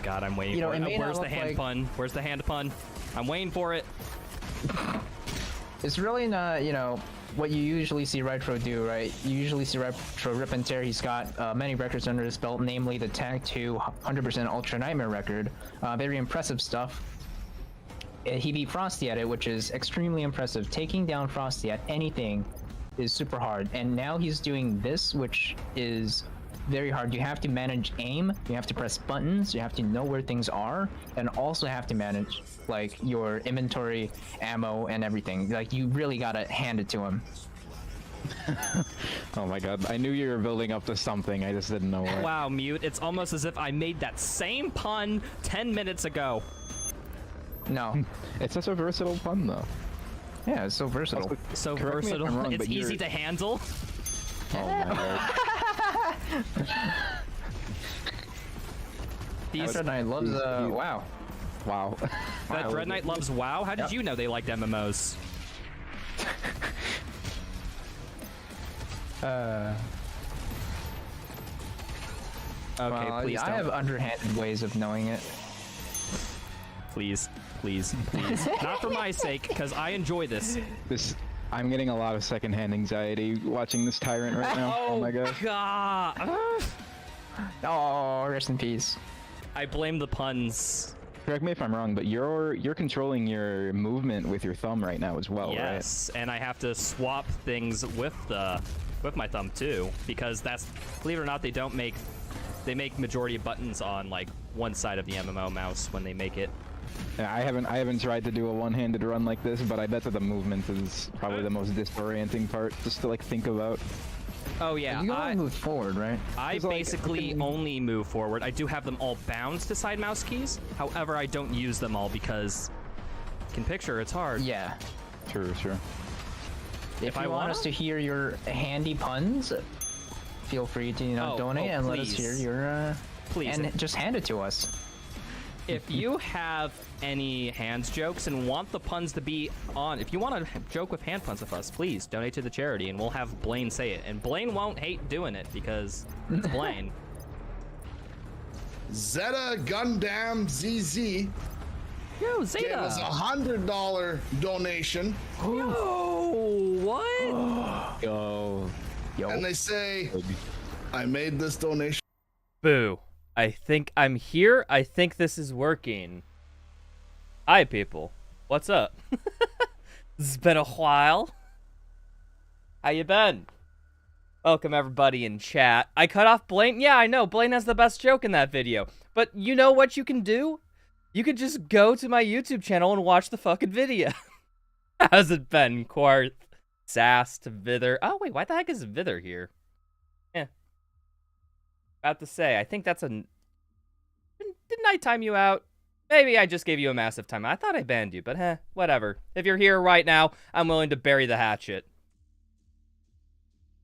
God, I'm waiting for it. Where's the hand pun? Where's the hand pun? I'm waiting for it. It's really not, what you usually see Retro do, right? You usually see Retro rip and tear. He's got many records under his belt, namely the Tag 2 100% Ultra Nightmare record. Very impressive stuff. He beat Frosty at it, which is extremely impressive. Taking down Frosty at anything is super hard. And now he's doing this, which is very hard. You have to manage aim, you have to press buttons, you have to know where things are, and also have to manage like your inventory, ammo, and everything. Like, you really gotta hand it to him. Oh my god, I knew you were building up to something, I just didn't know what. Wow, Mute, it's almost as if I made that same pun 10 minutes ago. No. It's such a versatile pun though. Yeah, it's so versatile. Also, so versatile. Wrong, it's easy to handle. Oh my god. Dread Knight loves WoW. Wow. That Dread Knight loves WoW? How did you know they liked MMOs? Okay, well, please I don't. have underhanded ways of knowing it. Please, please, please. Not for my sake, because I enjoy this. I'm getting a lot of secondhand anxiety watching this tyrant right now. Oh my god. Oh, rest in peace. I blame the puns. Correct me if I'm wrong, but you're controlling your movement with your thumb right now as well, right? Yes, and I have to swap things with my thumb too, because that's, believe it or not, they make majority of buttons on like one side of the MMO mouse when they make it. Yeah, I haven't tried to do a one-handed run like this, but I bet that the movement is probably the most disorienting part just to like think about. Oh yeah, you only move forward, right? I basically only move forward. I do have them all bound to side mouse keys. However, I don't use them all because you can picture it's hard. Yeah. Sure. If you want us to hear your handy puns, feel free to donate and let us hear your please, and just hand it to us. If you have any hands jokes and want the puns to be on, if you want to joke with hand puns with us, please donate to the charity and we'll have Blaine say it. And Blaine won't hate doing it because it's Blaine. Zeta Gundam ZZ Yo, Zeta gave us $100 donation. Yo, what? Yo. And they say, I made this donation. Boo. I think I'm here. I think this is working. Hi, people. What's up? It's been a while. How you been? Welcome, everybody in chat. I cut off Blaine. Yeah, I know. Blaine has the best joke in that video. But you know what you can do? You could just go to my YouTube channel and watch the fucking video. How's it been, Quarth? Sass to Vither. Oh, wait. Why the heck is Vither here? About to say, I think that's a... Didn't I time you out? Maybe I just gave you a massive time. I thought I banned you, but whatever. If you're here right now, I'm willing to bury the hatchet.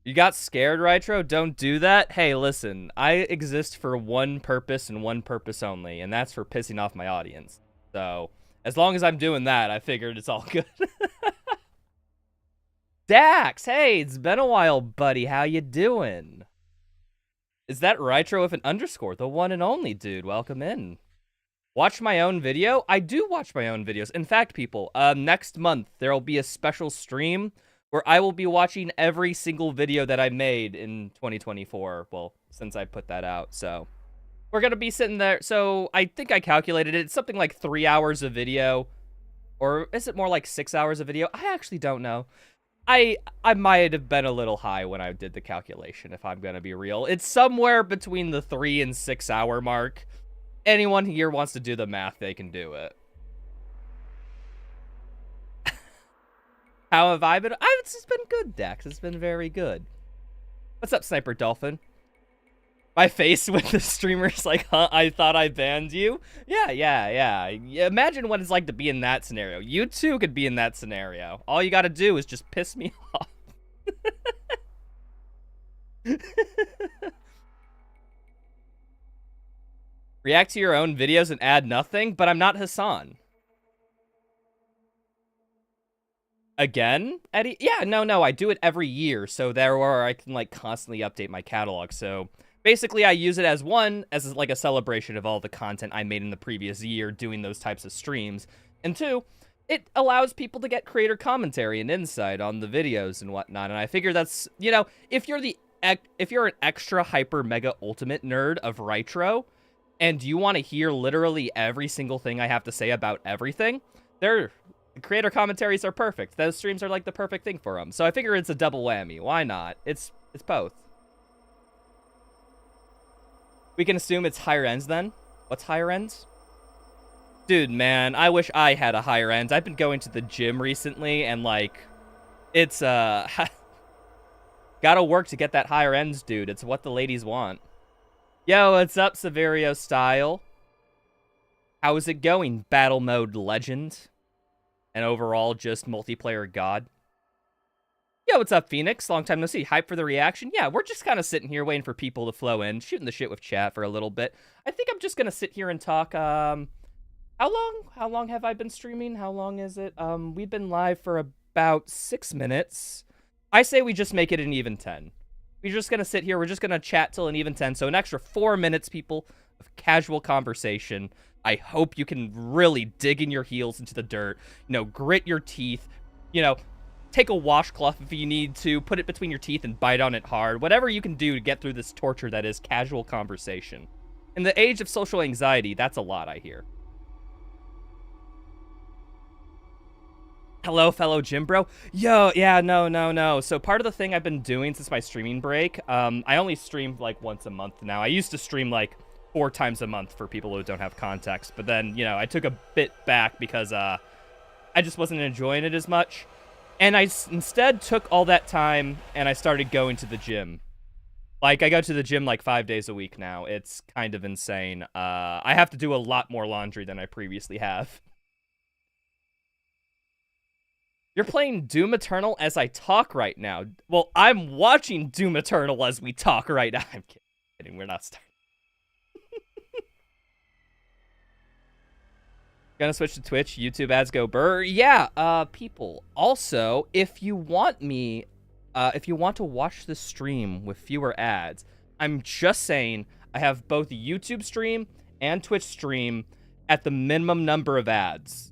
You got scared, Rytro? Don't do that. Hey, listen, I exist for one purpose and one purpose only, and that's for pissing off my audience. So, as long as I'm doing that, I figured it's all good. Dax, hey, it's been a while, buddy. How you doing? Is that Rytro with an underscore? The one and only, dude. Welcome in. Watch my own video? I do watch my own videos. In fact, people, next month, there will be a special stream where I will be watching every single video that I made in 2024. Well, since I put that out, so. We're going to be sitting there. So, I think I calculated it. It's something like 3 hours of video. Or is it more like 6 hours of video? I actually don't know. I might have been a little high when I did the calculation, if I'm going to be real. It's somewhere between the 3 and 6 hour mark. Anyone here wants to do the math, they can do it. How have I been? It's just been good, Dax. It's been very good. What's up, Sniper Dolphin? My face with the streamers like, huh, I thought I banned you? Yeah. Imagine what it's like to be in that scenario. You too could be in that scenario. All you gotta do is just piss me off. React to your own videos and add nothing, but I'm not Hassan. Again, Eddie? Yeah, no, I do it every year, so there where I can like constantly update my catalog. So Basically, I use it as like a celebration of all the content I made in the previous year doing those types of streams. And 2, it allows people to get creator commentary and insight on the videos and whatnot. And I figure that's, you know, if you're an extra hyper mega ultimate nerd of Rytro, and you want to hear literally every single thing I have to say about everything, the creator commentaries are perfect. Those streams are like the perfect thing for them. So I figure it's a double whammy. Why not? It's both. We can assume it's higher ends then? What's higher ends? Dude, man, I wish I had a higher ends. I've been going to the gym recently, and, like, it's, gotta work to get that higher ends, dude. It's what the ladies want. Yo, what's up, Severio Style? How is it going, Battle Mode Legend? And overall, just multiplayer god? Yo, what's up, Phoenix? Long time no see. Hype for the reaction? Yeah, we're just kind of sitting here waiting for people to flow in, shooting the shit with chat for a little bit. I think I'm just gonna sit here and talk. How long have I been streaming? How long is it? We've been live for about 6 minutes. I say we just make it an even 10. We're just gonna sit here. We're just gonna chat till an even 10. So an extra 4 minutes, people, of casual conversation. I hope you can really dig in your heels into the dirt. You know, grit your teeth. You know, take a washcloth if you need to, put it between your teeth and bite on it hard. Whatever you can do to get through this torture that is casual conversation. In the age of social anxiety, that's a lot, I hear. Hello, fellow gym bro. Yo, yeah, no. So part of the thing I've been doing since my streaming break, I only stream like once a month now. I used to stream like 4 times a month for people who don't have context. But then, you know, I took a bit back because I just wasn't enjoying it as much. And I instead took all that time and I started going to the gym. Like, I go to the gym like 5 days a week now. It's kind of insane. I have to do a lot more laundry than I previously have. You're playing Doom Eternal as I talk right now. Well, I'm watching Doom Eternal as we talk right now. I'm kidding. We're not starting. Gonna switch to Twitch. YouTube ads go burr. Yeah, people. Also, if you want to watch the stream with fewer ads, I'm just saying I have both YouTube stream and Twitch stream at the minimum number of ads.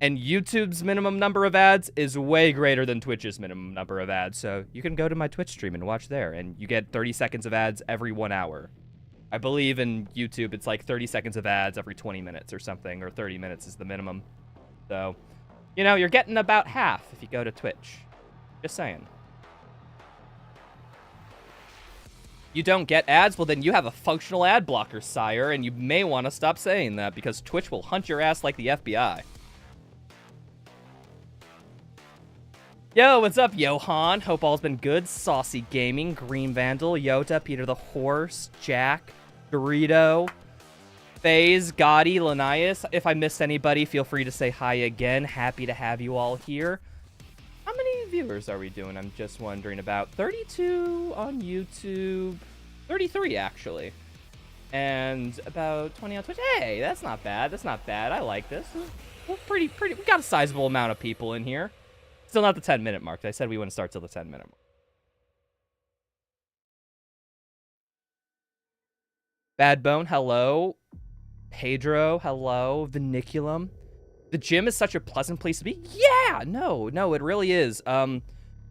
And YouTube's minimum number of ads is way greater than Twitch's minimum number of ads. So you can go to my Twitch stream and watch there, and you get 30 seconds of ads every 1 hour. I believe in YouTube it's like 30 seconds of ads every 20 minutes or something, or 30 minutes is the minimum. So, you know, you're getting about half if you go to Twitch. Just saying. You don't get ads? Well, then you have a functional ad blocker, sire, and you may want to stop saying that because Twitch will hunt your ass like the FBI. Yo, what's up, Johan? Hope all's been good. Saucy Gaming, Green Vandal, Yota, Peter the Horse, Jack, Dorito, FaZe, Gotti, Linnaeus. If I missed anybody, feel free to say hi again. Happy to have you all here. How many viewers are we doing? I'm just wondering. About 32 on YouTube. 33, actually. And about 20 on Twitch. Hey, that's not bad. That's not bad. I like this. We're pretty. We got a sizable amount of people in here. Still not the 10-minute mark. I said we wouldn't start till the 10-minute mark. Bad Bone, hello. Pedro, hello. Viniculum. The gym is such a pleasant place to be. Yeah, no, it really is.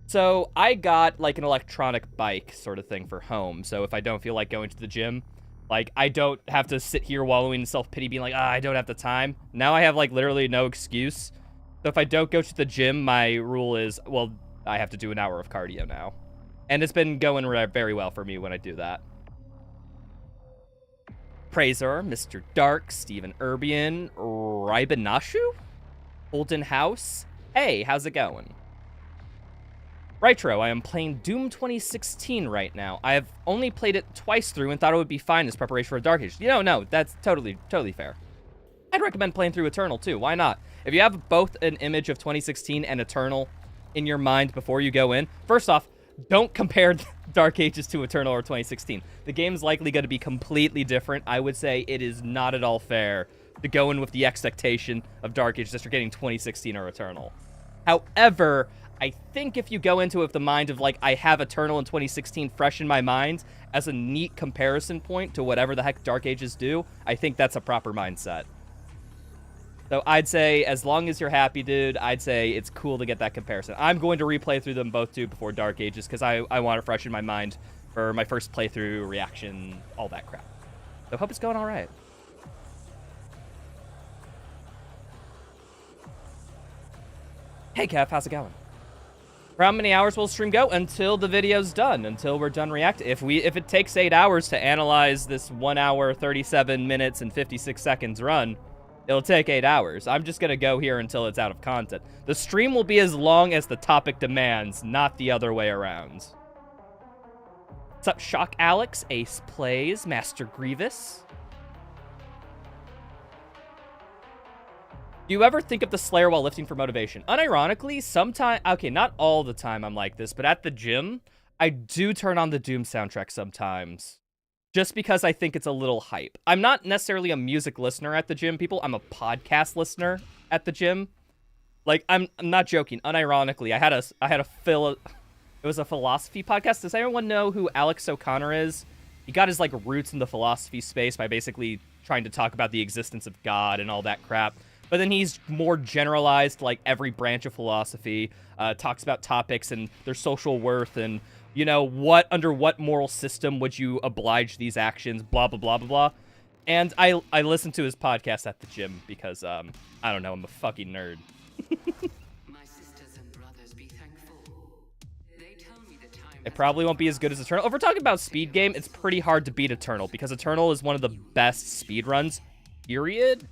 So I got like an electronic bike sort of thing for home. So if I don't feel like going to the gym, like I don't have to sit here wallowing in self-pity being like, I don't have the time. Now I have like literally no excuse. So if I don't go to the gym, my rule is, well, I have to do an hour of cardio now. And it's been going very well for me when I do that. Praiser, Mr. Dark, Steven Urbian, Raibanashu, Holden House. Hey, how's it going? Rytro, I am playing Doom 2016 right now. I have only played it twice through and thought it would be fine as preparation for a Dark Age. You know, no, that's totally fair. I'd recommend playing through Eternal too. Why not? If you have both an image of 2016 and Eternal in your mind before you go in, first off, don't compare Dark Ages to Eternal or 2016. The game's likely going to be completely different. I would say it is not at all fair to go in with the expectation of Dark Ages just for getting 2016 or Eternal. However, I think if you go into it with the mind of, like, I have Eternal in 2016 fresh in my mind as a neat comparison point to whatever the heck Dark Ages do, I think that's a proper mindset. So I'd say, as long as you're happy, dude, I'd say it's cool to get that comparison. I'm going to replay through them both, too, before Dark Ages, because I want it fresh in my mind for my first playthrough, reaction, all that crap. So hope it's going all right. Hey, Kev, how's it going? For how many hours will the stream go? Until the video's done, until we're done reacting. If it takes 8 hours to analyze this 1 hour, 37 minutes, and 56 seconds run, it'll take 8 hours. I'm just gonna go here until it's out of content. The stream will be as long as the topic demands, not the other way around. What's up, Shock Alex, Ace Plays, Master Grievous? Do you ever think of the Slayer while lifting for motivation? Unironically, sometimes, okay, not all the time I'm like this, but at the gym, I do turn on the Doom soundtrack sometimes. Just because I think it's a little hype. I'm not necessarily a music listener at the gym, people. I'm a podcast listener at the gym. Like, I'm not joking. Unironically, it was a philosophy podcast. Does anyone know who Alex O'Connor is? He got his, like, roots in the philosophy space by basically trying to talk about the existence of God and all that crap. But then he's more generalized, like, every branch of philosophy, talks about topics and their social worth and, you know, under what moral system would you oblige these actions, blah, blah, blah, blah, blah. And I listen to his podcast at the gym because, I don't know, I'm a fucking nerd. My sisters and brothers, be thankful. They tell me the time It probably won't be as good as Eternal. If we're talking about speed game, it's pretty hard to beat Eternal because Eternal is one of the best speed runs, period.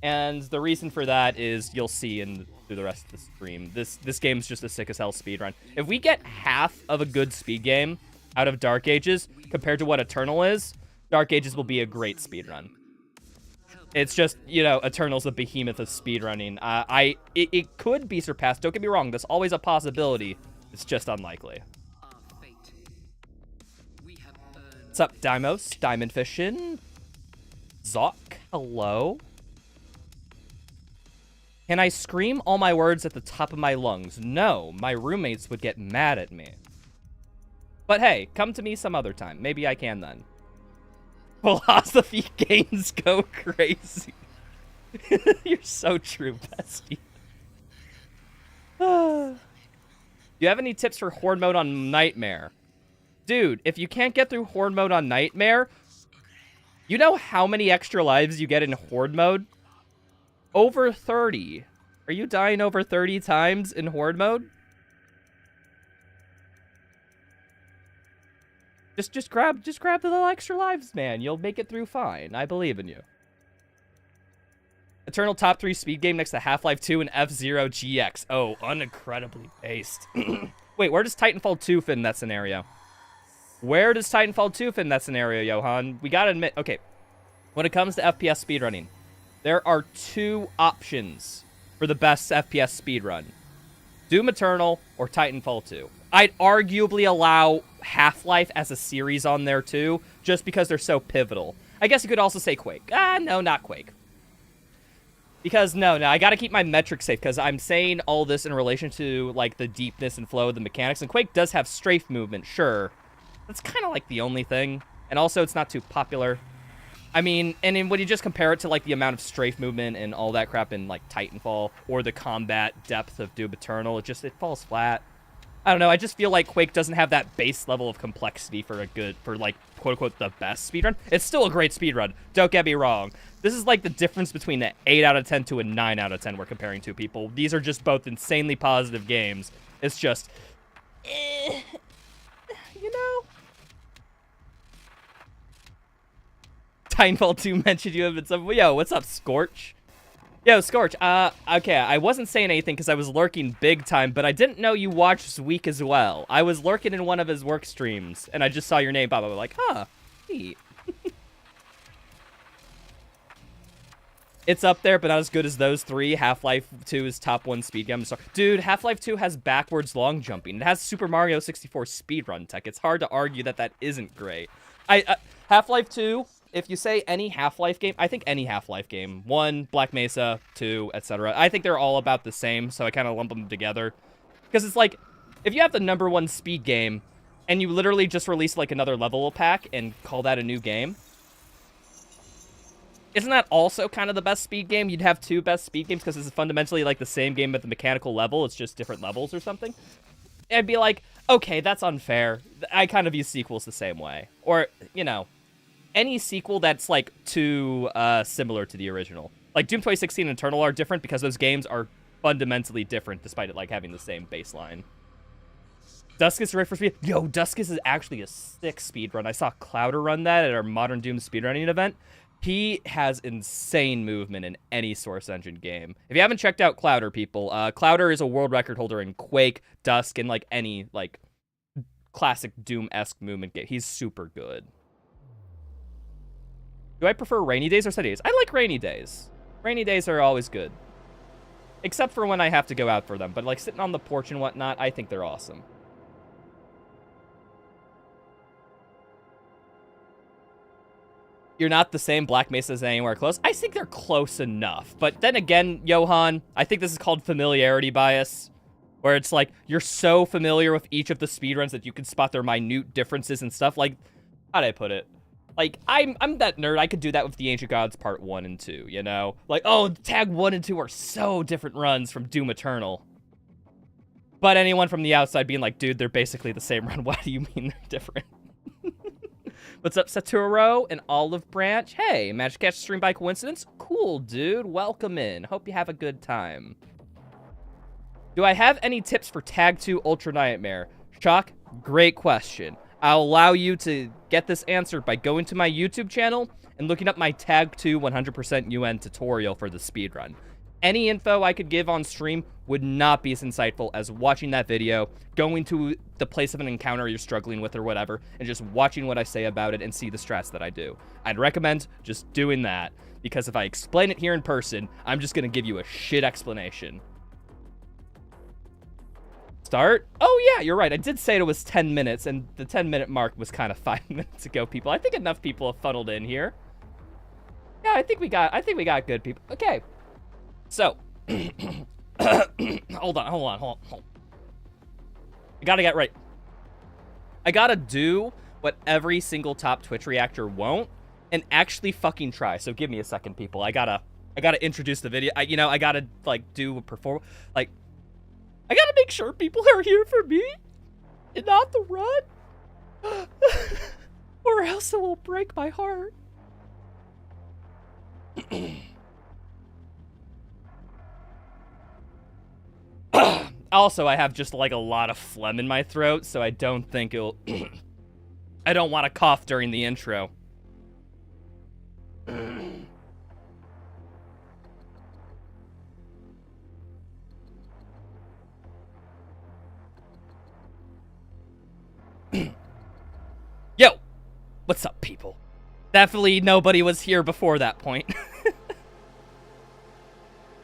And the reason for that is you'll see through the rest of the stream. This game's just a sick as hell speedrun. If we get half of a good speed game out of Dark Ages compared to what Eternal is, Dark Ages will be a great speedrun. It's just, you know, Eternal's a behemoth of speedrunning. It could be surpassed. Don't get me wrong. There's always a possibility. It's just unlikely. What's up, Dimos? Diamond Fishin'? Zoc, hello? Can I scream all my words at the top of my lungs? No, my roommates would get mad at me. But hey, come to me some other time. Maybe I can then. Philosophy games go crazy. You're so true, bestie. Do you have any tips for Horde mode on Nightmare? Dude, if you can't get through Horde mode on Nightmare, you know how many extra lives you get in Horde mode? Over 30. Are you dying over 30 times in Horde mode? Just grab the little extra lives, man. You'll make it through fine. I believe in you. Eternal top 3 speed game next to Half-Life 2 and F-Zero GX. Oh, unincredibly based. Wait, where does Titanfall 2 fit in that scenario? Where does Titanfall 2 fit in that scenario, Johan? We gotta admit, okay, when it comes to FPS speedrunning, there are 2 options for the best FPS speedrun. Doom Eternal or Titanfall 2. I'd arguably allow Half-Life as a series on there too, just because they're so pivotal. I guess you could also say Quake. No, not Quake. Because, no, I gotta keep my metrics safe, because I'm saying all this in relation to, like, the deepness and flow of the mechanics, and Quake does have strafe movement, sure. That's kind of, like, the only thing. And also, it's not too popular. I mean, and then when you just compare it to, like, the amount of strafe movement and all that crap in, like, Titanfall, or the combat depth of Doom Eternal, it falls flat. I don't know, I just feel like Quake doesn't have that base level of complexity for like, quote-unquote, the best speedrun. It's still a great speedrun, don't get me wrong. This is like the difference between an 8 out of 10 to a 9 out of 10 we're comparing two people. These are just both insanely positive games. It's just, you know? Titanfall 2 mentioned you have been some. Yo, what's up, Scorch? Yo, Scorch, okay, I wasn't saying anything because I was lurking big time, but I didn't know you watched Zweek as well. I was lurking in one of his work streams, and I just saw your name pop up. I was like, huh, neat. It's up there, but not as good as those 3. Half-Life 2 is top 1 speed game. Dude, Half-Life 2 has backwards long jumping. It has Super Mario 64 speedrun tech. It's hard to argue that isn't great. Half-Life 2... If you say any Half-Life game, I think any Half-Life game, 1, Black Mesa, 2, etc., I think they're all about the same, so I kind of lump them together. Because it's like, if you have the #1 speed game, and you literally just release like another level pack and call that a new game, isn't that also kind of the best speed game? You'd have 2 best speed games because it's fundamentally like the same game at the mechanical level. It's just different levels or something. I'd be like, okay, that's unfair. I kind of view sequels the same way. Or, you know, any sequel that's like too similar to the original. Like Doom 2016 and Eternal are different because those games are fundamentally different despite it like having the same baseline. Duskus is right for speed. Yo, Duskus is actually a sick speedrun. I saw Clouder run that at our Modern Doom speedrunning event. He has insane movement in any Source Engine game. If you haven't checked out Clouder, people, Clouder is a world record holder in Quake, Dusk, and like any like classic Doom-esque movement game. He's super good. Do I prefer rainy days or sunny days? I like rainy days. Rainy days are always good. Except for when I have to go out for them. But like sitting on the porch and whatnot, I think they're awesome. You're not the same Black Mesa as anywhere close. I think they're close enough. But then again, Johan, I think this is called familiarity bias. Where it's like, you're so familiar with each of the speedruns that you can spot their minute differences and stuff. Like, how'd I put it? Like, I'm that nerd. I could do that with the Ancient Gods Part 1 and 2, you know? Like, oh, Tag 1 and 2 are so different runs from Doom Eternal. But anyone from the outside being like, dude, they're basically the same run. Why do you mean they're different? What's up, Saturo and Olive Branch? Hey, Magic Catch stream by coincidence? Cool, dude. Welcome in. Hope you have a good time. Do I have any tips for Tag 2 Ultra Nightmare? Shock, great question. I'll allow you to get this answered by going to my YouTube channel and looking up my Tag 2 100% UN tutorial for the speedrun. Any info I could give on stream would not be as insightful as watching that video, going to the place of an encounter you're struggling with or whatever, and just watching what I say about it and see the strats that I do. I'd recommend just doing that, because if I explain it here in person, I'm just going to give you a shit explanation. Start? Oh yeah, you're right. I did say it was 10 minutes, and the 10-minute mark was kind of 5 minutes ago, people. I think enough people have funneled in here. Yeah, I think we got good people. Okay. So, hold on. I gotta get right. I gotta do what every single top Twitch reactor won't, and actually fucking try. So give me a second, people. I gotta introduce the video. I gotta like do a perform. Like, I gotta make sure people are here for me, and not the run, or else it will break my heart. Also, I have just like a lot of phlegm in my throat, so I don't think it'll... I don't want to cough during the intro. Yo! What's up, people? Definitely nobody was here before that point.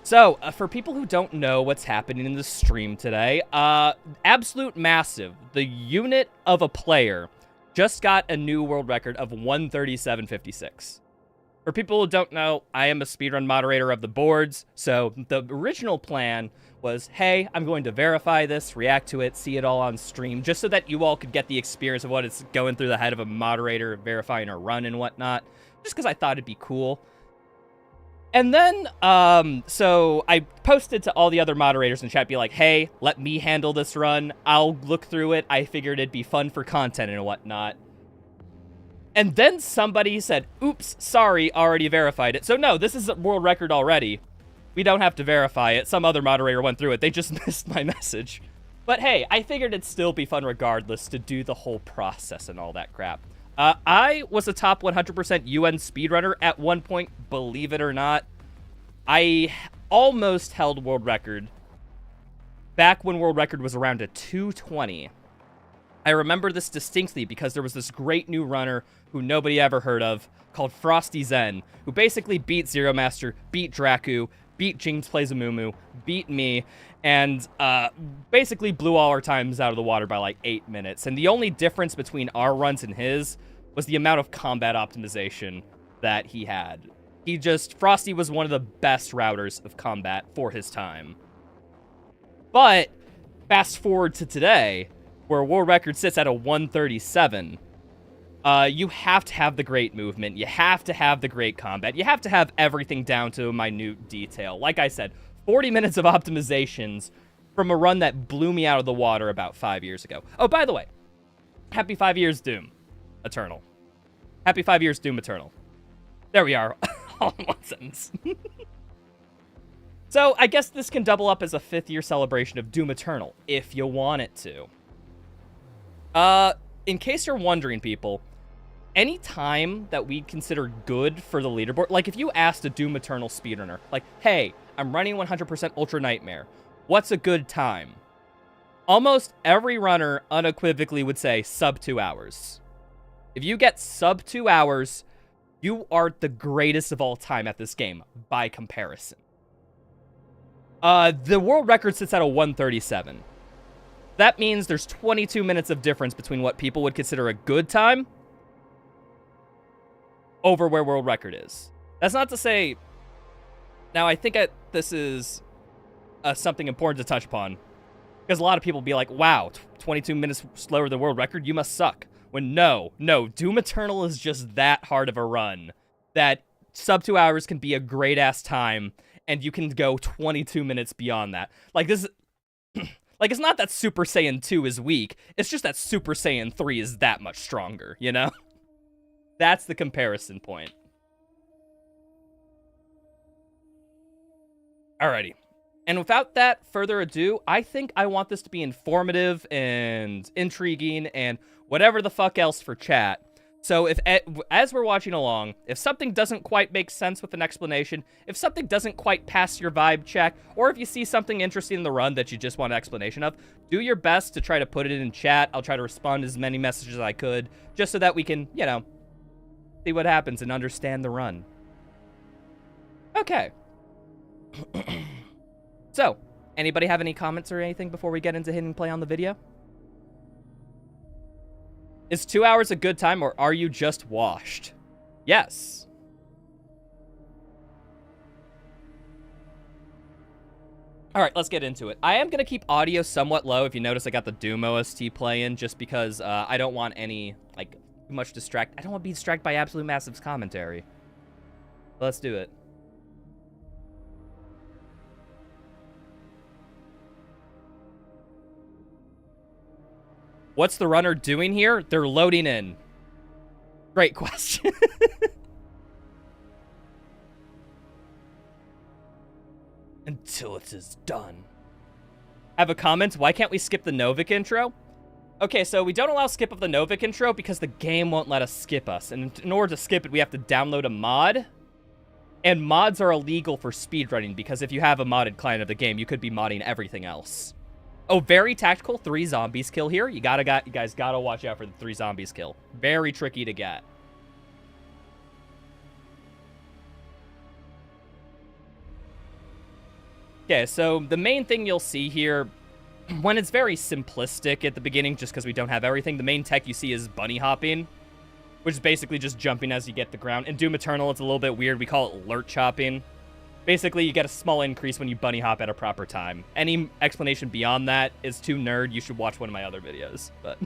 So, for people who don't know what's happening in the stream today, Absolute Massive, the unit of a player, just got a new world record of 137.56. For people who don't know, I am a speedrun moderator of the boards, so the original plan was, hey, I'm going to verify this, react to it, see it all on stream, just so that you all could get the experience of what it's going through the head of a moderator, verifying a run and whatnot, just because I thought it'd be cool. And then, so I posted to all the other moderators in chat, be like, hey, let me handle this run. I'll look through it. I figured it'd be fun for content and whatnot. And then somebody said, oops, sorry, already verified it. So no, this is a world record already. We don't have to verify it. Some other moderator went through it. They just missed my message. But hey, I figured it'd still be fun regardless to do the whole process and all that crap. I was a top 100% UN speedrunner at one point, believe it or not. I almost held world record back when world record was around a 220. I remember this distinctly because there was this great new runner who nobody ever heard of called Frosty Zen, who basically beat Zero Master, beat Draku, beat James Plays Amumu, beat me, and basically blew all our times out of the water by like 8 minutes. And the only difference between our runs and his was the amount of combat optimization that he had. Frosty was one of the best routers of combat for his time. But Fast forward to today, where world record sits at a 137. You have to have the great movement. You have to have the great combat. You have to have everything down to a minute detail. Like I said, 40 minutes of optimizations from a run that blew me out of the water about 5 years ago. Oh, by the way, happy 5 years, Doom Eternal. Happy 5 years, Doom Eternal. There we are. All in one sentence. So, I guess this can double up as a 5th year celebration of Doom Eternal, if you want it to. In case you're wondering, people, any time that we consider good for the leaderboard, like if you asked a Doom Eternal speedrunner, like, hey, I'm running 100% Ultra Nightmare, what's a good time? Almost every runner unequivocally would say sub 2 hours. If you get sub 2 hours, you are the greatest of all time at this game, by comparison. The world record sits at a 137. That means there's 22 minutes of difference between what people would consider a good time over where world record is. That's not to say... Now, I think this is something important to touch upon. Because a lot of people be like, wow, 22 minutes slower than world record? You must suck. When no, Doom Eternal is just that hard of a run. That sub 2 hours can be a great-ass time, and you can go 22 minutes beyond that. Like, this... Like, it's not that Super Saiyan 2 is weak. It's just that Super Saiyan 3 is that much stronger, you know? That's the comparison point. Alrighty. And without that further ado, I think I want this to be informative and intriguing and whatever the fuck else for chat. So if, as we're watching along, if something doesn't quite make sense with an explanation, if something doesn't quite pass your vibe check, or if you see something interesting in the run that you just want an explanation of, do your best to try to put it in chat. I'll try to respond to as many messages as I could, just so that we can, you know, see what happens and understand the run. Okay. So, anybody have any comments or anything before we get into hitting play on the video? Is 2 hours a good time, or are you just washed? Yes. Alright, let's get into it. I am going to keep audio somewhat low. If you notice, I got the Doom OST playing just because I don't want any, like, too much distract. I don't want to be distracted by Absolute Massive's commentary. Let's do it. What's the runner doing here? They're loading in. Great question. Until it is done. I have a comment. Why can't we skip the Novik intro? Okay, so we don't allow skip of the Novik intro because the game won't let us skip us. And in order to skip it, we have to download a mod. And mods are illegal for speedrunning because if you have a modded client of the game, you could be modding everything else. Oh, very tactical. 3 zombies kill here. You guys gotta watch out for the 3 zombies kill. Very tricky to get. Okay, so the main thing you'll see here, when it's very simplistic at the beginning, just because we don't have everything, the main tech you see is bunny hopping, which is basically just jumping as you get the ground. In Doom Eternal, it's a little bit weird. We call it lurch hopping. Basically, you get a small increase when you bunny hop at a proper time. Any explanation beyond that is too nerd. You should watch one of my other videos. But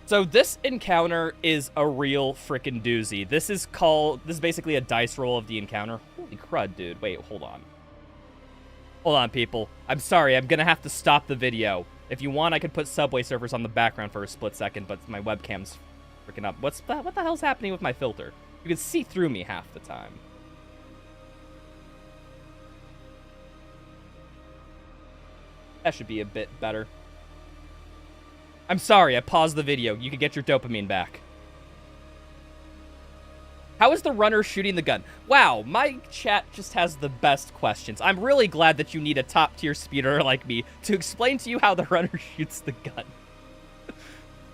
so this encounter is a real frickin' doozy. This is basically a dice roll of the encounter. Holy crud, dude. Wait, hold on. Hold on, people. I'm sorry. I'm gonna have to stop the video. If you want, I could put Subway Surfers on the background for a split second, but my webcam's freaking up. What the hell's happening with my filter? You can see through me half the time. That should be a bit better. I'm sorry, I paused the video. You can get your dopamine back. How is the runner shooting the gun? Wow, my chat just has the best questions. I'm really glad that you need a top-tier speedrunner like me to explain to you how the runner shoots the gun.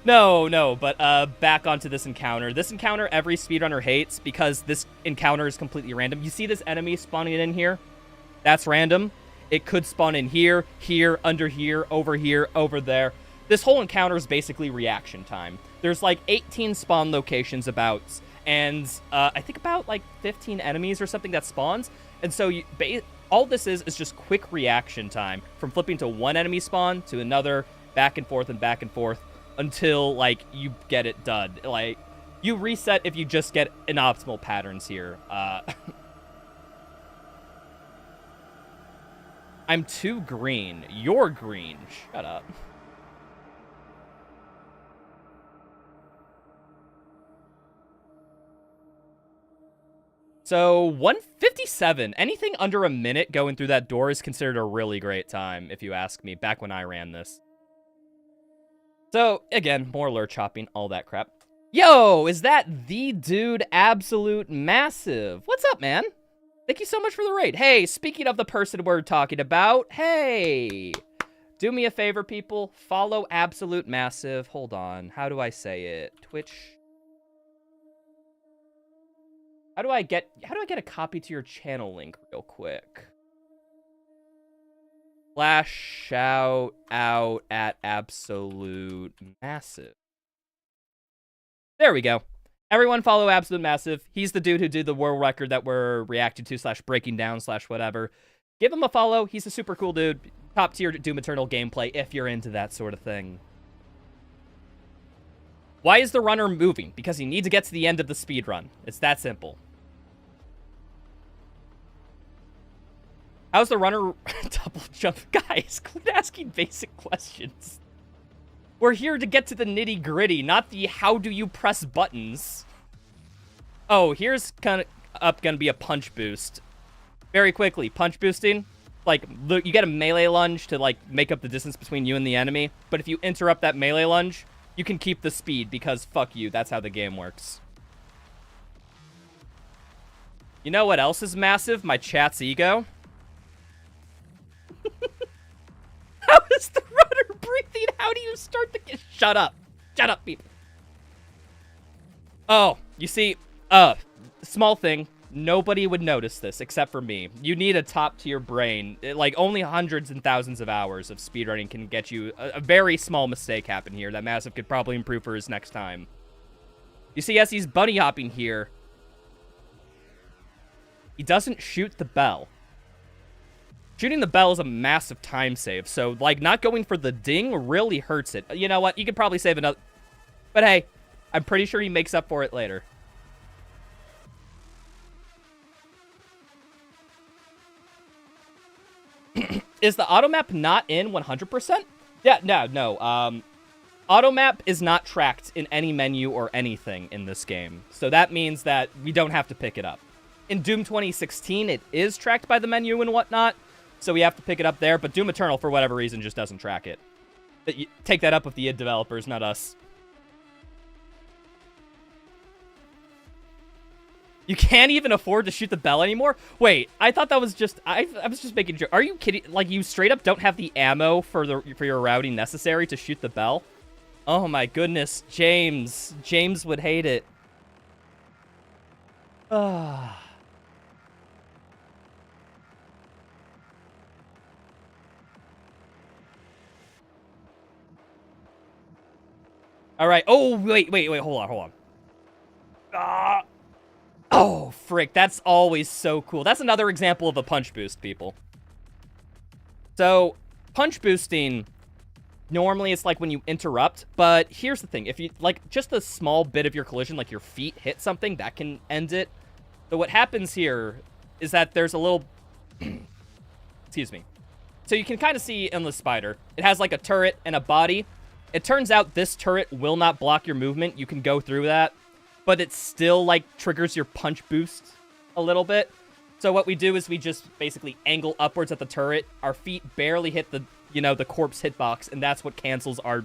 No, but back onto this encounter. This encounter every speedrunner hates because this encounter is completely random. You see this enemy spawning in here? That's random. It could spawn in here, under here, over there. This whole encounter is basically reaction time. There's like 18 spawn locations and I think about like 15 enemies or something that spawns. And so All this is just quick reaction time from flipping to one enemy spawn to another, back and forth until, like, you get it done. Like, you reset if you just get an optimal patterns here. I'm too green. You're green. Shut up. So, 157. Anything under a minute going through that door is considered a really great time, if you ask me, back when I ran this. So, again, more lurch hopping, all that crap. Yo, is that the dude Absolute Massive? What's up, man? Thank you so much for the raid. Hey, speaking of the person we're talking about, hey, do me a favor, people. Follow Absolute Massive. Hold on. How do I say it? Twitch. How do I get a copy to your channel link real quick? Flash shout out at Absolute Massive. There we go. Everyone follow Absolute Massive. He's the dude who did the world record that we're reacting to / breaking down / whatever. Give him a follow. He's a super cool dude. Top tier Doom Eternal gameplay if you're into that sort of thing. Why is the runner moving? Because you need to get to the end of the speed run. It's that simple. How's the runner double jump? Guys, quit asking basic questions. We're here to get to the nitty gritty, not the how do you press buttons. Oh, here's gonna be a punch boost. Very quickly, punch boosting. Like, you get a melee lunge to, like, make up the distance between you and the enemy. But if you interrupt that melee lunge, you can keep the speed because fuck you, that's how the game works. You know what else is massive? My chat's ego. How is the runner breathing? How do you start the game? Shut up. Shut up, people. Oh, you see, small thing. Nobody would notice this except for me. You need a top-tier brain. Like, only hundreds and thousands of hours of speedrunning can get you a very small mistake happen here that Massive could probably improve for his next time. You see, as he's bunny hopping here, he doesn't shoot the bell. Shooting the bell is a massive time save, so, like, not going for the ding really hurts it. You know what? You could probably save another... But hey, I'm pretty sure he makes up for it later. Is the automap not in 100%? Yeah, no. Automap is not tracked in any menu or anything in this game, so that means that we don't have to pick it up. In Doom 2016, it is tracked by the menu and whatnot, so we have to pick it up there, but Doom Eternal, for whatever reason, just doesn't track it. Take that up with the id developers, not us. You can't even afford to shoot the bell anymore? Wait, I thought that was just... I was just making a joke. Are you kidding? Like, you straight up don't have the ammo for your routing necessary to shoot the bell? Oh my goodness, James. James would hate it. Ah. All right. Oh, wait. Hold on. Ah. Oh, frick. That's always so cool. That's another example of a punch boost, people. So, punch boosting, normally it's like when you interrupt, but here's the thing. If you, like, just a small bit of your collision, like your feet hit something, that can end it. So what happens here is that there's a little... Excuse me. So you can kind of see in the spider, it has like a turret and a body. It turns out this turret will not block your movement. You can go through that, but it still, like, triggers your punch boost a little bit. So what we do is we just basically angle upwards at the turret. Our feet barely hit the, the corpse hitbox, and that's what cancels our,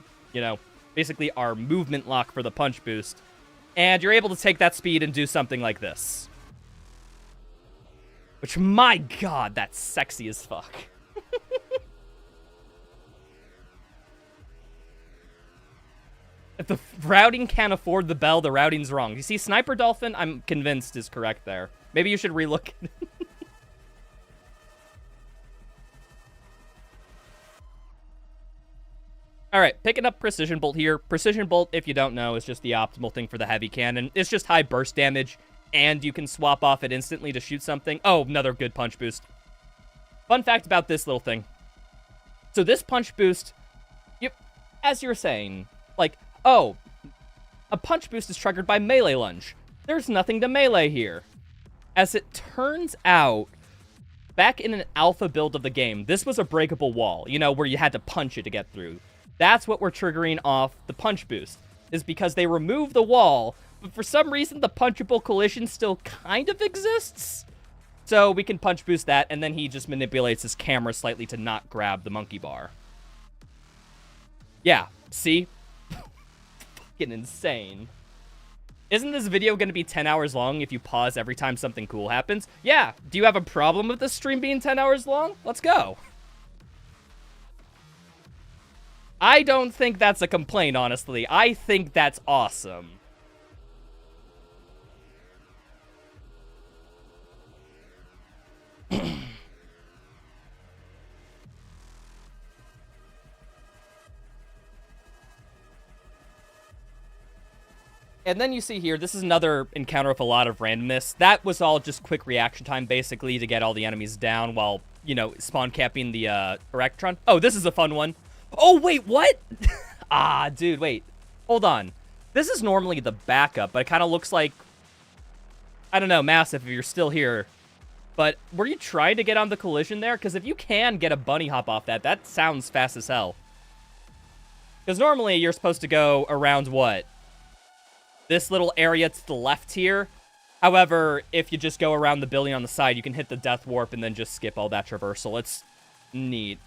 basically our movement lock for the punch boost. And you're able to take that speed and do something like this. Which, my god, that's sexy as fuck. If the routing can't afford the bell, the routing's wrong. You see, Sniper Dolphin, I'm convinced, is correct there. Maybe you should relook. Alright, picking up Precision Bolt here. Precision Bolt, if you don't know, is just the optimal thing for the heavy cannon. It's just high burst damage, and you can swap off it instantly to shoot something. Oh, another good punch boost. Fun fact about this little thing. So this punch boost, as you were saying, like, oh, a punch boost is triggered by melee lunge. There's nothing to melee here. As it turns out, back in an alpha build of the game, this was a breakable wall, you know, where you had to punch it to get through. That's what we're triggering off the punch boost, is because they removed the wall, but for some reason the punchable collision still kind of exists. So we can punch boost that, and then he just manipulates his camera slightly to not grab the monkey bar. Yeah, see? Fucking insane. Isn't this video going to be 10 hours long if you pause every time something cool happens? Yeah, do you have a problem with this stream being 10 hours long? Let's go. I don't think that's a complaint, honestly. I think that's awesome. And then you see here, this is another encounter with a lot of randomness. That was all just quick reaction time, basically, to get all the enemies down while, you know, spawn capping the Erectron. Oh, this is a fun one. Oh, wait, what? Ah, dude, wait. Hold on. This is normally the backup, but it kind of looks like... I don't know, Massive, if you're still here. But were you trying to get on the collision there? Because if you can get a bunny hop off that, that sounds fast as hell. Because normally you're supposed to go around what? This little area to the left here. However, if you just go around the building on the side, you can hit the death warp and then just skip all that traversal. It's neat.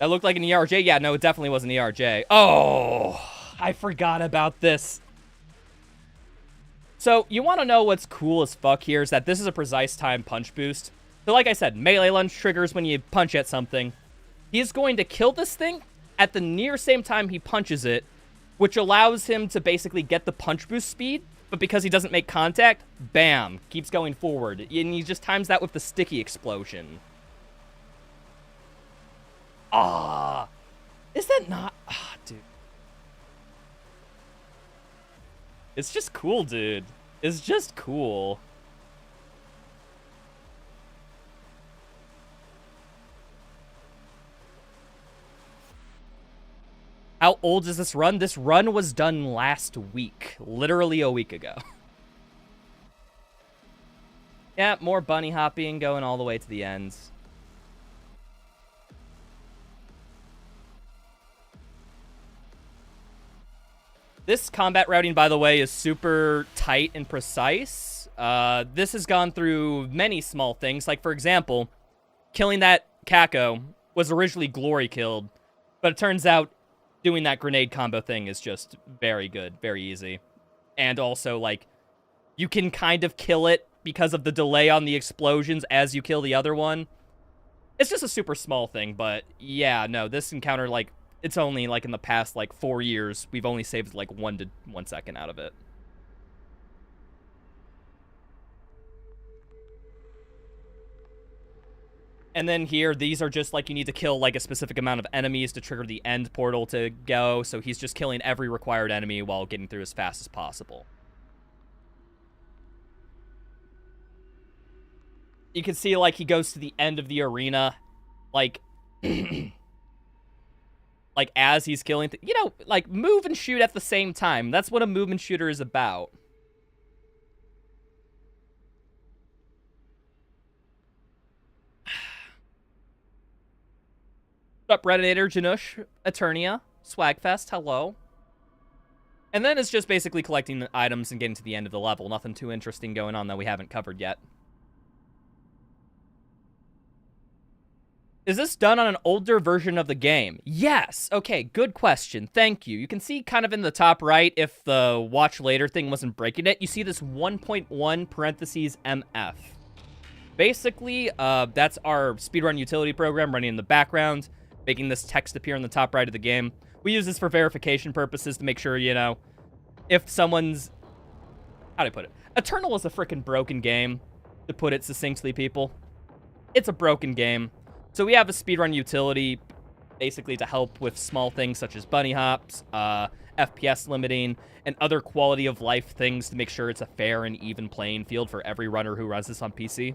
That looked like an ERJ? Yeah, no, it definitely was an ERJ. Oh, I forgot about this. So, you want to know what's cool as fuck here is that this is a precise time punch boost. So like I said, melee lunge triggers when you punch at something. He's going to kill this thing at the near same time he punches it, which allows him to basically get the punch boost speed, but because he doesn't make contact, bam, keeps going forward. And he just times that with the sticky explosion. Ah, is that not... Ah, dude. It's just cool, dude. It's just cool. How old is this run? This run was done last week. Literally a week ago. Yeah, more bunny hopping going all the way to the end. This combat routing, by the way, is super tight and precise. This has gone through many small things. Like, for example, killing that Kako was originally glory killed, but it turns out doing that grenade combo thing is just very good, very easy. And also, like, you can kind of kill it because of the delay on the explosions as you kill the other one. It's just a super small thing, but yeah, no, this encounter, like, it's only, like, in the past, like, 4 years, we've only saved, like, 1 to 1 second out of it. And then here, these are just, like, you need to kill, like, a specific amount of enemies to trigger the end portal to go, so he's just killing every required enemy while getting through as fast as possible. You can see, like, he goes to the end of the arena, like... like, as he's killing... you know, like, move and shoot at the same time. That's what a movement shooter is about. What's up, Reddinator, Janush, Eternia, Swagfest, hello. And then it's just basically collecting items and getting to the end of the level. Nothing too interesting going on that we haven't covered yet. Is this done on an older version of the game? Yes. Okay, good question. Thank you. You can see kind of in the top right, if the watch later thing wasn't breaking it, you see this 1.1 parentheses MF. Basically, that's our speedrun utility program running in the background, making this text appear in the top right of the game. We use this for verification purposes to make sure, you know, if someone's... how do I put it? Eternal is a freaking broken game, to put it succinctly, people. It's a broken game. So we have a speedrun utility basically to help with small things such as bunny hops, FPS limiting, and other quality of life things to make sure it's a fair and even playing field for every runner who runs this on PC.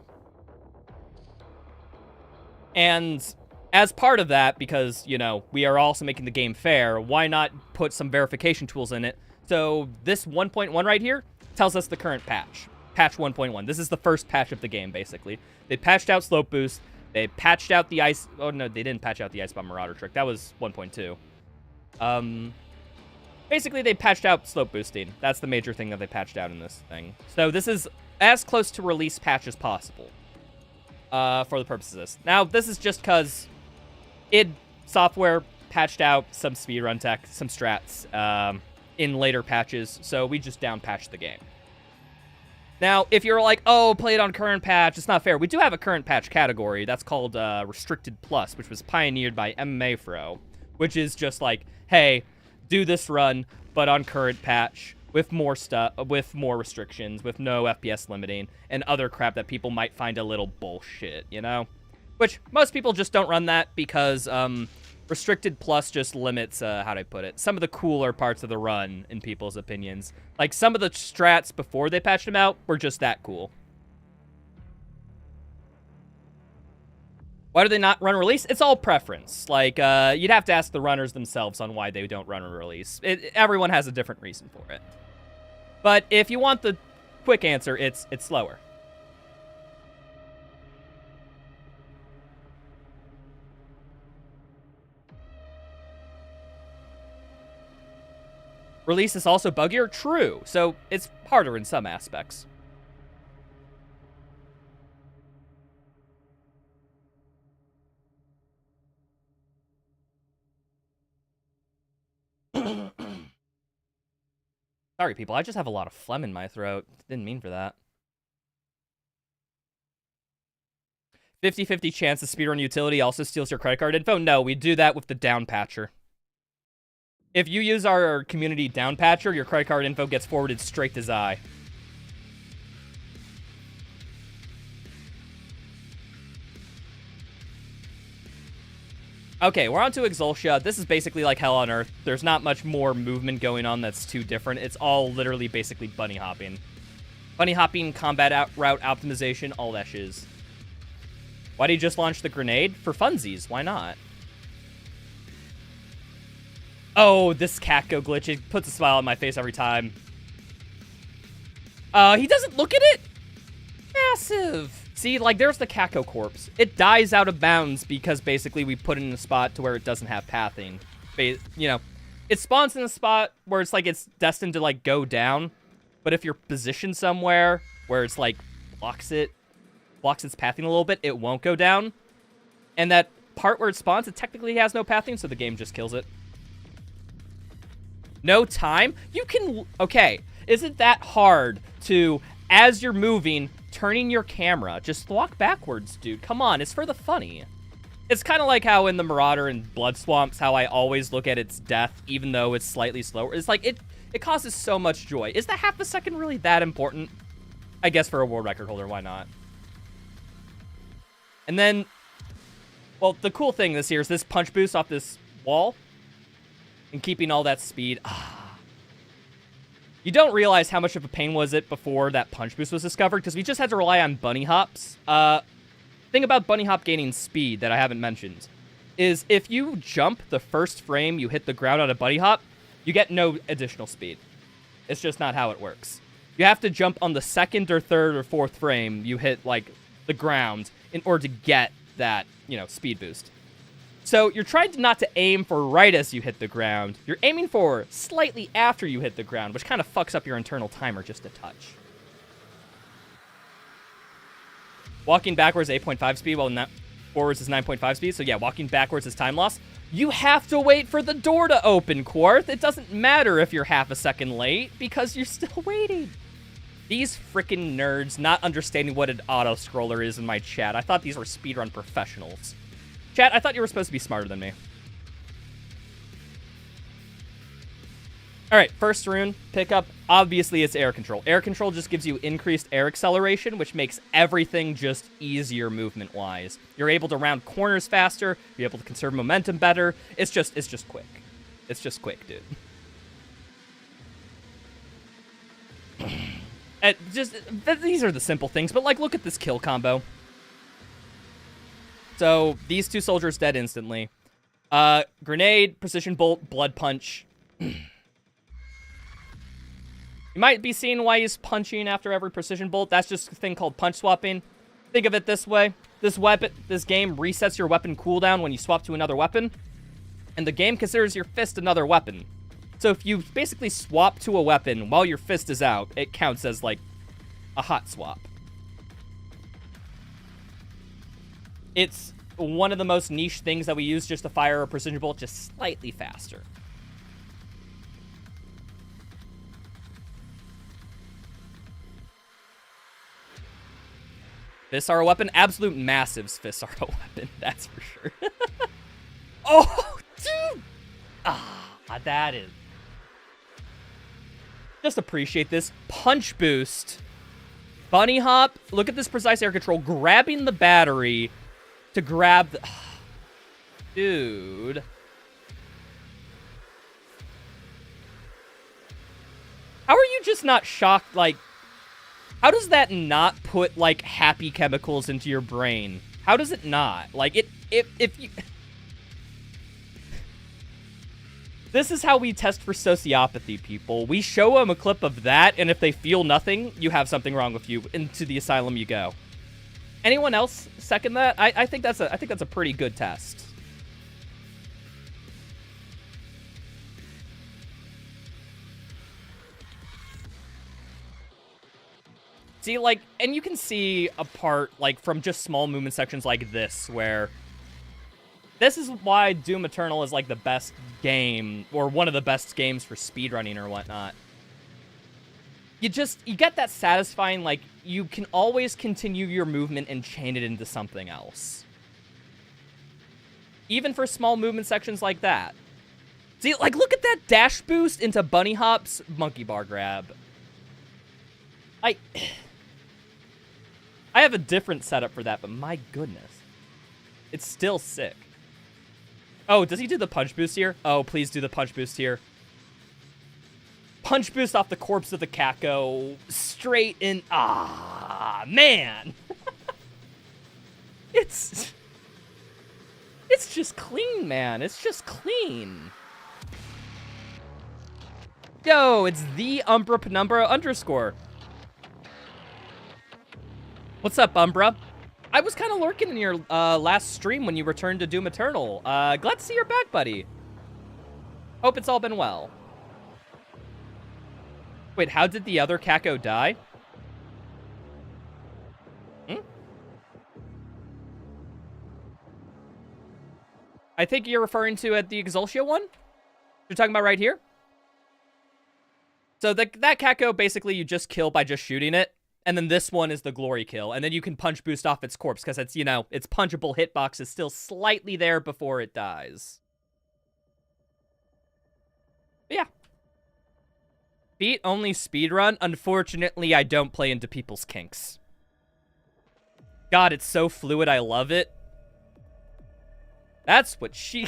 And as part of that, because, you know, we are also making the game fair, why not put some verification tools in it? So this 1.1 right here tells us the current patch. Patch 1.1. This is the first patch of the game, basically. They patched out slope boost. They patched out the ice... Oh, no, they didn't patch out the Ice Bomb Marauder trick. That was 1.2. Basically, they patched out slope boosting. That's the major thing that they patched out in this thing. So this is as close to release patch as possible for the purposes of this. Now, this is just because id Software patched out some speedrun tech, some strats in later patches, so we just down-patched the game. Now, if you're like, oh, play it on current patch, it's not fair. We do have a current patch category. That's called Restricted Plus, which was pioneered by MMA Fro, which is just like, hey, do this run, but on current patch with more stuff, with more restrictions, with no FPS limiting, and other crap that people might find a little bullshit, you know? Which most people just don't run that because Restricted Plus just limits, how do I put it, some of the cooler parts of the run, in people's opinions. Like, some of the strats before they patched them out were just that cool. Why do they not run a release? It's all preference. Like, you'd have to ask the runners themselves on why they don't run a release. Everyone has a different reason for it. But if you want the quick answer, it's slower. Release is also buggier? True. So it's harder in some aspects. Sorry, people. I just have a lot of phlegm in my throat. Didn't mean for that. 50-50 chance the speedrun utility also steals your credit card info? No, we do that with the down patcher. If you use our community down patcher, your credit card info gets forwarded straight to Zai. Okay, we're on to Exultia. This is basically like Hell on Earth. There's not much more movement going on that's too different. It's all literally basically bunny hopping. Bunny hopping, combat route optimization, all that shiz. Why did you just launch the grenade? For funsies, why not? Oh, this Catgo glitch, it puts a smile on my face every time. He doesn't look at it? Massive. See, like, there's the Catgo corpse. It dies out of bounds because basically we put it in a spot to where it doesn't have pathing. You know, it spawns in a spot where it's like it's destined to, like, go down. But if you're positioned somewhere where it's, like, blocks its pathing a little bit, it won't go down. And that part where it spawns, it technically has no pathing, so the game just kills it. No time? You can... Okay, isn't that hard to, as you're moving, turning your camera? Just walk backwards, dude. Come on, it's for the funny. It's kind of like how in the Marauder and Blood Swamps, how I always look at its death, even though it's slightly slower. It's like, it causes so much joy. Is the half a second really that important? I guess for a world record holder, why not? And then, well, the cool thing this here is this punch boost off this wall. And keeping all that speed. You don't realize how much of a pain was it before that punch boost was discovered, because we just had to rely on bunny hops. Thing about bunny hop gaining speed that I haven't mentioned is if you jump the first frame you hit the ground on a bunny hop, you get no additional speed. It's just not how it works. You have to jump on the second or third or fourth frame you hit, like, the ground in order to get that, you know, speed boost. So you're trying not to aim for right as you hit the ground. You're aiming for slightly after you hit the ground, which kind of fucks up your internal timer just a touch. Walking backwards 8.5 speed, while forwards is 9.5 speed. So yeah, walking backwards is time loss. You have to wait for the door to open, Quarth. It doesn't matter if you're half a second late, because you're still waiting. These freaking nerds not understanding what an auto-scroller is in my chat. I thought these were speedrun professionals. Chat, I thought you were supposed to be smarter than me. All right, first rune, pickup. Obviously, it's air control. Air control just gives you increased air acceleration, which makes everything just easier movement-wise. You're able to round corners faster. You're able to conserve momentum better. It's just quick. It's just quick, dude. These are the simple things, but like, look at this kill combo. So these two soldiers dead instantly. Grenade, precision bolt, blood punch. You might be seeing why he's punching after every precision bolt. That's just a thing called punch swapping. Think of it this way. This game resets your weapon cooldown when you swap to another weapon. And the game considers your fist another weapon. So if you basically swap to a weapon while your fist is out, it counts as, like, a hot swap. It's one of the most niche things that we use just to fire a precision bolt just slightly faster. Fists are a weapon. Absolute massives fists are a weapon. That's for sure. Oh, dude! Ah, that is... Just appreciate this. Punch boost. Bunny hop. Look at this precise air control. Grabbing the battery to grab the... Dude. How are you just not shocked, like... How does that not put, like, happy chemicals into your brain? How does it not? Like, if you... This is how we test for sociopathy, people. We show them a clip of that, and if they feel nothing, you have something wrong with you. Into the asylum you go. Anyone else second that? I think that's a pretty good test. See, like, and you can see a part, like, from just small movement sections like this, where this is why Doom Eternal is, like, the best game, or one of the best games for speedrunning or whatnot. You get that satisfying, like, you can always continue your movement and chain it into something else. Even for small movement sections like that. See, like, look at that dash boost into bunny hops, monkey bar grab. I have a different setup for that, but my goodness. It's still sick. Oh, does he do the punch boost here? Oh, please do the punch boost here. Punch boost off the corpse of the Kako. Straight in. Ah, man. It's just clean, man. It's just clean. Yo, it's the Umbra Penumbra _ What's up, Umbra? I was kind of lurking in your last stream when you returned to Doom Eternal. Glad to see you're back, buddy. Hope it's all been well. Wait, how did the other Kako die? I think you're referring to the Exultia one? You're talking about right here? So that Kako, basically, you just kill by just shooting it. And then this one is the glory kill. And then you can punch boost off its corpse because it's, you know, its punchable hitbox is still slightly there before it dies. But yeah. Beat only speedrun. Unfortunately, I don't play into people's kinks. God, it's so fluid. I love it. That's what she...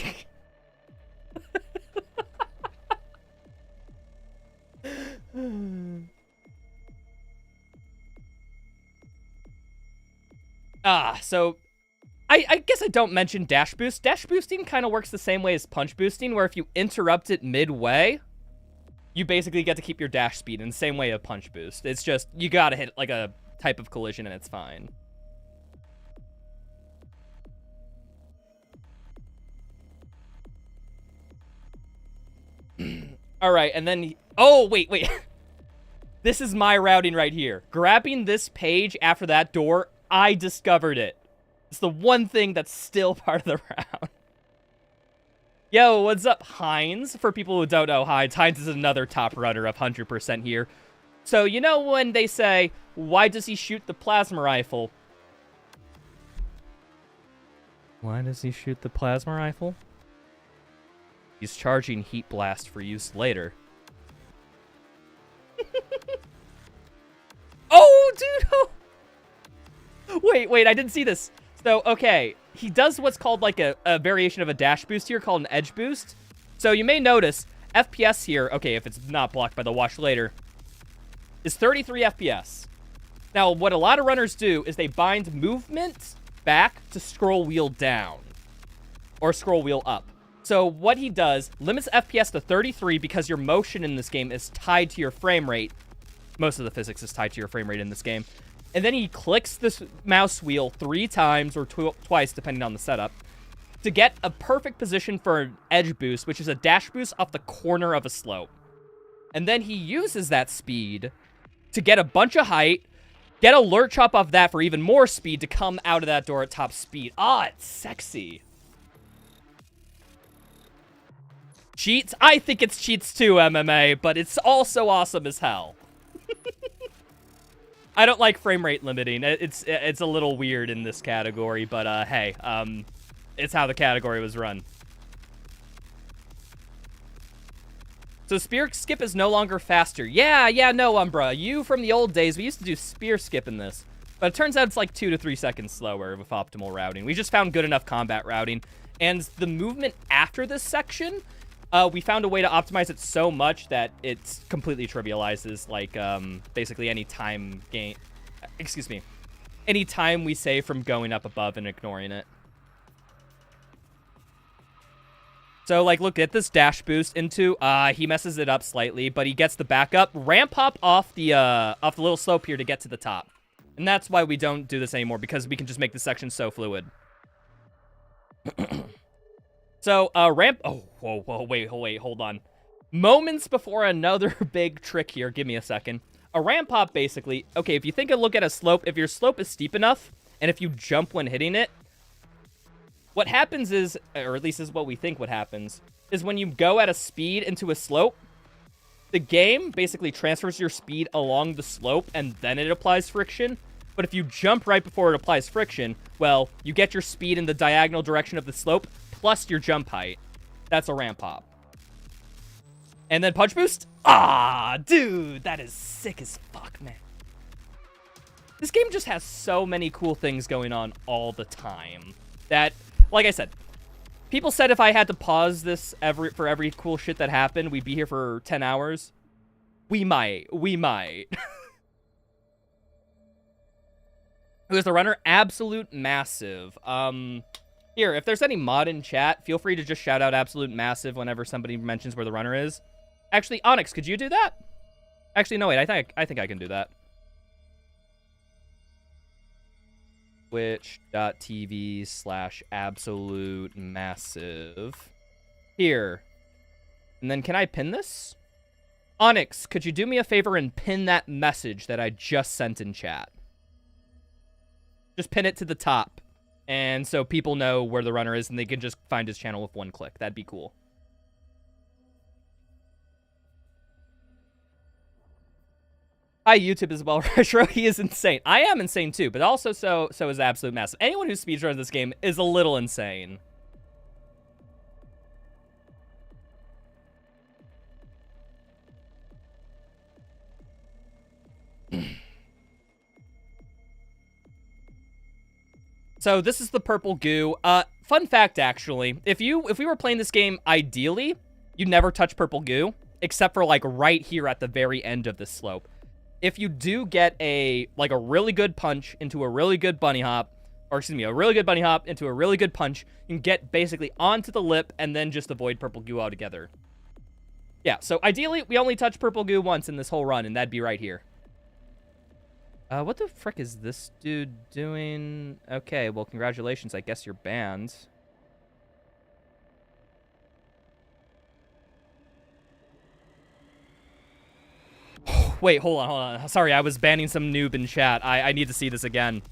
So I guess I don't mention dash boost. Dash boosting kind of works the same way as punch boosting, where if you interrupt it midway, you basically get to keep your dash speed in the same way of punch boost. It's just, you gotta hit like a type of collision and it's fine. All right, and then, oh, wait. This is my routing right here. Grabbing this page after that door, I discovered it. It's the one thing that's still part of the round. Yo, what's up, Heinz? For people who don't know Heinz is another top runner of 100% here. So, you know when they say, why does he shoot the plasma rifle? Why does he shoot the plasma rifle? He's charging Heat Blast for use later. Oh, dude! Oh. Wait, I didn't see this. So, okay, he does what's called like a variation of a dash boost here called an edge boost. So you may notice FPS here, okay, if it's not blocked by the watch later, is 33 FPS. Now, what a lot of runners do is they bind movement back to scroll wheel down or scroll wheel up. So what he does limits FPS to 33 because your motion in this game is tied to your frame rate. Most of the physics is tied to your frame rate in this game. And then he clicks this mouse wheel 3 times or twice, depending on the setup, to get a perfect position for an edge boost, which is a dash boost off the corner of a slope. And then he uses that speed to get a bunch of height, get a lurch hop off that for even more speed to come out of that door at top speed. Ah, it's sexy. Cheats? I think it's cheats too, MMA, but it's also awesome as hell. I don't like frame rate limiting. It's a little weird in this category, but hey, it's how the category was run. So spear skip is no longer faster. Yeah, no, Umbra. You from the old days, we used to do spear skip in this. But it turns out it's like 2 to 3 seconds slower with optimal routing. We just found good enough combat routing. And the movement after this section, we found a way to optimize it so much that it's completely trivializes, like, basically any time gain. Excuse me. Any time we save from going up above and ignoring it. So, like, look at this dash boost into, he messes it up slightly, but he gets the backup. Ramp hop off the little slope here to get to the top. And that's why we don't do this anymore, because we can just make the section so fluid. So, ramp... Oh, whoa, wait, hold on. Moments before another big trick here. Give me a second. A ramp hop, basically... Okay, if you think and look at a slope, if your slope is steep enough, and if you jump when hitting it, what happens is, or at least is what we think what happens, is when you go at a speed into a slope, the game basically transfers your speed along the slope, and then it applies friction. But if you jump right before it applies friction, well, you get your speed in the diagonal direction of the slope, plus your jump height. That's a ramp hop. And then punch boost? Ah, dude, that is sick as fuck, man. This game just has so many cool things going on all the time that, like I said, people said if I had to pause this for every cool shit that happened, we'd be here for 10 hours. We might. Who's the runner? Absolute Massive. Here, if there's any mod in chat, feel free to just shout out Absolute Massive whenever somebody mentions where the runner is. Actually, Onyx, could you do that? Actually, no, wait, I think I can do that. Twitch.tv/Absolute Massive. Here. And then can I pin this? Onyx, could you do me a favor and pin that message that I just sent in chat? Just pin it to the top. And so people know where the runner is and they can just find his channel with one click. That'd be cool. Hi, YouTube as well, Retro. He is insane. I am insane too, but also so is Absolute Massive. Anyone who speedruns this game is a little insane. So this is the purple goo. Fun fact, actually, if we were playing this game, ideally, you'd never touch purple goo, except for like right here at the very end of this slope. If you do get a really good punch into a really good bunny hop, or excuse me, a really good bunny hop into a really good punch, you can get basically onto the lip and then just avoid purple goo altogether. Yeah, so ideally, we only touch purple goo once in this whole run, and that'd be right here. What the frick is this dude doing? Okay, well, congratulations. I guess you're banned. Wait, hold on. Sorry, I was banning some noob in chat. I need to see this again.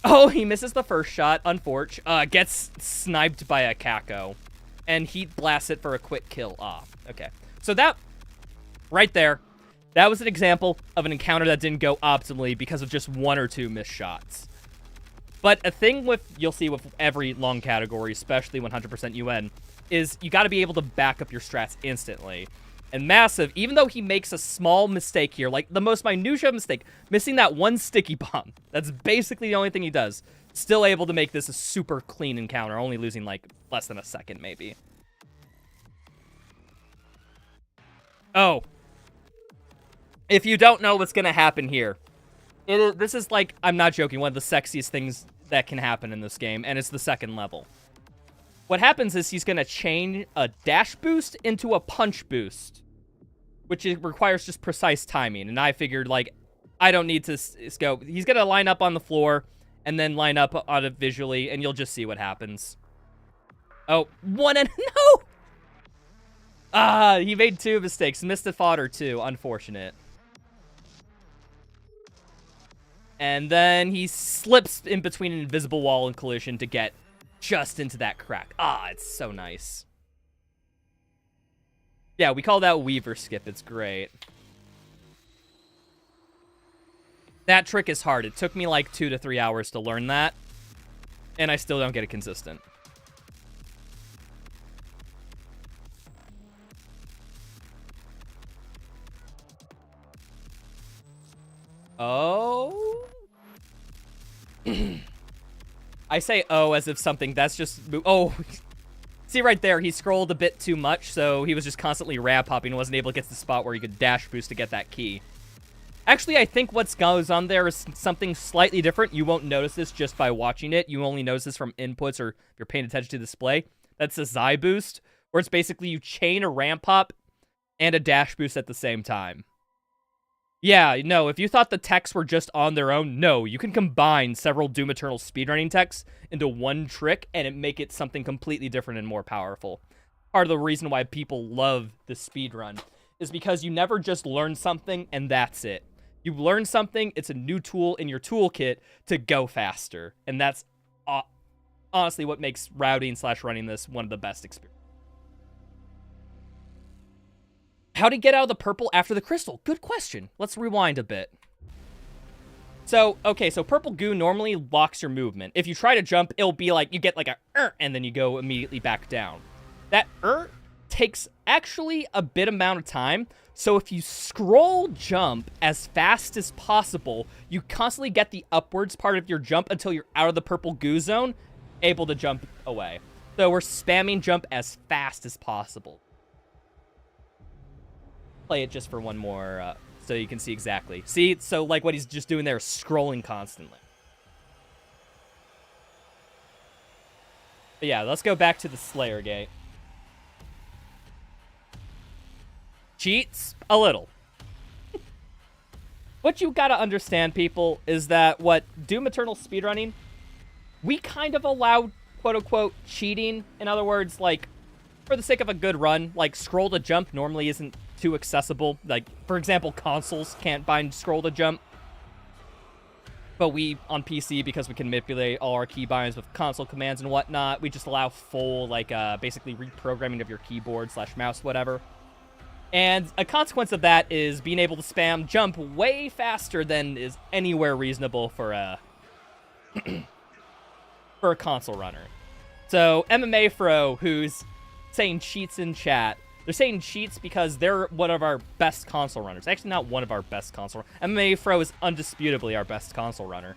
Oh, he misses the first shot, unfortunately. Gets sniped by a Kako. And heat blasts it for a quick kill. Ah, okay. So that, right there, that was an example of an encounter that didn't go optimally because of just 1 or 2 missed shots. But a thing you'll see with every long category, especially 100% UN, is you got to be able to back up your strats instantly. And Massive, even though he makes a small mistake here, like the most minutia mistake, missing that one sticky bomb, that's basically the only thing he does, still able to make this a super clean encounter, only losing like less than a second maybe. Oh. If you don't know what's gonna happen here, this is like, I'm not joking, one of the sexiest things that can happen in this game, and it's the second level. What happens is he's gonna chain a dash boost into a punch boost, which requires just precise timing. And I figured, like, I don't need to go. He's gonna line up on the floor and then line up on it visually, and you'll just see what happens. Oh, one and no! Ah, he made 2 mistakes. Missed a fodder too. Unfortunate. And then he slips in between an invisible wall and collision to get just into that crack. Ah, it's so nice. Yeah, we call that Weaver Skip. It's great. That trick is hard. It took me like 2 to 3 hours to learn that, and I still don't get it consistent. Oh. I say oh as if something that's just... Oh, see right there, he scrolled a bit too much, so he was just constantly ramp hopping and wasn't able to get to the spot where he could dash boost to get that key. Actually, I think what goes on there is something slightly different. You won't notice this just by watching it. You only notice this from inputs or if you're paying attention to the display. That's a Zai boost, where it's basically you chain a ramp hop and a dash boost at the same time. Yeah, no, if you thought the techs were just on their own, no, you can combine several Doom Eternal speedrunning techs into one trick and make it something completely different and more powerful. Part of the reason why people love the speedrun is because you never just learn something and that's it. You learn something, it's a new tool in your toolkit to go faster. And that's honestly what makes routing / running this one of the best experiences. How to get out of the purple after the crystal? Good question. Let's rewind a bit. So, okay, so purple goo normally locks your movement. If you try to jump, it'll be like, you get like a and then you go immediately back down. That takes actually a bit amount of time. So if you scroll jump as fast as possible, you constantly get the upwards part of your jump until you're out of the purple goo zone, able to jump away. So we're spamming jump as fast as possible. Play it just for one more, so you can see exactly. See, so like what he's just doing there is scrolling constantly. But yeah, let's go back to the Slayer gate. Cheats? A little. What you gotta understand, people, is that what Doom Eternal speedrunning, we kind of allow, quote-unquote, cheating. In other words, like, for the sake of a good run, like, scroll to jump normally isn't too accessible. Like, for example, consoles can't bind scroll to jump. But we, on PC, because we can manipulate all our keybinds with console commands and whatnot, we just allow full, like, basically reprogramming of your keyboard / mouse, whatever. And a consequence of that is being able to spam jump way faster than is anywhere reasonable for a for a console runner. So MMA Fro, who's saying cheats in chat, they're saying cheats because they're one of our best console runners. Actually, not one of our best console runners. MMA Fro is undisputably our best console runner.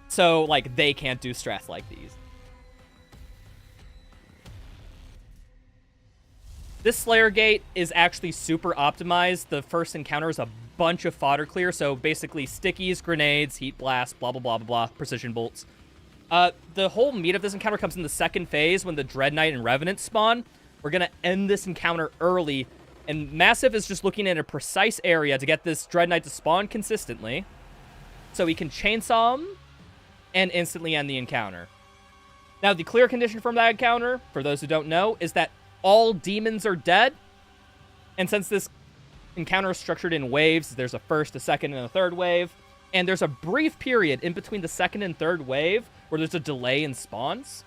So, like, they can't do strats like these. This Slayer gate is actually super optimized. The first encounter is a bunch of fodder clear, so basically stickies, grenades, heat blast, blah, blah, blah, blah, blah, precision bolts. The whole meat of this encounter comes in the second phase when the Dread Knight and Revenant spawn. We're going to end this encounter early, and Massive is just looking at a precise area to get this Dread Knight to spawn consistently, so he can chainsaw him and instantly end the encounter. Now, the clear condition from that encounter, for those who don't know, is that all demons are dead, and since this encounter is structured in waves, there's a first, a second, and a third wave, and there's a brief period in between the second and third wave where there's a delay in spawns.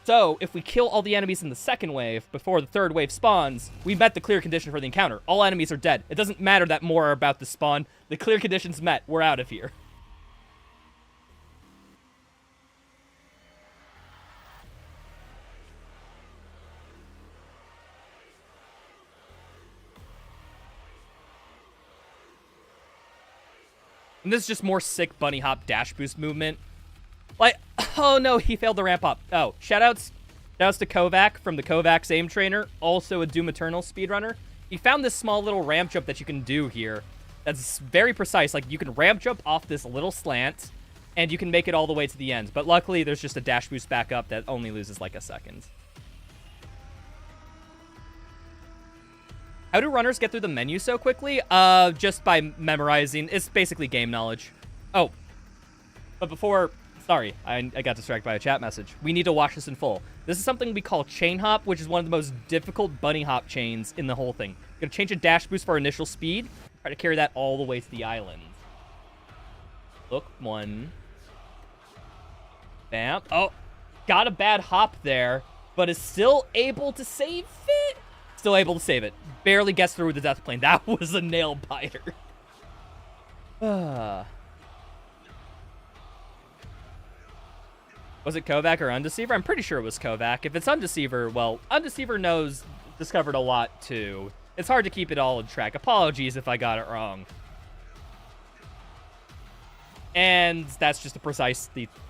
So, if we kill all the enemies in the second wave before the third wave spawns, we met the clear condition for the encounter. All enemies are dead. It doesn't matter that more are about to spawn. The clear condition's met. We're out of here. And this is just more sick bunny hop dash boost movement. Like, oh no, he failed the ramp up. Oh, shoutouts to Kovac from the Kovac's aim trainer, also a Doom Eternal speedrunner. He found this small little ramp jump that you can do here. That's very precise. Like, you can ramp jump off this little slant, and you can make it all the way to the end. But luckily, there's just a dash boost back up that only loses like a second. How do runners get through the menu so quickly? Just by memorizing. It's basically game knowledge. Oh, but before... Sorry, I got distracted by a chat message. We need to watch this in full. This is something we call chain hop, which is one of the most difficult bunny hop chains in the whole thing. We're going to change a dash boost for our initial speed. Try to carry that all the way to the island. Look, one. Bam. Oh, got a bad hop there, but is still able to save it. Still able to save it. Barely gets through the death plane. That was a nail biter. Was it Kovac or Undeceiver? I'm pretty sure it was Kovac. If it's Undeceiver, well, Undeceiver discovered a lot too. It's hard to keep it all in track. Apologies if I got it wrong. And that's just a precise,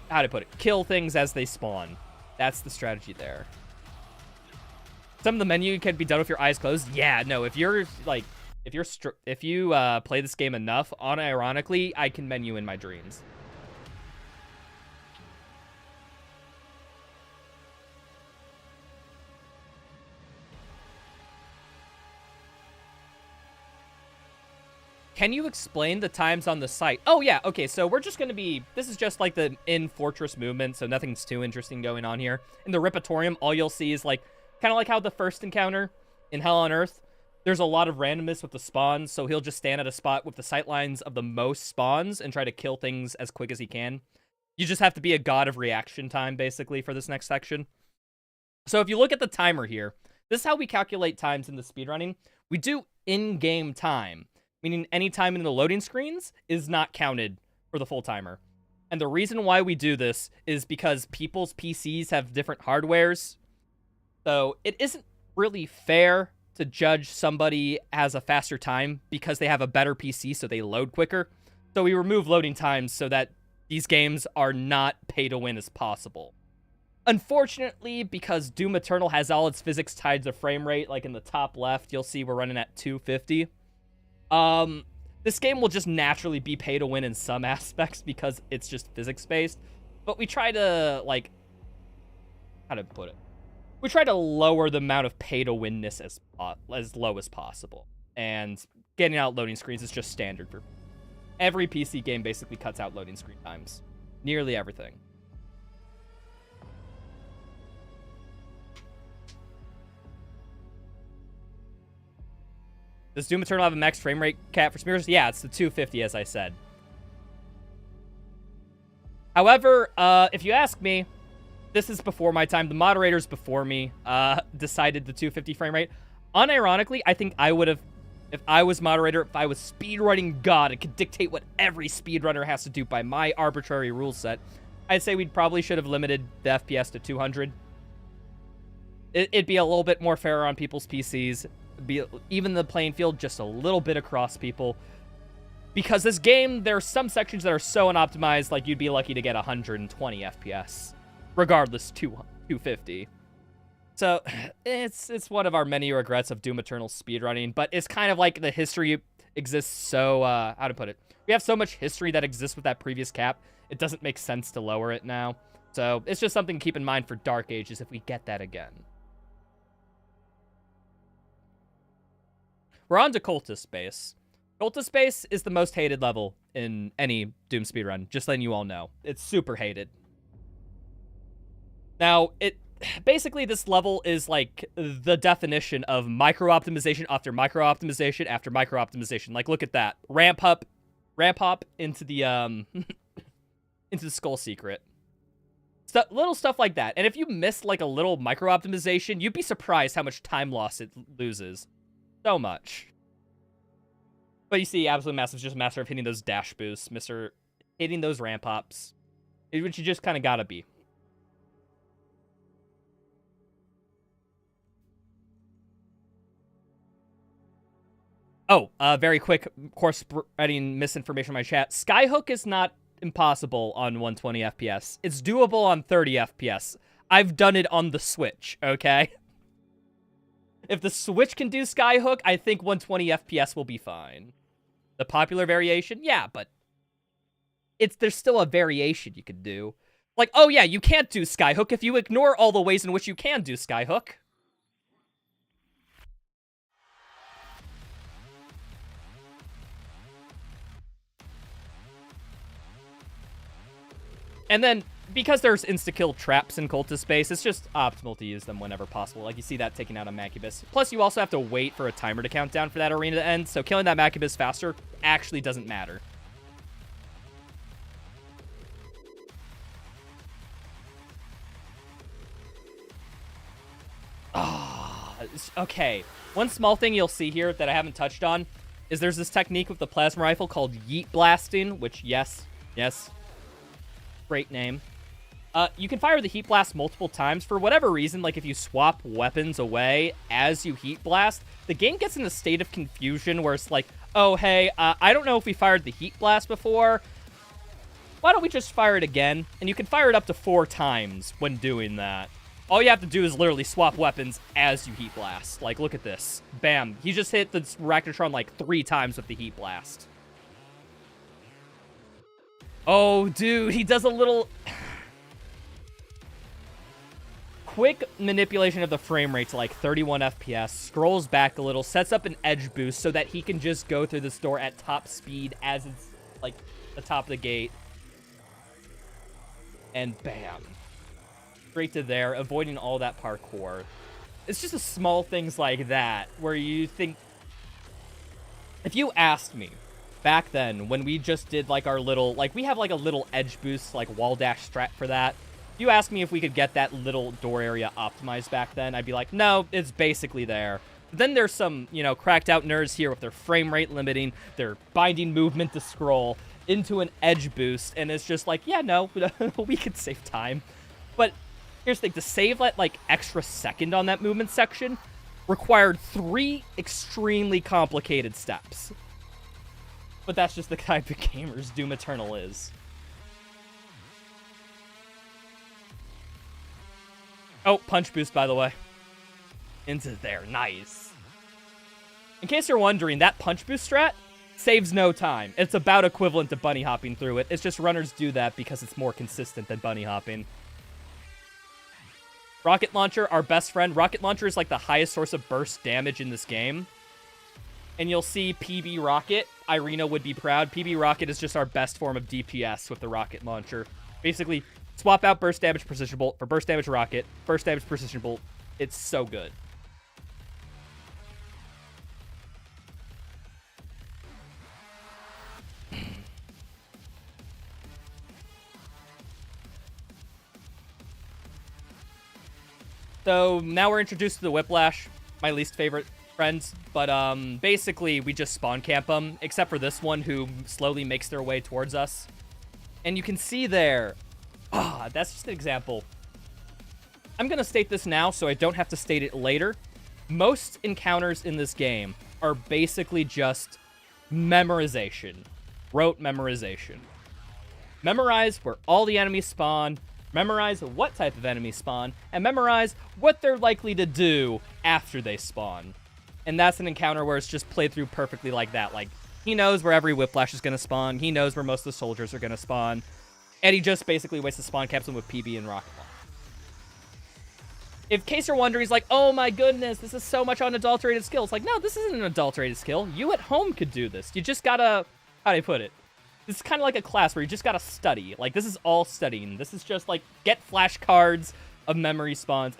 how to put it, kill things as they spawn. That's the strategy there. Some of the menu can be done with your eyes closed. Yeah, no, if you play this game enough, unironically, I can menu in my dreams. Can you explain the times on the site? Oh, yeah. Okay, so we're just going to be... This is just like the in-fortress movement, so nothing's too interesting going on here. In the Repertorium, all you'll see is like... Kind of like how the first encounter in Hell on Earth, there's a lot of randomness with the spawns, so he'll just stand at a spot with the sight lines of the most spawns and try to kill things as quick as he can. You just have to be a god of reaction time, basically, for this next section. So if you look at the timer here, this is how we calculate times in the speedrunning. We do in-game time, meaning any time in the loading screens is not counted for the full timer. And the reason why we do this is because people's PCs have different hardwares. So it isn't really fair to judge somebody as a faster time because they have a better PC, so they load quicker. So we remove loading times so that these games are not pay to win as possible. Unfortunately, because Doom Eternal has all its physics tied to frame rate, like in the top left, you'll see we're running at 250. This game will just naturally be pay to win in some aspects because it's just physics-based. But we try to, like, how to put it? We try to lower the amount of pay-to-winness as low as possible. And getting out loading screens is just standard for... Every PC game basically cuts out loading screen times. Nearly everything. Does Doom Eternal have a max frame rate cap for smears? Yeah, it's the 250, as I said. However, if you ask me, this is before my time. The moderators before me decided the 250 frame rate. Unironically, I think I would have, if I was moderator, if I was speedrunning God and could dictate what every speedrunner has to do by my arbitrary rule set, I'd say we probably should have limited the FPS to 200. It'd be a little bit more fair on people's PCs. Be even the playing field just a little bit across people. Because this game, there are some sections that are so unoptimized, like you'd be lucky to get 120 FPS. Regardless, 250. So, it's one of our many regrets of Doom Eternal speedrunning, but it's kind of like the history exists so, how to put it? We have so much history that exists with that previous cap, it doesn't make sense to lower it now. So, it's just something to keep in mind for Dark Ages if we get that again. We're on to Cultist Base. Cultist Base is the most hated level in any Doom speedrun, just letting you all know. It's super hated. Now, basically this level is like the definition of micro-optimization after micro-optimization after micro-optimization. Like, look at that. Ramp hop into the, into the Skull Secret. Little stuff like that. And if you miss, like, a little micro-optimization, you'd be surprised how much time loss it loses. So much. But you see, Absolute Massive is just a master of hitting those dash boosts, hitting those ramp hops, which you just kind of gotta be. Oh, very quick course spreading misinformation in my chat. Skyhook is not impossible on 120 FPS. It's doable on 30 FPS. I've done it on the Switch, okay? If the Switch can do Skyhook, I think 120 FPS will be fine. The popular variation? Yeah, but there's still a variation you could do. Like, oh yeah, you can't do Skyhook if you ignore all the ways in which you can do Skyhook. And then, because there's insta-kill traps in Cultist space, it's just optimal to use them whenever possible. Like, you see that taking out a Macubus. Plus, you also have to wait for a timer to count down for that arena to end, so killing that Macubus faster actually doesn't matter. Okay. One small thing you'll see here that I haven't touched on is there's this technique with the plasma rifle called yeet blasting, which, yes, great name. You can fire the heat blast multiple times. For whatever reason, like if you swap weapons away as you heat blast, the game gets in a state of confusion where it's like, oh, hey, I don't know if we fired the heat blast before. Why don't we just fire it again? And you can fire it up to 4 times when doing that. All you have to do is literally swap weapons as you heat blast. Like, look at this. Bam. He just hit the Arachnotron like 3 times with the heat blast. Oh, dude, he does a little quick manipulation of the frame rate to like 31 FPS, scrolls back a little, sets up an edge boost so that he can just go through this door at top speed as it's like the top of the gate. And bam. Straight to there, avoiding all that parkour. It's just the small things like that where you think... If you asked me back then when we just did like our little... Like we have like a little edge boost, like wall dash strat for that. If you asked me if we could get that little door area optimized back then, I'd be like, no, it's basically there. But then there's some, you know, cracked out nerds here with their frame rate limiting, their binding movement to scroll into an edge boost, and it's just like, yeah, no, we could save time. But here's the thing, to save that, like, extra second on that movement section required 3 extremely complicated steps. But that's just the type of gamers Doom Eternal is. Oh, punch boost, by the way. Into there, nice. In case you're wondering, that punch boost strat saves no time. It's about equivalent to bunny hopping through it. It's just runners do that because it's more consistent than bunny hopping. Rocket Launcher, our best friend. Rocket Launcher is like the highest source of burst damage in this game. And you'll see PB Rocket. Irina would be proud. PB Rocket is just our best form of DPS with the Rocket Launcher. Basically, swap out burst damage precision bolt for burst damage rocket, burst damage precision bolt. It's so good. So now we're introduced to the Whiplash, my least favorite friends. But basically, we just spawn camp them, except for this one who slowly makes their way towards us. And you can see there, that's just an example. I'm going to state this now so I don't have to state it later. Most encounters in this game are basically just memorization. Rote memorization. Memorize where all the enemies spawn, memorize what type of enemy spawn, and memorize what they're likely to do after they spawn. And that's an encounter where it's just played through perfectly like that. Like, he knows where every Whiplash is going to spawn, he knows where most of the soldiers are going to spawn, and he just basically wastes the spawn capsule with PB and Rocket Launcher. In case you're wondering, he's like, oh my goodness, this is so much unadulterated skill. It's like, no, this isn't an adulterated skill. You at home could do this. You just gotta, how do I put it? This is kind of like a class where you just gotta study. Like, this is all studying. This is just like, get flashcards of memory spawns,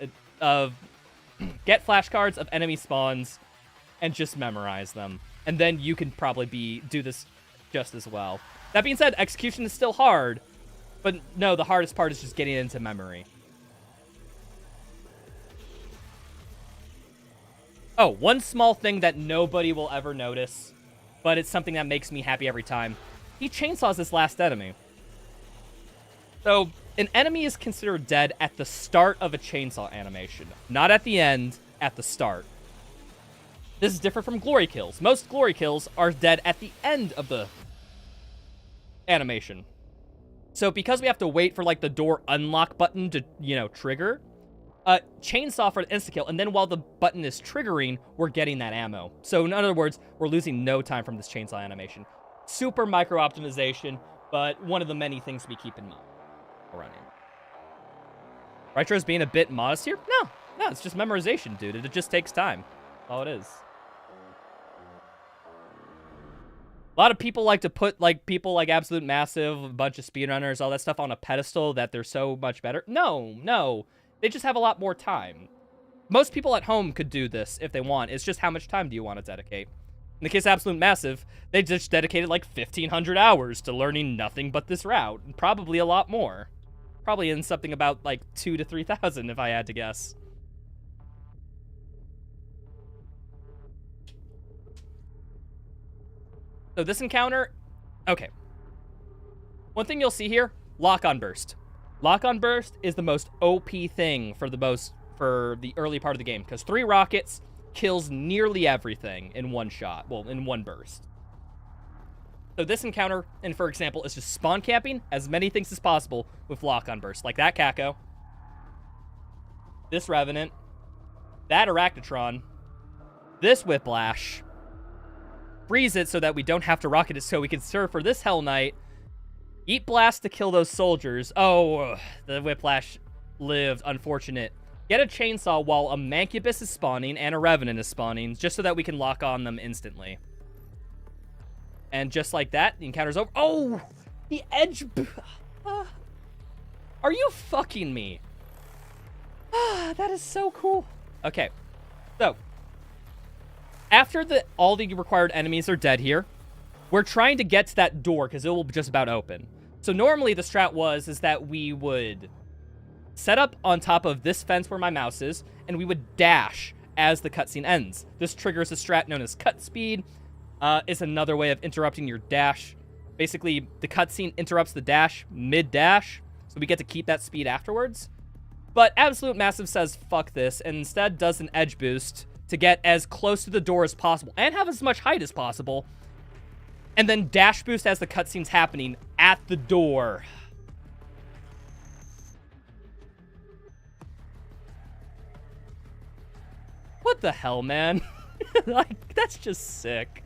get flashcards of enemy spawns, and just memorize them. And then you can probably do this just as well. That being said, execution is still hard, but no, the hardest part is just getting it into memory. Oh, one small thing that nobody will ever notice, but it's something that makes me happy every time. He chainsaws this last enemy. So, an enemy is considered dead at the start of a chainsaw animation. Not at the end, at the start. This is different from glory kills. Most glory kills are dead at the end of the animation. So because we have to wait for like the door unlock button to, you know, trigger, chainsaw for the insta-kill, and then while the button is triggering, we're getting that ammo. So in other words, we're losing no time from this chainsaw animation. Super micro optimization, but one of the many things we keep in mind while running. Ritro's being a bit modest here? No, it's just memorization, dude. It just takes time. That's all it is. A lot of people like to put, like, people like Absolute Massive, a bunch of speedrunners, all that stuff on a pedestal that they're so much better. No. They just have a lot more time. Most people at home could do this if they want. It's just how much time do you want to dedicate? In the case of Absolute Massive, they just dedicated like 1,500 hours to learning nothing but this route. And probably a lot more. Probably in something about like 2,000 to 3,000 if I had to guess. So this encounter, okay. One thing you'll see here, lock-on burst. Lock-on burst is the most OP thing for the early part of the game, because 3 rockets kills nearly everything in one shot. Well, in one burst. So this encounter, and for example, is just spawn camping as many things as possible with lock-on burst. Like that Kako, this Revenant, that Arachnotron, this Whiplash. Freeze it so that we don't have to rocket it so we can serve for this Hell Knight. Eat Blast to kill those soldiers. Oh, the Whiplash lived. Unfortunate. Get a chainsaw while a Mancubus is spawning and a Revenant is spawning, just so that we can lock on them instantly. And just like that, the encounter's over. Oh, the edge. Are you fucking me? That is so cool. Okay, so after all the required enemies are dead here, we're trying to get to that door because it will just about open. So normally the strat is that we would set up on top of this fence where my mouse is, and we would dash as the cutscene ends. This triggers a strat known as cut speed. It's another way of interrupting your dash. Basically, the cutscene interrupts the dash mid-dash, so we get to keep that speed afterwards. But Absolute Massive says fuck this, and instead does an edge boost to get as close to the door as possible and have as much height as possible, and then dash boost as the cutscene's happening at the door. What the hell, man? Like, that's just sick.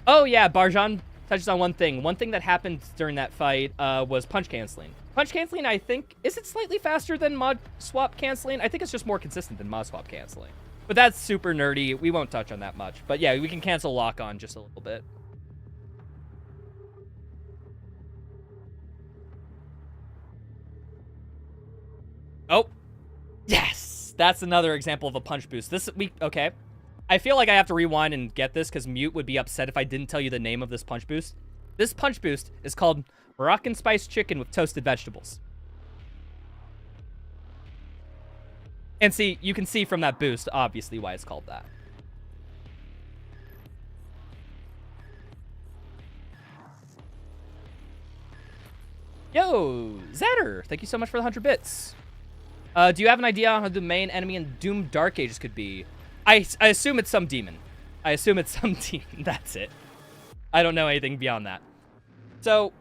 Oh yeah, Barjan touches on one thing. One thing that happened during that fight was punch canceling. Punch canceling, I think, is it slightly faster than mod swap canceling? I think it's just more consistent than mod swap canceling. But that's super nerdy. We won't touch on that much. But yeah, we can cancel lock on just a little bit. Oh, yes! That's another example of a punch boost. This week, okay. I feel like I have to rewind and get this because Mute would be upset if I didn't tell you the name of this punch boost. This punch boost is called Moroccan Spice Chicken with Toasted Vegetables. And see, you can see from that boost, obviously, why it's called that. Yo, Zetter, thank you so much for the 100 bits. Do you have an idea on who the main enemy in Doom Dark Ages could be? I assume it's some demon. I assume it's some demon. That's it. I don't know anything beyond that. So,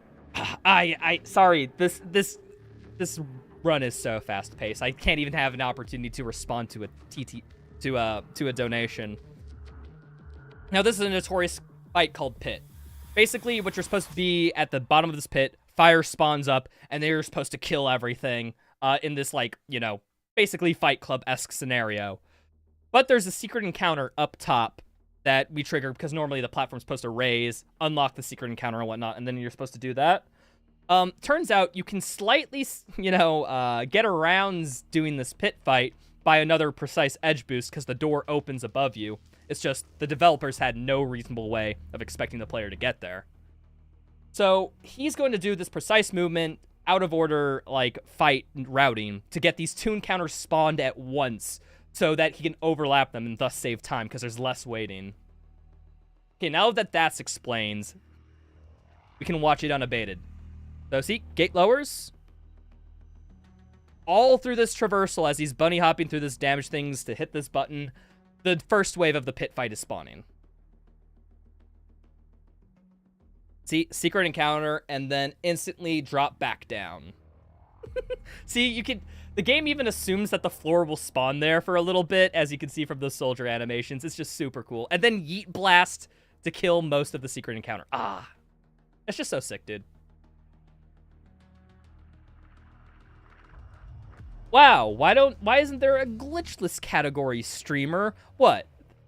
sorry, this run is so fast paced. I can't even have an opportunity to respond to a donation. Now, this is a notorious fight called Pit. Basically, what you're supposed to be at the bottom of this pit, fire spawns up, and they're supposed to kill everything in this, like, you know, basically Fight Club-esque scenario. But there's a secret encounter up top that we trigger because normally the platform's supposed to raise, unlock the secret encounter and whatnot, and then you're supposed to do that. Turns out you can slightly, you know, get around doing this pit fight by another precise edge boost because the door opens above you. It's just the developers had no reasonable way of expecting the player to get there. So he's going to do this precise movement, out of order, like, fight routing to get these two encounters spawned at once so that he can overlap them and thus save time because there's less waiting. Okay, now that that's explained, we can watch it unabated. So see, gate lowers. all through this traversal as he's bunny hopping through this damage things to hit this button, the first wave of the pit fight is spawning. See, secret encounter, and then instantly drop back down. See, you can... The game even assumes that the floor will spawn there for a little bit, as you can see from those soldier animations. It's just super cool. And then yeet blast to kill most of the secret encounter. Ah. It's just so sick, dude. Wow, why isn't there a glitchless category, streamer? What?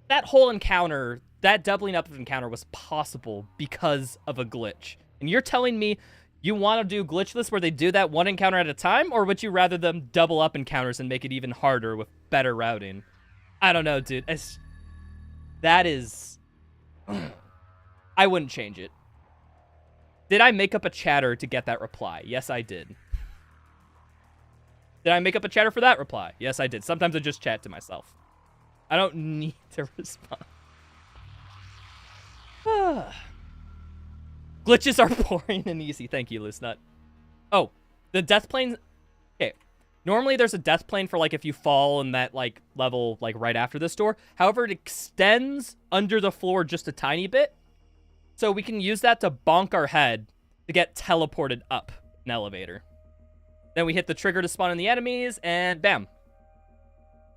That whole encounter, that doubling up of encounter was possible because of a glitch. And you're telling me you want to do glitchless where they do that one encounter at a time? Or would you rather them double up encounters and make it even harder with better routing? I don't know, dude. That is... I wouldn't change it. Did I make up a chatter to get that reply? Yes, I did. Did I make up a chatter for that reply? Yes, I did. Sometimes I just chat to myself. I don't need to respond. Glitches are boring and easy. Thank you, Loose Nut. Oh, the death plane... Okay. Normally, there's a death plane for, like, if you fall in that, like, level, like, right after this door. However, it extends under the floor just a tiny bit. So we can use that to bonk our head to get teleported up an elevator. Then we hit the trigger to spawn in the enemies, and bam.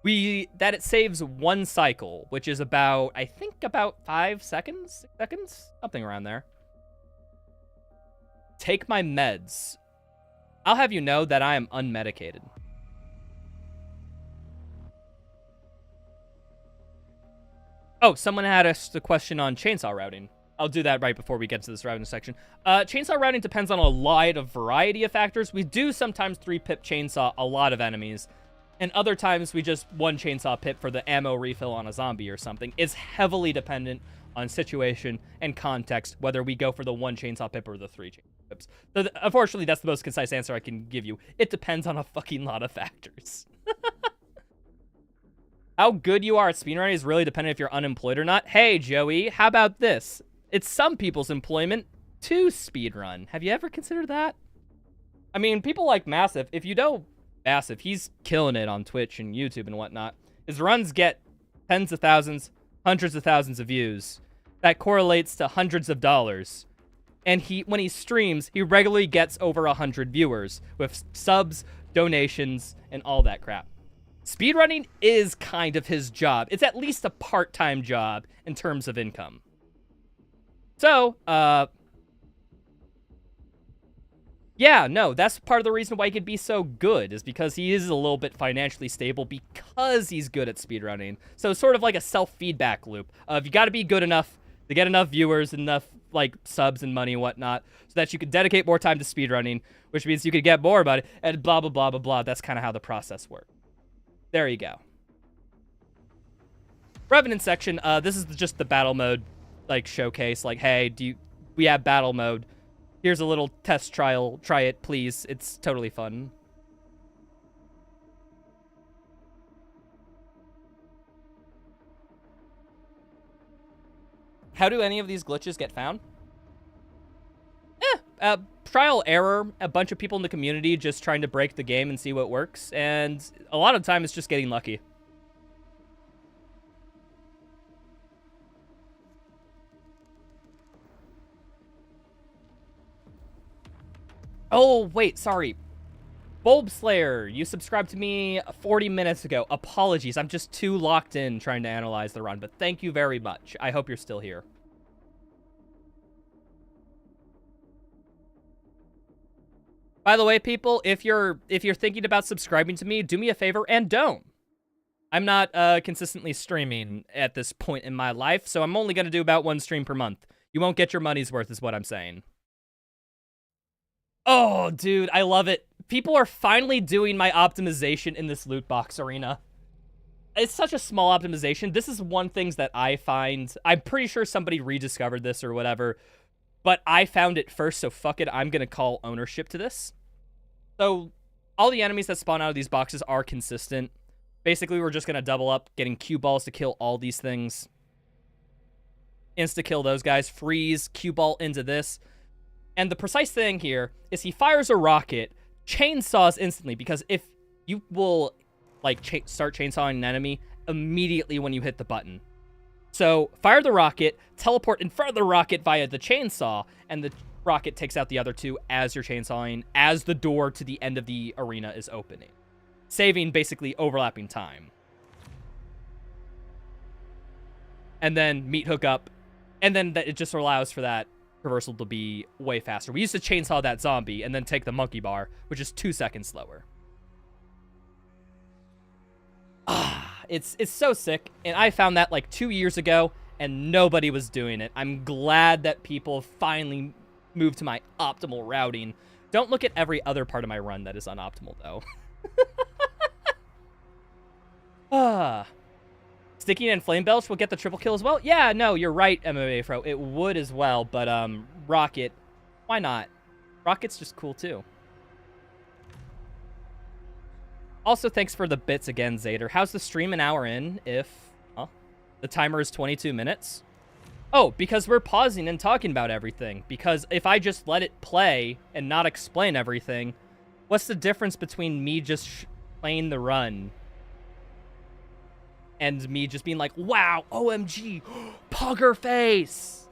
It saves one cycle, which is about, I think about 5 seconds? 6 seconds? Something around there. Take my meds. I'll have you know that I am unmedicated. Oh, someone had asked a question on chainsaw routing. I'll do that right before we get to this routing section. Chainsaw routing depends on a wide variety of factors. We do sometimes 3-pip chainsaw a lot of enemies, and other times we just 1 chainsaw pip for the ammo refill on a zombie or something. It's heavily dependent on situation and context, whether we go for the 1 chainsaw pip or the 3 chainsaw pips. So unfortunately, that's the most concise answer I can give you. It depends on a fucking lot of factors. How good you are at speedrunning is really dependent if you're unemployed or not. Hey, Joey, how about this? It's some people's employment to speedrun. Have you ever considered that? I mean, people like Massive. If you know Massive, he's killing it on Twitch and YouTube and whatnot. His runs get tens of thousands, hundreds of thousands of views. That correlates to hundreds of dollars. And when he streams, he regularly gets over 100 viewers with subs, donations, and all that crap. Speedrunning is kind of his job. It's at least a part-time job in terms of income. So, yeah, no, that's part of the reason why he could be so good, is because he is a little bit financially stable because he's good at speedrunning. So it's sort of like a self-feedback loop of you got to be good enough to get enough viewers, enough, like, subs and money and whatnot, so that you can dedicate more time to speedrunning, which means you could get more about it, and blah, blah, blah, blah, blah. That's kind of how the process works. There you go. Revenant section, this is just the battle mode, like, showcase. Like, hey, we have battle mode. Here's a little test trial. Try it, please. It's totally fun. How do any of these glitches get found? Trial error, a bunch of people in the community just trying to break the game and see what works, and a lot of the time it's just getting lucky. Oh, wait, sorry. Bulb Slayer, you subscribed to me 40 minutes ago. Apologies, I'm just too locked in trying to analyze the run, but thank you very much. I hope you're still here. By the way, people, if you're thinking about subscribing to me, do me a favor and don't. I'm not consistently streaming at this point in my life, so I'm only going to do about 1 stream per month. You won't get your money's worth is what I'm saying. Oh, dude, I love it. People are finally doing my optimization in this loot box arena. It's such a small optimization. This is one thing that I find. I'm pretty sure somebody rediscovered this or whatever, but I found it first, so fuck it. I'm going to call ownership to this. So all the enemies that spawn out of these boxes are consistent. Basically, we're just going to double up, getting cue balls to kill all these things. Insta-kill those guys. Freeze, cue ball into this. And the precise thing here is he fires a rocket, chainsaws instantly, because if you will like start chainsawing an enemy immediately when you hit the button. So fire the rocket, teleport in front of the rocket via the chainsaw, and the rocket takes out the other two as you're chainsawing, as the door to the end of the arena is opening, saving basically overlapping time. And then meat hook up, and then it just allows for that traversal to be way faster. We used to chainsaw that zombie and then take the monkey bar, which is 2 seconds slower. It's so sick, and I found that like 2 years ago, and nobody was doing it. I'm glad that people finally moved to my optimal routing. Don't look at every other part of my run that is unoptimal, though. Sticking and Flame Belch will get the triple kill as well? Yeah, no, you're right, MMA Fro. It would as well, but Rocket, why not? Rocket's just cool, too. Also, thanks for the bits again, Zader. How's the stream an hour in if the timer is 22 minutes? Oh, because we're pausing and talking about everything. Because if I just let it play and not explain everything, what's the difference between me just playing the run and me just being like, wow, OMG, Pugger face?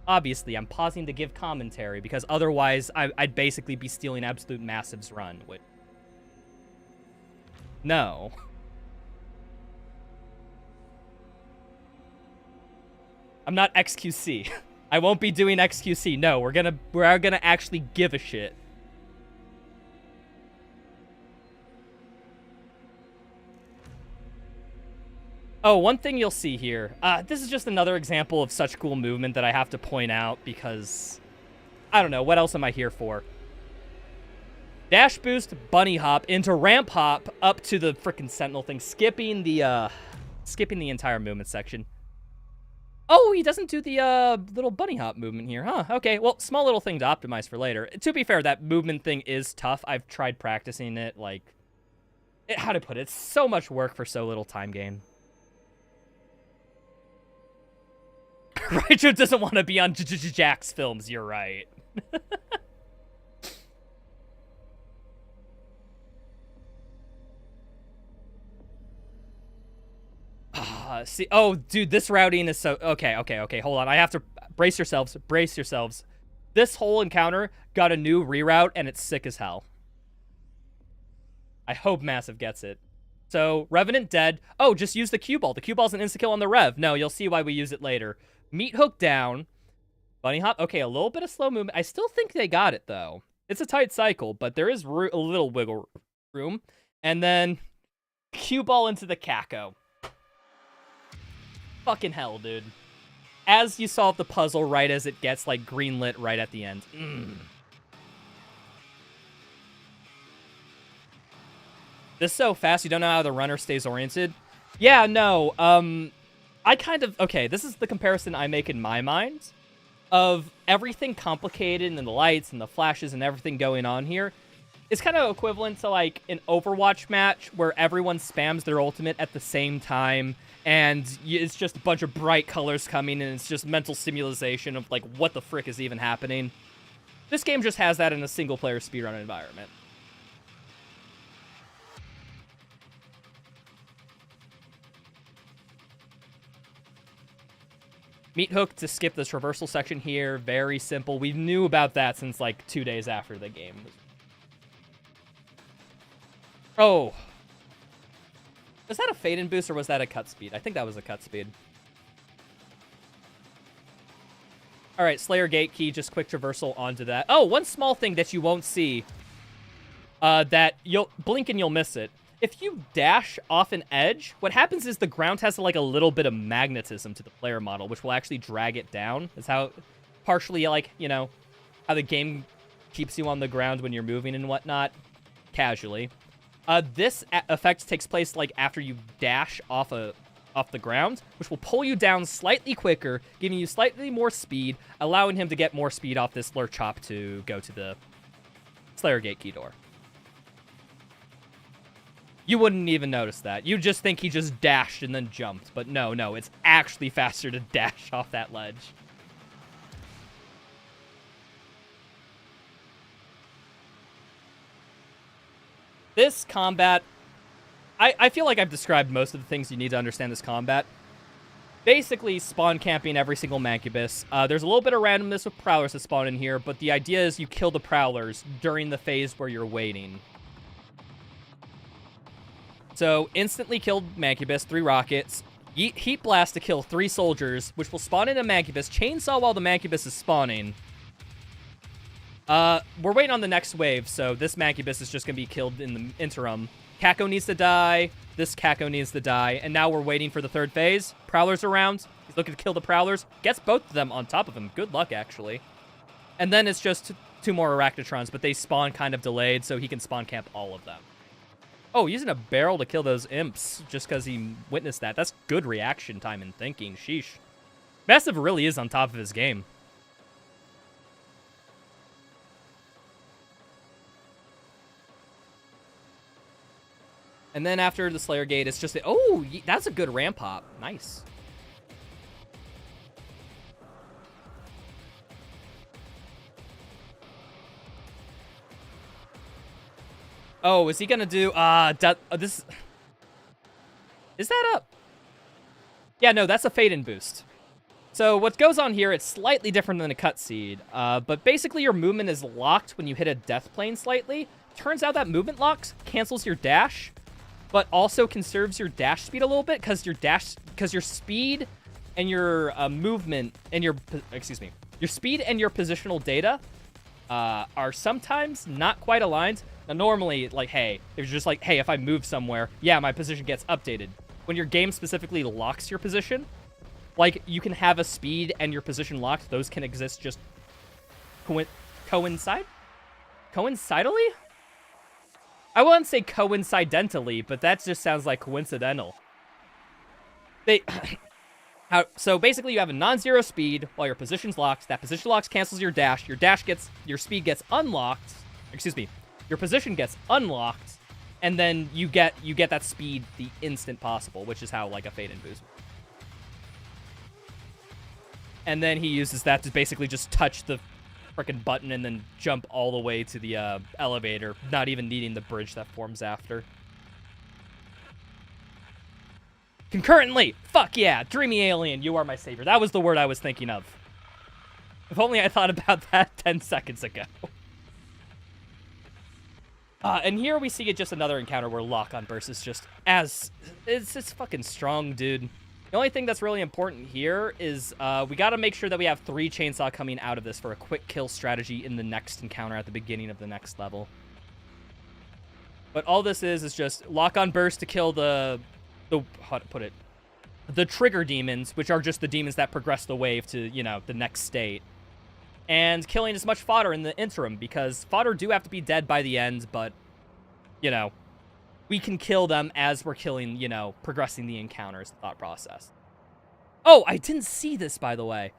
Obviously, I'm pausing to give commentary because otherwise I'd basically be stealing Absolute Massive's run, which... No. I'm not XQC. I won't be doing XQC. No, we're gonna actually give a shit. Oh, one thing you'll see here. This is just another example of such cool movement that I have to point out because I don't know, what else am I here for? Dash boost, bunny hop, into ramp hop, up to the frickin' sentinel thing, skipping the entire movement section. Oh, he doesn't do the little bunny hop movement here, huh? Okay, well, small little thing to optimize for later. To be fair, that movement thing is tough. I've tried practicing it, like... how to put it? It's so much work for so little time gain. Raichu doesn't want to be on Jack's films, you're right. See, oh, dude, this routing is so... Okay, hold on. I have to... Brace yourselves. This whole encounter got a new reroute, and it's sick as hell. I hope Massive gets it. So, Revenant dead. Oh, just use the cue ball. The cue ball's an insta-kill on the Rev. No, you'll see why we use it later. Meat hook down. Bunny hop. Okay, a little bit of slow movement. I still think they got it, though. It's a tight cycle, but there is a little wiggle room. And then, cue ball into the Kako. Fucking hell, dude. As you solve the puzzle right as it gets, like, green-lit right at the end. This is so fast, you don't know how the runner stays oriented? Yeah, no, I kind of... Okay, this is the comparison I make in my mind of everything complicated and the lights and the flashes and everything going on here. It's kind of equivalent to, like, an Overwatch match where everyone spams their ultimate at the same time, and it's just a bunch of bright colors coming, and it's just mental stimulation of, like, what the frick is even happening. This game just has that in a single-player speedrun environment. Meat hook to skip this reversal section here. Very simple. We knew about that since, like, 2 days after the game. Oh. Was that a fade-in boost or was that a cut speed? I think that was a cut speed. All right, Slayer Gate Key, just quick traversal onto that. Oh, one small thing that you won't see, that you'll blink and you'll miss it. If you dash off an edge, what happens is the ground has like a little bit of magnetism to the player model, which will actually drag it down. That's how, partially, like, you know, how the game keeps you on the ground when you're moving and whatnot, casually. This effect takes place like after you dash off the ground, which will pull you down slightly quicker, giving you slightly more speed, allowing him to get more speed off this Lurch Hop to go to the Slayer Gate Key door. You wouldn't even notice that. You'd just think he just dashed and then jumped. But no, it's actually faster to dash off that ledge. This combat, I feel like I've described most of the things you need to understand this combat. Basically, spawn camping every single Mancubus. There's a little bit of randomness with Prowlers that spawn in here, but the idea is you kill the Prowlers during the phase where you're waiting. So, instantly killed Mancubus, 3 rockets. Yeet Heat Blast to kill 3 soldiers, which will spawn in a Mancubus. Chainsaw while the Mancubus is spawning. We're waiting on the next wave, so this Mancubus is just going to be killed in the interim. Kako needs to die. This Kako needs to die. And now we're waiting for the 3rd phase. Prowler's around. He's looking to kill the Prowlers. Gets both of them on top of him. Good luck, actually. And then it's just 2 more Arachnotrons, but they spawn kind of delayed, so he can spawn camp all of them. Oh, using a barrel to kill those imps just because he witnessed that. That's good reaction time and thinking. Sheesh. Massive really is on top of his game. And then after the Slayer Gate, it's just... Oh, that's a good ramp hop. Nice. Oh, is he gonna do... this... Is that up? Yeah, no, that's a fade-in boost. So what goes on here, it's slightly different than a cut seed. But basically your movement is locked when you hit a death plane slightly. Turns out that movement locks cancels your dash, but also conserves your dash speed a little bit because your speed and your movement and your speed and your positional data are sometimes not quite aligned. Now normally, like, hey, if you're just like, hey, if I move somewhere, yeah, my position gets updated. When your game specifically locks your position, like, you can have a speed and your position locked. Those can exist just coincidentally? I wouldn't say coincidentally, but that just sounds like coincidental. So basically you have a non-zero speed while your position's locked. That position locks cancels your dash. Your speed gets unlocked. Excuse me. Your position gets unlocked, and then you get that speed the instant possible, which is how, like, a fade-in boost. And then he uses that to basically just touch the frickin' button and then jump all the way to the elevator, not even needing the bridge that forms after. Concurrently! Fuck yeah! Dreamy alien, you are my savior. That was the word I was thinking of. If only I thought about that 10 seconds ago. And here we see just another encounter where lock-on burst is just it's fucking strong, dude. The only thing that's really important here is we got to make sure that we have 3 chainsaw coming out of this for a quick kill strategy in the next encounter at the beginning of the next level. But all this is just lock-on burst to kill the how to put it, the trigger demons, which are just the demons that progress the wave to, you know, the next state. And killing as much fodder in the interim, because fodder do have to be dead by the end, but, you know, we can kill them as we're killing, you know, progressing the encounters thought process. Oh, I didn't see this, by the way.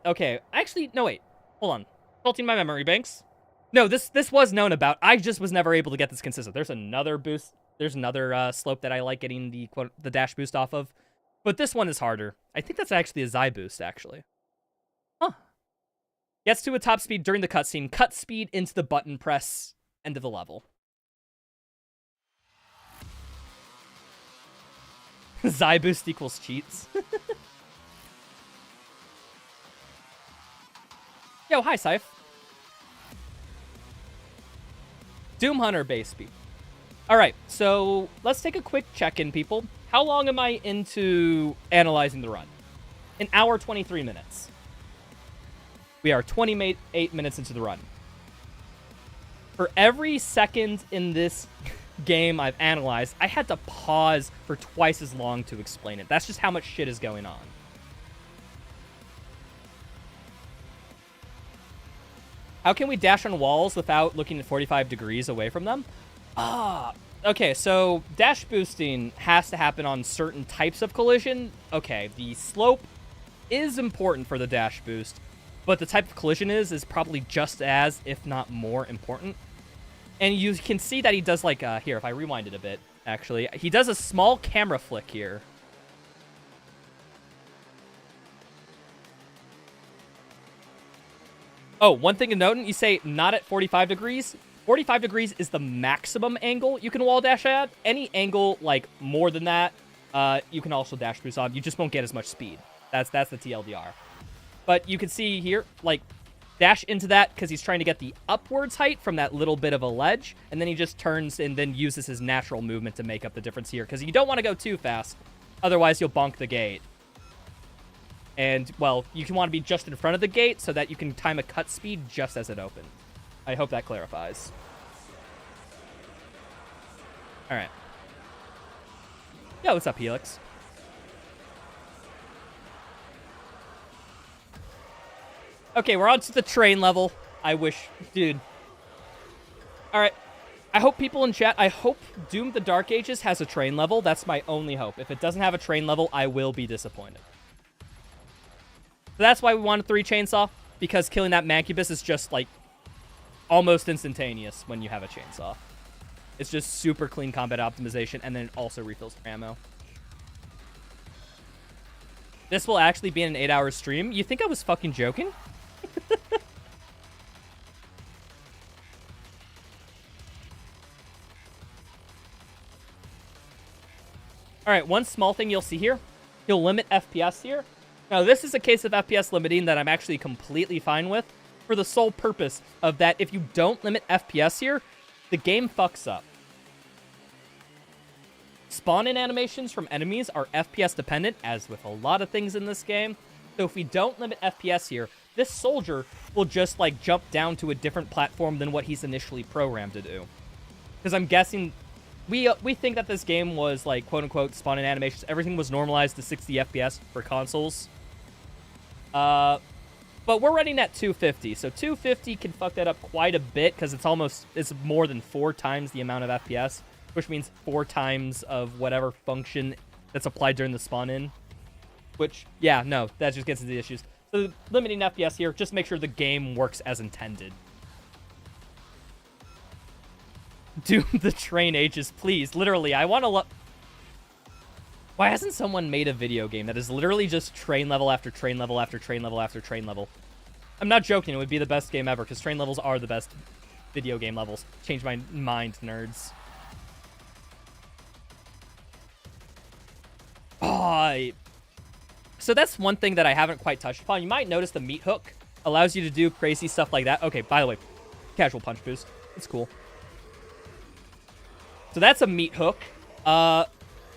Okay, actually, no, wait. Hold on. Faulting my memory banks. No, this was known about. I just was never able to get this consistent. There's another boost. There's another slope that I like getting the dash boost off of. But this one is harder. I think that's actually a Zai boost, actually. Huh. Gets to a top speed during the cutscene. Cut speed into the button press. End of the level. Zai boost equals cheats. Yo, hi, Scythe. Doom Hunter base speed. Alright, so let's take a quick check-in, people. How long am I into analyzing the run? An hour, 23 minutes. We are 28 minutes into the run. For every second in this game I've analyzed, I had to pause for twice as long to explain it. That's just how much shit is going on. How can we dash on walls without looking at 45 degrees away from them? Okay, so dash boosting has to happen on certain types of collision. Okay, the slope is important for the dash boost, but the type of collision is probably just as, if not more, important. And you can see that he does, like, here, if I rewind it a bit, actually, he does a small camera flick here. Oh, one thing to note, you say not at 45 degrees. 45 degrees is the maximum angle you can wall dash at. Any angle, like, more than that, you can also dash boost on. You just won't get as much speed. That's the TLDR. But you can see here, like, dash into that because he's trying to get the upwards height from that little bit of a ledge, and then he just turns and then uses his natural movement to make up the difference here, because you don't want to go too fast. Otherwise, you'll bonk the gate. And, well, you can want to be just in front of the gate so that you can time a cut speed just as it opens. I hope that clarifies. All right. Yo, what's up, Helix? Okay, we're on to the train level. I wish... Dude. Alright. I hope people in chat... I hope Doom the Dark Ages has a train level. That's my only hope. If it doesn't have a train level, I will be disappointed. So that's why we wanted 3 Chainsaw. Because killing that Mancubus is just, like, almost instantaneous when you have a Chainsaw. It's just super clean combat optimization, and then it also refills ammo. This will actually be an 8-hour stream? You think I was fucking joking? Alright, one small thing you'll see here. He'll limit FPS here. Now, this is a case of FPS limiting that I'm actually completely fine with, for the sole purpose of that if you don't limit FPS here, the game fucks up. Spawn-in animations from enemies are FPS dependent, as with a lot of things in this game. So if we don't limit FPS here, this soldier will just, like, jump down to a different platform than what he's initially programmed to do. Because I'm guessing... We think that this game was, like, quote-unquote, spawn-in animations. Everything was normalized to 60 FPS for consoles. But we're running at 250, so 250 can fuck that up quite a bit, because it's more than 4 times the amount of FPS, which means 4 times of whatever function that's applied during the spawn-in. Which, yeah, no, that just gets into the issues. So limiting FPS here, just make sure the game works as intended. Doom the train ages, please. Literally, I want to Why hasn't someone made a video game that is literally just train level after train level after train level after train level? I'm not joking, it would be the best game ever, because train levels are the best video game levels. Change my mind, nerds. Oh, so that's one thing that I haven't quite touched upon. You might notice the meat hook allows you to do crazy stuff like that. Okay, by the way, casual punch boost. It's cool. So that's a meat hook.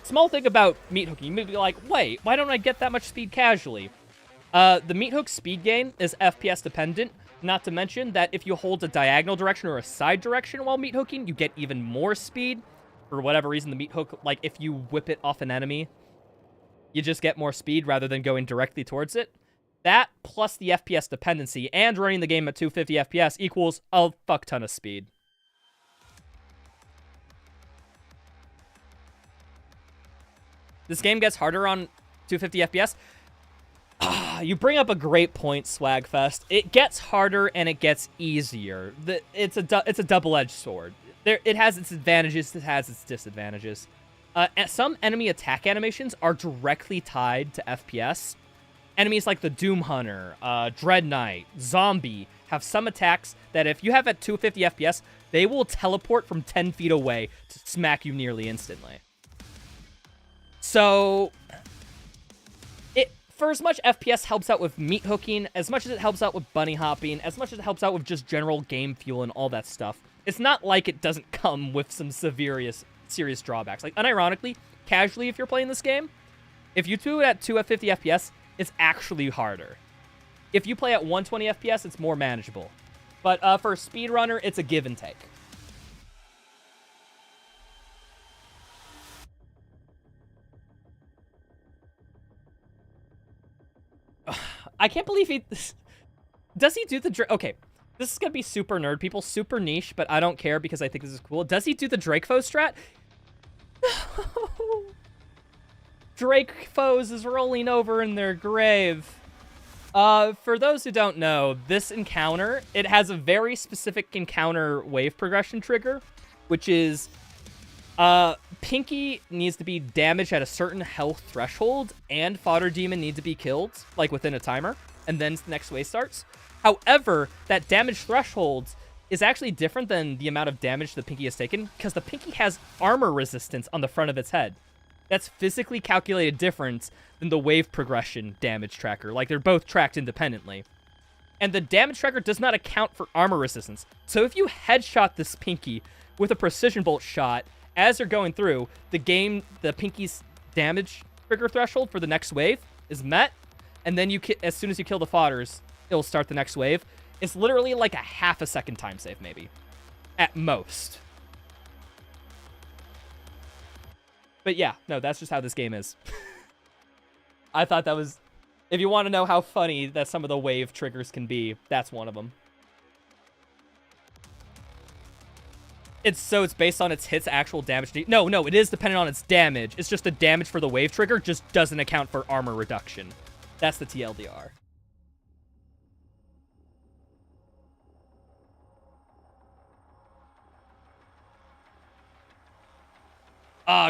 Small thing about meat hooking. You may be like, wait, why don't I get that much speed casually? The meat hook speed gain is FPS dependent. Not to mention that if you hold a diagonal direction or a side direction while meat hooking, you get even more speed. For whatever reason, the meat hook, like if you whip it off an enemy, you just get more speed rather than going directly towards it. That plus the FPS dependency and running the game at 250 FPS equals a fuck ton of speed. This game gets harder on 250 FPS. You bring up a great point, Swagfest. It gets harder and it gets easier. It's a double-edged sword. It has its advantages, it has its disadvantages. Some enemy attack animations are directly tied to FPS. Enemies like the Doom Hunter, Dread Knight, Zombie have some attacks that if you have at 250 FPS, they will teleport from 10 feet away to smack you nearly instantly. So, for as much FPS helps out with meat hooking, as much as it helps out with bunny hopping, as much as it helps out with just general game fuel and all that stuff, it's not like it doesn't come with some serious drawbacks. Like, unironically, casually if you're playing this game, if you do it at 250 FPS, it's actually harder. If you play at 120 FPS, it's more manageable. But for a speedrunner, it's a give and take. I can't believe he... Does he do the... Okay, this is going to be super nerd people, super niche, but I don't care because I think this is cool. Does he do the Drake Foes strat? No! Drake Foes is rolling over in their grave. For those who don't know, this encounter, it has a very specific encounter wave progression trigger, which is... Pinky needs to be damaged at a certain health threshold, and Fodder Demon need to be killed, like, within a timer, and then the next wave starts. However, that damage threshold is actually different than the amount of damage the Pinky has taken, because the Pinky has armor resistance on the front of its head. That's physically calculated different than the wave progression damage tracker. Like, they're both tracked independently. And the damage tracker does not account for armor resistance. So if you headshot this Pinky with a precision bolt shot as you're going through, the Pinky's damage trigger threshold for the next wave is met, and then as soon as you kill the fodders, it'll start the next wave. It's literally like a half a second time save, maybe. At most. But yeah, no, that's just how this game is. I thought that was... If you want to know how funny that some of the wave triggers can be, that's one of them. It's based on its hits actual damage. No, it is dependent on its damage. It's just the damage for the wave trigger just doesn't account for armor reduction. That's the TLDR.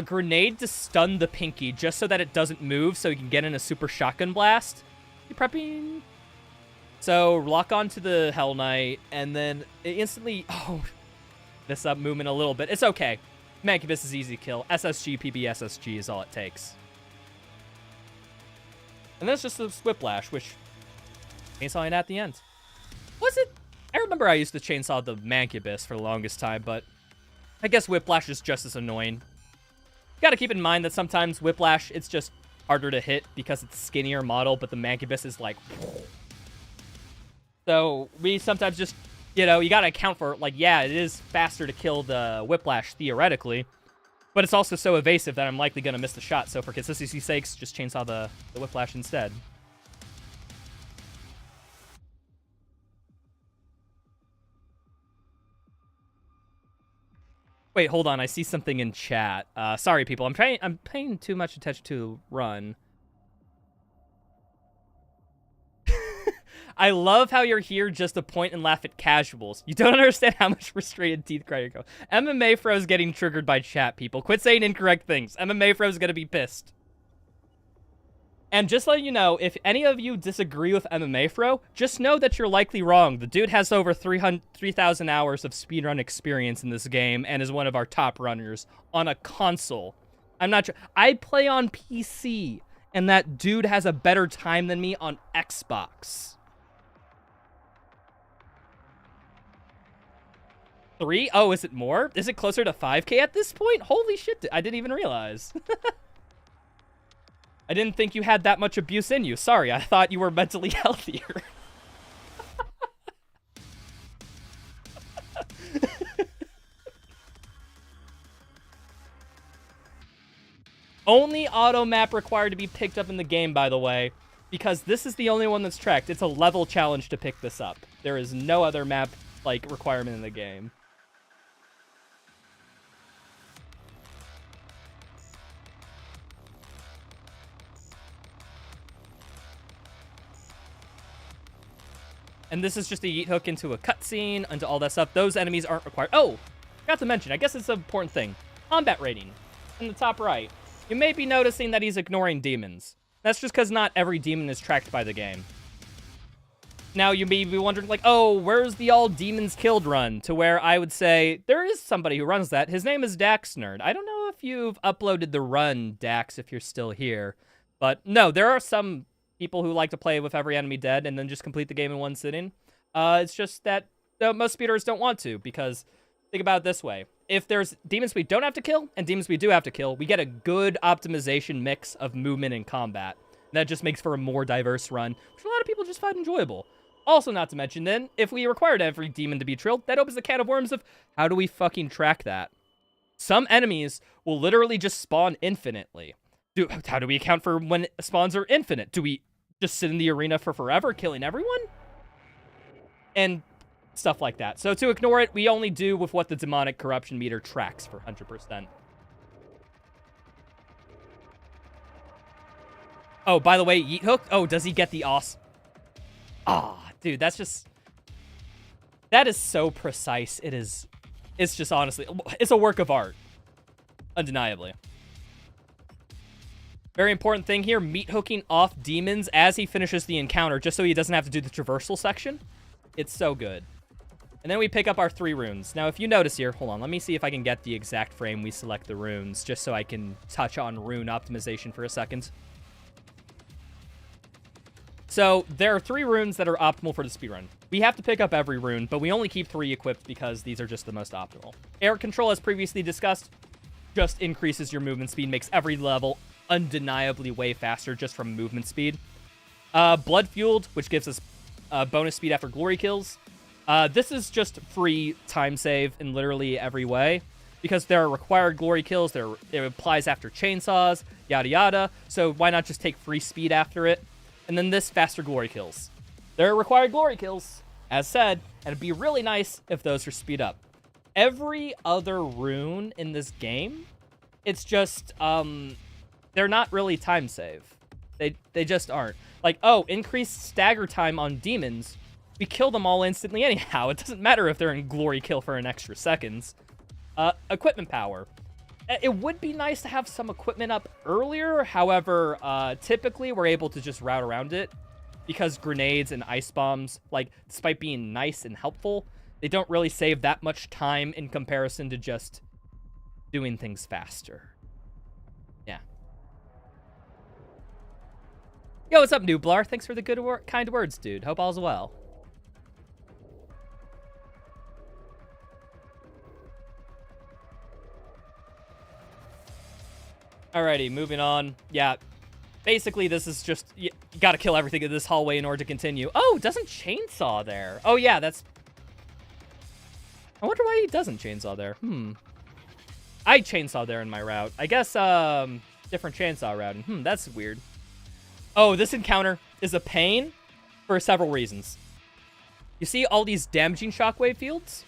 Grenade to stun the Pinky just so that it doesn't move so you can get in a super shotgun blast. You prepping? So lock onto the Hell Knight and then it instantly... Oh, this up movement a little bit. It's okay. Mancubus is easy to kill. SSG, PB, SSG is all it takes. And that's just the Whiplash, which chainsawing at the end. Was it? I remember I used to chainsaw the Mancubus for the longest time, but I guess Whiplash is just as annoying. Gotta keep in mind that sometimes Whiplash, it's just harder to hit because it's a skinnier model, but the Mancubus is like... So we sometimes just, you know, you gotta account for, like, yeah, it is faster to kill the Whiplash theoretically, but it's also so evasive that I'm likely gonna miss the shot, so for consistency's sakes, just chainsaw the Whiplash instead. Wait, hold on. I see something in chat. Sorry, people. I'm paying too much attention to run. I love how you're here just to point and laugh at casuals. You don't understand how much frustrated teeth crying go. MMA Fro's getting triggered by chat, people. Quit saying incorrect things. MMA Fro's gonna be pissed. And just letting you know, if any of you disagree with MMA Fro, just know that you're likely wrong. The dude has over 3,000 hours of speedrun experience in this game and is one of our top runners on a console. I'm not sure. I play on PC, and that dude has a better time than me on Xbox. 3? Oh, is it more? Is it closer to 5K at this point? Holy shit, I didn't even realize. I didn't think you had that much abuse in you. Sorry, I thought you were mentally healthier. Only auto map required to be picked up in the game, by the way, because this is the only one that's tracked. It's a level challenge to pick this up. There is no other map, like, requirement in the game. And this is just a yeet hook into a cutscene, into all that stuff. Those enemies aren't required. Oh, forgot to mention, I guess it's an important thing. Combat rating. In the top right. You may be noticing that he's ignoring demons. That's just because not every demon is tracked by the game. Now, you may be wondering, like, oh, where's the all demons killed run? To where I would say, there is somebody who runs that. His name is Dax Nerd. I don't know if you've uploaded the run, Dax, if you're still here. But no, there are some people who like to play with every enemy dead and then just complete the game in one sitting. It's just that most speeders don't want to, because think about it this way. If there's demons we don't have to kill and demons we do have to kill, we get a good optimization mix of movement and combat. That just makes for a more diverse run, which a lot of people just find enjoyable. Also, not to mention then, if we required every demon to be trilled, that opens the can of worms of how do we fucking track that? Some enemies will literally just spawn infinitely. How do we account for when spawns are infinite? Do we just sit in the arena for forever, killing everyone? And stuff like that. So to ignore it, we only do with what the demonic corruption meter tracks for 100%. Oh, by the way, yeet hook. Oh, does he get the awesome? Ah, dude, that's just... That is so precise. It's just honestly... It's a work of art. Undeniably. Very important thing here, meat hooking off demons as he finishes the encounter, just so he doesn't have to do the traversal section. It's so good. And then we pick up our 3 runes. Now, if you notice here, hold on, let me see if I can get the exact frame we select the runes, just so I can touch on rune optimization for a second. So, there are 3 runes that are optimal for the speedrun. We have to pick up every rune, but we only keep 3 equipped because these are just the most optimal. Air control, as previously discussed, just increases your movement speed, makes every level undeniably way faster just from movement speed. Blood fueled, which gives us bonus speed after glory kills. This is just free time save in literally every way, because there are required glory kills, it applies after chainsaws, yada yada, so why not just take free speed after it? And then this, faster glory kills. There are required glory kills, as said, and it'd be really nice if those were speed up. Every other rune in this game, it's just, they're not really time save. They just aren't. Like, oh, increased stagger time on demons. We kill them all instantly anyhow. It doesn't matter if they're in glory kill for an extra seconds. Equipment power. It would be nice to have some equipment up earlier. However, typically we're able to just route around it because grenades and ice bombs, like, despite being nice and helpful, they don't really save that much time in comparison to just doing things faster. Yeah. Yo, what's up, Nublar? Thanks for the good kind words, dude. Hope all's well. Alrighty, moving on. Yeah, basically this is just, you gotta kill everything in this hallway in order to continue. Oh, doesn't chainsaw there. Oh yeah, that's... I wonder why he doesn't chainsaw there. I chainsaw there in my route. I guess, different chainsaw routing. That's weird. Oh, this encounter is a pain for several reasons. You see all these damaging shockwave fields?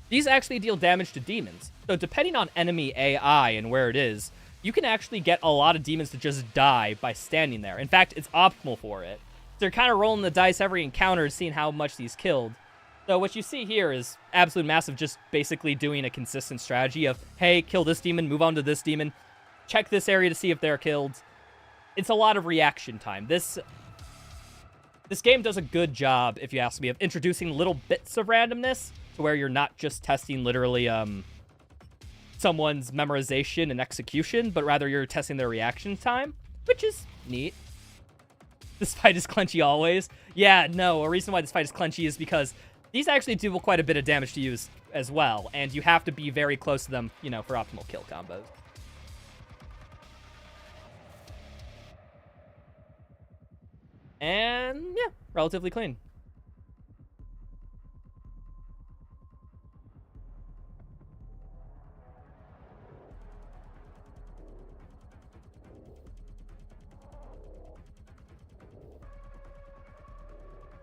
These actually deal damage to demons. So depending on enemy AI and where it is, you can actually get a lot of demons to just die by standing there. In fact, it's optimal for it. They're kind of rolling the dice every encounter, seeing how much these killed. So what you see here is absolute massive, just basically doing a consistent strategy of, hey, kill this demon, move on to this demon, check this area to see if they're killed. It's a lot of reaction time. This game does a good job, if you ask me, of introducing little bits of randomness to where you're not just testing literally someone's memorization and execution, but rather you're testing their reaction time, which is neat. This fight is clenchy always. Yeah, no, a reason why this fight is clenchy is because these actually do quite a bit of damage to you as well, and you have to be very close to them, you know, for optimal kill combos. And yeah, relatively clean.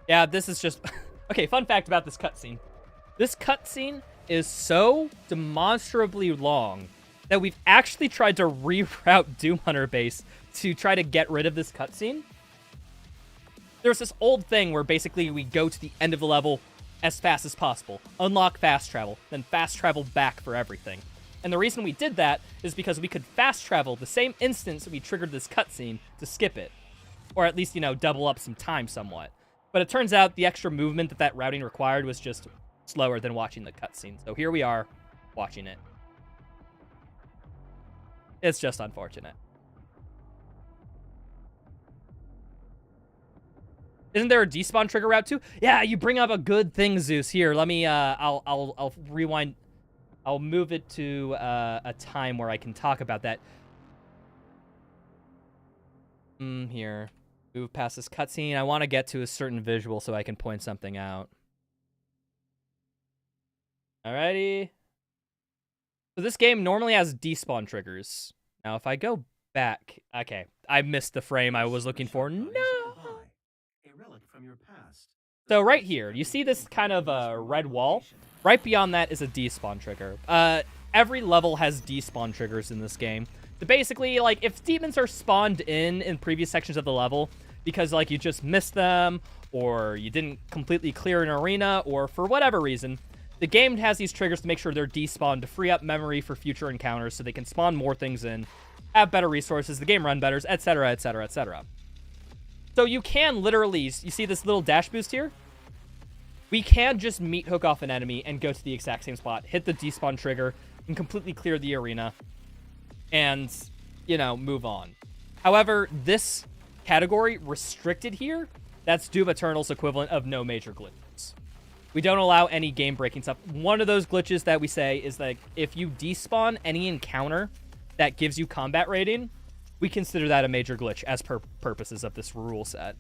Yeah, this is just... Okay, fun fact about this cutscene. This cutscene is so demonstrably long that we've actually tried to reroute Doom Hunter base to try to get rid of this cutscene. There's this old thing where basically we go to the end of the level as fast as possible, unlock fast travel, then fast travel back for everything. And the reason we did that is because we could fast travel the same instance that we triggered this cutscene to skip it. Or at least, you know, double up some time somewhat. But it turns out the extra movement that routing required was just slower than watching the cutscene. So here we are, watching it. It's just unfortunate. Isn't there a despawn trigger route too? Yeah, you bring up a good thing, Zeus. Here, let me, I'll rewind. I'll move it to a time where I can talk about that. Here. Move past this cutscene. I want to get to a certain visual so I can point something out. Alrighty. So this game normally has despawn triggers. Now, if I go back... Okay, I missed the frame I was looking for. No! So right here, you see this kind of red wall? Right beyond that is a despawn trigger. Every level has despawn triggers in this game. So basically, like, if demons are spawned in previous sections of the level, because, like, you just missed them, or you didn't completely clear an arena, or for whatever reason, the game has these triggers to make sure they're despawned to free up memory for future encounters so they can spawn more things in, have better resources, the game run better, etc., etc., etc. So you can literally, you see this little dash boost here? We can just meat hook off an enemy and go to the exact same spot, hit the despawn trigger, and completely clear the arena, and, you know, move on. However, this category restricted here, that's Doom Eternal's equivalent of no major glitches. We don't allow any game-breaking stuff. One of those glitches that we say is that if you despawn any encounter that gives you combat rating, we consider that a major glitch as per purposes of this rule set.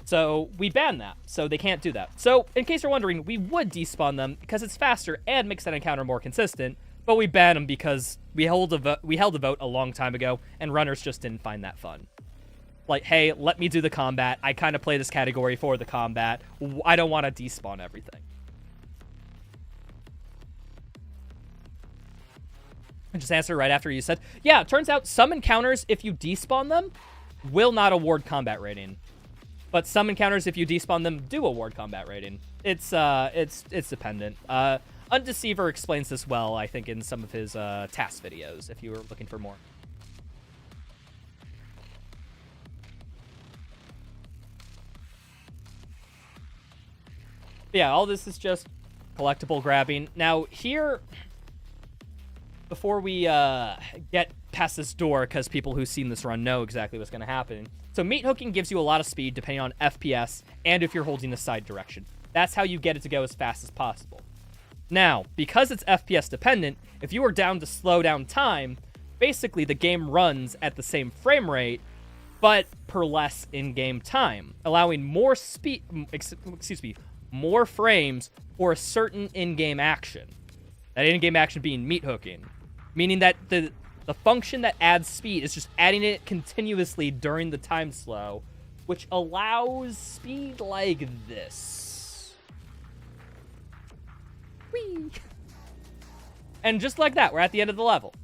So we ban that, so they can't do that. So in case you're wondering, we would despawn them because it's faster and makes that encounter more consistent, but we ban them because we held a vote a long time ago, and runners just didn't find that fun. Like, hey, let me do the combat. I kind of play this category for the combat. I don't want to despawn everything. I just answered right after you said, yeah, it turns out some encounters, if you despawn them, will not award combat rating. But some encounters, if you despawn them, do award combat rating. It's dependent. Undeceiver explains this well, I think, in some of his task videos, if you were looking for more. Yeah, all this is just collectible grabbing. Now, here, before we get past this door, because people who've seen this run know exactly what's going to happen. So meat hooking gives you a lot of speed depending on FPS and if you're holding the side direction. That's how you get it to go as fast as possible. Now, because it's FPS dependent, if you are down to slow down time, basically the game runs at the same frame rate, but per less in-game time, allowing more speed, more frames for a certain in-game action. That in-game action being meat hooking, meaning that the function that adds speed is just adding it continuously during the time slow, which allows speed like this. Whee! And just like that, we're at the end of the level.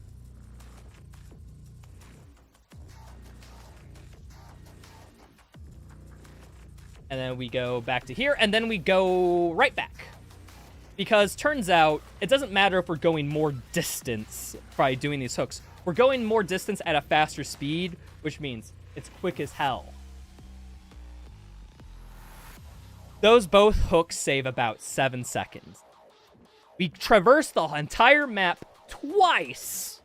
And then we go back to here, and then we go right back. Because turns out, it doesn't matter if we're going more distance by doing these hooks. We're going more distance at a faster speed, which means it's quick as hell. Those both hooks save about 7 seconds. We traverse the entire map twice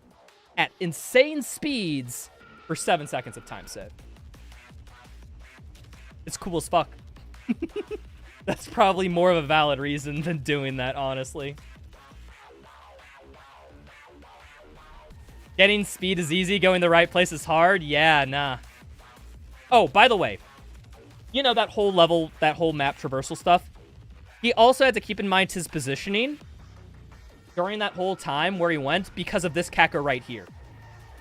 at insane speeds for 7 seconds of time save. It's cool as fuck. That's probably more of a valid reason than doing that, honestly. Getting speed is easy, going the right place is hard? Yeah, nah. Oh, by the way, you know that whole level, that whole map traversal stuff? He also had to keep in mind his positioning during that whole time where he went because of this caco right here.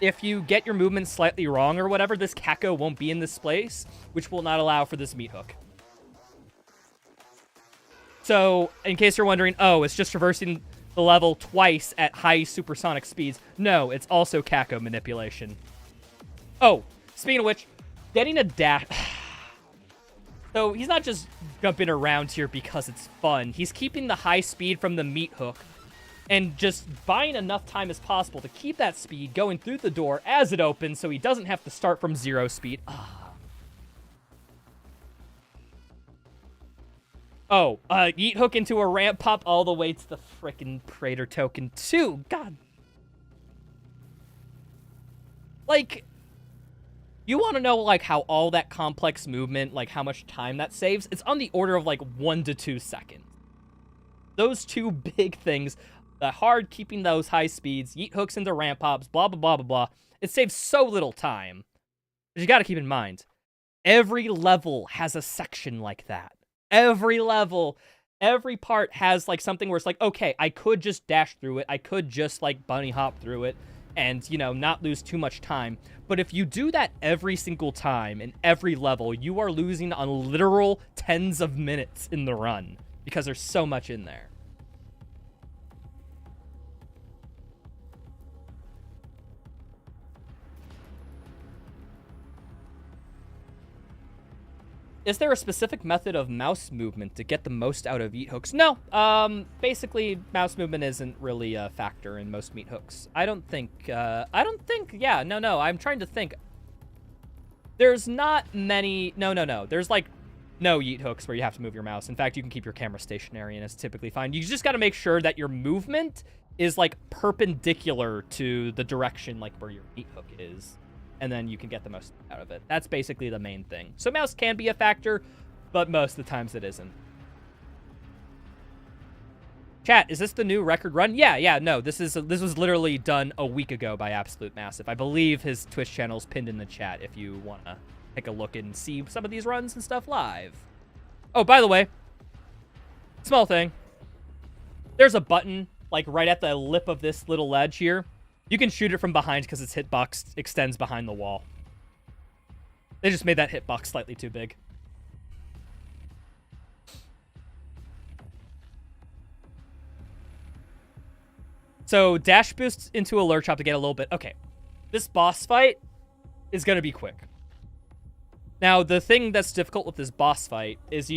If you get your movement slightly wrong or whatever, this caco won't be in this place, which will not allow for this meat hook. So, in case you're wondering, oh, it's just traversing the level twice at high supersonic speeds. No, it's also caco manipulation. Oh, speaking of which, getting a dash... So, he's not just jumping around here because it's fun. He's keeping the high speed from the meat hook and just buying enough time as possible to keep that speed going through the door as it opens so he doesn't have to start from 0 speed. Oh, yeet hook into a ramp pop all the way to the frickin' Praetor token too. God. Like, you want to know, like, how all that complex movement, like, how much time that saves? It's on the order of, like, 1 to 2 seconds. Those two big things, the hard keeping those high speeds, yeet hooks into ramp pops, blah, blah, blah, blah, blah. It saves so little time. But you got to keep in mind, every level has a section like that. Every level, every part has, like, something where it's like, okay, I could just dash through it. I could just, like, bunny hop through it and, you know, not lose too much time. But if you do that every single time in every level, you are losing on literal tens of minutes in the run because there's so much in there. Is there a specific method of mouse movement to get the most out of meat hooks? No. Basically, mouse movement isn't really a factor in most meat hooks. I don't think, yeah, no, I'm trying to think. There's not many, no. There's, like, no yeet hooks where you have to move your mouse. In fact, you can keep your camera stationary and it's typically fine. You just got to make sure that your movement is like perpendicular to the direction like where your yeet hook is. And then you can get the most out of it. That's basically the main thing. So mouse can be a factor, but most of the times it isn't. Chat, is this the new record run? Yeah, no. This was literally done a week ago by Absolute Massive. I believe his Twitch channel's pinned in the chat if you want to take a look and see some of these runs and stuff live. Oh, by the way, small thing. There's a button, like, right at the lip of this little ledge here. You can shoot it from behind because its hitbox extends behind the wall. They just made that hitbox slightly too big. So, dash boost into a lurch chop to get a little bit. Okay, this boss fight is going to be quick. Now, the thing that's difficult with this boss fight is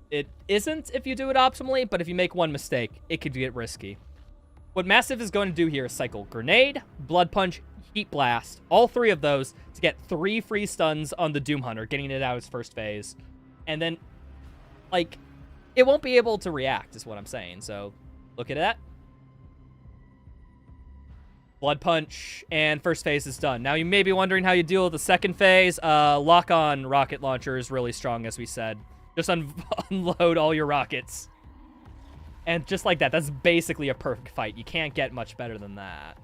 it isn't if you do it optimally, but if you make one mistake, it could get risky. What Massive is going to do here is cycle Grenade, Blood Punch, Heat Blast, all three of those to get 3 free stuns on the Doom Hunter, getting it out of its first phase. And then, like, it won't be able to react, is what I'm saying. So, look at that. Blood Punch, and first phase is done. Now, you may be wondering how you deal with the second phase. Lock-on rocket launcher is really strong, as we said. Just unload all your rockets. And just like that, that's basically a perfect fight. You can't get much better than that.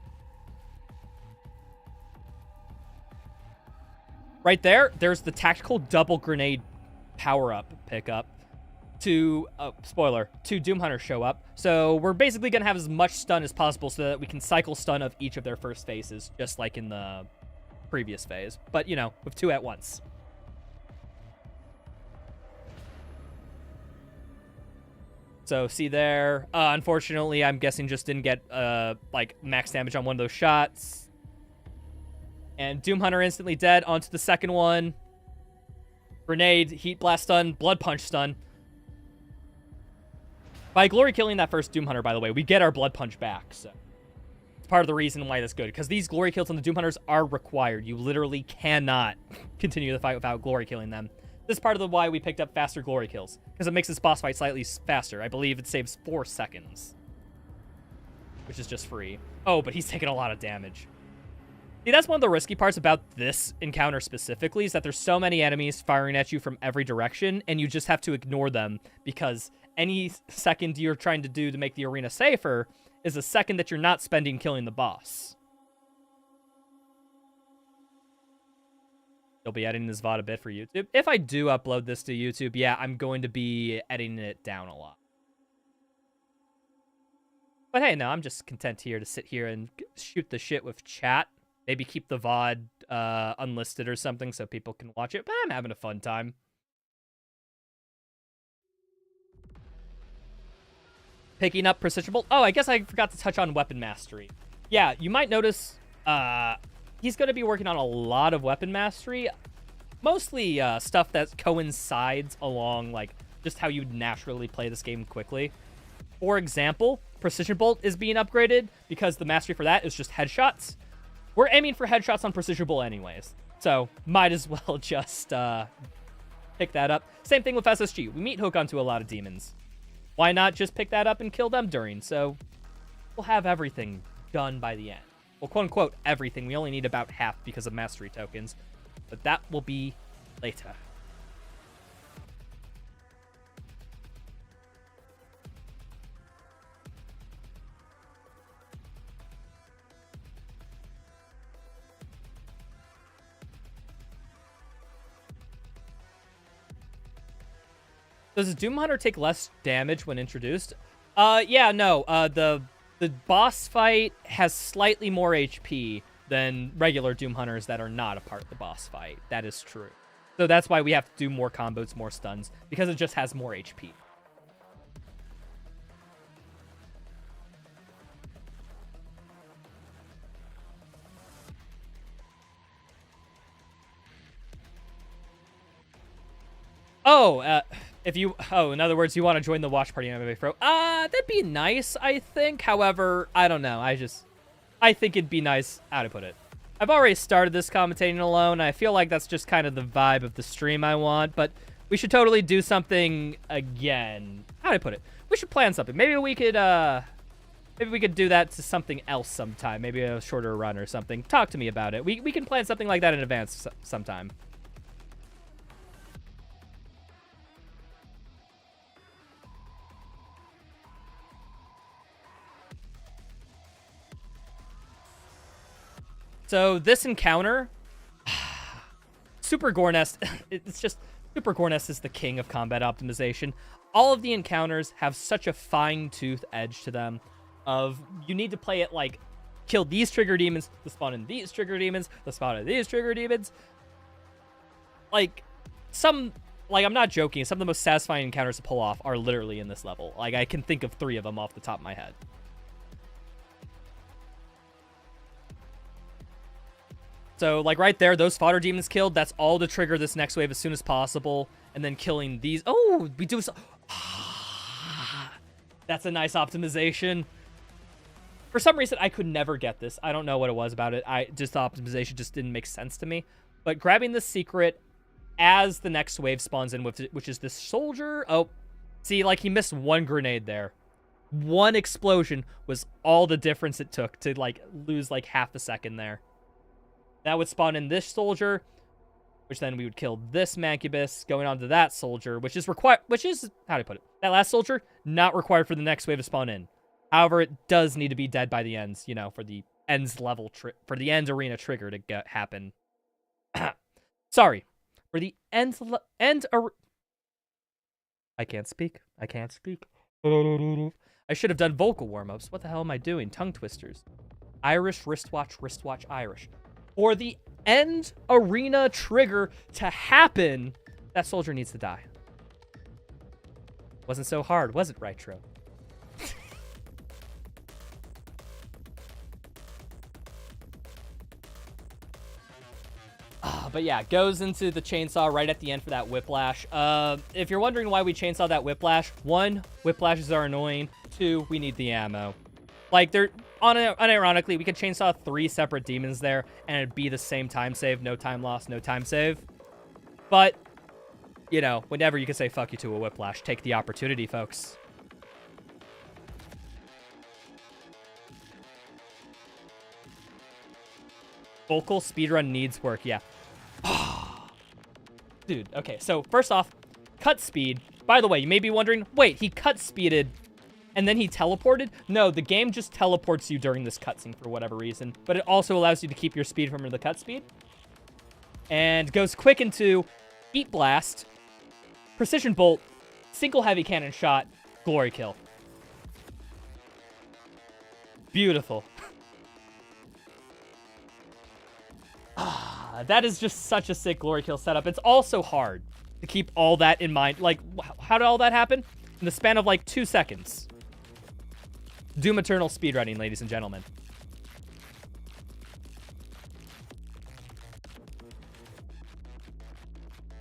Right there, there's the tactical double grenade power-up pickup to, spoiler, 2 Doom Hunters show up. So we're basically going to have as much stun as possible so that we can cycle stun of each of their first phases, just like in the previous phase. But, you know, with 2 at once. So, see there. Unfortunately, I'm guessing just didn't get, like, max damage on one of those shots. And Doom Hunter instantly dead. Onto the second one. Grenade, Heat Blast stun, Blood Punch stun. By glory killing that first Doom Hunter, by the way, we get our Blood Punch back. So, it's part of the reason why that's good. Because these glory kills on the Doom Hunters are required. You literally cannot continue the fight without glory killing them. This is part of why we picked up faster glory kills. Because it makes this boss fight slightly faster. I believe it saves 4 seconds. Which is just free. Oh, but he's taking a lot of damage. See, that's one of the risky parts about this encounter specifically, is that there's so many enemies firing at you from every direction, and you just have to ignore them, because any second you're trying to do to make the arena safer is a second that you're not spending killing the boss. You'll be editing this VOD a bit for YouTube. If I do upload this to YouTube, yeah, I'm going to be editing it down a lot. But hey, no, I'm just content here to sit here and shoot the shit with chat. Maybe keep the VOD unlisted or something so people can watch it. But I'm having a fun time. Picking up Precision Bolt. Oh, I guess I forgot to touch on Weapon Mastery. Yeah, you might notice he's going to be working on a lot of Weapon Mastery. Mostly stuff that coincides along, like, just how you naturally play this game quickly. For example, Precision Bolt is being upgraded because the mastery for that is just headshots. We're aiming for headshots on Precision Bolt anyways, so might as well just pick that up. Same thing with SSG. We meat hook onto a lot of demons. Why not just pick that up and kill them during? So we'll have everything done by the end. Well, quote-unquote, everything. We only need about half because of mastery tokens, but that will be later. Does Doom Hunter take less damage when introduced? Yeah, no. The boss fight has slightly more HP than regular Doom Hunters that are not a part of the boss fight. That is true. So that's why we have to do more combos, more stuns, because it just has more HP. Oh, if you... Oh, in other words, you want to join the watch party on MMA Pro. That'd be nice, I think. However, I don't know. I think it'd be nice... How to put it? I've already started this commentating alone. I feel like that's just kind of the vibe of the stream I want. But We should totally do something again. How do I put it? We should plan something. Maybe we could do that to something else sometime. Maybe a shorter run or something. Talk to me about it. We can plan something like that in advance sometime. So this encounter, Super Gornest, it's just, Super Gornest is the king of combat optimization. All of the encounters have such a fine-tooth edge to them of, you need to play it like, kill these trigger demons, the spawn in these trigger demons, the spawn in these trigger demons. Like, I'm not joking, some of the most satisfying encounters to pull off are literally in this level. Like, I can think of 3 of them off the top of my head. So, like, right there, those fodder demons killed. That's all to trigger this next wave as soon as possible. And then killing these. Oh, we do so... That's a nice optimization. For some reason, I could never get this. I don't know what it was about it. The optimization just didn't make sense to me. But grabbing the secret as the next wave spawns in, which is this soldier. Oh, see, like, he missed 1 grenade there. 1 explosion was all the difference it took to, like, lose, like, half a second there. That would spawn in this soldier, which then we would kill this Mancubus, going on to that soldier, which is, how do I put it? That last soldier, not required for the next wave to spawn in. However, it does need to be dead by the ends, you know, for the ends level, for the end arena trigger to happen. Sorry. For the I can't speak. I can't speak. I should have done vocal warm-ups. What the hell am I doing? Tongue twisters. Irish, wristwatch, Irish. For the end arena trigger to happen, that soldier needs to die. Wasn't so hard, was it, Rytro? But yeah, goes into the chainsaw right at the end for that whiplash. If you're wondering why we chainsaw that whiplash, 1, whiplashes are annoying. 2, we need the ammo. Like, they're unironically, we could chainsaw 3 separate demons there, and it'd be the same time save, no time loss, no time save. But, you know, whenever you can say fuck you to a whiplash, take the opportunity, folks. Vocal speedrun needs work, yeah. Dude, okay, so first off, cut speed. By the way, you may be wondering, wait, he cut speeded and then he teleported? No, the game just teleports you during this cutscene for whatever reason, but it also allows you to keep your speed from the cut speed. And goes quick into Heat Blast, Precision Bolt, single heavy cannon shot, glory kill. Beautiful. That is just such a sick glory kill setup. It's also hard to keep all that in mind. Like, how did all that happen? In the span of like 2 seconds. Doom Eternal speedrunning, ladies and gentlemen.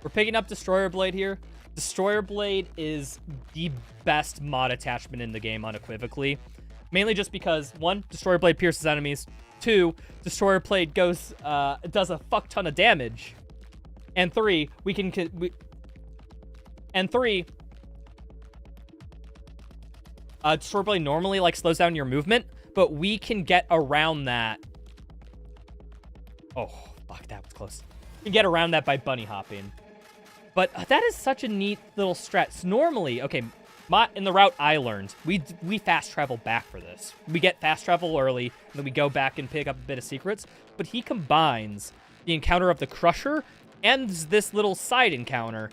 We're picking up Destroyer Blade here. Destroyer Blade is the best mod attachment in the game, unequivocally. Mainly just because, 1, Destroyer Blade pierces enemies. 2, Destroyer Blade does a fuck ton of damage. And 3, Destroyer Blade normally, like, slows down your movement, but we can get around that. Oh, fuck, that was close. We can get around that by bunny hopping. But that is such a neat little strat. Normally, okay, in the route I learned, we fast travel back for this. We get fast travel early, and then we go back and pick up a bit of secrets. But he combines the encounter of the Crusher and this little side encounter,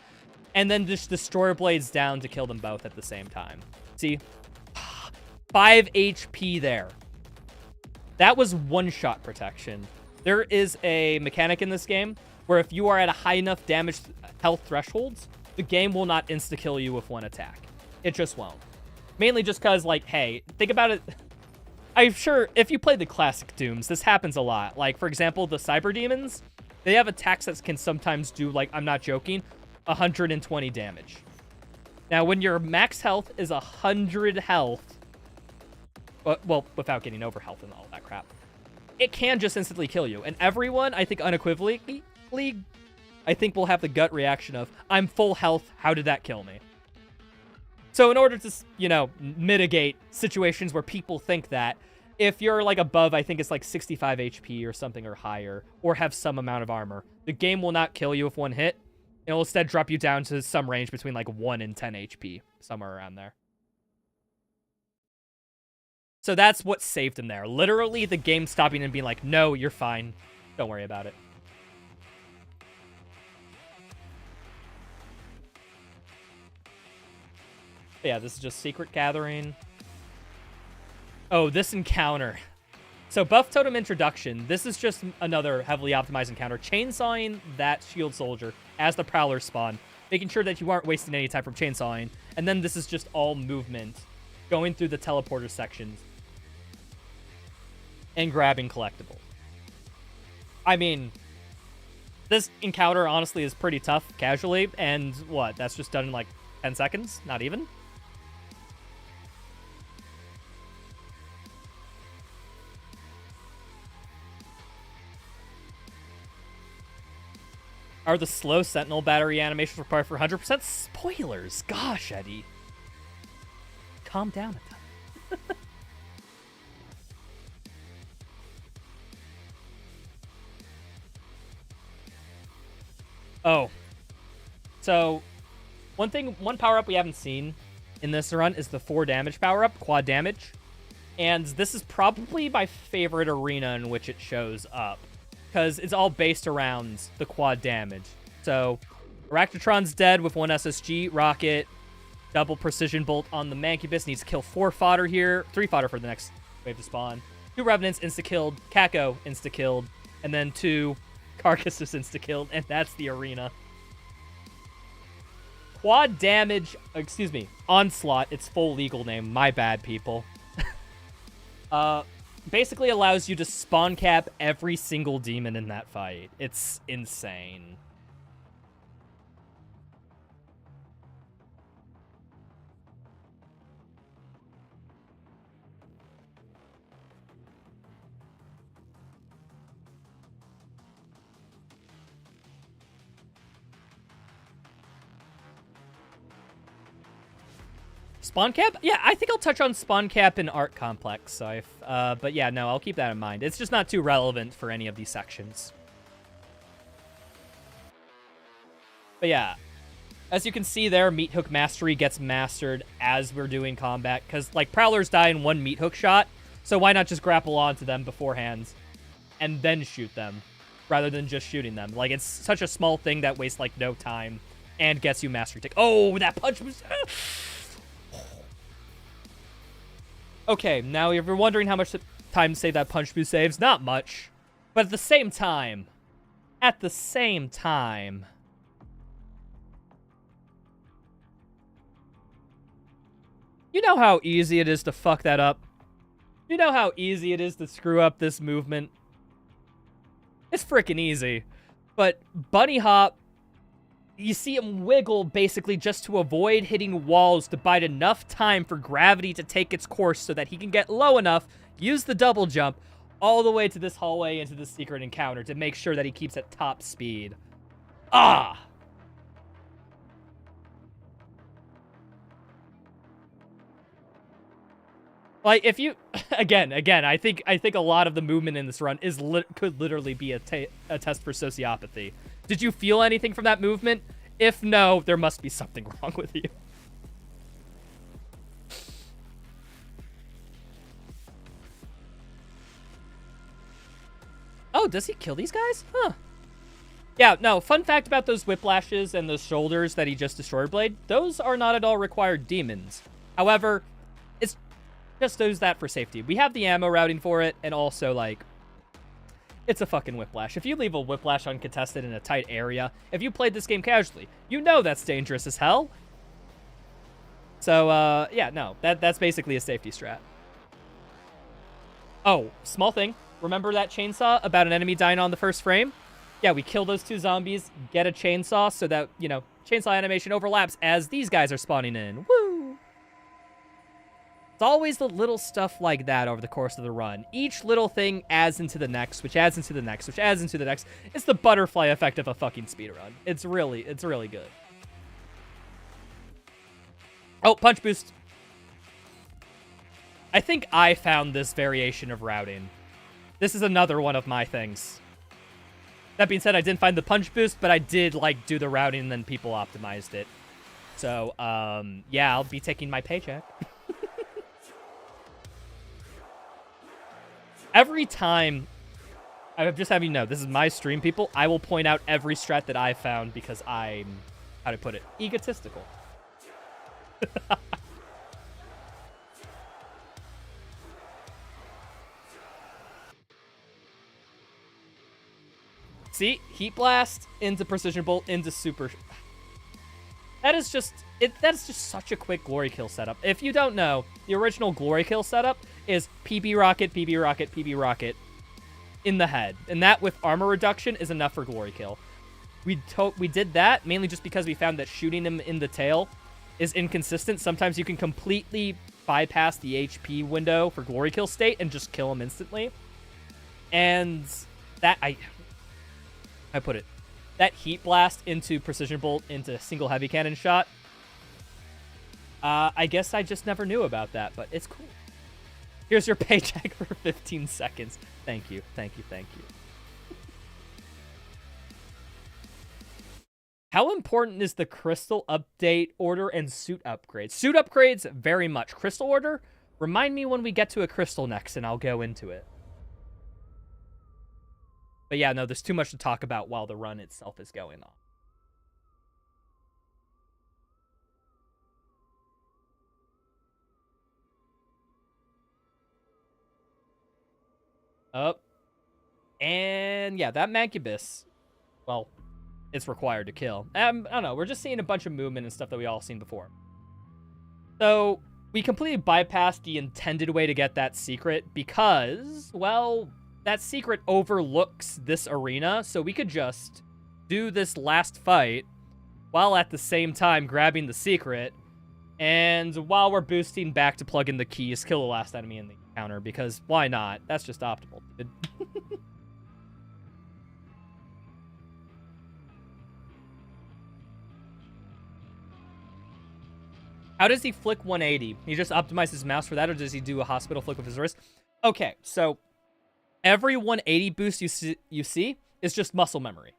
and then just Destroyer Blades down to kill them both at the same time. See? 5 HP there. That was one-shot protection. There is a mechanic in this game where if you are at a high enough damage health thresholds, the game will not insta-kill you with 1 attack. It just won't. Mainly just because, like, hey, think about it. I'm sure if you play the classic Dooms, this happens a lot. Like, for example, the Cyber Demons, they have attacks that can sometimes do, like, I'm not joking, 120 damage. Now, when your max health is 100 health, well, without getting over health and all that crap, it can just instantly kill you. And everyone, I think unequivocally, I think will have the gut reaction of, I'm full health, how did that kill me? So in order to, you know, mitigate situations where people think that, if you're like above, I think it's like 65 HP or something or higher, or have some amount of armor, the game will not kill you with one hit. It'll instead drop you down to some range between like 1 and 10 HP, somewhere around there. So that's what saved him there. Literally the game stopping and being like, no, you're fine. Don't worry about it. But yeah, this is just secret gathering. Oh, this encounter. So buff totem introduction. This is just another heavily optimized encounter. Chainsawing that shield soldier as the prowlers spawn. Making sure that you aren't wasting any time from chainsawing. And then this is just all movement. Going through the teleporter sections. And grabbing collectibles. I mean, this encounter honestly is pretty tough casually. And what? That's just done in like 10 seconds? Not even? Are the slow sentinel battery animations required for 100%? Spoilers! Gosh, Eddie. Calm down a ton. Oh. So, one power-up we haven't seen in this run is the 4 damage power-up, quad damage. And this is probably my favorite arena in which it shows up, because it's all based around the quad damage. So, Arachnotron's dead with 1 SSG, Rocket, double precision bolt on the Mancubus, needs to kill 4 fodder here, 3 fodder for the next wave to spawn. 2 Revenants insta-killed, Kako insta-killed, and then 2 Carcasses insta-killed, and that's the arena. Quad damage, excuse me, Onslaught, its full legal name, my bad, people. Basically allows you to spawn cap every single demon in that fight. It's insane. Spawn cap? Yeah, I think I'll touch on spawn cap in Art Complex. So but yeah, no, I'll keep that in mind. It's just not too relevant for any of these sections. But yeah, as you can see there, Meat Hook Mastery gets mastered as we're doing combat. Because, like, Prowlers die in 1 Meat Hook shot. So why not just grapple onto them beforehand and then shoot them rather than just shooting them? Like, it's such a small thing that wastes, like, no time and gets you Mastery Tick. Oh, that punch was... Okay, now if you're wondering how much time to save that punch boost saves, not much. But at the same time, you know how easy it is to fuck that up? You know how easy it is to screw up this movement? It's freaking easy. But Bunny Hop, you see him wiggle basically just to avoid hitting walls to bide enough time for gravity to take its course so that he can get low enough, use the double jump, all the way to this hallway into the secret encounter to make sure that he keeps at top speed. Ah! Like, if you... Again, I think a lot of the movement in this run is could literally be a test for sociopathy. Did you feel anything from that movement? If no, there must be something wrong with you. Oh, does he kill these guys? Huh. Yeah, no, fun fact about those whiplashes and those shoulders that he just destroyed blade, those are not at all required demons. However, it's just does that for safety. We have the ammo routing for it, and also, like, it's a fucking whiplash. If you leave a whiplash uncontested in a tight area, if you played this game casually, you know that's dangerous as hell. So, yeah, no, that's basically a safety strat. Oh, small thing. Remember that chainsaw about an enemy dying on the first frame? Yeah, we kill those 2 zombies, get a chainsaw so that, you know, chainsaw animation overlaps as these guys are spawning in. Woo! It's always the little stuff like that over the course of the run. Each little thing adds into the next, which adds into the next, which adds into the next. It's the butterfly effect of a fucking speedrun. It's really good. Oh, punch boost. I think I found this variation of routing. This is another one of my things. That being said, I didn't find the punch boost, but I did, like, do the routing and then people optimized it. So, yeah, I'll be taking my paycheck. Every time, I'm just having you know, this is my stream, people, I will point out every strat that I found because I'm, how to put it, egotistical. See? Heat Blast into Precision Bolt into Super... That is just such a quick Glory Kill setup. If you don't know, the original Glory Kill setup is PB Rocket, PB Rocket, PB Rocket in the head. And that with armor reduction is enough for Glory Kill. We did that mainly just because we found that shooting him in the tail is inconsistent. Sometimes you can completely bypass the HP window for Glory Kill state and just kill him instantly. And that, I put it, that Heat Blast into Precision Bolt into single heavy cannon shot, I guess I just never knew about that, but it's cool. Here's your paycheck for 15 seconds. Thank you, thank you, thank you. How important is the crystal update order and suit upgrades? Suit upgrades, very much. Crystal order, remind me when we get to a crystal next and I'll go into it. But yeah, no, there's too much to talk about while the run itself is going on. Up. And yeah, that Mancubus, well, it's required to kill. I don't know, we're just seeing a bunch of movement and stuff that we all seen before. So, we completely bypassed the intended way to get that secret because, well, that secret overlooks this arena, so we could just do this last fight while at the same time grabbing the secret, and while we're boosting back to plug in the keys, kill the last enemy in the encounter, because why not? That's just optimal, dude. How does he flick 180? He just optimizes his mouse for that, or does he do a hospital flick with his wrist? Okay, so every 180 boost you see is just muscle memory.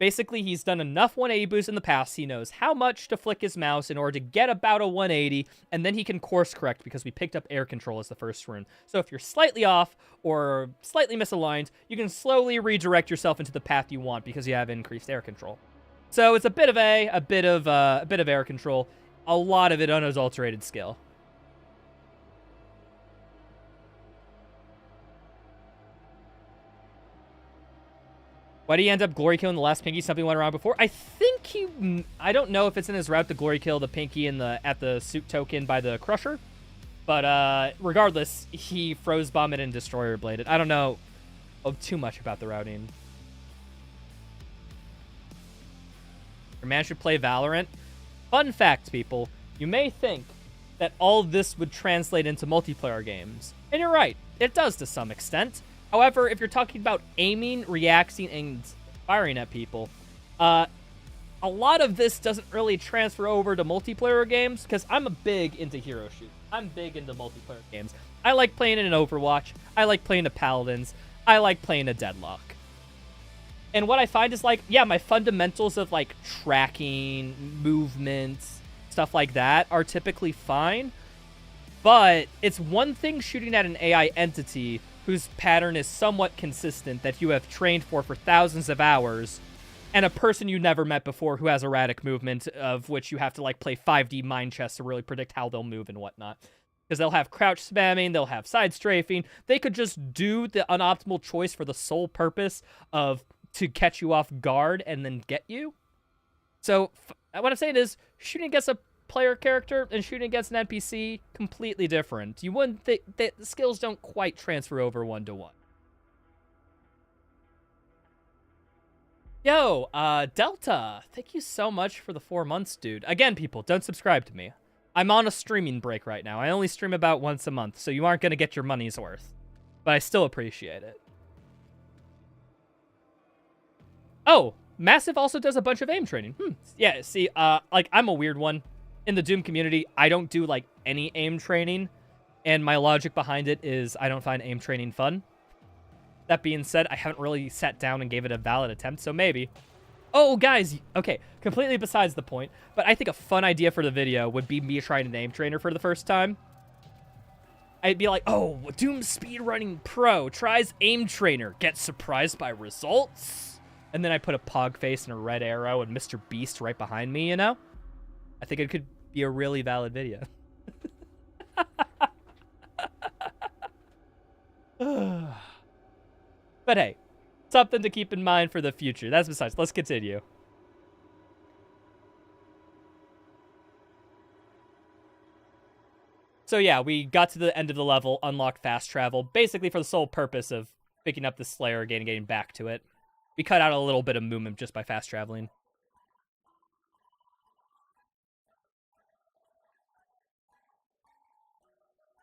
Basically, he's done enough 180 boosts in the past. He knows how much to flick his mouse in order to get about a 180, and then he can course correct because we picked up air control as the first rune. So if you're slightly off or slightly misaligned, you can slowly redirect yourself into the path you want because you have increased air control. So it's a bit of air control, a lot of it unadulterated skill. Why did he end up glory killing the last Pinky? Something went around before. I think I don't know if it's in his route to glory kill the Pinky at the suit token by the Crusher. But regardless, he froze bomb it and destroyer bladed. I don't know too much about the routing. Your man should play Valorant. Fun fact, people. You may think that all this would translate into multiplayer games. And you're right. It does to some extent. However, if you're talking about aiming, reacting, and firing at people, a lot of this doesn't really transfer over to multiplayer games, because I'm big into hero shoot. I'm big into multiplayer games. I like playing in Overwatch. I like playing a Paladins. I like playing a Deadlock. And what I find is, like, yeah, my fundamentals of, like, tracking, movement, stuff like that are typically fine. But it's one thing shooting at an AI entity whose pattern is somewhat consistent that you have trained for thousands of hours, and a person you never met before who has erratic movement, of which you have to, like, play 5D mind chess to really predict how they'll move and whatnot. Because they'll have crouch spamming, they'll have side strafing. They could just do the unoptimal choice for the sole purpose of to catch you off guard and then get you. So what I'm saying is, shooting against a player character and shooting against an NPC, completely different. You wouldn't think that the skills don't quite transfer over one-to-one. Yo, Delta, thank you so much for the 4 months, dude. Again, people, don't subscribe to me. I'm on a streaming break right now. I only stream about once a month, so you aren't going to get your money's worth. But I still appreciate it. Oh, Massive also does a bunch of aim training. Yeah, see, like, I'm a weird one. In the Doom community, I don't do, like, any aim training. And my logic behind it is I don't find aim training fun. That being said, I haven't really sat down and gave it a valid attempt, so maybe. Oh, guys, okay, completely besides the point, but I think a fun idea for the video would be me trying an aim trainer for the first time. I'd be like, oh, Doom Speedrunning Pro tries aim trainer, gets surprised by results, and then I put a pog face and a red arrow and Mr. Beast right behind me, you know? I think it could be a really valid video. But hey, something to keep in mind for the future. That's besides. Let's continue. So yeah, we got to the end of the level, unlocked fast travel, basically for the sole purpose of picking up the Slayer again and getting back to it. We cut out a little bit of movement just by fast traveling.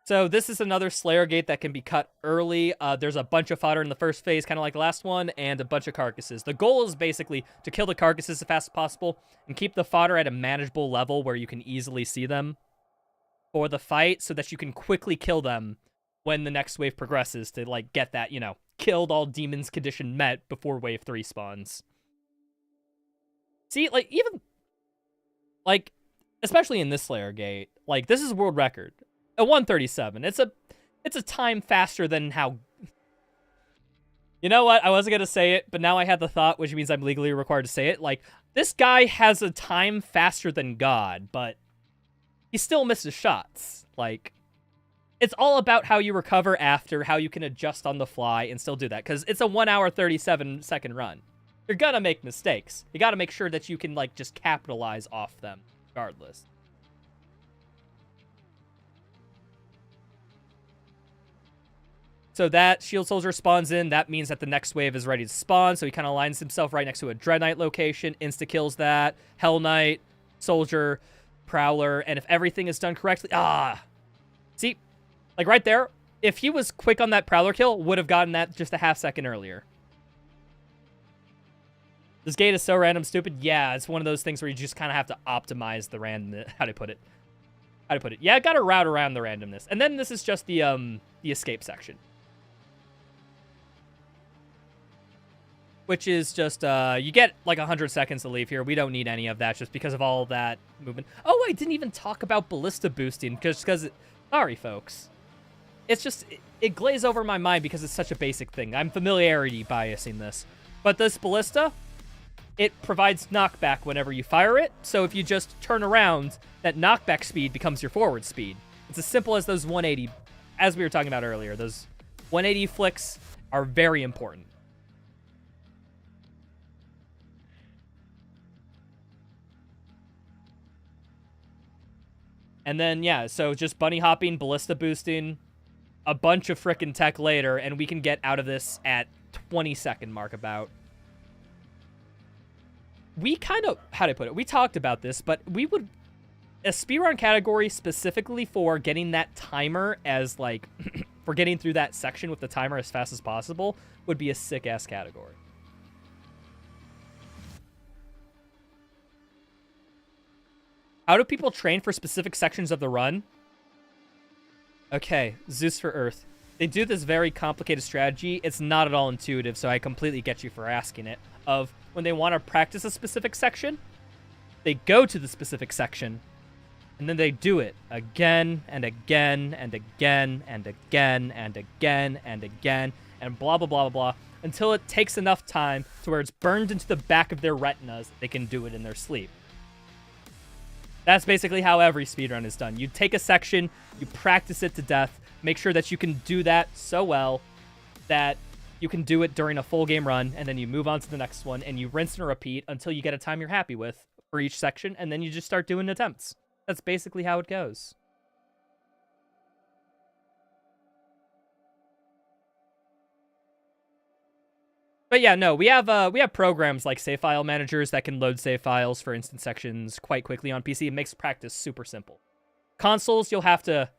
So this is another Slayer gate that can be cut early. There's a bunch of fodder in the first phase, kind of like the last one, and a bunch of carcasses. The goal is basically to kill the carcasses as fast as possible and keep the fodder at a manageable level where you can easily see them for the fight so that you can quickly kill them when the next wave progresses to, like, get that, you know, killed all demons condition met before wave 3 spawns. See, like, even, like, especially in this Slayer gate, like, this is world record. A 137. It's a time faster than how... You know what? I wasn't going to say it, but now I had the thought, which means I'm legally required to say it. Like, this guy has a time faster than God, but he still misses shots. Like, it's all about how you recover after, how you can adjust on the fly and still do that. Because it's a 1 hour, 37-second run. You're going to make mistakes. You got to make sure that you can, like, just capitalize off them regardless. So that Shield Soldier spawns in. That means that the next wave is ready to spawn. So he kind of lines himself right next to a Dread Knight location. Insta-kills that. Hell Knight, Soldier, Prowler. And if everything is done correctly... See? Like right there, if he was quick on that Prowler kill, would have gotten that just a half second earlier. This gate is so random stupid. Yeah, it's one of those things where you just kind of have to optimize the randomness. How to put it? Yeah, I got to route around the randomness. And then this is just the escape section. Which is just, you get like 100 seconds to leave here. We don't need any of that just because of all that movement. Oh, I didn't even talk about ballista boosting because sorry, folks. It's just, it glazed over my mind because it's such a basic thing. I'm familiarity biasing this. But this ballista, it provides knockback whenever you fire it. So if you just turn around, that knockback speed becomes your forward speed. It's as simple as those 180, as we were talking about earlier. Those 180 flicks are very important. And then, yeah, so just bunny hopping, ballista boosting, a bunch of frickin' tech later, and we can get out of this at 20-second mark about. We kind of, how do I put it? We talked about this, but we would, a speedrun category specifically for getting that timer as, like, for getting through that section with the timer as fast as possible would be a sick-ass category. How do people train for specific sections of the run? Okay, Zeus for Earth. They do this very complicated strategy. It's not at all intuitive, so I completely get you for asking it. Of when they want to practice a specific section, they go to the specific section, and then they do it again and again and again and again and again and again and blah, blah, blah, blah, blah, until it takes enough time to where it's burned into the back of their retinas that they can do it in their sleep. That's basically how every speedrun is done. You take a section, you practice it to death, make sure that you can do that so well that you can do it during a full game run, and then you move on to the next one, and you rinse and repeat until you get a time you're happy with for each section, and then you just start doing attempts. That's basically how it goes. But yeah, no, we have programs like save file managers that can load save files for instance sections quite quickly on PC. It makes practice super simple. Consoles, you'll have to,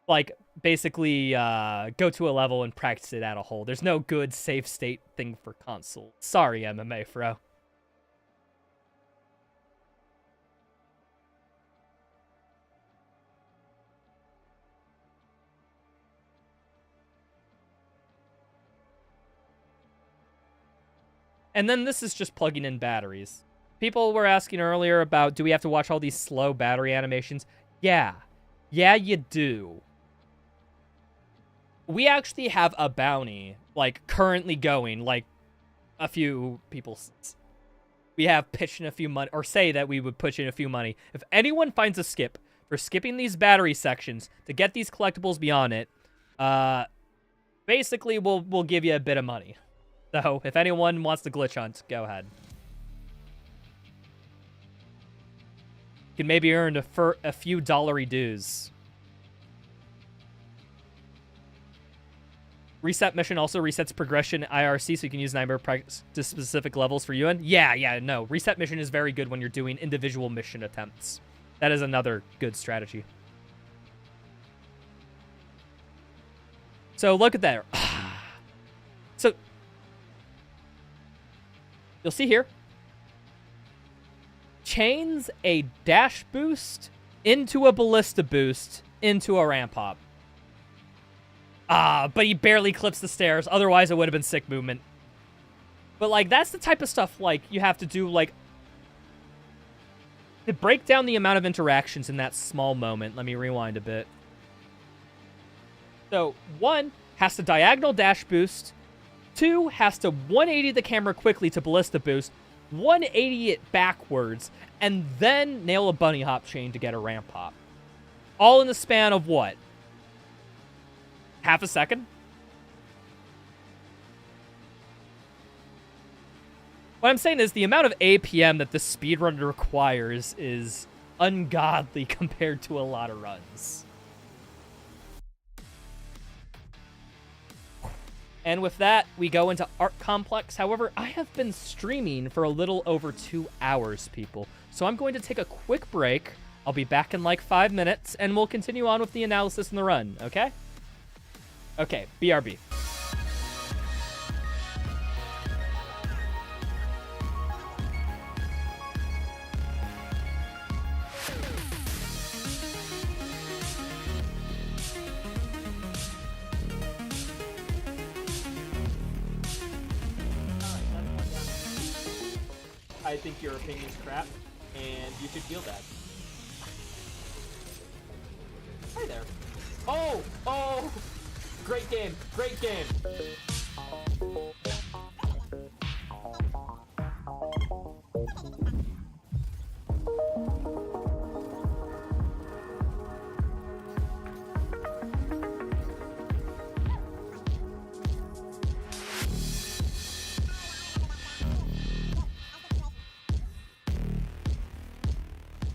like, basically go to a level and practice it at a hole. There's no good safe state thing for console. Sorry, MMA Fro. And then this is just plugging in batteries. People were asking earlier about, do we have to watch all these slow battery animations? Yeah. Yeah, you do. We actually have a bounty, like, currently going, like, a few people. We have pitched in a few money, or say that we would pitch in a few money. If anyone finds a skip for skipping these battery sections to get these collectibles beyond it, basically we'll give you a bit of money. So if anyone wants to glitch hunt, go ahead. You can maybe earn a few dollary dues. Reset mission also resets progression IRC, so you can use Nightmare practice to specific levels for UN. Yeah, no. Reset mission is very good when you're doing individual mission attempts. That is another good strategy. So look at that. So you'll see here, chains a dash boost into a ballista boost into a ramp hop. But he barely clips the stairs. Otherwise, it would have been sick movement. But, like, that's the type of stuff, like, you have to do, like, to break down the amount of interactions in that small moment. Let me rewind a bit. So, 1 has to diagonal dash boost. 2 has to 180 the camera quickly to ballista boost. 180 it backwards. And then nail a bunny hop chain to get a ramp hop. All in the span of what? Half a second? What I'm saying is the amount of APM that this speedrun requires is ungodly compared to a lot of runs. And with that, we go into Art Complex. However, I have been streaming for a little over 2 hours, people. So I'm going to take a quick break. I'll be back in like 5 minutes, and we'll continue on with the analysis and the run, okay? Okay, BRB. I think your opinion's crap, and you should feel that. Hi there. Oh! Great game, great game.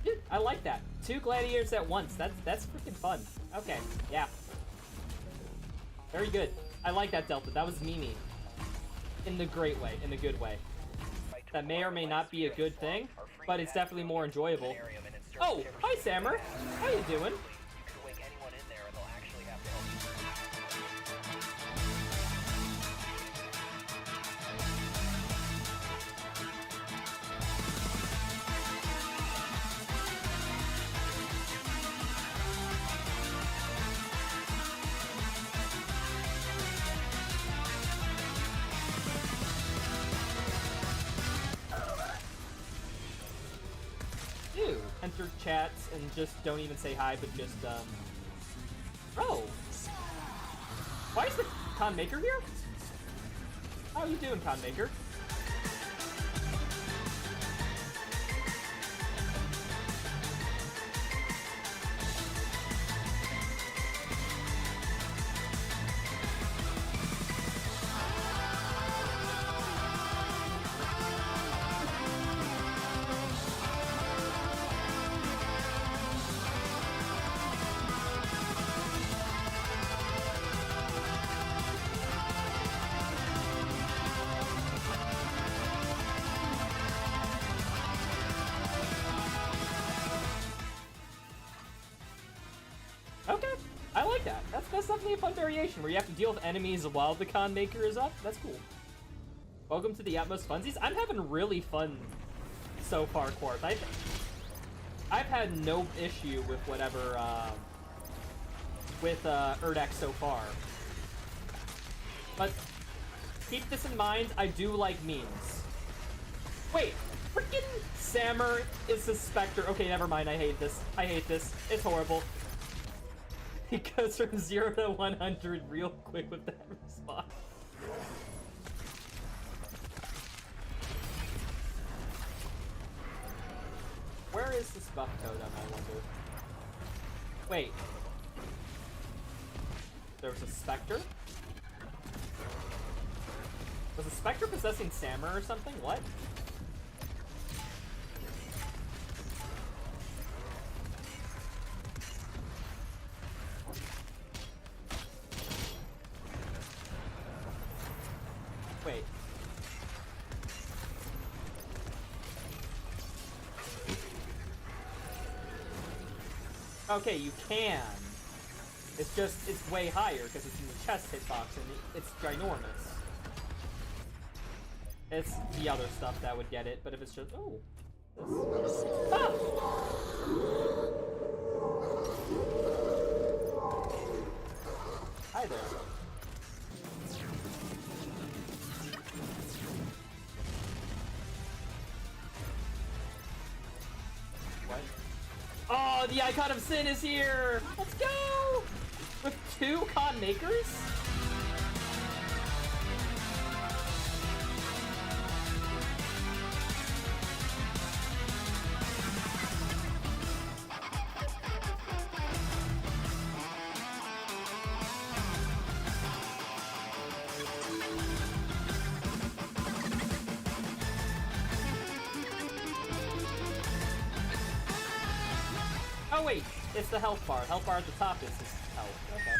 Dude, I like that. 2 gladiators at once. That's freaking fun. Okay, yeah. Very good. I like that, Delta. That was Mimi. In the great way. In the good way. That may or may not be a good thing, but it's definitely more enjoyable. Oh, hi, Sammer. How you doing? Enter chats and just don't even say hi, but just, Oh! Why is the Con Maker here? How are you doing, Con Maker? like that. That's definitely a fun variation where you have to deal with enemies while the con maker is up. That's cool. Welcome to the Atmos Funsies. I'm having really fun so far, Quarth. I've had no issue with whatever, with Urdex so far. But keep this in mind, I do like memes. Wait, freaking Sammer is the Spectre. Okay, never mind, I hate this. I hate this. It's horrible. He goes from 0 to 100 real quick with that response. Where is this buff totem, I wonder? Wait. There was a Spectre? Was a Spectre possessing Sammer or something? What? Wait. Okay, you can. It's just, it's way higher because it's in the chest hitbox and it's ginormous. It's the other stuff that would get it, but if it's just, oh. This. Ah! Hi there. What? Oh, the Icon of Sin is here! Let's go! With 2 con makers? Oh wait, it's the health bar. Health bar at the top is his health. Okay.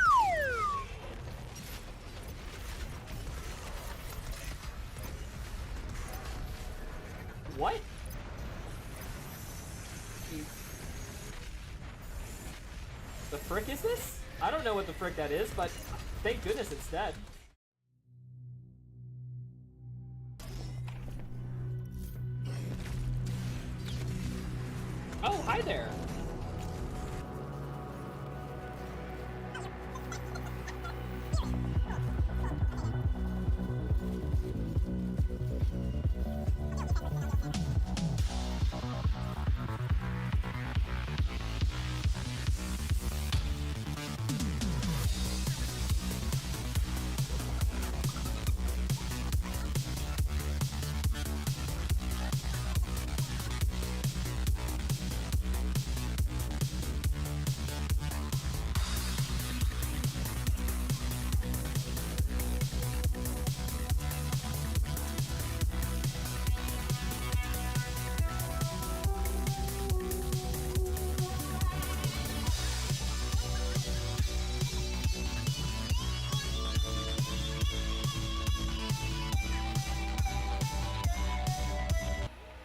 What? The frick is this? I don't know what the frick that is, but thank goodness it's dead. Oh, hi there.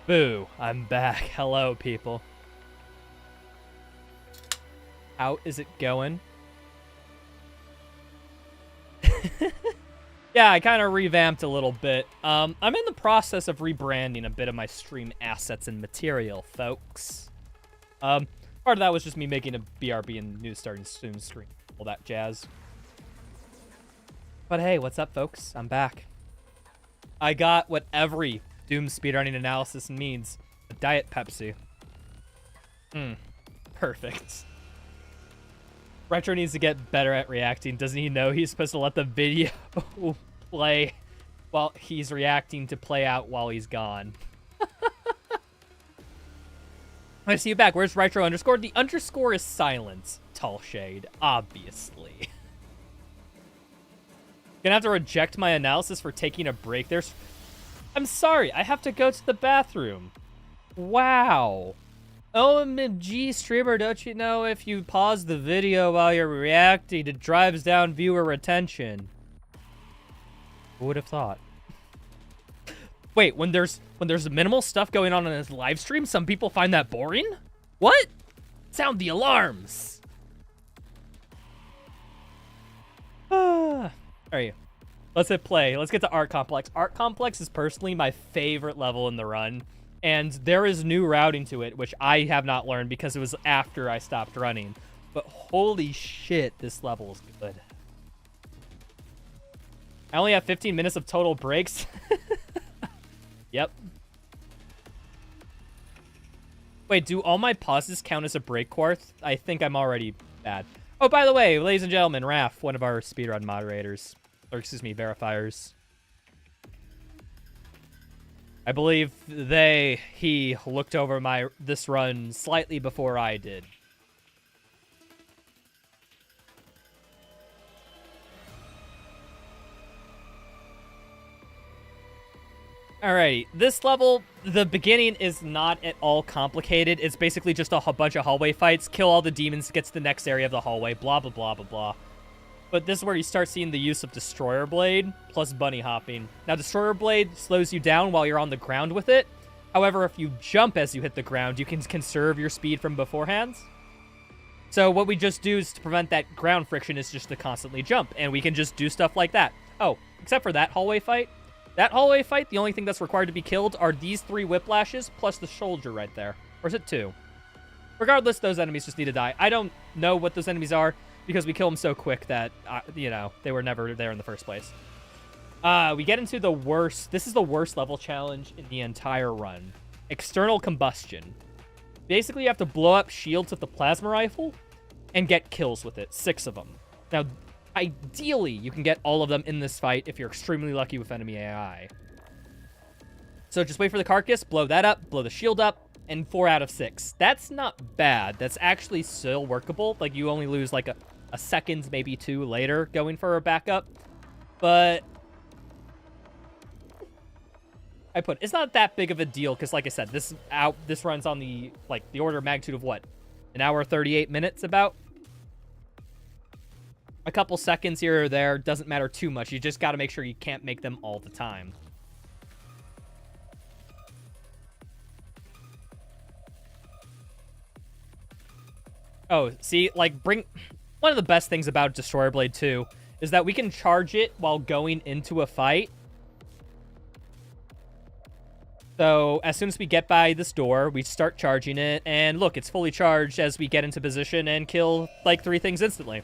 Boo, I'm back. Hello, people. How is it going? Yeah, I kind of revamped a little bit. I'm in the process of rebranding a bit of my stream assets and material, folks. Part of that was just me making a BRB and news starting soon stream. All that jazz. But hey, what's up, folks? I'm back. I got what every Doom speedrunning analysis means. A Diet Pepsi. Perfect. Retro needs to get better at reacting. Doesn't he know he's supposed to let the video play while he's reacting to play out while he's gone? I see you back. Where's Retro underscore? The underscore is silent. Tall shade, obviously. Gonna have to reject my analysis for taking a break. I'm sorry, I have to go to the bathroom. Wow. OMG, streamer, don't you know if you pause the video while you're reacting, it drives down viewer retention? Who would have thought? Wait, when there's minimal stuff going on in his live stream, some people find that boring? What? Sound the alarms. Alright. Let's hit play. Let's get to Art Complex. Art Complex is personally my favorite level in the run. And there is new routing to it, which I have not learned because it was after I stopped running. But holy shit, this level is good. I only have 15 minutes of total breaks. Yep. Wait, do all my pauses count as a break course? I think I'm already bad. Oh, by the way, ladies and gentlemen, Raph, one of our speedrun moderators. Or, excuse me, verifiers. I believe he looked over this run slightly before I did. Alrighty, this level, the beginning is not at all complicated. It's basically just a bunch of hallway fights. Kill all the demons, get to the next area of the hallway, blah, blah, blah, blah, blah. But this is where you start seeing the use of Destroyer Blade plus bunny hopping. Now, Destroyer Blade slows you down while you're on the ground with it. However, if you jump as you hit the ground, you can conserve your speed from beforehand. So what we just do is to prevent that ground friction is just to constantly jump, and we can just do stuff like that. Oh, except for that hallway fight. That hallway fight, the only thing that's required to be killed are these 3 whiplashes plus the soldier right there. Or is it 2? Regardless, those enemies just need to die. I don't know what those enemies are because we kill them so quick that, you know, they were never there in the first place. We get into the worst. This is the worst level challenge in the entire run. External combustion. Basically, you have to blow up shields with the plasma rifle and get kills with it. 6 of them. Now, ideally, you can get all of them in this fight if you're extremely lucky with enemy AI. So just wait for the carcass, blow that up, blow the shield up, and 4 out of 6. That's not bad. That's actually still workable. Like, you only lose like a second, maybe 2 later going for a backup. But it's not that big of a deal because, like I said, this runs on the order of magnitude of what? An hour 38 minutes about? A couple seconds here or there doesn't matter too much. You just got to make sure you can't make them all the time. Oh, see, like, one of the best things about Destroyer Blade 2 is that we can charge it while going into a fight. So as soon as we get by this door, we start charging it, and look, it's fully charged as we get into position and kill, like, 3 things instantly.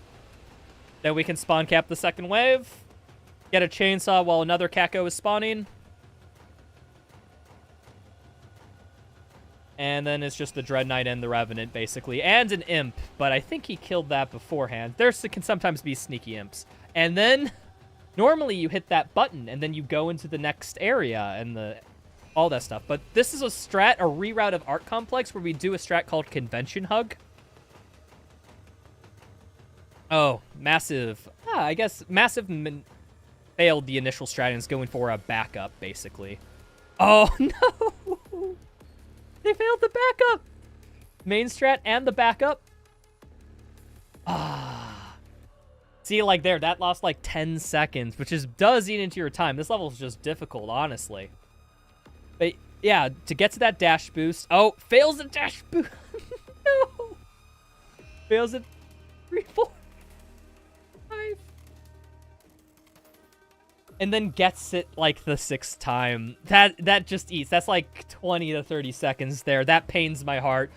Then we can spawn cap the second wave, get a chainsaw while another Kako is spawning. And then it's just the Dread Knight and the Revenant, basically. And an Imp, but I think he killed that beforehand. There can sometimes be sneaky Imps. And then, normally you hit that button, and then you go into the next area and all that stuff. But this is a reroute of Art Complex, where we do a strat called Convention Hug. Oh, massive. I guess massive failed the initial strat and is going for a backup, basically. Oh, no! They failed the backup! Main strat and the backup. Ah. See, like there, that lost like 10 seconds, which does eat into your time. This level is just difficult, honestly. But yeah, to get to that dash boost. Oh, fails the dash boost. No! Fails it 3, 4, 5. And then gets it like the 6th time. That just eats. That's like 20 to 30 seconds there. That pains my heart.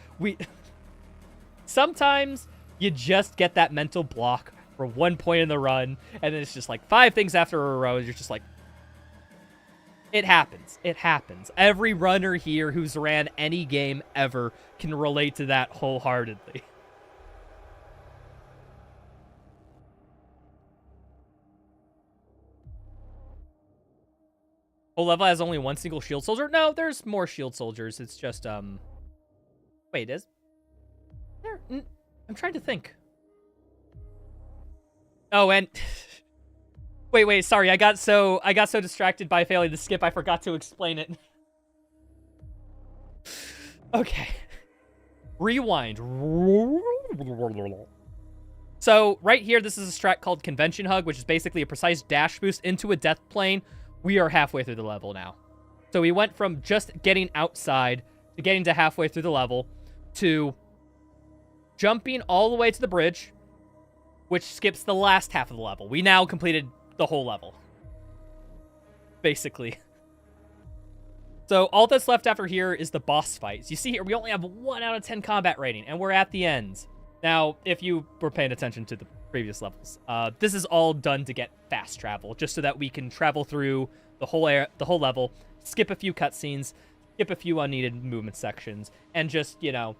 Sometimes you just get that mental block for 1 point in the run, and then it's just like 5 things after a row. You're just like, it happens. It happens. Every runner here who's ran any game ever can relate to that wholeheartedly. Whole level has only 1 single shield soldier? No, there's more shield soldiers. It's just, wait, is there? I'm trying to think. Oh, and wait, sorry. I got so distracted by failing to skip, I forgot to explain it. Okay. Rewind. So, right here, this is a strat called Convention Hug, which is basically a precise dash boost into a death plane. We are halfway through the level now. So we went from just getting outside to getting to halfway through the level to jumping all the way to the bridge, which skips the last half of the level. We now completed the whole level, basically. So all that's left after here is the boss fights. You see here, we only have 1 out of 10 combat rating, and we're at the end. Now, if you were paying attention to the previous levels, this is all done to get fast travel, just so that we can travel through the whole level, skip a few cutscenes, skip a few unneeded movement sections, and just, you know,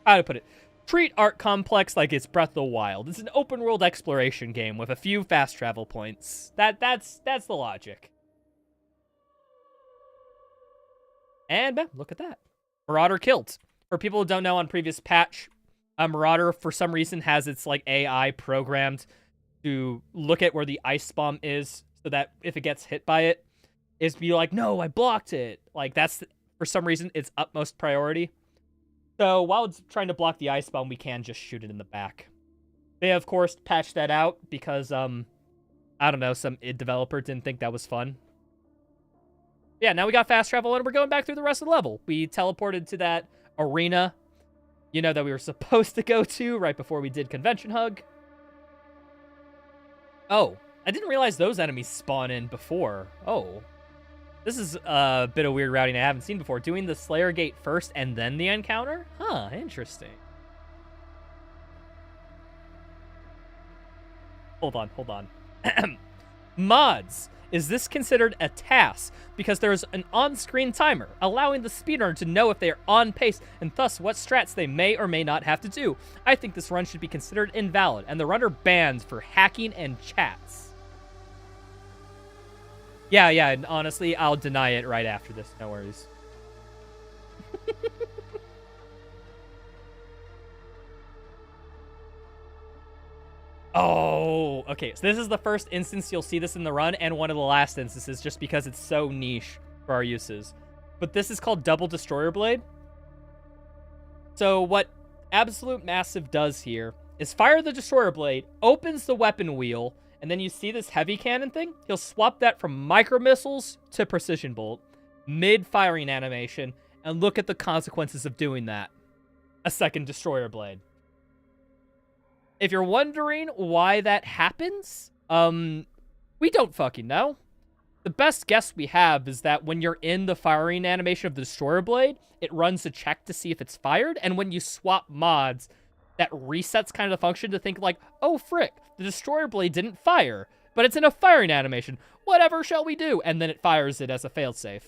how to put it, treat Art Complex like it's Breath of the Wild. It's an open world exploration game with a few fast travel points. That's the logic. And look at that. Marauder killed. For people who don't know, on previous patch, Marauder, for some reason, has its like AI programmed to look at where the ice bomb is, so that if it gets hit by it, is be like, no, I blocked it. Like, that's, for some reason, its utmost priority. So while it's trying to block the ice bomb, we can just shoot it in the back. They, of course, patched that out because, I don't know, some id developer didn't think that was fun. Yeah, now we got fast travel, and we're going back through the rest of the level. We teleported to that arena, you know, that we were supposed to go to right before we did Convention Hug. Oh, I didn't realize those enemies spawn in before. Oh. This is a bit of weird routing I haven't seen before. Doing the Slayer Gate first and then the encounter? Huh, interesting. Hold on. Mods. Is this considered a task? Because there's an on-screen timer, allowing the speedrunner to know if they are on pace, and thus what strats they may or may not have to do. I think this run should be considered invalid, and the runner banned for hacking and chats. Yeah, and honestly, I'll deny it right after this, no worries. Oh, okay, so this is the first instance you'll see this in the run, and one of the last instances, just because it's so niche for our uses. But this is called Double Destroyer Blade. So what Absolute Massive does here is fire the Destroyer Blade, opens the weapon wheel, and then you see this heavy cannon thing? He'll swap that from micro missiles to precision bolt, mid-firing animation, and look at the consequences of doing that. A second Destroyer Blade. If you're wondering why that happens, we don't fucking know. The best guess we have is that when you're in the firing animation of the Destroyer Blade, it runs a check to see if it's fired, and when you swap mods, that resets kind of the function to think like, oh frick, the Destroyer Blade didn't fire, but it's in a firing animation. Whatever shall we do? And then it fires it as a failsafe.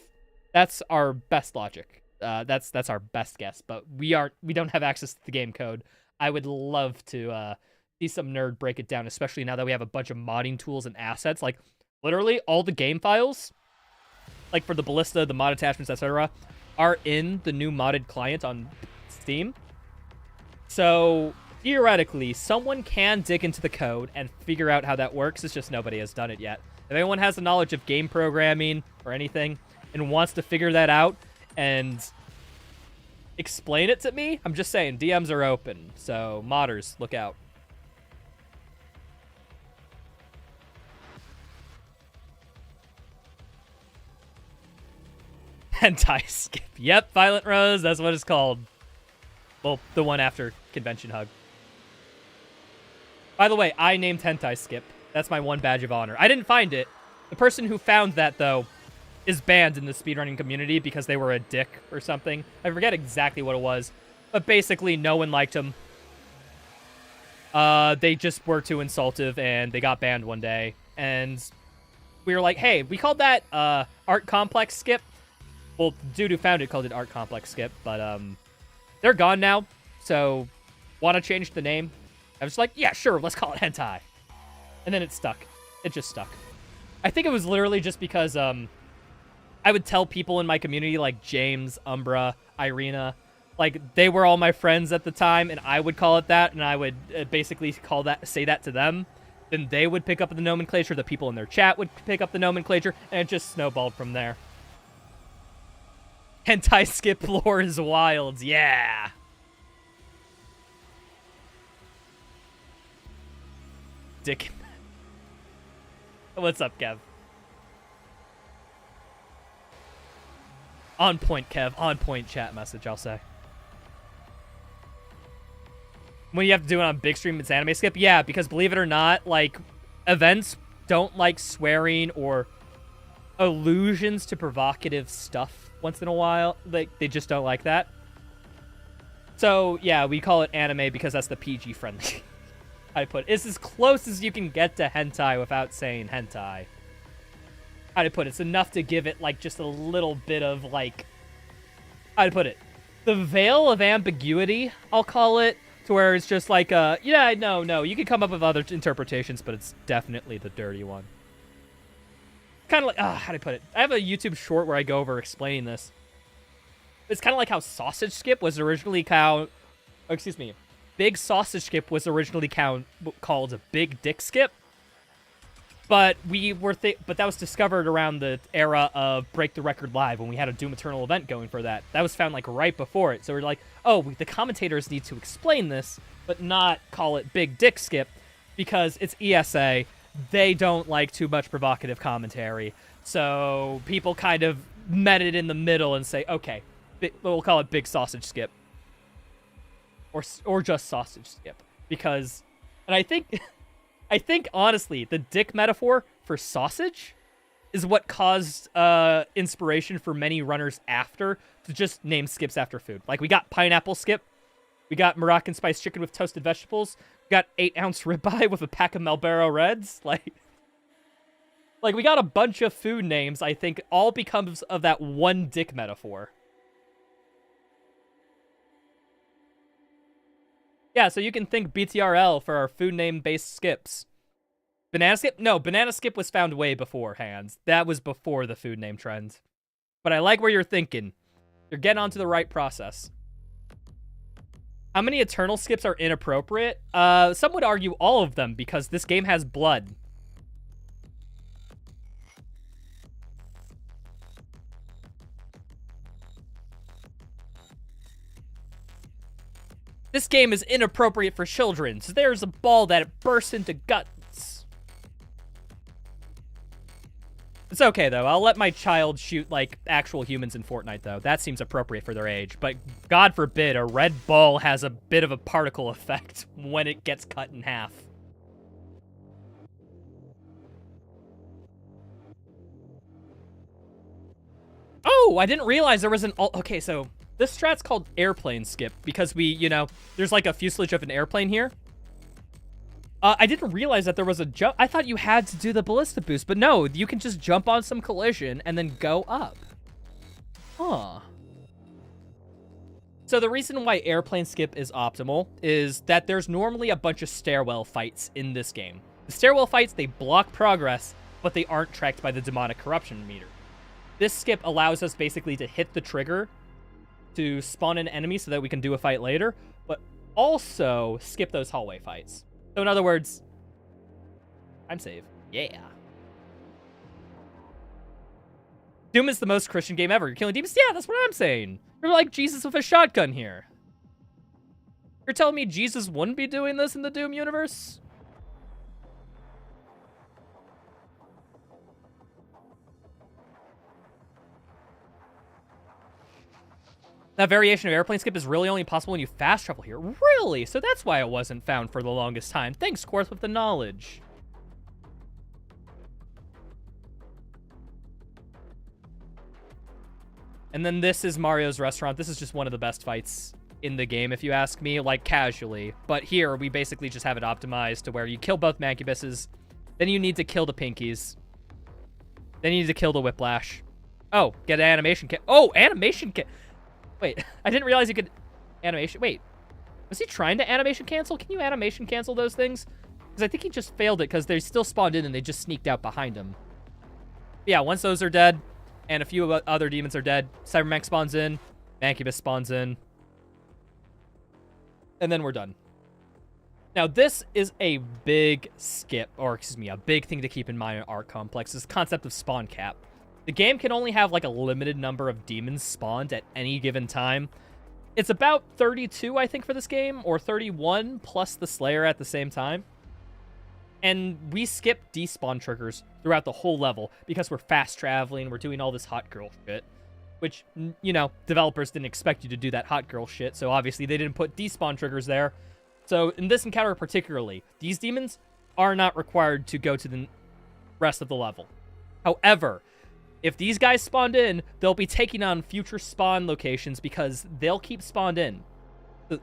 That's our best logic. That's our best guess, but we don't have access to the game code. I would love to see some nerd break it down, especially now that we have a bunch of modding tools and assets. Like, literally, all the game files, like for the ballista, the mod attachments, etc., are in the new modded client on Steam. So, theoretically, someone can dig into the code and figure out how that works. It's just nobody has done it yet. If anyone has the knowledge of game programming or anything and wants to figure that out and explain it to me, I'm just saying, DMs are open, so modders, look out. Hentai skip. Yep, Violent Rose, that's what it's called. Well, the one after Convention Hug. By the way, I named Hentai Skip. That's my one badge of honor. I didn't find it. The person who found that, though, is banned in the speedrunning community because they were a dick or something. I forget exactly what it was, but basically no one liked him. They just were too insultive, and they got banned one day. And we were like, hey, we called that Art Complex Skip. Well, the dude who found it called it Art Complex Skip, but they're gone now, so want to change the name? I was like, yeah, sure, let's call it Hentai. And then it stuck. It just stuck. I think it was literally just because I would tell people in my community, like James, Umbra, Irina, like they were all my friends at the time, and I would call it that, and I would basically say that to them. Then they would pick up the nomenclature, the people in their chat would pick up the nomenclature, and it just snowballed from there. Hentai skip lore is wild, yeah! Dick. What's up, Kev? On point, Kev. On point chat message, I'll say. When you have to do it on big stream, it's anime skip. Yeah, because believe it or not, like, events don't like swearing or allusions to provocative stuff once in a while. Like, they just don't like that. So, yeah, we call it anime because that's the PG friendly. I put it. It's as close as you can get to hentai without saying hentai. How'd I put it? It's enough to give it, like, just a little bit of, like... How'd I put it? The veil of ambiguity, I'll call it, to where it's just like, yeah, no, you can come up with other interpretations, but it's definitely the dirty one. Kind of like, how'd I put it? I have a YouTube short where I go over explaining this. It's kind of like how sausage skip was originally Big sausage skip was originally called a big dick skip. But but that was discovered around the era of Break the Record Live when we had a Doom Eternal event going for that. That was found like right before it. So we're like, oh, the commentators need to explain this, but not call it big dick skip because it's ESA. They don't like too much provocative commentary. So people kind of met it in the middle and say, okay, we'll call it big sausage skip. Or just sausage skip. Because, and I think, honestly, the dick metaphor for sausage is what caused inspiration for many runners after to just name skips after food. Like, we got pineapple skip. We got Moroccan spice chicken with toasted vegetables. We got 8-ounce ribeye with a pack of Marlboro Reds. Like, we got a bunch of food names, I think, all becomes of that one dick metaphor. Yeah, so you can think BTRL for our food name-based skips. Banana skip? No, banana skip was found way beforehand. That was before the food name trend. But I like where you're thinking. You're getting onto the right process. How many eternal skips are inappropriate? Some would argue all of them, because this game has blood. This game is inappropriate for children, so there's a ball that bursts into guts. It's okay, though. I'll let my child shoot, like, actual humans in Fortnite, though. That seems appropriate for their age. But, God forbid, a red ball has a bit of a particle effect when it gets cut in half. Oh, I didn't realize there was an... Okay, so... This strat's called airplane skip because there's like a fuselage of an airplane here. I didn't realize that there was a jump. I thought you had to do the ballista boost, but no, you can just jump on some collision and then go up. Huh. So the reason why airplane skip is optimal is that there's normally a bunch of stairwell fights in this game. The stairwell fights, they block progress, but they aren't tracked by the demonic corruption meter. This skip allows us basically to hit the trigger to spawn an enemy so that we can do a fight later, but also skip those hallway fights. So in other words, I'm safe. Yeah. Doom is the most Christian game ever. You're killing demons? Yeah, that's what I'm saying. You're like Jesus with a shotgun here. You're telling me Jesus wouldn't be doing this in the Doom universe? That variation of airplane skip is really only possible when you fast travel here. Really? So that's why it wasn't found for the longest time. Thanks, Quarth, with the knowledge. And then this is Mario's Restaurant. This is just one of the best fights in the game, if you ask me, like, casually. But here, we basically just have it optimized to where you kill both Mancubuses, then you need to kill the Pinkies, then you need to kill the Whiplash. Oh, get an animation kit. Oh, animation kit! Wait, I didn't realize you could animation. Wait, was he trying to animation cancel? Can you animation cancel those things? Because I think he just failed it because they still spawned in and they just sneaked out behind him. Yeah, once those are dead and a few other demons are dead, Cybermank spawns in, Mancubus spawns in, and then we're done. Now, this is a big skip, or excuse me, a big thing to keep in mind in Art Complex, is the concept of spawn cap. The game can only have like a limited number of demons spawned at any given time. It's about 32, I think, for this game, or 31 plus the Slayer at the same time. And we skip despawn triggers throughout the whole level because we're fast traveling, we're doing all this hot girl shit. Which, developers didn't expect you to do that hot girl shit, so obviously they didn't put despawn triggers there. So in this encounter particularly, these demons are not required to go to the rest of the level. However, if these guys spawned in, they'll be taking on future spawn locations because they'll keep spawned in. Or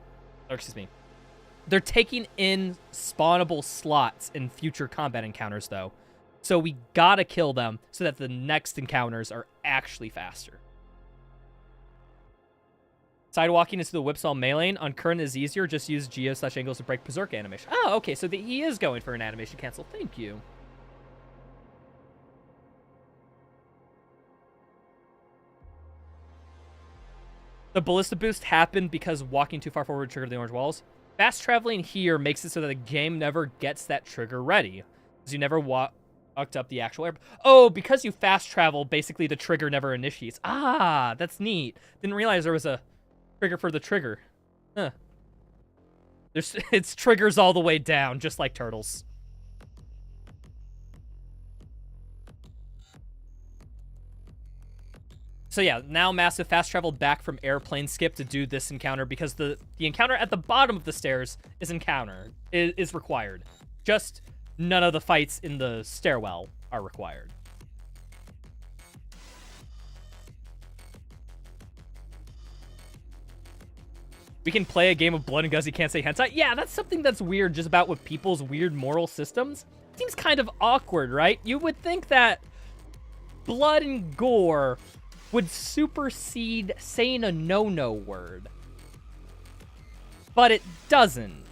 excuse me. They're taking in spawnable slots in future combat encounters, though. So we gotta kill them so that the next encounters are actually faster. Sidewalking into the Whipsaw melee on current is easier. Just use geo/angles to break berserk animation. Oh, okay, so he is going for an animation cancel. Thank you. The ballista boost happened because walking too far forward triggered the orange walls. Fast traveling here makes it so that the game never gets that trigger ready. Because you never walked up the actual air. Oh, because you fast travel, basically the trigger never initiates. Ah, that's neat. Didn't realize there was a trigger for the trigger. Huh. It's triggers all the way down, just like turtles. So yeah, now Massive fast traveled back from airplane skip to do this encounter because the encounter at the bottom of the stairs is required. Just none of the fights in the stairwell are required. We can play a game of Blood and Guts, you can't say hentai. Yeah, that's something that's weird just about with people's weird moral systems. Seems kind of awkward, right? You would think that blood and gore would supersede saying a no-no word. But it doesn't.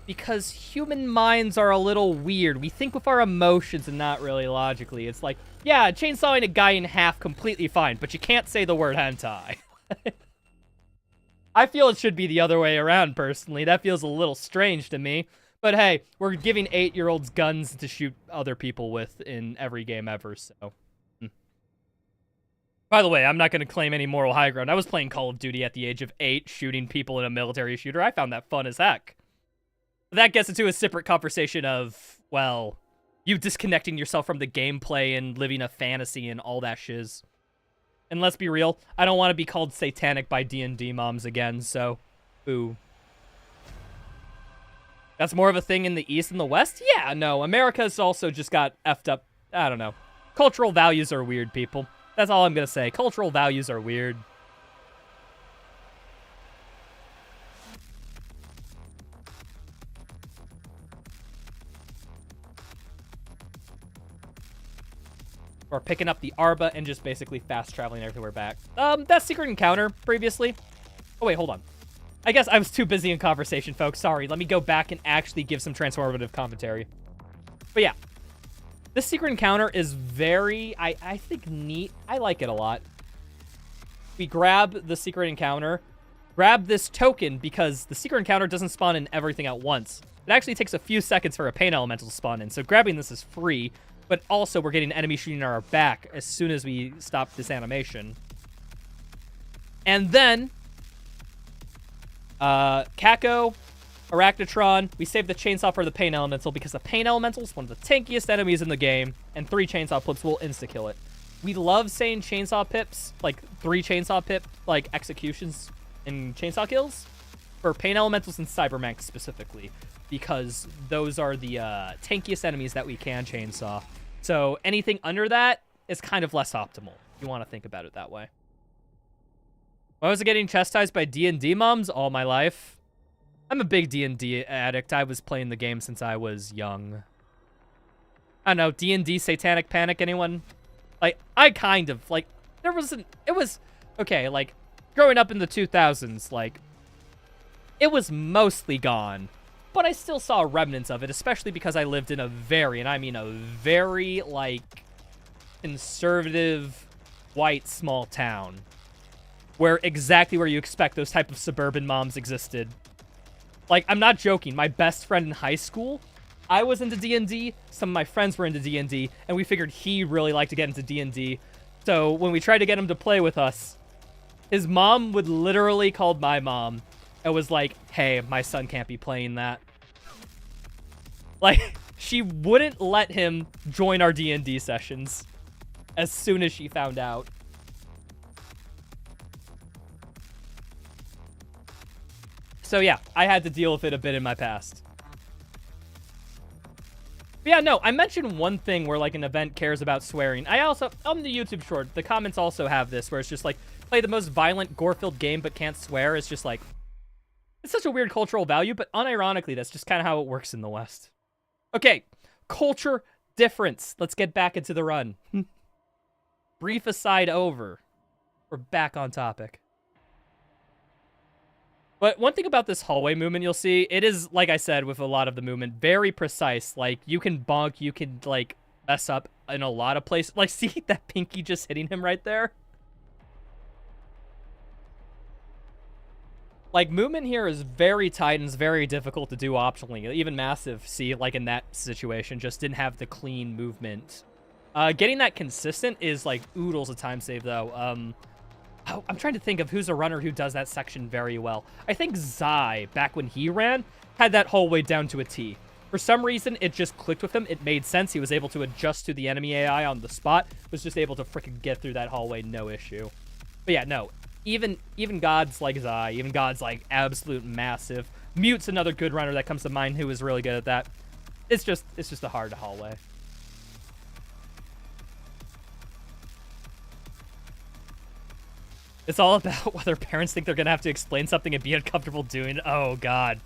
Because human minds are a little weird. We think with our emotions and not really logically. It's like, yeah, chainsawing a guy in half completely fine, but you can't say the word hentai. I feel it should be the other way around, personally. That feels a little strange to me. But hey, we're giving 8-year-olds guns to shoot other people with in every game ever, so... By the way, I'm not going to claim any moral high ground. I was playing Call of Duty at the age of 8, shooting people in a military shooter. I found that fun as heck. But that gets into a separate conversation of, well, you disconnecting yourself from the gameplay and living a fantasy and all that shiz. And let's be real, I don't want to be called satanic by D&D moms again, so, ooh. That's more of a thing in the East and the West? Yeah, no, America's also just got effed up. I don't know. Cultural values are weird, people. That's all I'm going to say. Cultural values are weird. Or picking up the Arba and just basically fast traveling everywhere back. That secret encounter previously. Oh, wait, hold on. I guess I was too busy in conversation, folks. Sorry, let me go back and actually give some transformative commentary. But yeah. This secret encounter is very, I think, neat. I like it a lot. We grab the secret encounter, grab this token, because the secret encounter doesn't spawn in everything at once. It actually takes a few seconds for a pain elemental to spawn in, so grabbing this is free, but also we're getting enemies shooting our back as soon as we stop this animation. And then, Kako, Arachnotron, we save the chainsaw for the pain elemental because the pain elemental is one of the tankiest enemies in the game, and 3 chainsaw pips will insta-kill it. We love saying chainsaw pips, like 3 chainsaw pip, like executions and chainsaw kills, for pain elementals and cybermanx specifically, because those are the tankiest enemies that we can chainsaw. So anything under that is kind of less optimal. You want to think about it that way. Why was I getting chastised by D&D moms all my life? I'm a big D&D addict. I was playing the game since I was young. I don't know, D&D Satanic Panic, anyone? Like, I kind of, like, there wasn't, it was, okay, like, growing up in the 2000s, like, it was mostly gone. But I still saw remnants of it, especially because I lived in a very, and I mean a very, like, conservative, white, small town. Where exactly where you expect those type of suburban moms existed. Like, I'm not joking. My best friend in high school, I was into D&D, some of my friends were into D&D, and we figured he really liked to get into D&D. So when we tried to get him to play with us, his mom would literally call my mom and was like, hey, my son can't be playing that. Like, she wouldn't let him join our D&D sessions as soon as she found out. So yeah, I had to deal with it a bit in my past. But yeah, no, I mentioned one thing where like an event cares about swearing. I also, on the YouTube short, the comments also have this where it's just like, play the most violent, gore-filled game but can't swear. It's just like, it's such a weird cultural value, but unironically, that's just kind of how it works in the West. Okay, culture difference. Let's get back into the run. Brief aside over. We're back on topic. But one thing about this hallway movement you'll see, it is, like I said, with a lot of the movement, very precise. Like, you can bonk, you can, like, mess up in a lot of places. Like, see that pinky just hitting him right there? Like, movement here is very tight and it's very difficult to do optionally. Even Massive, see, like in that situation, just didn't have the clean movement. Getting that consistent is, like, oodles of time save, though. I'm trying to think of who's a runner who does that section very well. I think Zai, back when he ran, had that hallway down to a T. For some reason, it just clicked with him. It made sense. He was able to adjust to the enemy AI on the spot. Was just able to freaking get through that hallway, no issue. But yeah, no. Even gods like Zai, even gods like Absolute Massive. Mute's another good runner that comes to mind who is really good at that. It's just a hard hallway. It's all about whether parents think they're going to have to explain something and be uncomfortable doing it. Oh, God.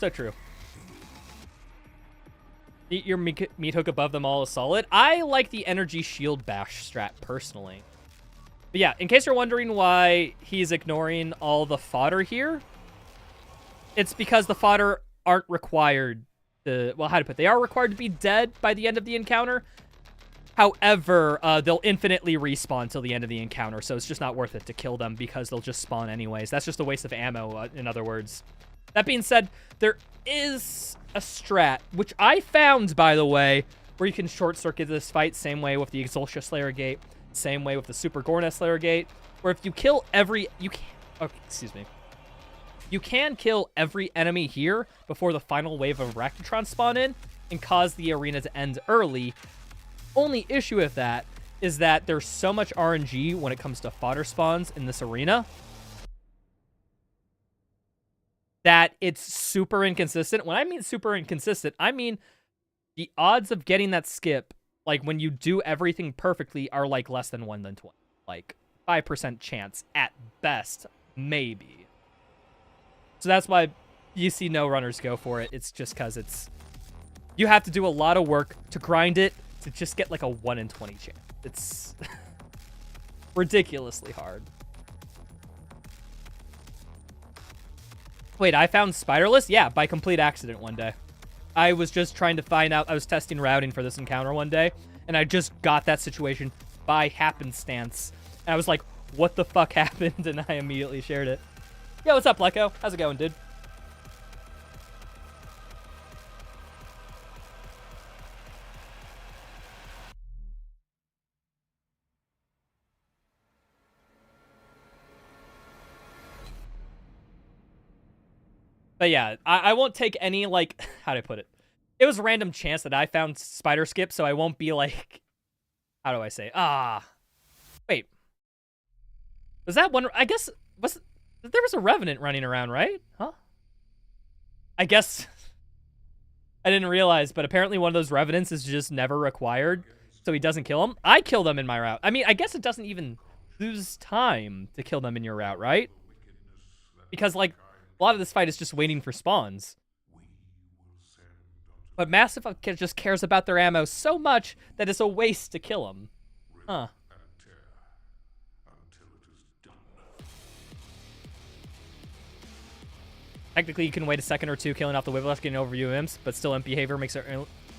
So true. Eat your meat hook above them all is solid. I like the energy shield bash strat, personally. But yeah, in case you're wondering why he's ignoring all the fodder here, it's because the fodder aren't required to... Well, how to put it? They are required to be dead by the end of the encounter. However, they'll infinitely respawn till the end of the encounter, so it's just not worth it to kill them because they'll just spawn anyways. That's just a waste of ammo, in other words. That being said, there is a strat, which I found, by the way, where you can short-circuit this fight, same way with the Exultia Slayer Gate, same way with the Super Gornet Slayer Gate, where if you kill every... You can... Oh, excuse me. You can kill every enemy here before the final wave of Raktatron spawn in and cause the arena to end early. Only issue with that is that there's so much RNG when it comes to fodder spawns in this arena that it's super inconsistent. When I mean super inconsistent, I mean the odds of getting that skip, like when you do everything perfectly, are like less than 1 than 20. Like 5% chance at best, maybe. So that's why you see no runners go for it. It's just because it's... You have to do a lot of work to grind it to just get like a 1 in 20 chance. It's ridiculously hard. Wait, I found Spiderless? Yeah, by complete accident one day. I was just trying to find out, I was testing routing for this encounter one day, and I just got that situation by happenstance. And I was like, what the fuck happened? And I immediately shared it. Yo, what's up, Lecco? How's it going, dude? But yeah, I won't take any, like, how do I put it? It was a random chance that I found Spider Skip, so I won't be like, how do I say? Wait. Was that one? I guess, there was a Revenant running around, right? Huh? I guess, I didn't realize, but apparently one of those Revenants is just never required, so he doesn't kill him. I kill them in my route. I mean, I guess it doesn't even lose time to kill them in your route, right? Because, like, a lot of this fight is just waiting for spawns. But Massive just cares about their ammo so much that it's a waste to kill them. Huh. Technically, you can wait a second or two killing off the Wiveless, getting overview imps, but still imp behavior makes it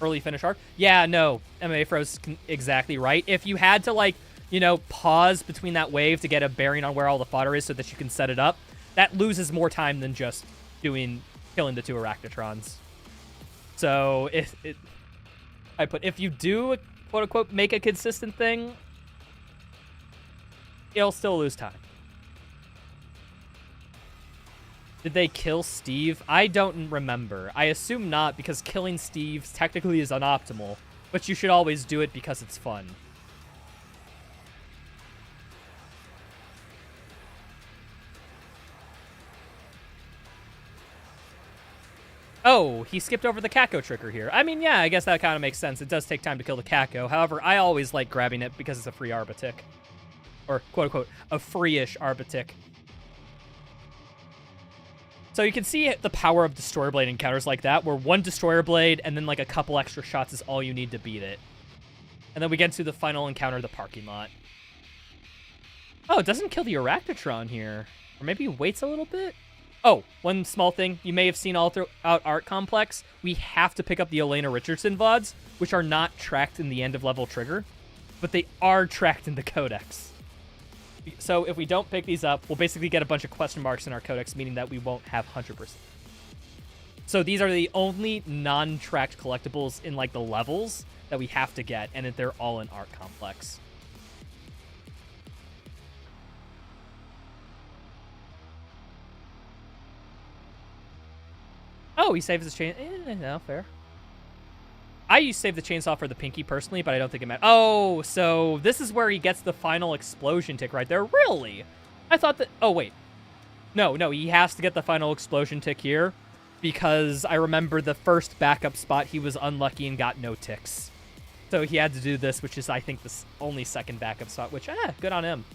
early finish hard. Yeah, no, MMA Fro's exactly right. If you had to, like, you know, pause between that wave to get a bearing on where all the fodder is so that you can set it up, that loses more time than just killing the 2 Arachnatrons. So if you do, quote unquote, make a consistent thing, it'll still lose time. Did they kill Steve? I don't remember. I assume not, because killing Steve technically is unoptimal, but you should always do it because it's fun. Oh, he skipped over the Kako trigger here. I mean, yeah, I guess that kind of makes sense. It does take time to kill the Kako. However, I always like grabbing it because it's a free Arbitic. Or, quote-unquote, a free-ish Arbitic. So you can see the power of Destroyer Blade encounters like that, where one Destroyer Blade and then like a couple extra shots is all you need to beat it. And then we get to the final encounter, the parking lot. Oh, it doesn't kill the Arachnotron here. Or maybe waits a little bit? Oh, one small thing you may have seen all throughout Art Complex. We have to pick up the Elena Richardson VODs, which are not tracked in the end-of-level trigger, but they are tracked in the Codex. So if we don't pick these up, we'll basically get a bunch of question marks in our Codex, meaning that we won't have 100%. So these are the only non-tracked collectibles in like the levels that we have to get, and they're all in Art Complex. Oh, he saves his chain. No, fair. I used to save the chainsaw for the pinky personally, but I don't think it matters. Oh, so this is where he gets the final explosion tick right there. Really? I thought that... Oh, wait. No, he has to get the final explosion tick here because I remember the first backup spot he was unlucky and got no ticks. So he had to do this, which is, I think, the only second backup spot, which, good on him.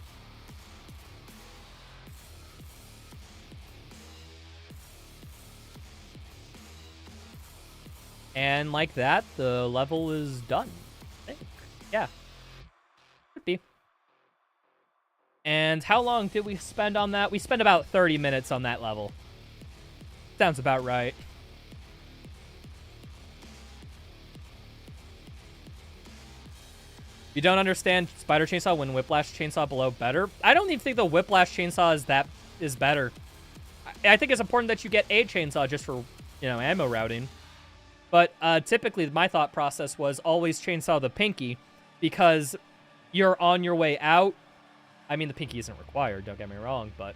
And like that, the level is done. I think. Yeah. Could be. And how long did we spend on that? We spent about 30 minutes on that level. Sounds about right. You don't understand Spider Chainsaw when Whiplash Chainsaw below better? I don't even think the Whiplash Chainsaw is better. I think it's important that you get a chainsaw just for, ammo routing. But typically, my thought process was always chainsaw the pinky because you're on your way out. I mean, the pinky isn't required, don't get me wrong, but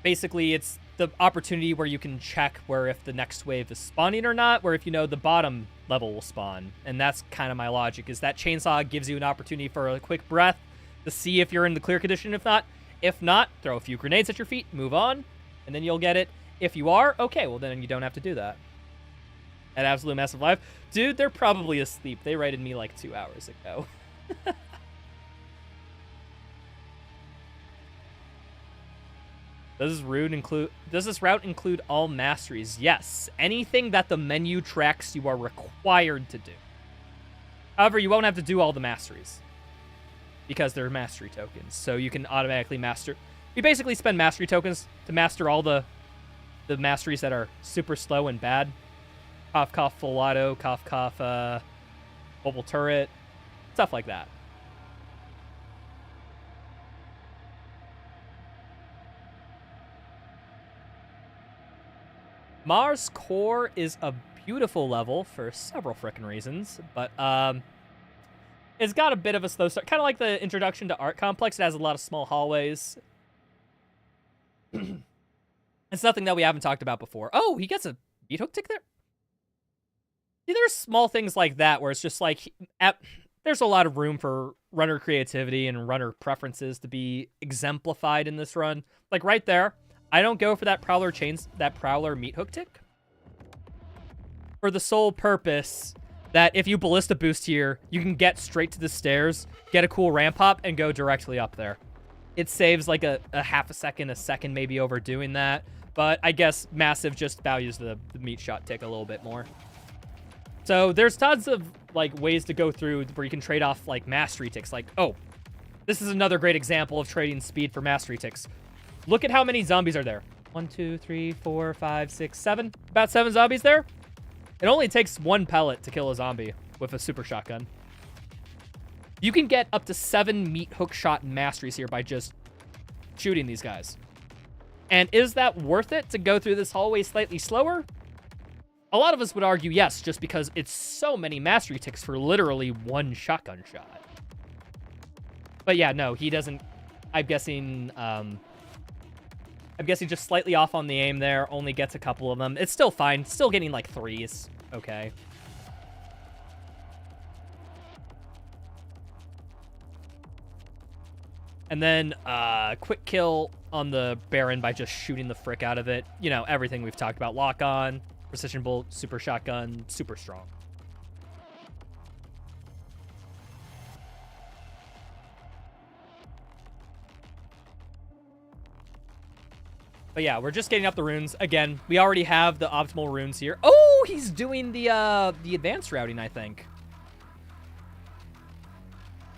basically, it's the opportunity where you can check where if the next wave is spawning or not, where if the bottom level will spawn. And that's kind of my logic, is that chainsaw gives you an opportunity for a quick breath to see if you're in the clear condition. If not, throw a few grenades at your feet, move on, and then you'll get it. If you are, okay, well, then you don't have to do that. At Absolute Massive Live. Dude, they're probably asleep. They raided me like 2 hours ago. Does this route include all masteries? Yes. Anything that the menu tracks, you are required to do. However, you won't have to do all the masteries because they're mastery tokens. So you can automatically master. We basically spend mastery tokens to master all the masteries that are super slow and bad. Cough, cough, full auto, cough, cough, mobile turret, stuff like that. Mars Core is a beautiful level for several frickin' reasons, but it's got a bit of a slow start. Kind of like the introduction to Art Complex. It has a lot of small hallways. It's nothing that we haven't talked about before. Oh, he gets a beat hook tick there? See, there's small things like that where it's just like, there's a lot of room for runner creativity and runner preferences to be exemplified in this run. Like right there, I don't go for that Prowler meat hook tick for the sole purpose that if you ballista boost here, you can get straight to the stairs, get a cool ramp hop, and go directly up there. It saves like a half a second maybe over doing that, but I guess Massive just values the meat shot tick a little bit more. So there's tons of like ways to go through where you can trade off like mastery ticks. Like, oh, this is another great example of trading speed for mastery ticks. Look at how many zombies are there. 1, 2, 3, 4, 5, 6, 7. About 7 zombies there. It only takes 1 pellet to kill a zombie with a super shotgun. You can get up to 7 meat hook shot masteries here by just shooting these guys. And is that worth it to go through this hallway slightly slower? A lot of us would argue yes, just because it's so many mastery ticks for literally 1 shotgun shot. But yeah, no, he doesn't. I'm guessing just slightly off on the aim there. Only gets a couple of them. It's still fine. Still getting like 3s. Okay. And then quick kill on the Baron by just shooting the frick out of it. You know, everything we've talked about. Lock on, precision bolt, super shotgun, super strong. But yeah, we're just getting up the runes. Again, we already have the optimal runes here. Oh, he's doing the advanced routing, I think.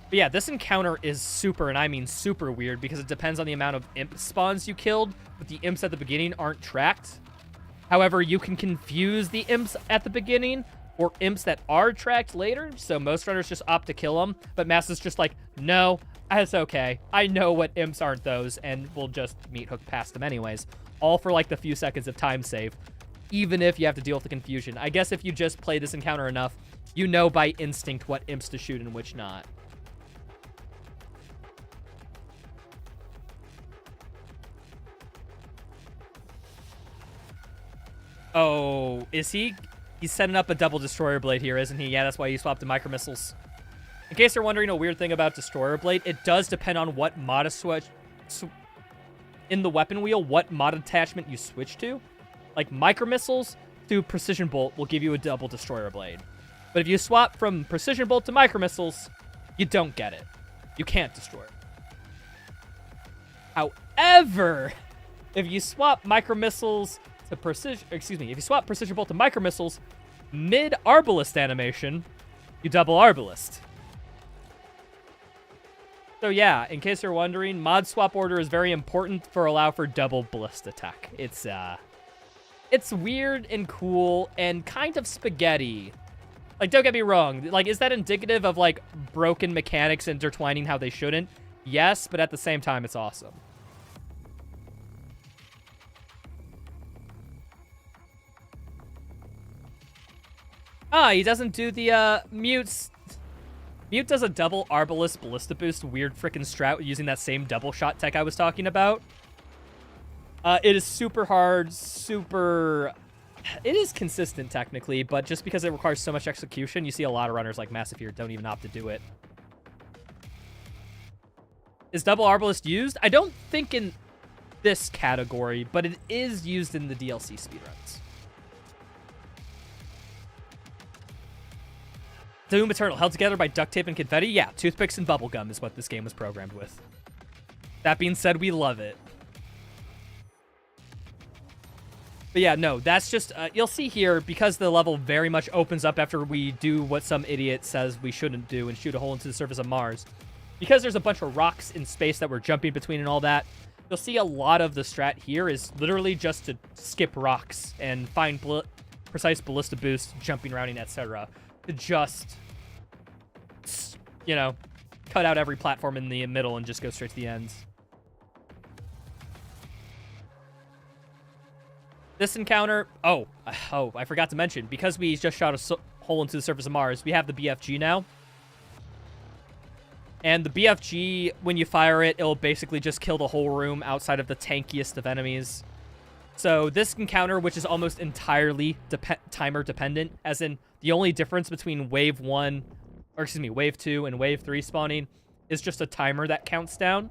But yeah, this encounter is super, and I mean super weird, because it depends on the amount of imp spawns you killed, but the imps at the beginning aren't tracked. However, you can confuse the imps at the beginning or imps that are tracked later, so most runners just opt to kill them, but Mass is just like, no, it's okay. I know what imps aren't those, and we'll just meat hook past them anyways. All for like the few seconds of time save, even if you have to deal with the confusion. I guess if you just play this encounter enough, you know by instinct what imps to shoot and which not. Oh, is he? He's setting up a double destroyer blade here, isn't he? Yeah, that's why he swapped to micro missiles. In case you're wondering a weird thing about destroyer blade, it does depend on what mod switch in the weapon wheel, what mod attachment you switch to. Like micro missiles to precision bolt will give you a double destroyer blade. But if you swap from precision bolt to micro missiles, you don't get it. You can't destroy it. However, if you swap micro missiles to precision, if you swap precision bolt to micro missiles mid arbalist animation, you double arbalist. So yeah, in case you're wondering, mod swap order is very important for allow for double ballista attack. It's weird and cool and kind of spaghetti. Like, don't get me wrong. Like, is that indicative of like broken mechanics intertwining how they shouldn't? Yes, but at the same time, it's awesome. Ah, he doesn't do the mutes. Mute does a double arbalist ballista boost, weird frickin' strat using that same double shot tech I was talking about. It is super hard, it is consistent technically, but just because it requires so much execution, you see a lot of runners like Massive here don't even opt to do it. Is double arbalist used? I don't think in this category, but it is used in the DLC speedruns. Doom Eternal, held together by duct tape and confetti? Yeah, toothpicks and bubblegum is what this game was programmed with. That being said, we love it. But yeah, no, that's just, you'll see here, because the level very much opens up after we do what some idiot says we shouldn't do and shoot a hole into the surface of Mars. Because there's a bunch of rocks in space that we're jumping between and all that, you'll see a lot of the strat here is literally just to skip rocks and find precise ballista boost, jumping, routing, etc. To just, you know, cut out every platform in the middle and just go straight to the ends. This encounter, oh, I forgot to mention, because we just shot a hole into the surface of Mars, we have the BFG now. And the BFG, when you fire it, it'll basically just kill the whole room outside of the tankiest of enemies. So this encounter, which is almost entirely timer dependent, as in the only difference between wave 1, or excuse me, wave 2 and wave 3 spawning is just a timer that counts down.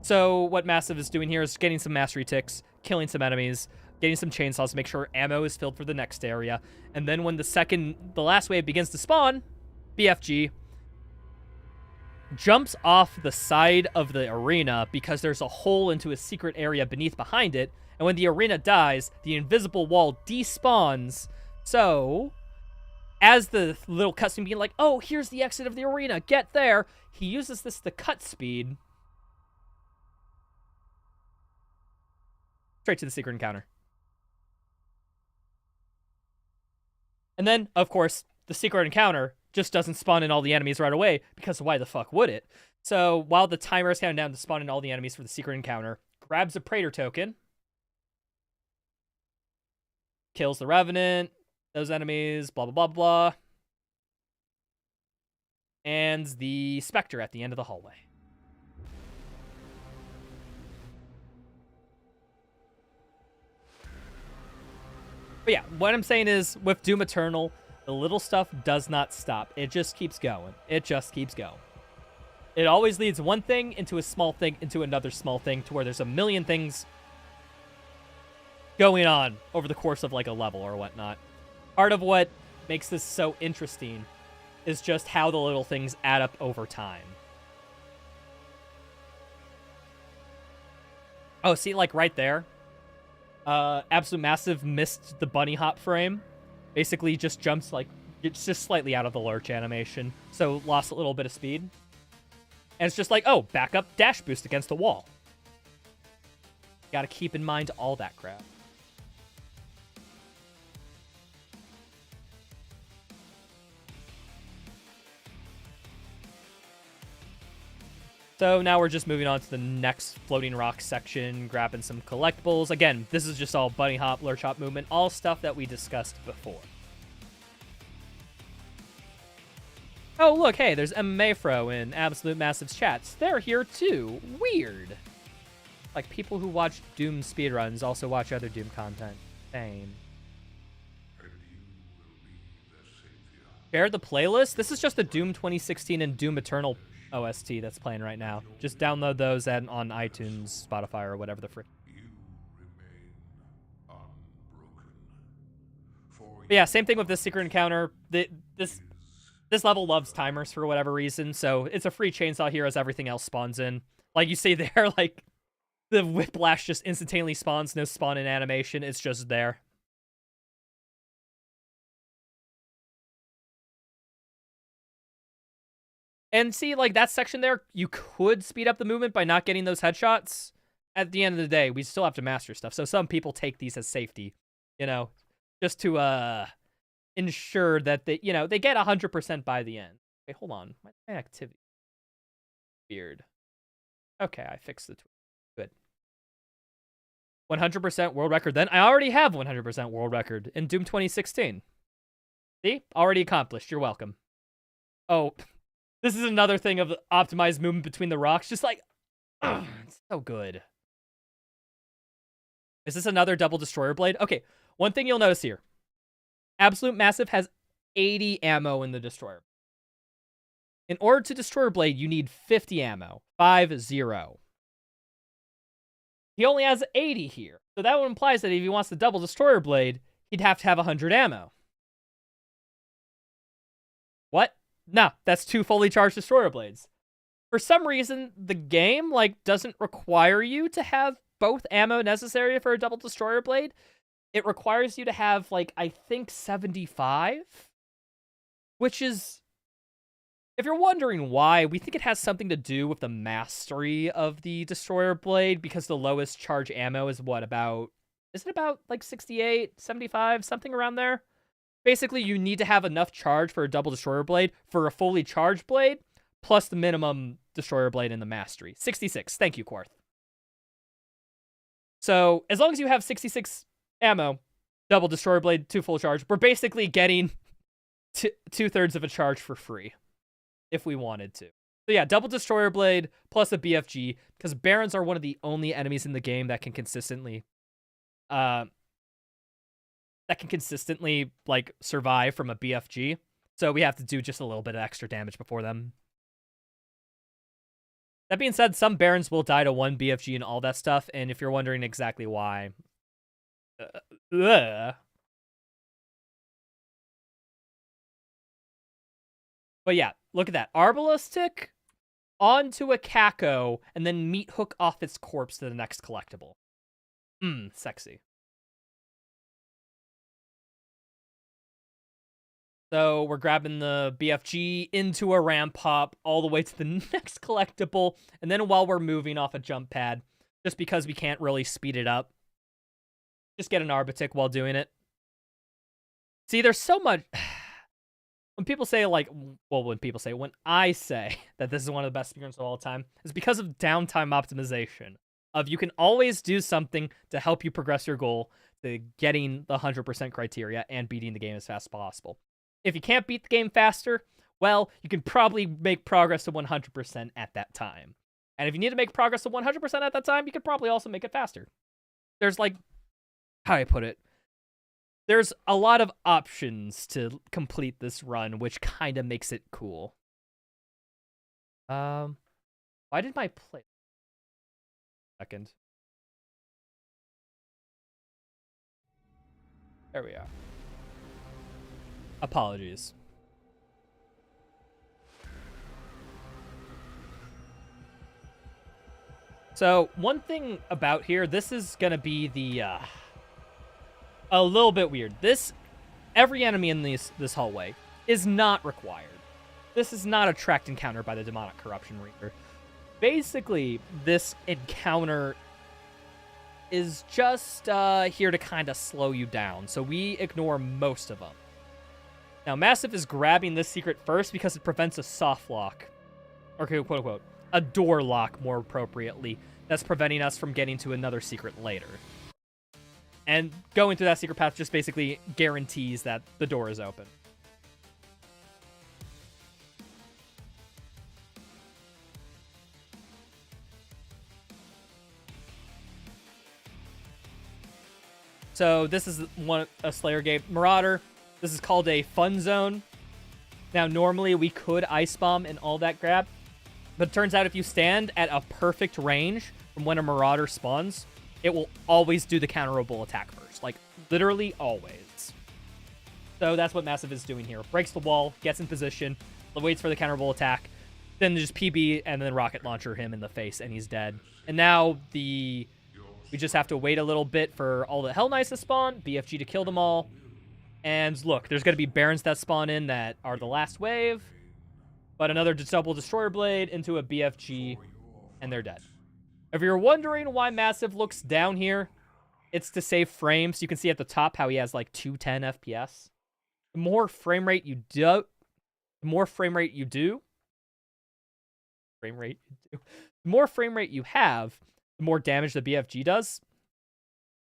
So what Massive is doing here is getting some mastery ticks, killing some enemies, getting some chainsaws to make sure ammo is filled for the next area. And then when the last wave begins to spawn, BFG jumps off the side of the arena because there's a hole into a secret area behind it. And when the arena dies, the invisible wall despawns. So, as the little cutscene being like, oh, here's the exit of the arena, get there, he uses this to cut speed straight to the secret encounter. And then, of course, the secret encounter just doesn't spawn in all the enemies right away, because why the fuck would it? So, while the timer is counting down to spawn in all the enemies for the secret encounter, grabs a Praetor token, kills the Revenant, those enemies, blah, blah, blah, blah, and the Spectre at the end of the hallway. But yeah, what I'm saying is, with Doom Eternal, the little stuff does not stop. It just keeps going. It just keeps going. It always leads one thing into a small thing into another small thing to where there's a million things going on over the course of like a level or whatnot. Part of what makes this so interesting is just how the little things add up over time. Oh, see, like right there, Absolute Massive missed the bunny hop frame. Basically just jumps like, it's just slightly out of the lurch animation. So lost a little bit of speed. And it's just like, oh, back up dash boost against the wall. Gotta keep in mind all that crap. So now we're just moving on to the next floating rock section, grabbing some collectibles. Again, this is just all bunny hop, lurch hop movement, all stuff that we discussed before. Oh, look, hey, there's MMAfro in Absolute Massive's chats. They're here too. Weird. Like, people who watch Doom speedruns also watch other Doom content. Same. Share the playlist? This is just the Doom 2016 and Doom Eternal OST that's playing right now. Just download those on iTunes, Spotify, or whatever the frick. But yeah, same thing with this secret encounter. This level loves timers for whatever reason, so it's a free chainsaw here as everything else spawns in. Like you see there, like, the whiplash just instantaneously spawns, no spawn in animation, it's just there. And see, like, that section there, you could speed up the movement by not getting those headshots. At the end of the day, we still have to master stuff, so some people take these as safety, you know, just to, ensure that they, you know, they get 100% by the end. Wait, hold on. My activity. Weird. Okay, I fixed the tweet. Good. 100% world record then. I already have 100% world record in Doom 2016. See? Already accomplished. You're welcome. Oh, this is another thing of the optimized movement between the rocks. Just like, it's so good. Is this another double destroyer blade? Okay, one thing you'll notice here. Absolute Massive has 80 ammo in the destroyer. In order to destroy a blade, you need 50 ammo. 50. He only has 80 here. So that implies that if he wants the double destroyer blade, he'd have to have 100 ammo. What? No, that's 2 fully charged destroyer blades. For some reason, the game like doesn't require you to have both ammo necessary for a double destroyer blade. It requires you to have, like, I think 75, which is, if you're wondering why, we think it has something to do with the mastery of the destroyer blade, because the lowest charge ammo is what, about, is it about, like, 68, 75, something around there? Basically, you need to have enough charge for a double destroyer blade for a fully charged blade, plus the minimum destroyer blade in the mastery. 66. Thank you, Quarth. So, as long as you have 66 ammo, double destroyer blade, 2 full charge, we're basically getting 2/3 of a charge for free, if we wanted to. So yeah, double destroyer blade plus a BFG, because Barons are one of the only enemies in the game that can consistently, like, survive from a BFG. So we have to do just a little bit of extra damage before them. That being said, some Barons will die to 1 BFG and all that stuff, and if you're wondering exactly why, but yeah, look at that. Arbalistic onto a Caco, and then meat hook off its corpse to the next collectible. Sexy. So we're grabbing the BFG into a ramp hop all the way to the next collectible, and then while we're moving off a jump pad, just because we can't really speed it up, just get an Arbitic while doing it. See, there's so much... When people say, like... Well, when I say that this is one of the best speedruns of all time, it's because of downtime optimization. You can always do something to help you progress your goal to getting the 100% criteria and beating the game as fast as possible. If you can't beat the game faster, well, you can probably make progress to 100% at that time. And if you need to make progress to 100% at that time, you could probably also make it faster. There's, like... How do I put it? There's a lot of options to complete this run, which kind of makes it cool. Why did my play... Second. There we are. Apologies. So, one thing about here, this is gonna be the, a little bit weird. Every enemy in this hallway is not required. This is not a tracked encounter by the Demonic Corruption Reaper. Basically, this encounter is just here to kind of slow you down, so we ignore most of them. Now, Massive is grabbing this secret first because it prevents a soft lock. Or, quote-unquote, a door lock, more appropriately, that's preventing us from getting to another secret later. And going through that secret path just basically guarantees that the door is open. So this is a Slayer game. Marauder, this is called a fun zone. Now, normally we could Ice Bomb and all that grab, but it turns out if you stand at a perfect range from when a Marauder spawns, it will always do the counterable attack first. Like, literally always. So that's what Massive is doing here. Breaks the wall, gets in position, waits for the counterable attack, then just PB and then rocket launcher him in the face, and he's dead. And now we just have to wait a little bit for all the Hell Knights to spawn, BFG to kill them all. And look, there's going to be Barons that spawn in that are the last wave, but another double Destroyer Blade into a BFG, and they're dead. If you're wondering why Massive looks down here, it's to save frames. You can see at the top how he has like 210 FPS. The more frame rate you do, the more frame rate you have, the more damage the BFG does.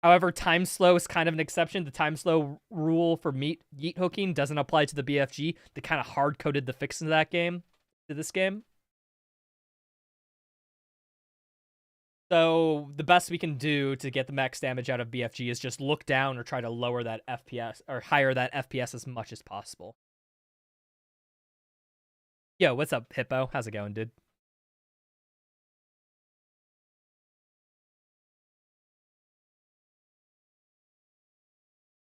However, time slow is kind of an exception. The time slow rule for yeet hooking doesn't apply to the BFG. They kind of hard-coded the fix into that game, to this game. So the best we can do to get the max damage out of BFG is just look down or try to lower that FPS, or higher that FPS as much as possible. Yo, what's up, Hippo? How's it going, dude?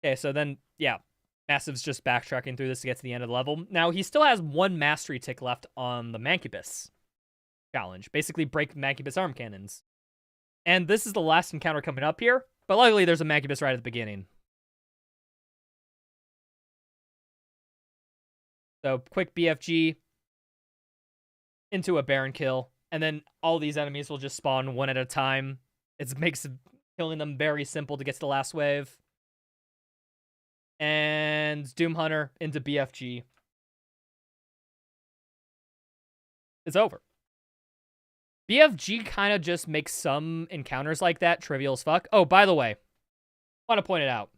Okay, so then, yeah, Massive's just backtracking through this to get to the end of the level. Now, he still has one mastery tick left on the Mancubus challenge. Basically, break Mancubus arm cannons. And this is the last encounter coming up here, but luckily there's a Mancubus right at the beginning. So, quick BFG into a Baron kill, and then all these enemies will just spawn one at a time. It makes killing them very simple to get to the last wave. And Doom Hunter into BFG. It's over. BFG kind of just makes some encounters like that trivial as fuck. Oh, by the way, I want to point it out.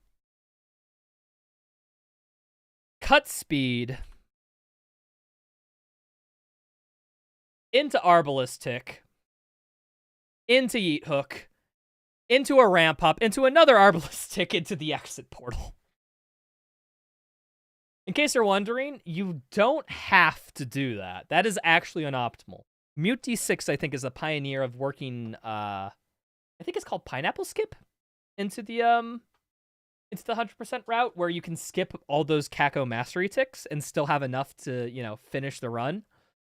Cut speed into Arbalest Tick, into Yeet Hook, into a Ramp Hop, into another Arbalest Tick, into the exit portal. In case you're wondering, you don't have to do that. That is actually unoptimal. Mute D6, I think, is a pioneer of working, I think it's called Pineapple Skip into the 100% route, where you can skip all those Kako Mastery ticks and still have enough to, you know, finish the run.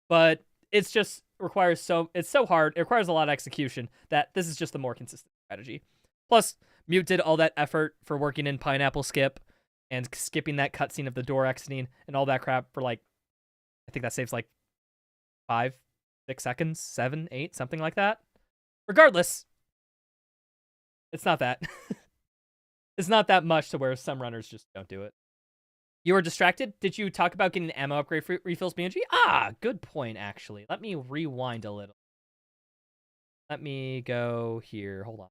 But it's just it's so hard. It requires a lot of execution that this is just the more consistent strategy. Plus, Mute did all that effort for working in Pineapple Skip and skipping that cutscene of the door exiting and all that crap for, like, I think that saves like 5, 6 seconds, 7, 8, something like that. Regardless, it's not that. It's not that much to where some runners just don't do it. You were distracted? Did you talk about getting ammo upgrade refills, BNG? Ah, good point, actually. Let me rewind a little. Let me go here. Hold on.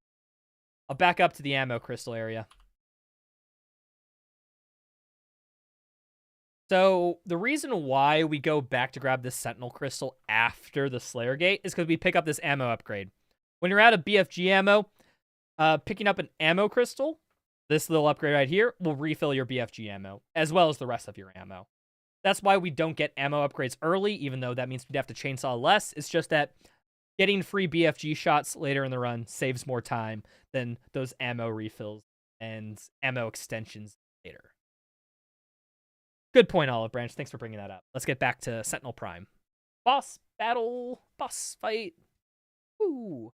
I'll back up to the ammo crystal area. So, the reason why we go back to grab this Sentinel Crystal after the Slayer Gate is because we pick up this ammo upgrade. When you're out of BFG ammo, picking up an ammo crystal, this little upgrade right here, will refill your BFG ammo, as well as the rest of your ammo. That's why we don't get ammo upgrades early, even though that means we'd have to chainsaw less. It's just that getting free BFG shots later in the run saves more time than those ammo refills and ammo extensions later. Good point, Olive Branch. Thanks for bringing that up. Let's get back to Sentinel Prime. Boss battle. Boss fight. Woo.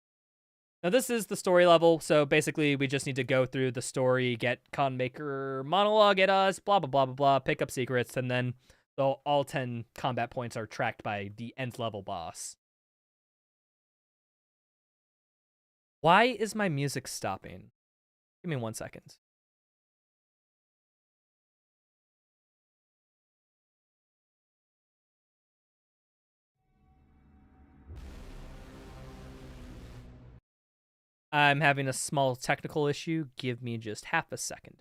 Now, this is the story level, so basically we just need to go through the story, get Conmaker monologue at us, blah, blah, blah, blah, blah, pick up secrets, and then all 10 combat points are tracked by the nth level boss. Why is my music stopping? Give me 1 second. I'm having a small technical issue. Give me just half a second.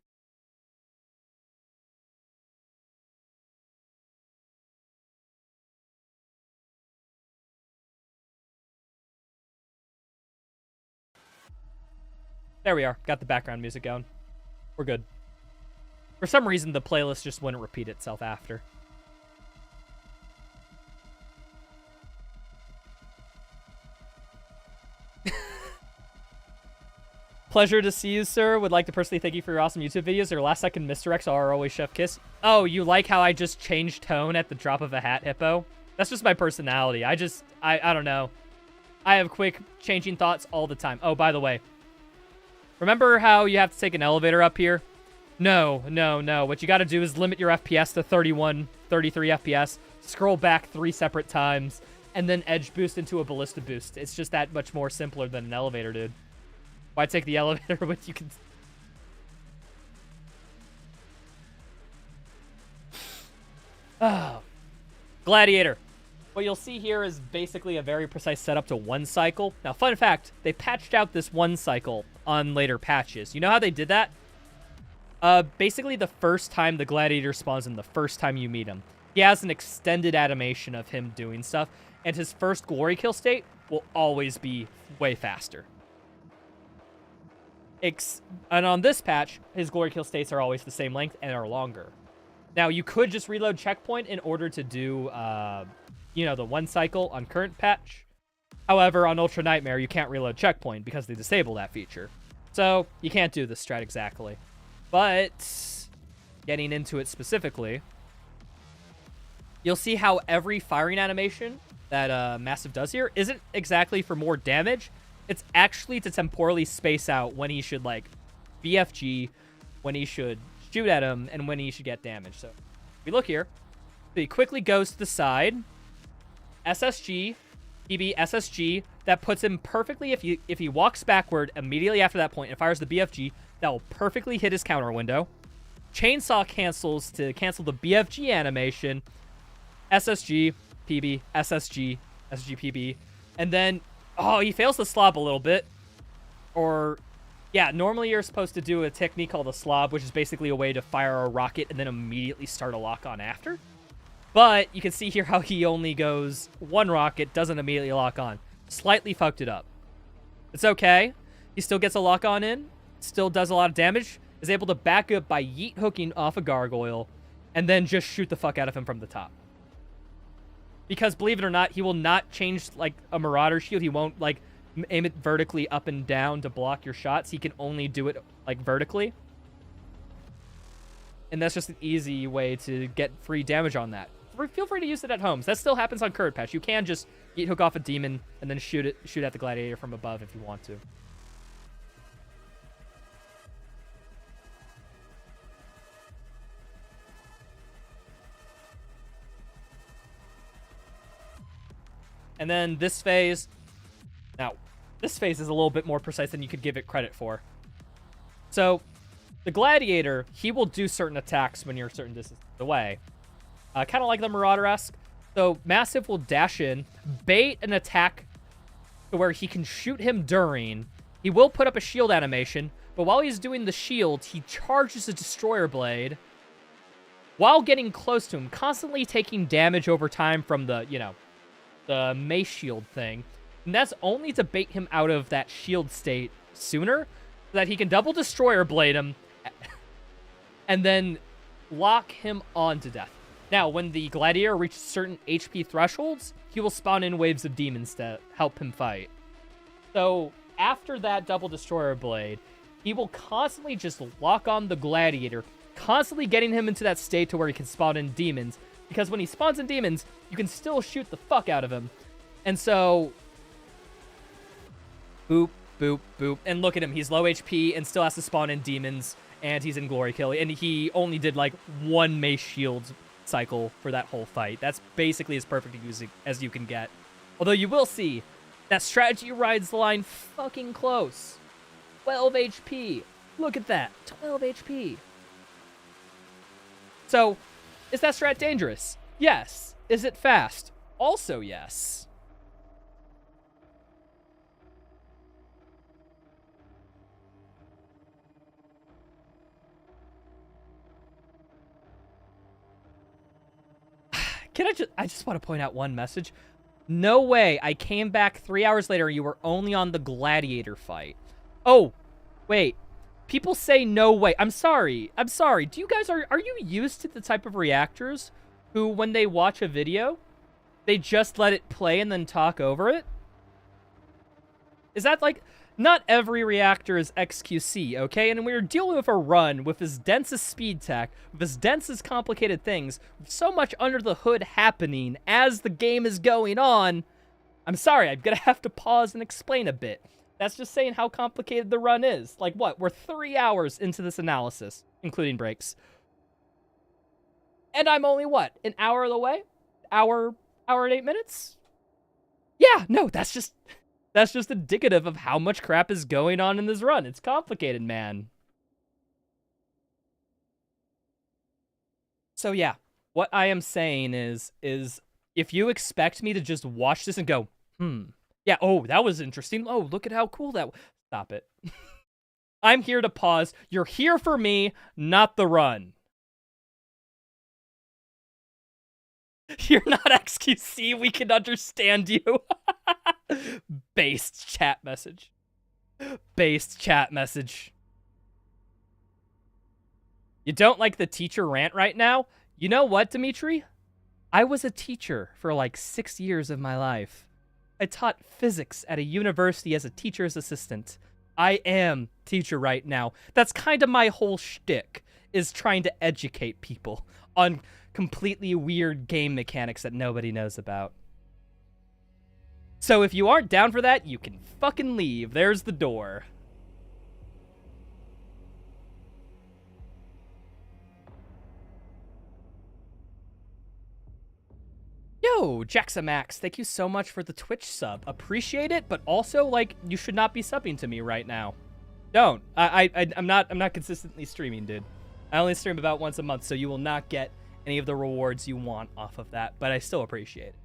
There we are. Got the background music going. We're good. For some reason, the playlist just wouldn't repeat itself after. Pleasure to see you, sir. Would like to personally thank you for your awesome YouTube videos. Your last second misdirects are always chef kiss. Oh, you like how I just changed tone at the drop of a hat, Hippo? That's just my personality. I don't know. I have quick changing thoughts all the time. Oh, by the way. Remember how you have to take an elevator up here? No. What you got to do is limit your FPS to 31, 33 FPS. Scroll back 3 separate times. And then edge boost into a ballista boost. It's just that much more simpler than an elevator, dude. Why take the elevator when you can... Oh. Gladiator. What you'll see here is basically a very precise setup to 1 cycle. Now, fun fact, they patched out this 1 cycle on later patches. You know how they did that? Basically, the first time the Gladiator spawns in, the first time you meet him, he has an extended animation of him doing stuff, and his first glory kill state will always be way faster. And on this patch, his glory kill states are always the same length and are longer. Now, you could just reload checkpoint in order to do, you know, the 1 cycle on current patch. However, on Ultra Nightmare, you can't reload checkpoint because they disable that feature. So, you can't do this strat exactly. But, getting into it specifically, you'll see how every firing animation that Massive does here isn't exactly for more damage. It's actually to temporally space out when he should, like, BFG, when he should shoot at him, and when he should get damage. So, if we look here, he quickly goes to the side, SSG, PB, SSG, that puts him perfectly, if he walks backward immediately after that point and fires the BFG, that will perfectly hit his counter window. Chainsaw cancels to cancel the BFG animation, SSG, PB, SSG, SSG, PB, and then... Oh, he fails the slob a little bit. Or, yeah, normally you're supposed to do a technique called a slob, which is basically a way to fire a rocket and then immediately start a lock-on after. But you can see here how he only goes 1 rocket, doesn't immediately lock on. Slightly fucked it up. It's okay. He still gets a lock-on in, still does a lot of damage, is able to back up by yeet hooking off a gargoyle, and then just shoot the fuck out of him from the top. Because, believe it or not, he will not change, like, a Marauder shield. He won't, like, aim it vertically up and down to block your shots. He can only do it, like, vertically. And that's just an easy way to get free damage on that. Feel free to use it at home. That still happens on current patch. You can just hook off a demon and then shoot at the Gladiator from above if you want to. And then this phase. Now, this phase is a little bit more precise than you could give it credit for. So, the Gladiator, he will do certain attacks when you're a certain distance away. Kind of like the Marauder-esque. So, Massive will dash in, bait an attack to where he can shoot him during. He will put up a shield animation, but while he's doing the shield, he charges a Destroyer Blade while getting close to him, constantly taking damage over time from the, you know, the mace shield thing. And that's only to bait him out of that shield state sooner, so that he can double Destroyer Blade him and then lock him on to death. Now, when the gladiator reaches certain HP thresholds, he will spawn in waves of demons to help him fight. So, after that double destroyer blade, he will constantly just lock on the gladiator, constantly getting him into that state to where he can spawn in demons. Because when he spawns in demons, you can still shoot the fuck out of him. And so, boop, boop, boop. And look at him, he's low HP and still has to spawn in demons. And he's in Glory Kill. And he only did like 1 Mace Shield cycle for that whole fight. That's basically as perfect as you can get. Although you will see, that strategy rides the line fucking close. 12 HP. Look at that. 12 HP. So, is that strat dangerous? Yes. Is it fast? Also yes. I just want to point out one message. No way. I came back 3 hours later and you were only on the gladiator fight. Oh, wait. People say no way. I'm sorry. I'm sorry. Do you guys, are you used to the type of reactors who, when they watch a video, they just let it play and then talk over it? Is that like... Not every reactor is XQC, okay? And we're dealing with a run with as dense as speed tech, with as dense as complicated things, with so much under the hood happening as the game is going on. I'm sorry, I'm gonna have to pause and explain a bit. That's just saying how complicated the run is. Like what? We're 3 hours into this analysis, including breaks. And I'm only, what, an hour of the way? Hour and 8 minutes? Yeah, no, that's just indicative of how much crap is going on in this run. It's complicated, man. So yeah, what I am saying is if you expect me to just watch this and go, yeah, oh, that was interesting. Oh, look at how cool that was. Stop it. I'm here to pause. You're here for me, not the run. You're not XQC. We can understand you. Based chat message. Based chat message. You don't like the teacher rant right now? You know what, Dimitri? I was a teacher for like 6 years of my life. I taught physics at a university as a teacher's assistant. I am teacher right now. That's kind of my whole shtick, is trying to educate people on completely weird game mechanics that nobody knows about. So if you aren't down for that, you can fucking leave. There's the door. Yo, Jaxamax, thank you so much for the Twitch sub. Appreciate it, but also, like, you should not be subbing to me right now. Don't. I'm not consistently streaming, dude. I only stream about once a month, so you will not get any of the rewards you want off of that, but I still appreciate it.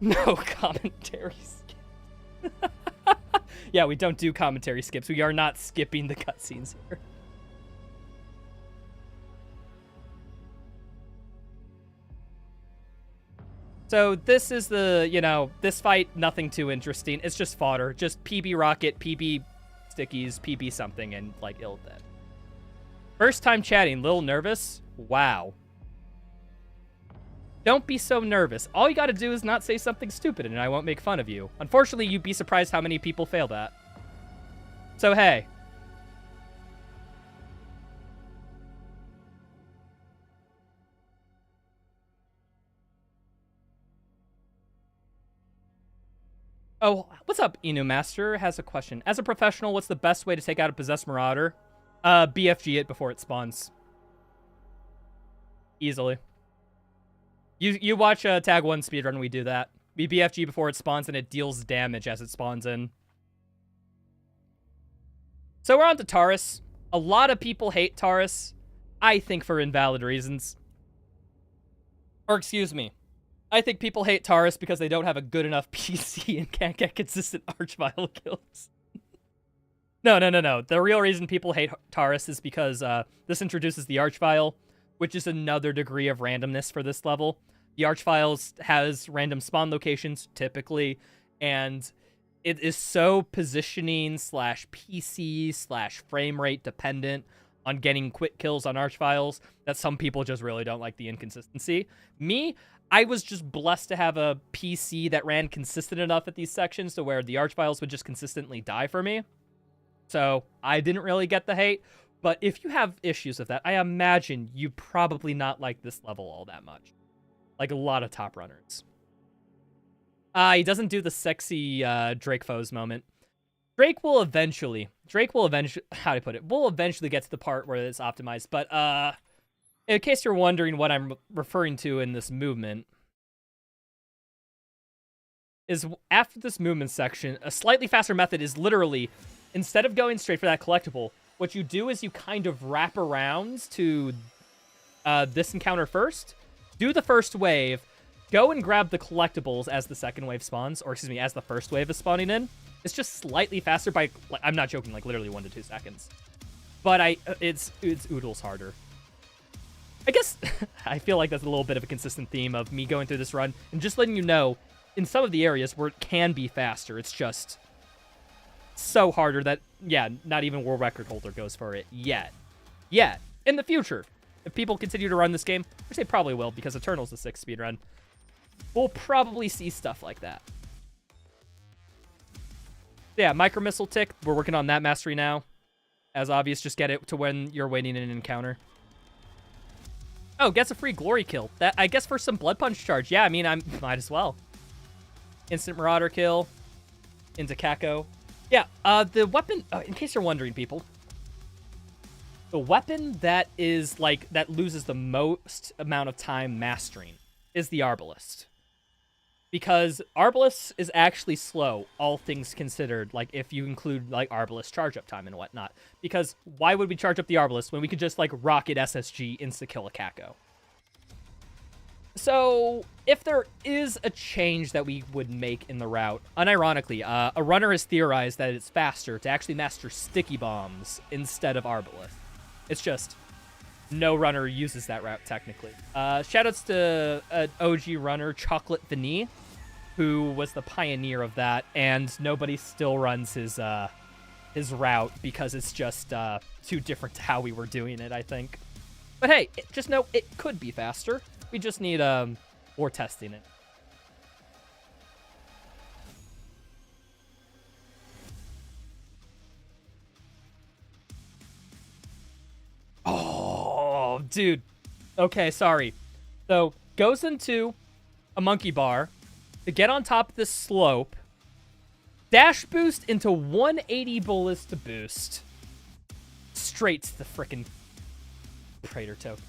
No commentary skips. Yeah, we don't do commentary skips. We are not skipping the cutscenes here. So this is the, you know, this fight, nothing too interesting. It's just fodder. Just PB rocket, PB stickies, PB something, and, like, ill dead. First time chatting, little nervous? Wow. Don't be so nervous. All you gotta do is not say something stupid and I won't make fun of you. Unfortunately, you'd be surprised how many people fail that. So, hey. Oh, what's up, Inu Master has a question. As a professional, what's the best way to take out a possessed marauder? BFG it before it spawns. Easily. You watch Tag 1 speedrun, we do that. We BFG before it spawns, and it deals damage as it spawns in. So we're on to Taurus. A lot of people hate Taurus. I think for invalid reasons. Or excuse me. I think people hate Taurus because they don't have a good enough PC and can't get consistent Archvile kills. No. The real reason people hate Taurus is because this introduces the Archvile, which is another degree of randomness for this level. The Archvile has random spawn locations, typically, and it is so positioning / PC / frame rate dependent on getting quick kills on Archviles that some people just really don't like the inconsistency. Me, I was just blessed to have a PC that ran consistent enough at these sections to where the Archviles would just consistently die for me. So I didn't really get the hate. But if you have issues with that, I imagine you probably not like this level all that much. Like a lot of top runners. He doesn't do the sexy Drake foes moment. Drake will eventually, how do I put it? We'll eventually get to the part where it's optimized. But in case you're wondering what I'm referring to in this movement, is after this movement section, a slightly faster method is literally, instead of going straight for that collectible, what you do is you kind of wrap around to this encounter first, do the first wave, go and grab the collectibles as the second wave spawns, or excuse me, as the first wave is spawning in. It's just slightly faster by, like, I'm not joking, like literally 1 to 2 seconds. But it's oodles harder. I guess I feel like that's a little bit of a consistent theme of me going through this run and just letting you know in some of the areas where it can be faster, it's just so harder that, yeah, not even world record holder goes for it yet. Yet. In the future, if people continue to run this game, which they probably will because Eternal's the 6th speedrun, we'll probably see stuff like that. Yeah, micro missile tick. We're working on that mastery now. As obvious, just get it to when you're waiting in an encounter. Oh, gets a free glory kill. That, I guess, for some blood punch charge. Yeah, I mean, I might as well. Instant marauder kill into Kako. Yeah, the weapon, in case you're wondering, people, the weapon that is, like, that loses the most amount of time mastering is the Arbalist. Because Arbalist is actually slow, all things considered, like, if you include, like, Arbalist charge-up time and whatnot. Because why would we charge up the Arbalist when we could just, like, rocket SSG insta-kill a Kako? So, if there is a change that we would make in the route, unironically, a runner has theorized that it's faster to actually master sticky bombs instead of Arbalist. It's just, no runner uses that route, technically. Shoutouts to an OG runner, Chocolate Vanille, who was the pioneer of that, and nobody still runs his route because it's just too different to how we were doing it, I think. But hey, just know it could be faster. We just need more testing it. Oh, dude. Okay, sorry. So, goes into a monkey bar to get on top of this slope. Dash boost into 180 ballista boost. Straight to the frickin' Praetor token.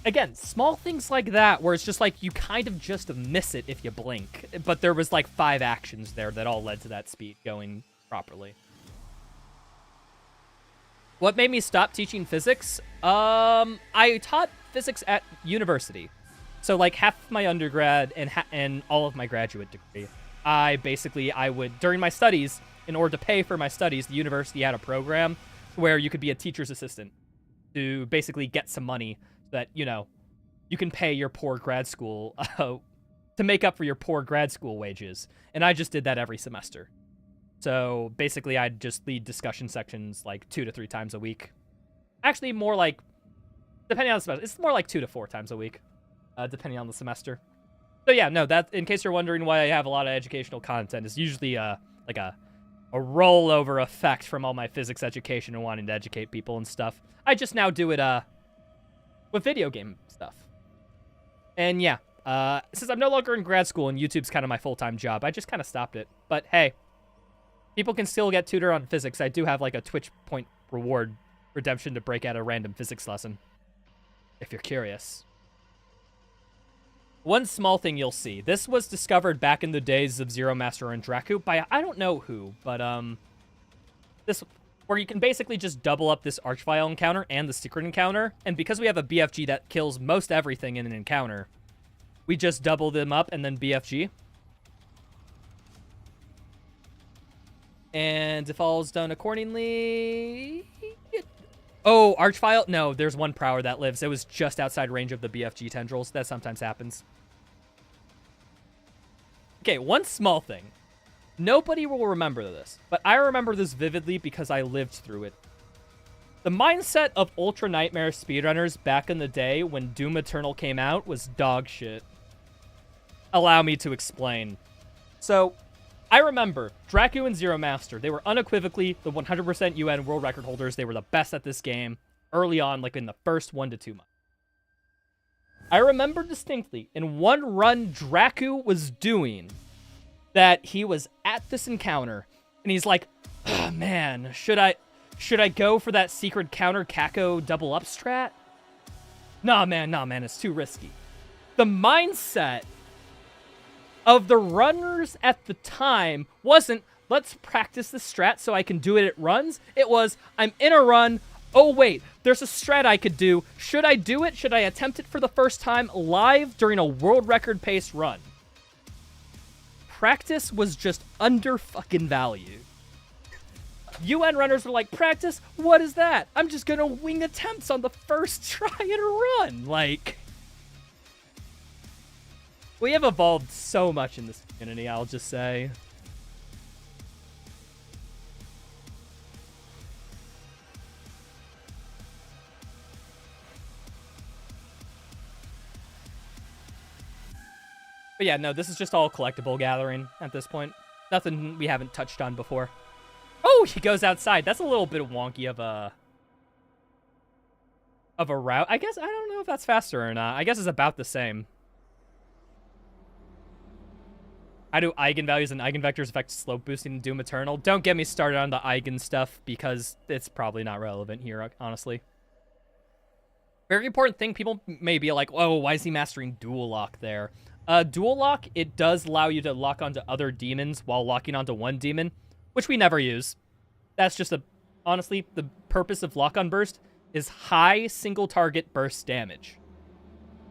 Again, small things like that where it's just like you kind of just miss it if you blink. But there was like 5 actions there that all led to that speed going properly. What made me stop teaching physics? I taught physics at university. So like half my undergrad and all of my graduate degree. I would, during my studies, in order to pay for my studies, the university had a program where you could be a teacher's assistant to basically get some money that, you know, you can pay your poor grad school to make up for your poor grad school wages. And I just did that every semester. So basically I'd just lead discussion sections like 2 to 3 times a week. Actually more like, depending on the semester, it's more like 2 to 4 times a week, depending on the semester. So yeah, no, that, in case you're wondering why I have a lot of educational content, is usually like a rollover effect from all my physics education and wanting to educate people and stuff. I just now do it with video game stuff. And yeah, since I'm no longer in grad school and YouTube's kind of my full-time job, I just kind of stopped it. But hey, people can still get tutor on physics. I do have like a Twitch point reward redemption to break out a random physics lesson, if you're curious. One small thing you'll see. This was discovered back in the days of Zero Master and Draku by I don't know who, but this where you can basically just double up this Archvile encounter and the secret encounter, and because we have a BFG that kills most everything in an encounter, we just double them up and then BFG. And if all's done accordingly... Oh, Archvile? No, there's one Prowler that lives. It was just outside range of the BFG tendrils. That sometimes happens. Okay, one small thing. Nobody will remember this, but I remember this vividly because I lived through it. The mindset of Ultra Nightmare speedrunners back in the day when Doom Eternal came out was dog shit. Allow me to explain. So, I remember Dracu and Zero Master. They were unequivocally the 100% UN world record holders. They were the best at this game early on, like in the first 1 to 2 months. I remember distinctly in one run Dracu was doing that he was at this encounter and he's like, oh, man, should I go for that secret counter Kako double up strat? Nah, man, it's too risky. The mindset of the runners at the time wasn't, let's practice the strat so I can do it at runs. It was, I'm in a run. Oh, wait, there's a strat I could do. Should I do it? Should I attempt it for the first time live during a world record pace run? Practice was just under fucking value. UN runners were like, practice? What is that? I'm just gonna wing attempts on the first try and run. Like, we have evolved so much in this community, I'll just say. But yeah, no, this is just all collectible gathering at this point. Nothing we haven't touched on before. Oh, he goes outside. That's a little bit wonky of a route. I guess, I don't know if that's faster or not. I guess it's about the same. How do eigenvalues and eigenvectors affect slope boosting in Doom Eternal? Don't get me started on the eigen stuff because it's probably not relevant here, honestly. Very important thing. People may be like, oh, why is he mastering dual lock there? Dual lock, it does allow you to lock onto other demons while locking onto one demon, which we never use. That's just honestly, the purpose of lock on burst is high single target burst damage.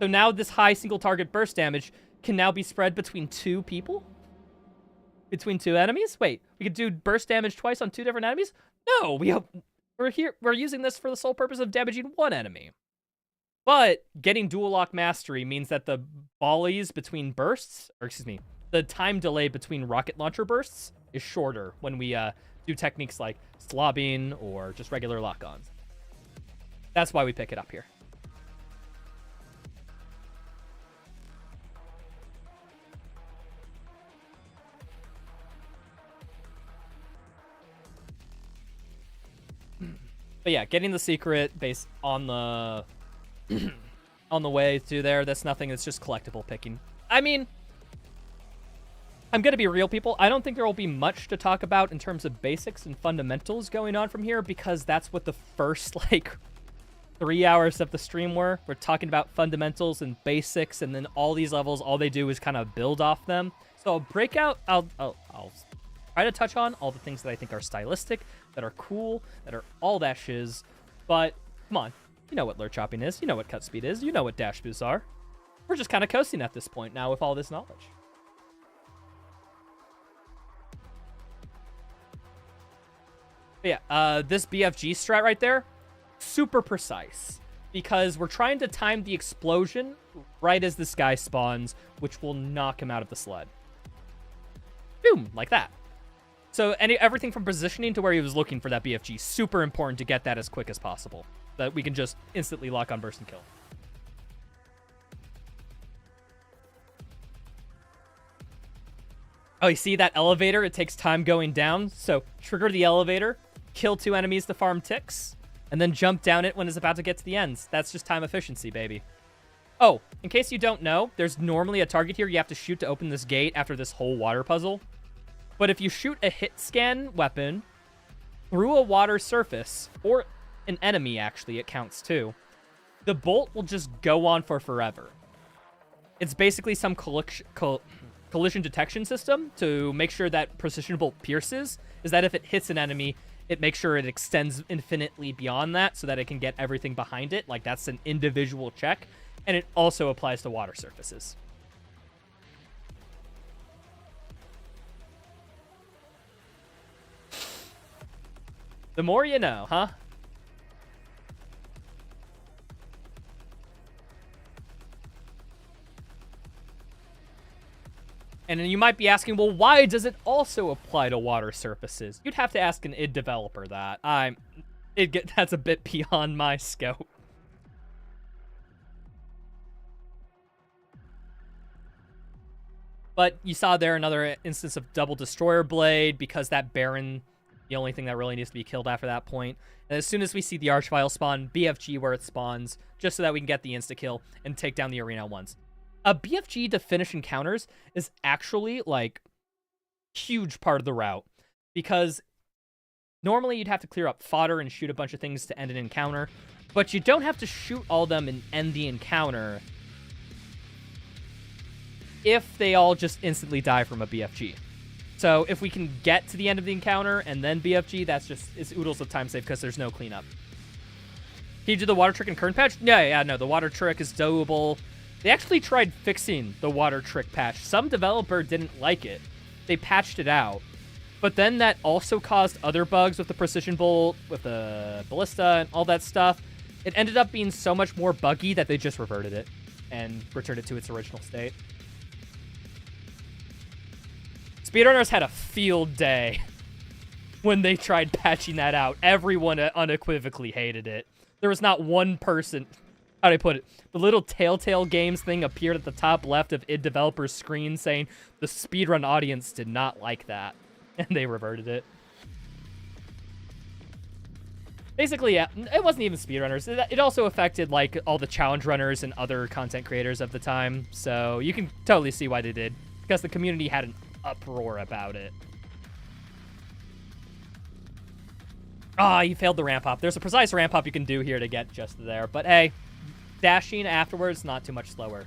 So now this high single target burst damage can now be spread between 2 people? Between 2 enemies? Wait, we could do burst damage twice on 2 different enemies? No, we're using this for the sole purpose of damaging 1 enemy. But getting dual lock mastery means that the volleys between bursts, or excuse me, the time delay between rocket launcher bursts is shorter when we do techniques like slobbing or just regular lock-ons. That's why we pick it up here. But yeah, getting the secret based on the on the way to there, that's nothing. It's just collectible picking. I mean, I'm gonna be real, people. I don't think there will be much to talk about in terms of basics and fundamentals going on from here, because that's what the first like 3 hours of the stream were. We're talking about fundamentals and basics, and then all these levels, all they do is kind of build off them. So I'll break out. I'll try to touch on all the things that I think are stylistic, that are cool, that are all that shiz. But come on. You know what lurch chopping is. You know what cut speed is. You know what dash boosts are. We're just kind of coasting at this point now with all this knowledge. But yeah, this BFG strat right there, super precise. Because we're trying to time the explosion right as this guy spawns, which will knock him out of the sled. Boom, like that. So everything from positioning to where he was looking for that BFG, super important to get that as quick as possible. That we can just instantly lock on burst and kill. Oh, you see that elevator? It takes time going down. So trigger the elevator, kill 2 enemies to farm ticks, and then jump down it when it's about to get to the ends. That's just time efficiency, baby. Oh, in case you don't know, there's normally a target here you have to shoot to open this gate after this whole water puzzle. But if you shoot a hit scan weapon through a water surface, or an enemy, actually, it counts too, the bolt will just go on for forever. It's basically some collision detection system to make sure that precision bolt pierces, is that if it hits an enemy, it makes sure it extends infinitely beyond that so that it can get everything behind it. Like, that's an individual check, and it also applies to water surfaces. The more you know, huh? And then you might be asking, well, why does it also apply to water surfaces? You'd have to ask an id developer that. That's a bit beyond my scope. But you saw there another instance of double destroyer blade, because that Baron, the only thing that really needs to be killed after that point. And as soon as we see the Archvile spawn, BFG where it spawns, just so that we can get the insta-kill and take down the arena once. A BFG to finish encounters is actually, like, huge part of the route. Because normally you'd have to clear up fodder and shoot a bunch of things to end an encounter. But you don't have to shoot all of them and end the encounter if they all just instantly die from a BFG. So if we can get to the end of the encounter and then BFG, it's oodles of time save because there's no cleanup. Can you do the water trick in current patch? No, the water trick is doable. They actually tried fixing the water trick patch. Some developer didn't like it. They patched it out. But then that also caused other bugs with the precision bolt, with the ballista, and all that stuff. It ended up being so much more buggy that they just reverted it and returned it to its original state. Speedrunners had a field day when they tried patching that out. Everyone unequivocally hated it. There was not one person... How do I put it? The little Telltale Games thing appeared at the top left of id developer's screen saying the speedrun audience did not like that. And they reverted it. Basically, yeah, it wasn't even speedrunners. It also affected, like, all the challenge runners and other content creators of the time. So you can totally see why they did. Because the community had an uproar about it. Ah, you failed the ramp hop. There's a precise ramp hop you can do here to get just there. But hey, dashing afterwards, not too much slower.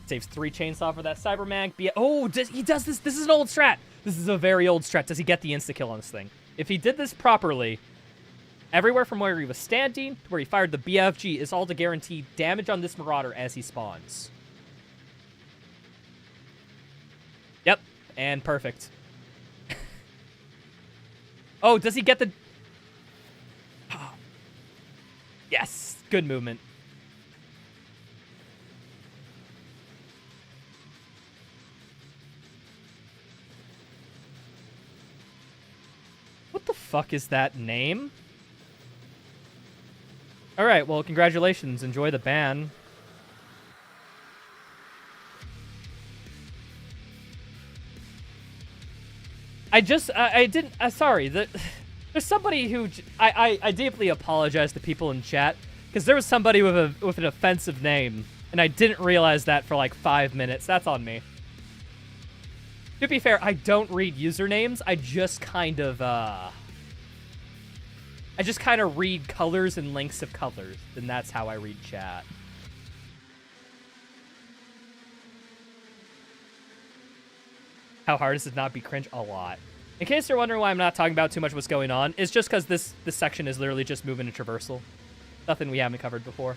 Saves 3 chainsaw for that Cybermag. He does this. This is an old strat. This is a very old strat. Does he get the insta-kill on this thing? If he did this properly, everywhere from where he was standing to where he fired the BFG is all to guarantee damage on this Marauder as he spawns. Yep, and perfect. Oh, does he get the... Yes, good movement. What the fuck is that name? Alright, well, congratulations. Enjoy the ban. Sorry, there's somebody who, I deeply apologize to people in chat, because there was somebody with an offensive name, and I didn't realize that for like 5 minutes. That's on me. To be fair, I don't read usernames, I just kind of read colors and links of colors, and that's how I read chat. How hard is it not be cringe? A lot. In case you're wondering why I'm not talking about too much what's going on, it's just because this section is literally just movement and traversal. Nothing we haven't covered before.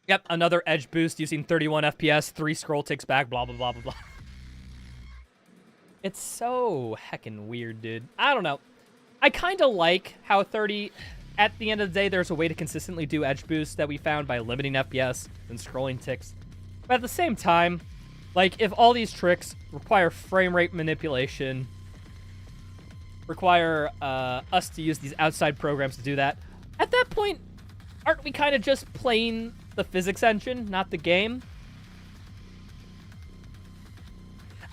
Yep, another edge boost using 31 FPS, 3 scroll ticks back, blah, blah, blah, blah, blah. It's so heckin' weird, dude. I don't know. I kind of like how 30... At the end of the day, there's a way to consistently do edge boosts that we found by limiting FPS and scrolling ticks. But at the same time, like, if all these tricks require frame rate manipulation, require us to use these outside programs to do that, at that point, aren't we kind of just playing the physics engine, not the game?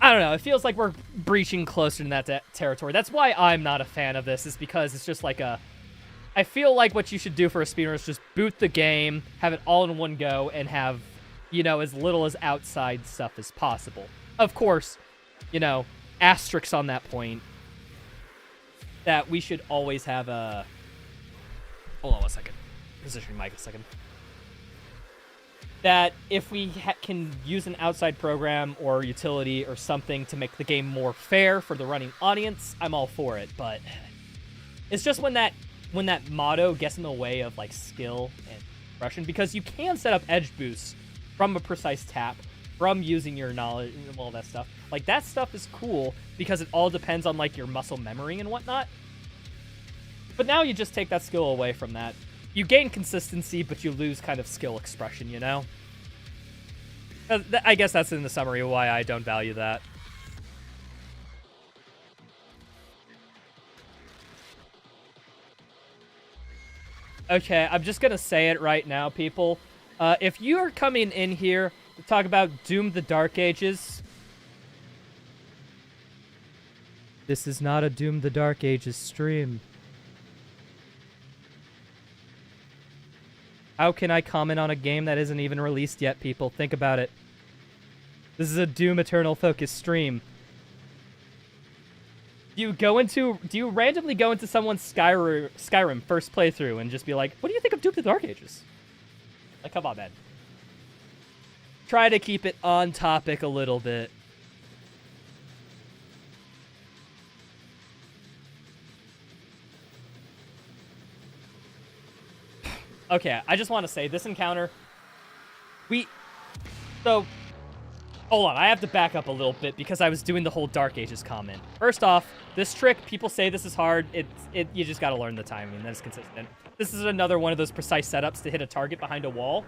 I don't know. It feels like we're breaching closer to that territory. That's why I'm not a fan of this, is because it's just like a... I feel like what you should do for a speedrun is just boot the game, have it all in one go, and have, you know, as little as outside stuff as possible. Of course, you know, asterisks on that point, that we should always have a... Hold on a second. Positioning mic a second. That if we can use an outside program or utility or something to make the game more fair for the running audience, I'm all for it. But it's just when that motto gets in the way of, like, skill and progression, because you can set up edge boosts from a precise tap, from using your knowledge and all that stuff. Like, that stuff is cool because it all depends on, like, your muscle memory and whatnot. But now you just take that skill away from that. You gain consistency, but you lose kind of skill expression, you know? I guess that's in the summary of why I don't value that. Okay, I'm just gonna say it right now, people. If you are coming in here to talk about Doom the Dark Ages, this is not a Doom the Dark Ages stream. How can I comment on a game that isn't even released yet, people? Think about it. This is a Doom Eternal focused stream. Do you randomly go into someone's Skyrim first playthrough and just be like, what do you think of Doom the Dark Ages? Like, come on, man. Try to keep it on topic a little bit. Okay, I just want to say, this encounter... So... Hold on, I have to back up a little bit because I was doing the whole Dark Ages comment. First off, this trick, people say this is hard. You just gotta learn the timing. That is consistent. This is another one of those precise setups to hit a target behind a wall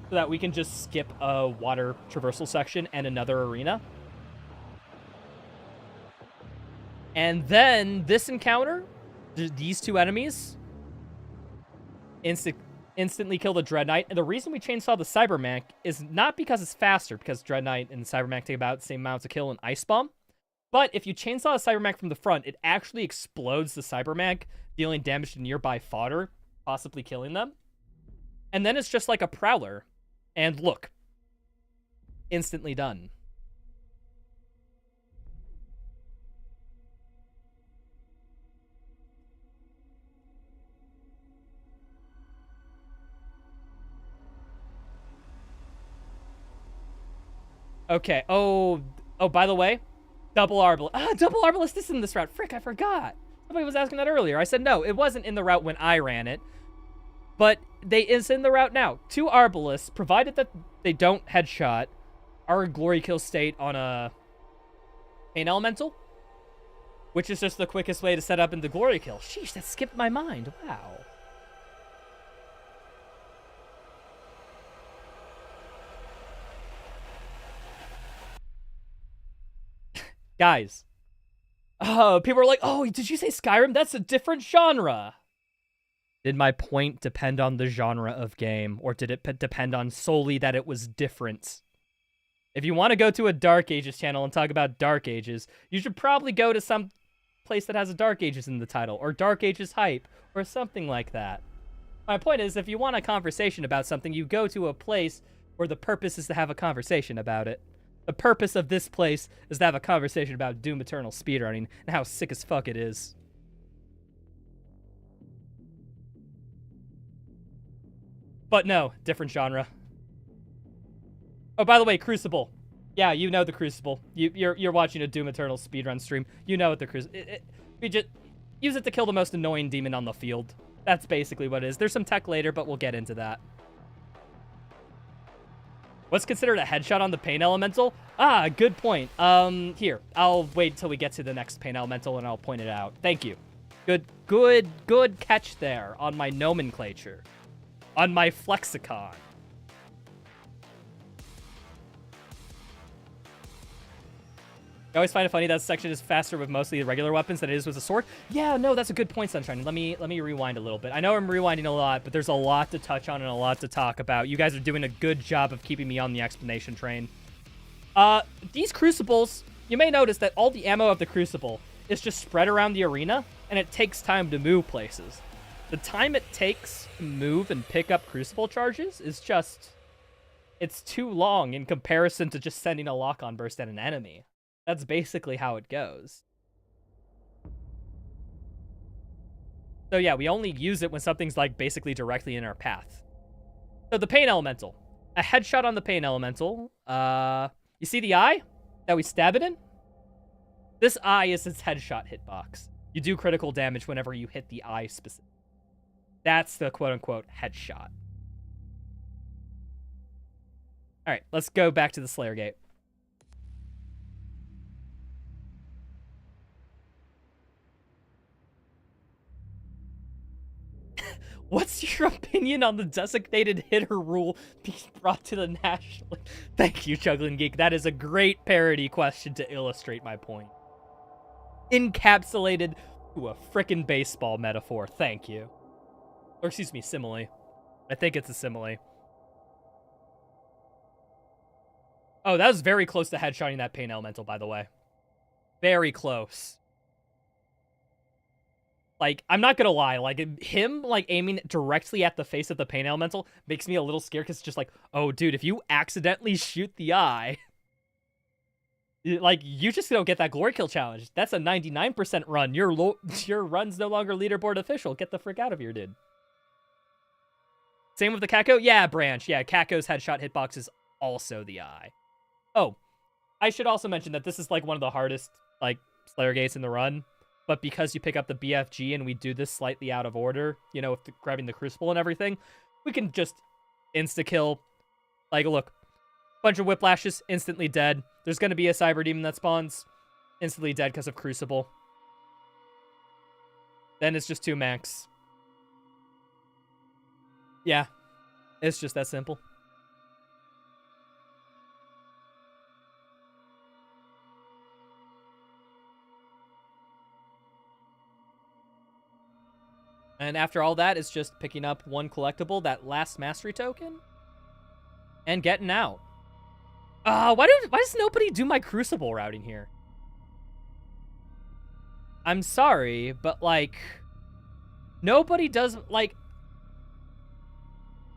so that we can just skip a water traversal section and another arena. And then this encounter, these two enemies, instantly kill the Dread Knight. And the reason we chainsaw the Cybermech is not because it's faster, because Dread Knight and Cybermech take about the same amount to kill in Ice Bomb. But if you chainsaw a Cybermech from the front, it actually explodes the Cybermech, dealing damage to nearby fodder, possibly killing them. And then it's just like a Prowler. And look. Instantly done. Okay. Oh, by the way, double Arbalest. Double Arbalest is in this route. Frick, I forgot. Somebody was asking that earlier. I said no, it wasn't in the route when I ran it. But it's in the route now. 2 Arbalests, provided that they don't headshot, are in glory kill state on a Pain Elemental, which is just the quickest way to set up into glory kill. Sheesh, that skipped my mind. Wow. Guys, people are like, oh, did you say Skyrim? That's a different genre. Did my point depend on the genre of game, or did it depend on solely that it was different? If you want to go to a Dark Ages channel and talk about Dark Ages, you should probably go to some place that has a Dark Ages in the title, or Dark Ages hype, or something like that. My point is, if you want a conversation about something, you go to a place where the purpose is to have a conversation about it. The purpose of this place is to have a conversation about Doom Eternal speedrunning and how sick as fuck it is. But no, different genre. Oh, by the way, Crucible. Yeah, you know the Crucible. You're watching a Doom Eternal speedrun stream. You know what the Crucible... We just use it to kill the most annoying demon on the field. That's basically what it is. There's some tech later, but we'll get into that. What's considered a headshot on the Pain Elemental? Good point. Here, I'll wait till we get to the next Pain Elemental and I'll point it out. Thank you. Good catch there on my nomenclature. On my flexicon. I always find it funny that section is faster with mostly the regular weapons than it is with a sword. Yeah, no, that's a good point, Sunshine. Let me rewind a little bit. I know I'm rewinding a lot, but there's a lot to touch on and a lot to talk about. You guys are doing a good job of keeping me on the explanation train. These Crucibles, you may notice that all the ammo of the Crucible is just spread around the arena, and it takes time to move places. The time it takes to move and pick up Crucible charges is just... It's too long in comparison to just sending a lock-on burst at an enemy. That's basically how it goes. So yeah, we only use it when something's like basically directly in our path. So the Pain Elemental. A headshot on the Pain Elemental. You see the eye that we stab it in? This eye is its headshot hitbox. You do critical damage whenever you hit the eye specific. That's the quote-unquote headshot. Alright, let's go back to the Slayer Gate. What's your opinion on the designated hitter rule being brought to the national? Thank you, Juggling Geek. That is a great parody question to illustrate my point. Encapsulated to a frickin' baseball metaphor. Thank you. Or excuse me, simile. I think it's a simile. Oh, that was very close to headshotting that Pain Elemental, by the way. Very close. Like, I'm not gonna lie, like, him, like, aiming directly at the face of the Pain Elemental makes me a little scared, because it's just like, oh, dude, if you accidentally shoot the eye, like, you just don't get that glory kill challenge. That's a 99% run. Your run's no longer leaderboard official. Get the frick out of here, dude. Same with the Kako? Yeah, Branch. Yeah, Kako's headshot hitbox is also the eye. Oh, I should also mention that this is, like, one of the hardest, like, Slayer gates in the run. But because you pick up the BFG and we do this slightly out of order, you know, with grabbing the Crucible and everything, we can just insta-kill. Like, look, bunch of Whiplashes, instantly dead. There's going to be a Cyber Demon that spawns, instantly dead because of Crucible. Then it's just 2 max. Yeah, it's just that simple. And after all that, it's just picking up one collectible, that last mastery token, and getting out. Why does nobody do my Crucible routing here? I'm sorry, but, like, nobody does, like,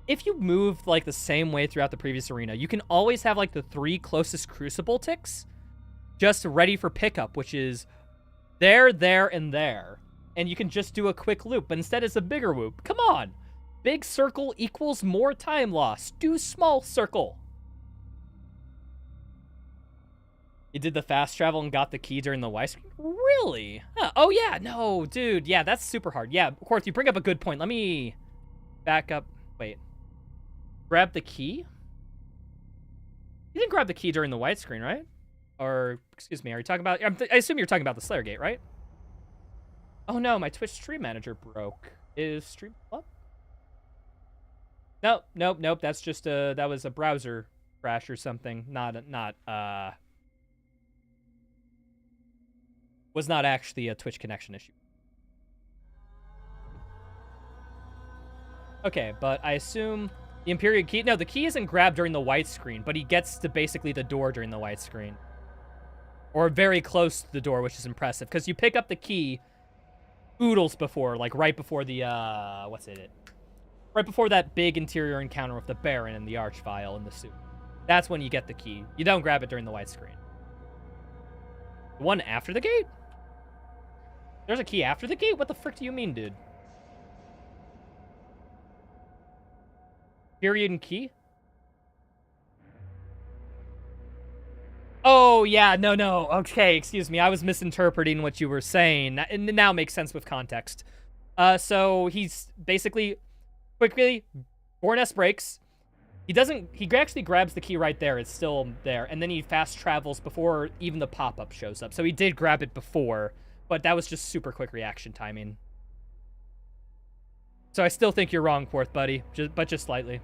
if you move, like, the same way throughout the previous arena, you can always have, like, the 3 closest Crucible ticks just ready for pickup, which is there, and there. And you can just do a quick loop, but instead it's a bigger loop. Come on! Big circle equals more time loss. Do small circle. You did the fast travel and got the key during the Y screen? Really? Huh. Oh, yeah. No, dude. Yeah, that's super hard. Yeah, of course, you bring up a good point. Let me back up. Wait. Grab the key? You didn't grab the key during the white screen, right? Or, excuse me, are you talking about... I assume you're talking about the Slayer gate, right? Oh no, my Twitch stream manager broke. Is stream up? Nope. That's just that was a browser crash or something. Was not actually a Twitch connection issue. Okay, but I assume the Imperial key... No, the key isn't grabbed during the white screen, but he gets to basically the door during the white screen. Or very close to the door, which is impressive. Because you pick up the key... oodles before, like right before the, right before that big interior encounter with the Baron and the Archvile in the suit. That's when you get the key. You don't grab it during the white screen. The one after the gate? There's a key after the gate? What the frick do you mean, dude? Period and key? Oh, yeah, no. Okay, excuse me. I was misinterpreting what you were saying. It now makes sense with context. So he's basically, quickly, Borness breaks. He actually grabs the key right there. It's still there. And then he fast travels before even the pop-up shows up. So he did grab it before, but that was just super quick reaction timing. So I still think you're wrong, Quarth, buddy, but just slightly.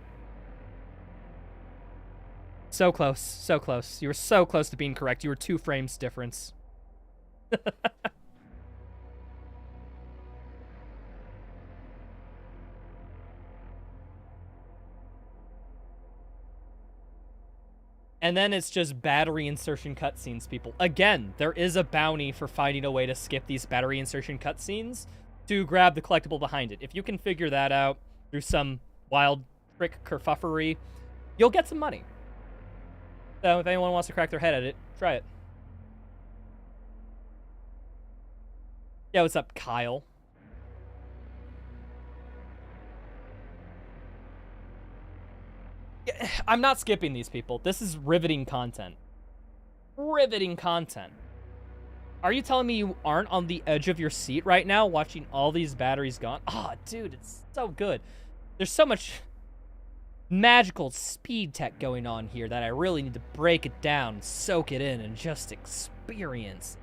So close, so close. You were so close to being correct. You were 2 frames difference. And then it's just battery insertion cutscenes, people. Again, there is a bounty for finding a way to skip these battery insertion cutscenes to grab the collectible behind it. If you can figure that out through some wild trick kerfuffery, you'll get some money. So if anyone wants to crack their head at it, try it. Yeah, what's up, Kyle? Yeah, I'm not skipping these people. This is riveting content. Riveting content. Are you telling me you aren't on the edge of your seat right now watching all these batteries gone? Oh, dude, it's so good. There's so much magical speed tech going on here that I really need to break it down, soak it in, and just experience.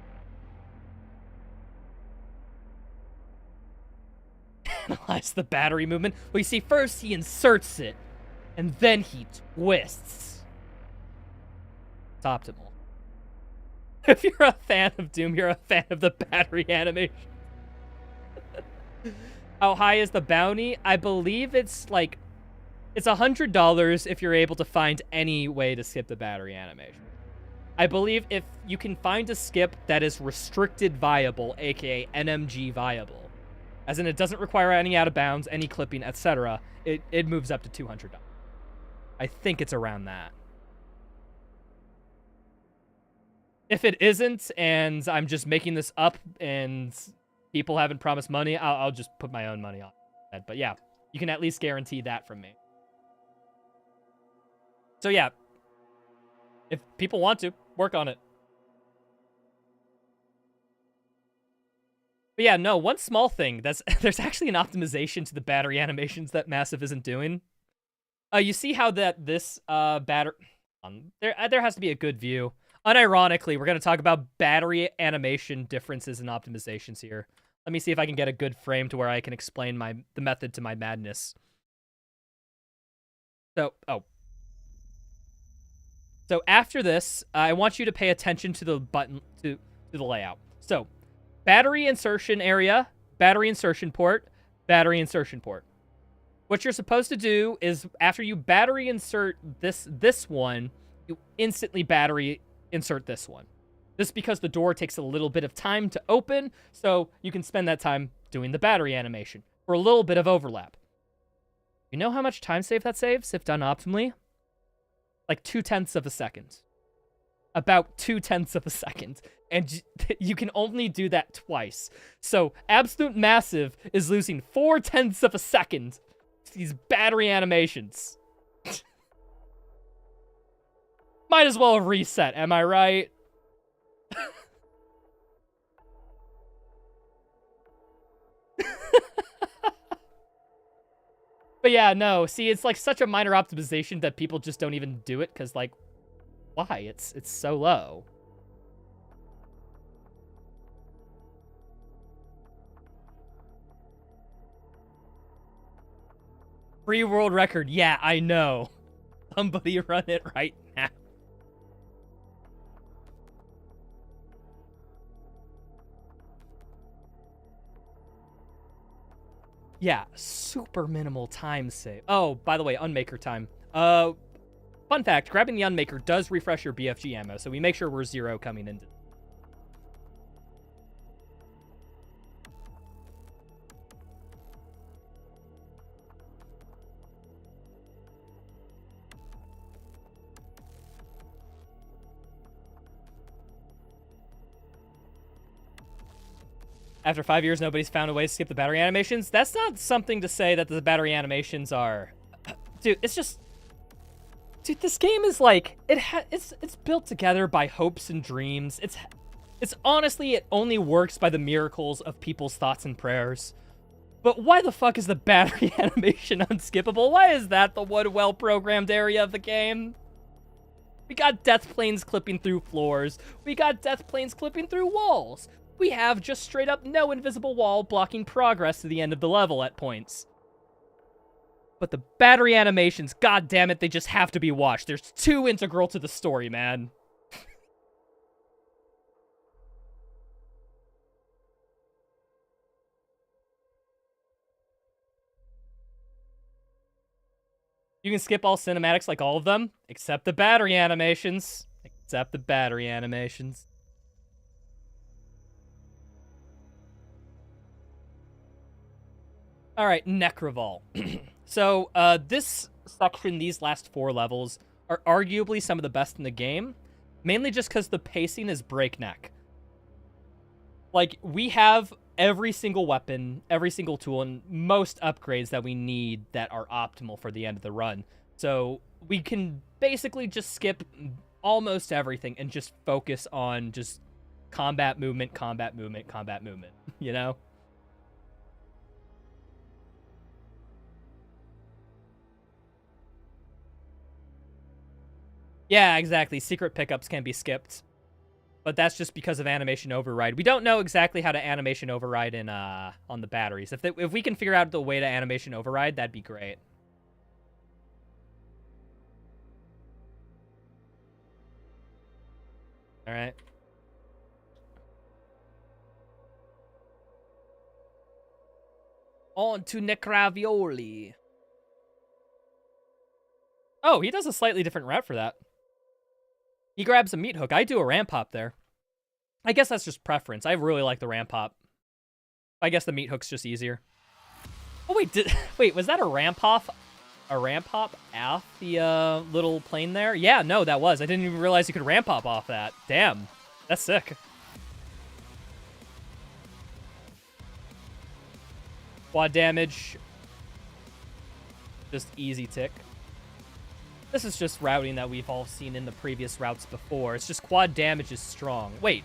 analyze the battery movement. Well, you see, first he inserts it, and then he twists. It's optimal. If you're a fan of Doom, you're a fan of the battery animation. How high is the bounty? I believe it's like, it's $100 if you're able to find any way to skip the battery animation. I believe if you can find a skip that is restricted viable, aka NMG viable, as in it doesn't require any out of bounds, any clipping, etc., it moves up to $200. I think it's around that. If it isn't, and I'm just making this up, and people haven't promised money, I'll just put my own money on it. But yeah, you can at least guarantee that from me. So yeah, if people want to, work on it. But yeah, no, one small thing, there's actually an optimization to the battery animations that Massive isn't doing. You see how this battery... there has to be a good view. Unironically, we're going to talk about battery animation differences and optimizations here. Let me see if I can get a good frame to where I can explain the method to my madness. So after this, I want you to pay attention to the button, to the layout. So, battery insertion area, battery insertion port, battery insertion port. What you're supposed to do is, after you battery insert this one, you instantly battery insert this one. This is because the door takes a little bit of time to open, so you can spend that time doing the battery animation for a little bit of overlap. You know how much time save that saves if done optimally? Like 0.2 of a second. About 0.2 of a second. And you can only do that twice. So Absolute Massive is losing 0.4 of a second to these battery animations. Might as well reset, am I right? But yeah, no, see, it's like such a minor optimization that people just don't even do it, because, like, why? It's so low. Free world record, yeah, I know. Somebody run it right now. Yeah, super minimal time save. Oh, by the way, Unmaker time. Fun fact, grabbing the Unmaker does refresh your BFG ammo, so we make sure we're 0 coming into. After 5 years, nobody's found a way to skip the battery animations. That's not something to say that the battery animations are... Dude, it's just... Dude, this game is like... It's built together by hopes and dreams. It's honestly, it only works by the miracles of people's thoughts and prayers. But why the fuck is the battery animation unskippable? Why is that the one well-programmed area of the game? We got death planes clipping through floors. We got death planes clipping through walls. We have just straight up no invisible wall blocking progress to the end of the level at points. But the battery animations, god damn it, they just have to be watched. They're too integral to the story, man. You can skip all cinematics like all of them, except the battery animations. Except the battery animations. All right, Necroval. So, this section, these last 4 levels, are arguably some of the best in the game, mainly just because the pacing is breakneck. Like, we have every single weapon, every single tool, and most upgrades that we need that are optimal for the end of the run. So, we can basically just skip almost everything and just focus on just combat movement, combat movement, combat movement, you know? Yeah, exactly. Secret pickups can be skipped. But that's just because of animation override. We don't know exactly how to animation override in on the batteries. If we can figure out the way to animation override, that'd be great. All right. On to Necravioli. Oh, he does a slightly different route for that. He grabs a meat hook. I do a ramp hop there. I guess that's just preference. I really like the ramp hop. I guess the meat hook's just easier. Oh, wait. Wait, was that a ramp hop? A ramp hop off the little plane there? Yeah, no, that was. I didn't even realize you could ramp hop off that. Damn. That's sick. Quad damage. Just easy tick. This is just routing that we've all seen in the previous routes before. It's just quad damage is strong. Wait.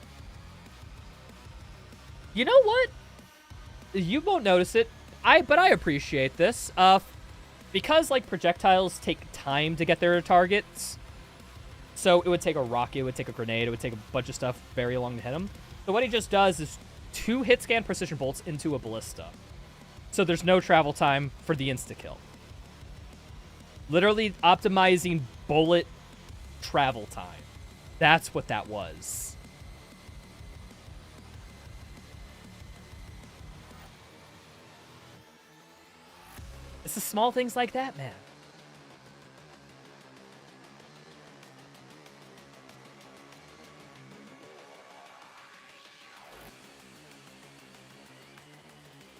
You know what? You won't notice it. But I appreciate this. Because, like, projectiles take time to get their targets. So it would take a rocket, it would take a grenade, it would take a bunch of stuff very long to hit him. So what he just does is 2 hit scan precision bolts into a ballista. So there's no travel time for the insta-kill. Literally optimizing bullet travel time. That's what that was. It's the small things like that, man.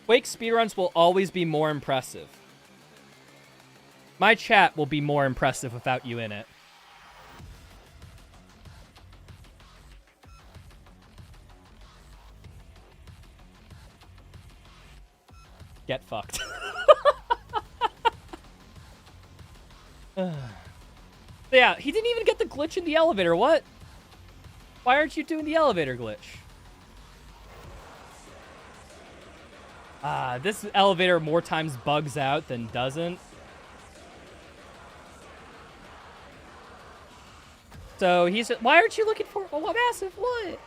Quake speedruns will always be more impressive. My chat will be more impressive without you in it. Get fucked. Yeah, he didn't even get the glitch in the elevator. What? Why aren't you doing the elevator glitch? This elevator more times bugs out than doesn't. So he's... Why aren't you looking for... Oh, massive, what?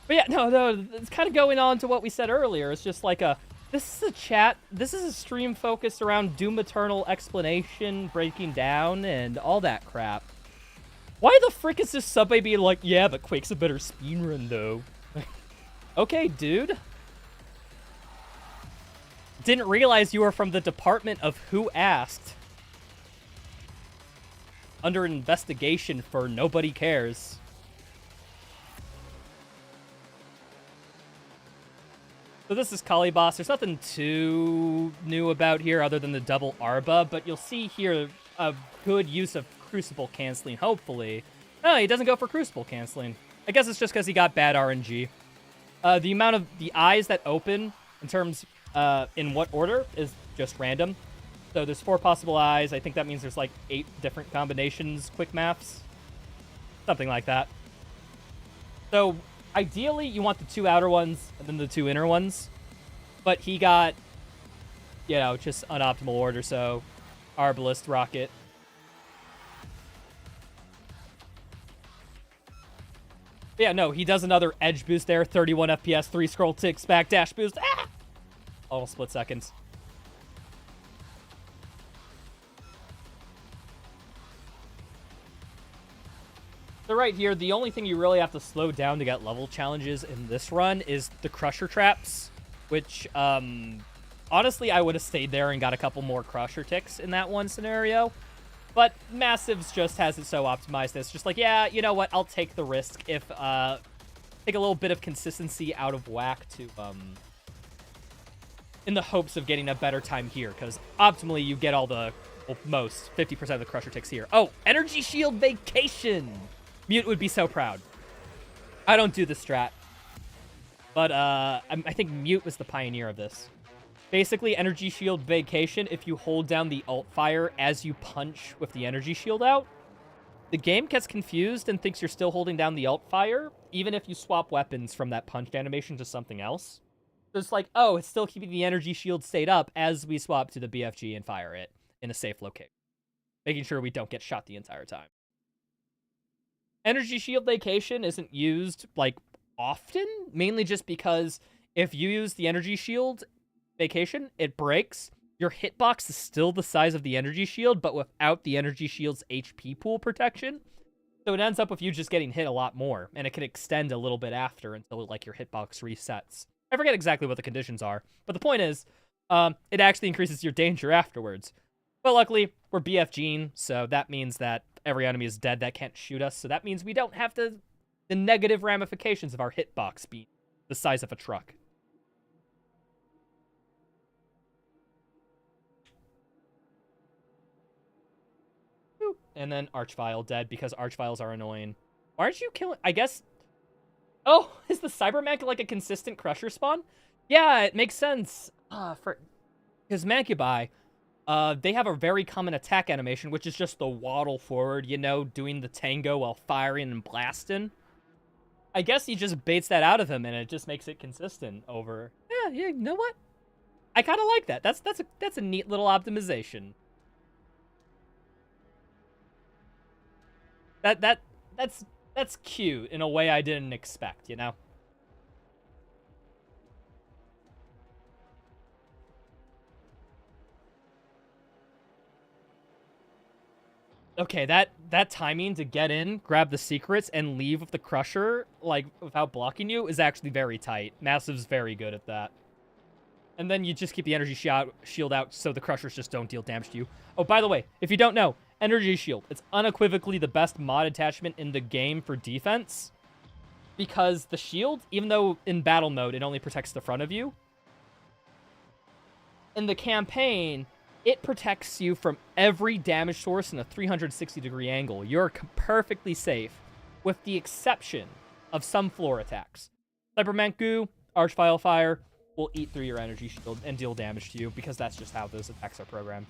But yeah, no, it's kind of going on to what we said earlier. It's just like this is a chat, this is a stream focused around Doom Eternal explanation, breaking down, and all that crap. Why the frick is this Subway being like, yeah, but Quake's a better speedrun, though? Okay, dude. Didn't realize you were from the department of Who Asked. Under investigation for Nobody Cares. So this is Kaliboss. There's nothing too new about here other than the double Arba, but you'll see here a good use of Crucible canceling, hopefully. No, he doesn't go for Crucible canceling. I guess it's just because he got bad RNG. The amount of the eyes that open in terms in what order is just random. So there's 4 possible eyes. I think that means there's like 8 different combinations, quick maths. Something like that. So ideally, you want the 2 outer ones and then the 2 inner ones. But he got, you know, just unoptimal order, so Arbalist, Rocket. But yeah, no, he does another edge boost there. 31 FPS, 3 scroll ticks, back dash boost. Ah! All split seconds. So right here, the only thing you really have to slow down to get level challenges in this run is the Crusher traps, which, honestly, I would have stayed there and got a couple more Crusher ticks in that one scenario. But Massives just has it so optimized that it's just like, yeah, you know what, I'll take the risk if, take a little bit of consistency out of whack to, in the hopes of getting a better time here, because optimally you get all the, well, most, 50% of the Crusher ticks here. Oh, Energy Shield Vacation! Mute would be so proud. I don't do the strat. But I think Mute was the pioneer of this. Basically, Energy Shield Vacation, if you hold down the alt fire as you punch with the Energy Shield out, the game gets confused and thinks you're still holding down the alt fire, even if you swap weapons from that punch animation to something else. So it's like, oh, it's still keeping the energy shield state up as we swap to the BFG and fire it in a safe location, making sure we don't get shot the entire time. Energy shield vacation isn't used, like, often, mainly just because if you use the energy shield vacation, it breaks. Your hitbox is still the size of the energy shield, but without the energy shield's HP pool protection. So it ends up with you just getting hit a lot more, and it can extend a little bit after until, like, your hitbox resets. I forget exactly what the conditions are, but the point is, it actually increases your danger afterwards. But luckily, we're BFGing, so that means that every enemy is dead that can't shoot us, so that means we don't have the negative ramifications of our hitbox being the size of a truck. And then Archvile dead because Archviles are annoying. Why aren't you killing... I guess... Oh, is the Cybermech like a consistent Crusher spawn? Yeah, it makes sense. Because Mancubi, they have a very common attack animation, which is just the waddle forward, you know, doing the tango while firing and blasting. I guess he just baits that out of him, and it just makes it consistent over... Yeah, you know what? I kind of like that. That's a neat little optimization. That's cute in a way I didn't expect, you know? Okay, that timing to get in, grab the secrets, and leave with the Crusher, like, without blocking you, is actually very tight. Massive's very good at that. And then you just keep the energy shield out so the Crushers just don't deal damage to you. Oh, by the way, if you don't know, energy shield, it's unequivocally the best mod attachment in the game for defense. Because the shield, even though in battle mode it only protects the front of you, in the campaign, it protects you from every damage source in a 360-degree angle. You're perfectly safe, with the exception of some floor attacks. Cybermancu, Archvile Fire will eat through your energy shield and deal damage to you, because that's just how those attacks are programmed.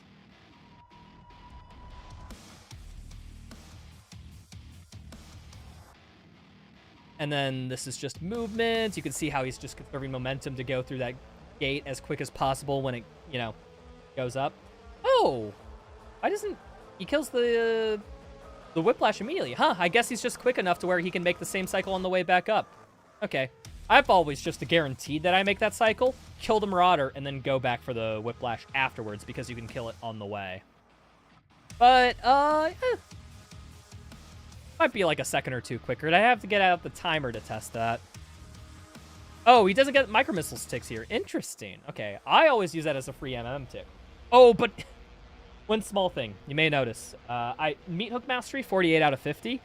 And then this is just movement. You can see how he's just conserving momentum to go through that gate as quick as possible when it, you know, goes up. Oh! Why doesn't... He kills the Whiplash immediately. Huh, I guess he's just quick enough to where he can make the same cycle on the way back up. Okay. I've always just guaranteed that I make that cycle, kill the Marauder, and then go back for the Whiplash afterwards because you can kill it on the way. But, might be like a second or two quicker. I have to get out the timer to test that. Oh, he doesn't get micro missiles ticks here. Interesting. Okay, I always use that as a free MM tick. Oh, but one small thing you may notice. Meat Hook Mastery, 48 out of 50.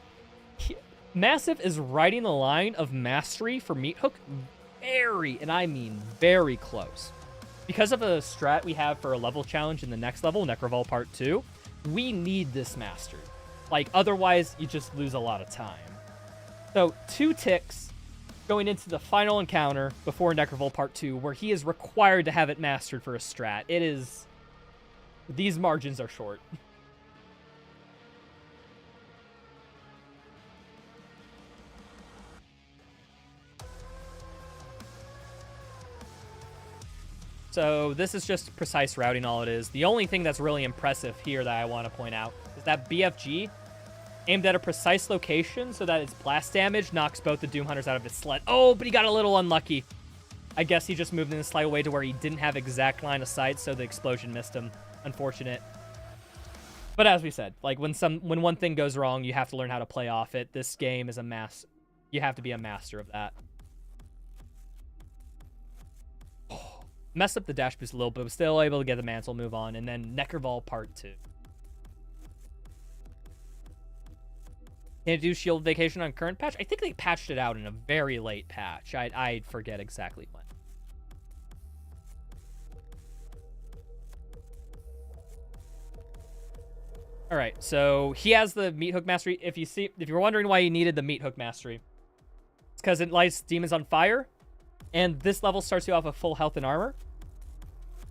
Massive is riding the line of mastery for Meat Hook very, and I mean very close. Because of a strat we have for a level challenge in the next level, Necrovol Part 2, we need this mastered. Like, otherwise, you just lose a lot of time. So, 2 ticks going into the final encounter before Necrovol Part 2, where he is required to have it mastered for a strat. It is... These margins are short. So, this is just precise routing, all it is. The only thing that's really impressive here that I want to point out is that BFG aimed at a precise location so that its blast damage knocks both the Doom Hunters out of its sled. Oh, but he got a little unlucky. I guess he just moved in a slight way to where he didn't have exact line of sight, so the explosion missed him. Unfortunate. But as we said, like, when one thing goes wrong, you have to learn how to play off it. This game is you have to be a master of that. Messed up the dash boost a little bit, but still able to get the mantle move on, and then Necrovol Part 2. Can it do shield vacation on current patch? I think they patched it out in a very late patch. I forget exactly when. All right, so he has the Meat Hook Mastery. If you're wondering why he needed the Meat Hook Mastery, it's because it lights demons on fire, and this level starts you off with full health and armor.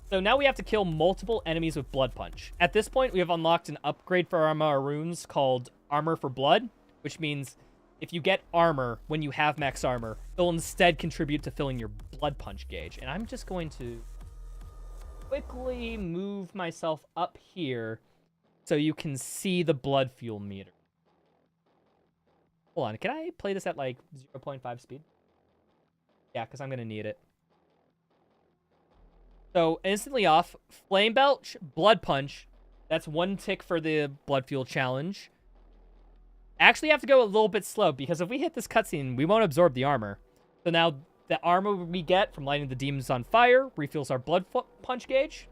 So now we have to kill multiple enemies with Blood Punch. At this point, we have unlocked an upgrade for our runes called Armor for Blood, which means if you get armor when you have max armor, it'll instead contribute to filling your blood punch gauge. And I'm just going to quickly move myself up here so you can see the blood fuel meter. Hold on, can I play this at like 0.5 speed? Yeah, because I'm going to need it. So, instantly off, Flame Belch, Blood Punch. That's 1 tick for the Blood Fuel challenge. Actually have to go a little bit slow, because if we hit this cutscene, we won't absorb the armor. So now, the armor we get from lighting the demons on fire refills our Blood Punch gauge.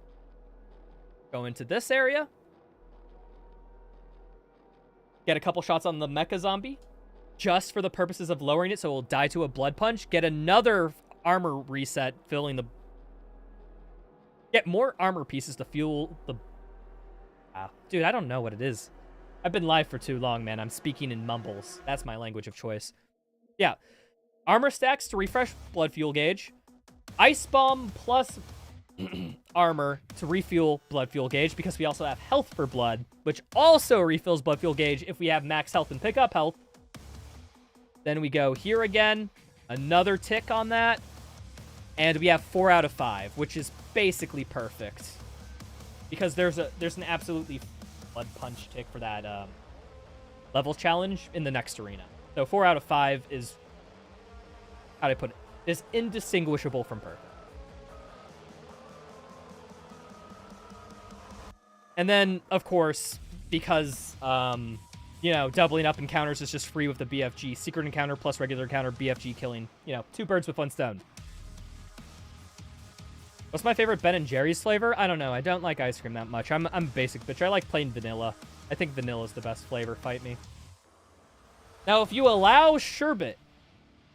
Go into this area. Get a couple shots on the Mecha Zombie, just for the purposes of lowering it, so it will die to a Blood Punch. Get another armor reset, filling the... Get more armor pieces to fuel the... Dude, I don't know what it is. I've been live for too long, man. I'm speaking in mumbles. That's my language of choice. Yeah. Armor stacks to refresh blood fuel gauge. Ice Bomb plus armor to refuel blood fuel gauge, because we also have health for blood, which also refills blood fuel gauge if we have max health and pickup health. Then we go here again. Another tick on that. And we have 4 out of 5, which is basically perfect. Because there's an absolutely blood punch tick for that level challenge in the next arena. So 4 out of 5 is, how do I put it, is indistinguishable from perfect. And then, of course, because, you know, doubling up encounters is just free with the BFG. Secret encounter plus regular encounter, BFG killing. You know, 2 birds with 1 stone. What's my favorite Ben & Jerry's flavor? I don't know. I don't like ice cream that much. I'm a basic bitch. I like plain vanilla. I think vanilla is the best flavor. Fight me. Now, if you allow sherbet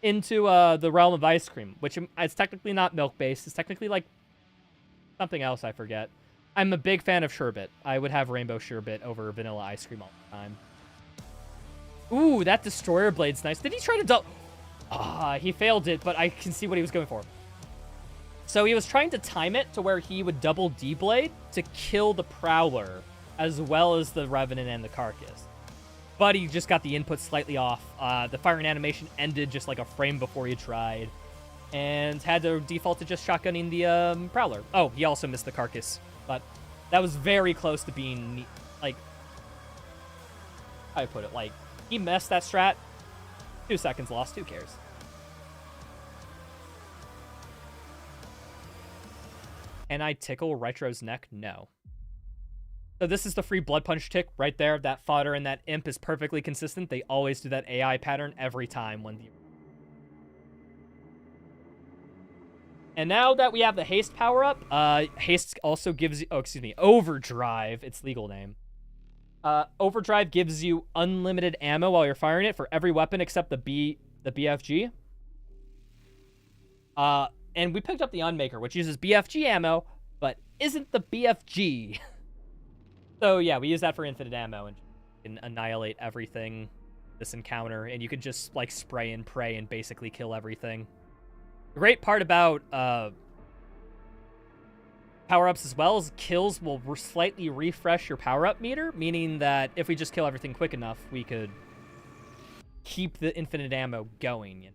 into the realm of ice cream, which it's technically not milk-based. It's technically like something else I forget. I'm a big fan of sherbet. I would have rainbow sherbet over vanilla ice cream all the time. Ooh, that destroyer blade's nice. Did he try to double... he failed it, but I can see what he was going for. So he was trying to time it to where he would double D-Blade to kill the Prowler, as well as the Revenant and the Carcass. But he just got the input slightly off. The firing animation ended just like a frame before he tried, and had to default to just shotgunning the Prowler. Oh, he also missed the Carcass, but that was very close to being, like, how do I put it? Like, he messed that strat. 2 seconds lost, who cares? Can I tickle Retro's neck? No. So this is the free blood punch tick right there. That fodder and that imp is perfectly consistent. They always do that AI pattern every time when the... And now that we have the haste power up, haste also gives you, overdrive, its legal name. Overdrive gives you unlimited ammo while you're firing it for every weapon except the BFG. And we picked up the Unmaker, which uses BFG ammo, but isn't the BFG. So yeah, we use that for infinite ammo, and you can annihilate everything this encounter, and you can just like spray and pray and basically kill everything. The great part about power-ups as well is kills will slightly refresh your power-up meter, meaning that if we just kill everything quick enough, we could keep the infinite ammo going. You know?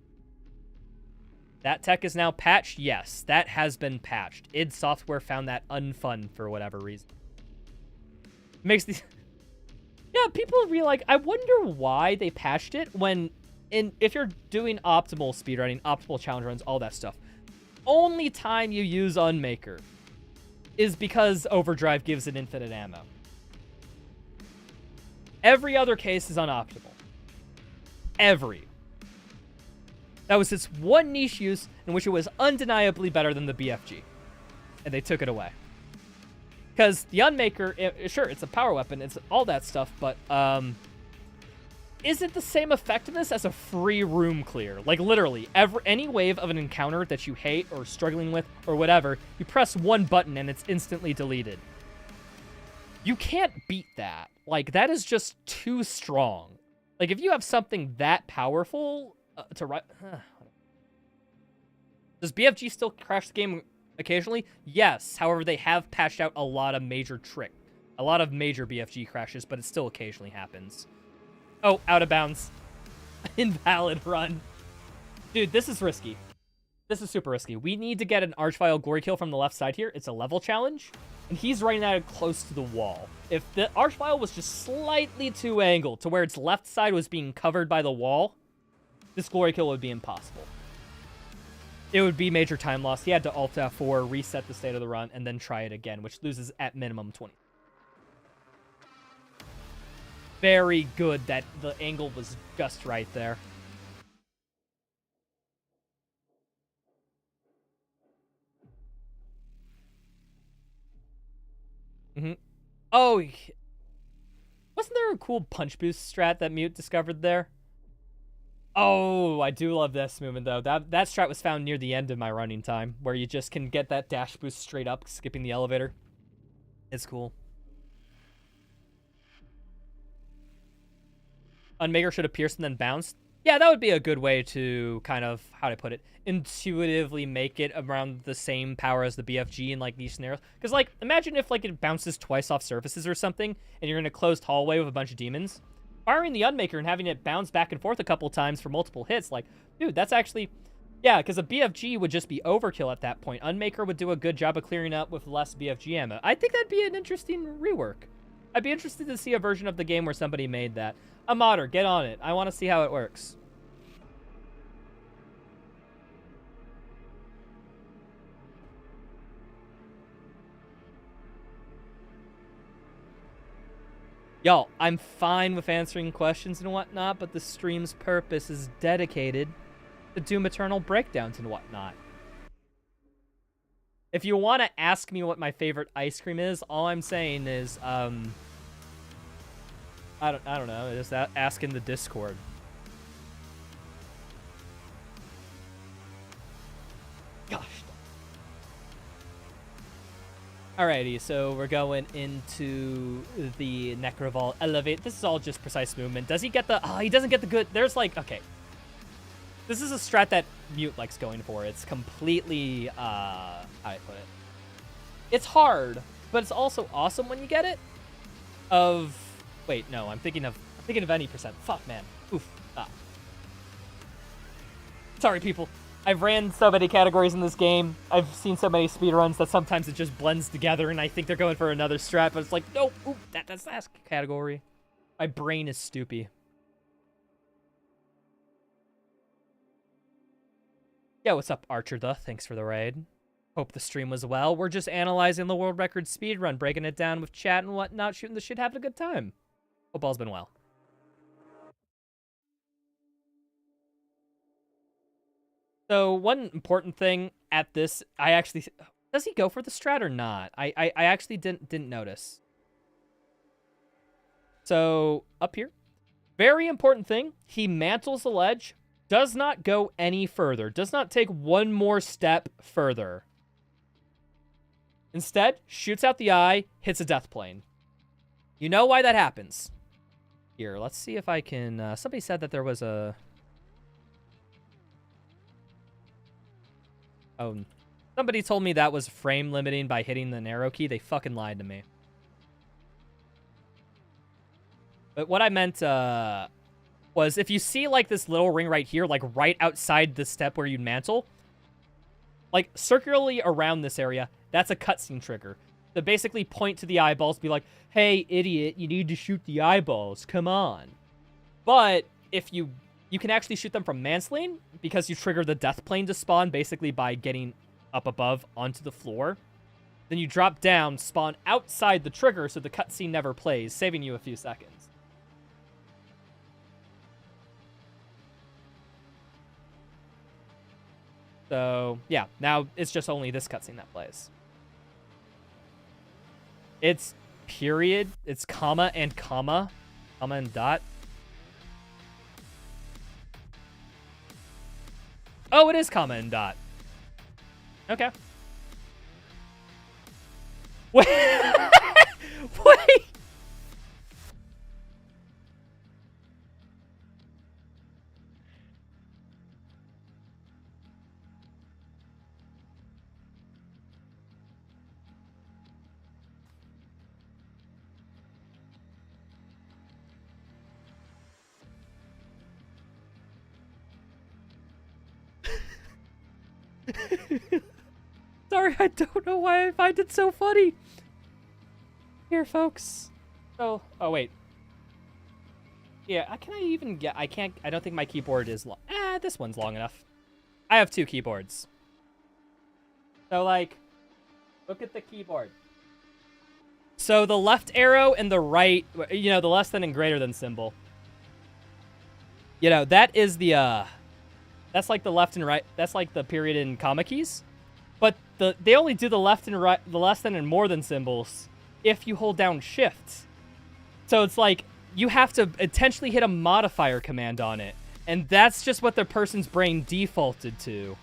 That tech is now patched? Yes, that has been patched. id Software found that unfun for whatever reason. Makes these... Yeah, people be like, I wonder why they patched it when... if you're doing optimal speedrunning, optimal challenge runs, all that stuff, only time you use Unmaker is because Overdrive gives it infinite ammo. Every other case is unoptimal. Every. That was its one niche use in which it was undeniably better than the BFG. And they took it away. Because the Unmaker, sure, it's a power weapon, it's all that stuff, but is it the same effectiveness as a free room clear? Like, literally, any wave of an encounter that you hate or struggling with or whatever, you press one button and it's instantly deleted. You can't beat that. Like, that is just too strong. Like, if you have something that powerful... Does BFG still crash the game occasionally? Yes. However, they have patched out a lot of major BFG crashes, but it still occasionally happens. Oh, out of bounds. Invalid run. Dude, this is risky. This is super risky. We need to get an Archvile glory kill from the left side here. It's a level challenge, and he's running at it close to the wall. If the Archvile was just slightly too angled to where its left side was being covered by the wall, this glory kill would be impossible. It would be major time loss. He had to Alt F4, reset the state of the run, and then try it again, which loses at minimum 20. Very good that the angle was just right there. Oh, wasn't there a cool punch boost strat that Mute discovered there? Oh, I do love this movement, though. That strat was found near the end of my running time, where you just can get that dash boost straight up, skipping the elevator. It's cool. Unmaker should have pierced and then bounced. Yeah, that would be a good way to kind of, how do I put it, intuitively make it around the same power as the BFG in, like, these scenarios. Because, like, imagine if, like, it bounces twice off surfaces or something, and you're in a closed hallway with a bunch of demons. Firing the Unmaker and having it bounce back and forth a couple times for multiple hits, like, dude, that's actually... Yeah, because a BFG would just be overkill at that point. Unmaker would do a good job of clearing up with less BFG ammo. I think that'd be an interesting rework. I'd be interested to see a version of the game where somebody made that. A modder, get on it. I want to see how it works. Y'all, I'm fine with answering questions and whatnot, but the stream's purpose is dedicated to Doom Eternal breakdowns and whatnot. If you want to ask me what my favorite ice cream is, all I'm saying is, I don't know, just ask in the Discord. Gosh. Alrighty, so we're going into the Necroval Elevate. This is all just precise movement. Does he get the... Oh, he doesn't get the good... There's like... Okay. This is a strat that Mute likes going for. It's completely... how do I put it? It's hard, but it's also awesome when you get it. Wait, no, I'm thinking of any percent. Fuck, man. Oof. Ah. Sorry, people. I've ran so many categories in this game. I've seen so many speedruns that sometimes it just blends together, and I think they're going for another strat, but it's like, nope, oop, that's that category. My brain is stoopy. Yeah, what's up, Archer the? Thanks for the raid. Hope the stream was well. We're just analyzing the world record speedrun, breaking it down with chat and whatnot, shooting the shit, having a good time. Hope all's been well. So one important thing at this, I actually... Does he go for the strat or not? I actually didn't notice. So, up here. Very important thing. He mantles the ledge. Does not go any further. Does not take one more step further. Instead, shoots out the eye, hits a death plane. You know why that happens. Here, let's see if I can... somebody said that there was a... Oh, somebody told me that was frame limiting by hitting the arrow key. They fucking lied to me. But what I meant was if you see like this little ring right here, like right outside the step where you'd mantle, like circularly around this area, that's a cutscene trigger. To basically point to the eyeballs, be like, hey, idiot, you need to shoot the eyeballs. Come on. But if you can actually shoot them from mantling because you trigger the death plane to spawn basically by getting up above onto the floor. Then you drop down, spawn outside the trigger so the cutscene never plays, saving you a few seconds. So, yeah, now it's just only this cutscene that plays. It's period, it's comma and dot. Oh, it is comma and dot. Okay. Wait. Wait. Sorry, I don't know why I find it so funny. Here, folks. Oh wait. Yeah, can I even get... I don't think my keyboard is long. This one's long enough. I have 2 keyboards. So, like, look at the keyboard. So the left arrow and the right, you know, the less than and greater than symbol. You know, that is the, that's like the left and right, that's like the period in comma keys. But they only do the left and right, the less than and more than symbols if you hold down shift. So it's like, you have to intentionally hit a modifier command on it. And that's just what the person's brain defaulted to.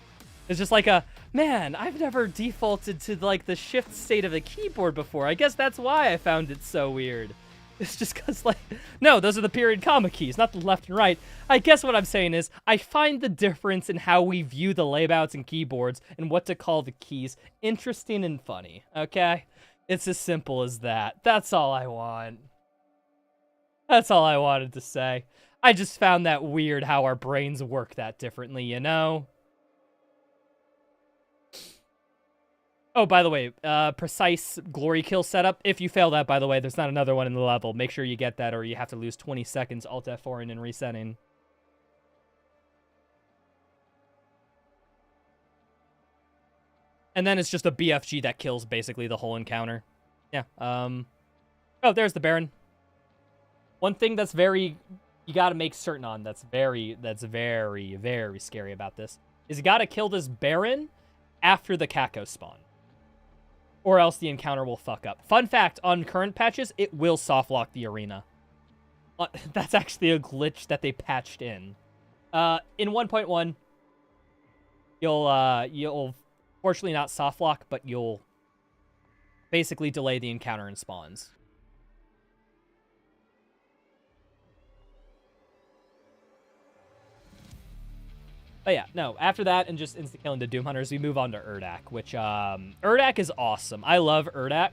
It's just like man, I've never defaulted to, like, the shift state of a keyboard before. I guess that's why I found it so weird. It's just because, like, no, those are the period comma keys, not the left and right. I guess what I'm saying is, I find the difference in how we view the layouts and keyboards and what to call the keys interesting and funny, okay? It's as simple as that. That's all I want. That's all I wanted to say. I just found that weird how our brains work that differently, you know? Oh, by the way, precise glory kill setup. If you fail that, by the way, there's not another one in the level. Make sure you get that or you have to lose 20 seconds Alt F4 and resetting. And then it's just a BFG that kills basically the whole encounter. Yeah. Oh, there's the Baron. One thing that's you gotta make certain on, that's very, very scary about this, is you gotta kill this Baron after the Kako spawn. Or else the encounter will fuck up. Fun fact, on current patches, it will softlock the arena. That's actually a glitch that they patched in. In 1.1, you'll fortunately not softlock, but you'll basically delay the encounter and spawns. But yeah, no, after that and just insta-killing the Doom Hunters, we move on to Urdak, which, Urdak is awesome. I love Urdak.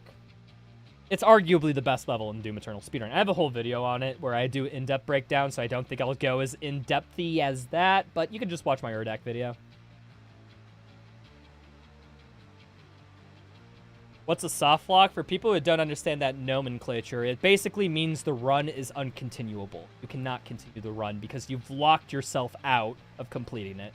It's arguably the best level in Doom Eternal Speedrun. I have a whole video on it where I do in-depth breakdown, so I don't think I'll go as in-depthy as that, but you can just watch my Urdak video. What's a soft lock? For people who don't understand that nomenclature, it basically means the run is uncontinuable. You cannot continue the run because you've locked yourself out of completing it.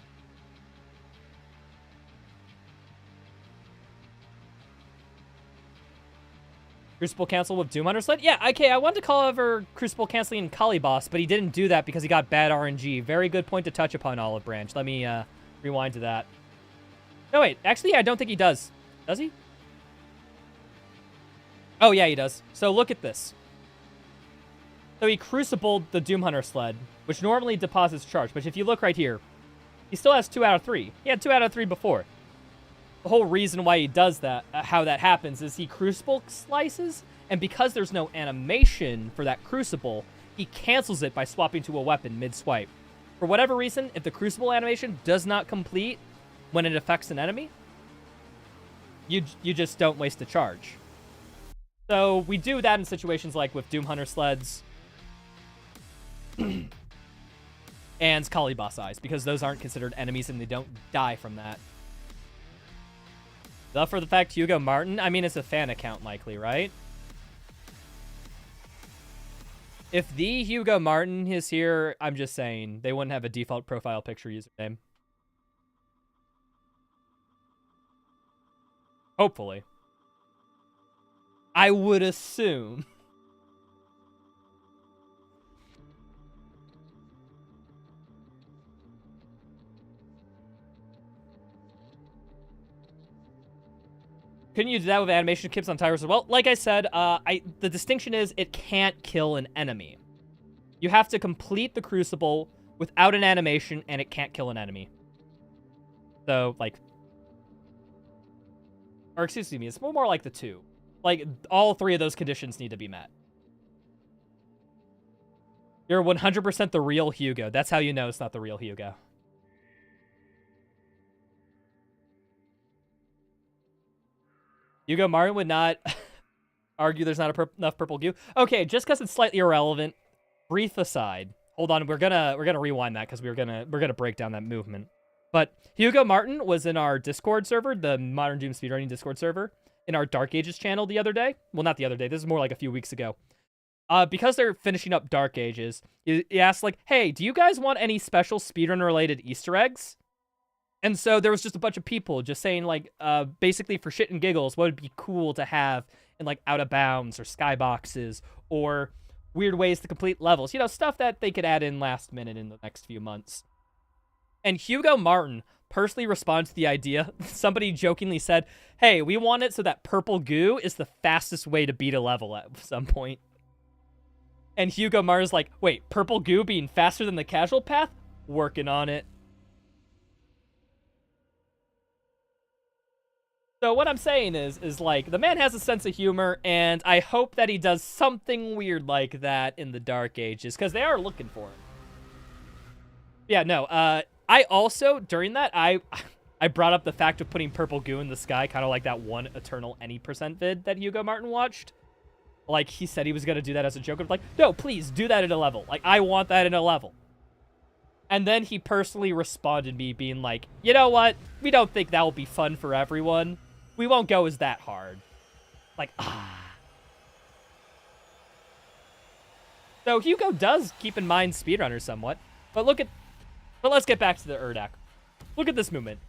Crucible cancel with Doom Hunter Sled? Yeah, okay, I wanted to call over Crucible canceling Kali Boss, but he didn't do that because he got bad RNG. Very good point to touch upon, Olive Branch. Let me rewind to that. No, wait, actually, I don't think he does. Does he? Oh, yeah, he does. So look at this. So he crucibled the Doom Hunter Sled, which normally deposits charge. But if you look right here, he still has 2 out of 3. He had 2 out of 3 before. The whole reason why he does that, how that happens, is he crucible slices, and because there's no animation for that crucible, he cancels it by swapping to a weapon mid-swipe. For whatever reason, if the crucible animation does not complete when it affects an enemy, you just don't waste a charge. So we do that in situations like with Doom Hunter Sleds and Kali Boss Eyes, because those aren't considered enemies and they don't die from that. Though for the fact Hugo Martin, I mean, it's a fan account likely, right? If the Hugo Martin is here, I'm just saying, they wouldn't have a default profile picture username. Hopefully. I would assume. Couldn't you do that with animation kits on Tyrus as well? Like I said, the distinction is it can't kill an enemy. You have to complete the Crucible without an animation, and it can't kill an enemy. So, like... Or, excuse me, it's more like the 2. Like, all 3 of those conditions need to be met. You're 100% the real Hugo. That's how you know it's not the real Hugo. Hugo Martin would not argue there's not enough purple goo. Okay, just because it's slightly irrelevant, brief aside. Hold on, we're gonna rewind that because we're gonna break down that movement. But Hugo Martin was in our Discord server, the Modern Doom Speedrunning Discord server, in our Dark Ages channel the other day. Well, not the other day. This is more like a few weeks ago. Because they're finishing up Dark Ages, he asked, like, hey, do you guys want any special speedrun-related Easter eggs? And so there was just a bunch of people just saying, like, basically for shit and giggles, what would be cool to have in, like, Out of Bounds or Skyboxes or weird ways to complete levels. You know, stuff that they could add in last minute in the next few months. And Hugo Martin personally responded to the idea. Somebody jokingly said, hey, we want it so that purple goo is the fastest way to beat a level at some point. And Hugo Martin's like, wait, purple goo being faster than the casual path? Working on it. So what I'm saying is like, the man has a sense of humor, and I hope that he does something weird like that in the Dark Ages, because they are looking for him. Yeah, no, I also, during that, I brought up the fact of putting purple goo in the sky, kind of like that one Eternal Any % vid that Hugo Martin watched. Like, he said he was going to do that as a joke. Like, no, please, do that in a level. Like, I want that in a level. And then he personally responded me being like, you know what? We don't think that will be fun for everyone. We won't go as that hard. Like, So Hugo does keep in mind speedrunners somewhat. But let's get back to the Urdak. Look at this movement.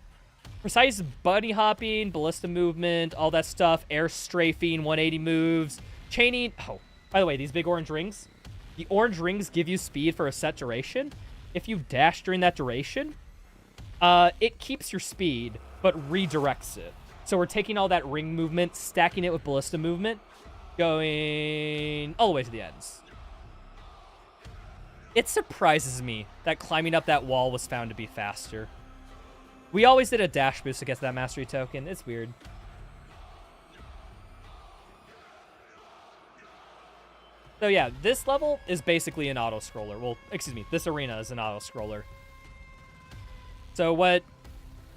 Precise bunny hopping, ballista movement, all that stuff. Air strafing, 180 moves. Chaining. Oh, by the way, these big orange rings. The orange rings give you speed for a set duration. If you dash during that duration, it keeps your speed, but redirects it. So we're taking all that ring movement, stacking it with ballista movement, going all the way to the ends. It surprises me that climbing up that wall was found to be faster. We always did a dash boost to get to that mastery token. It's weird. So yeah, this level is basically an auto-scroller. Well, excuse me, this arena is an auto-scroller. So what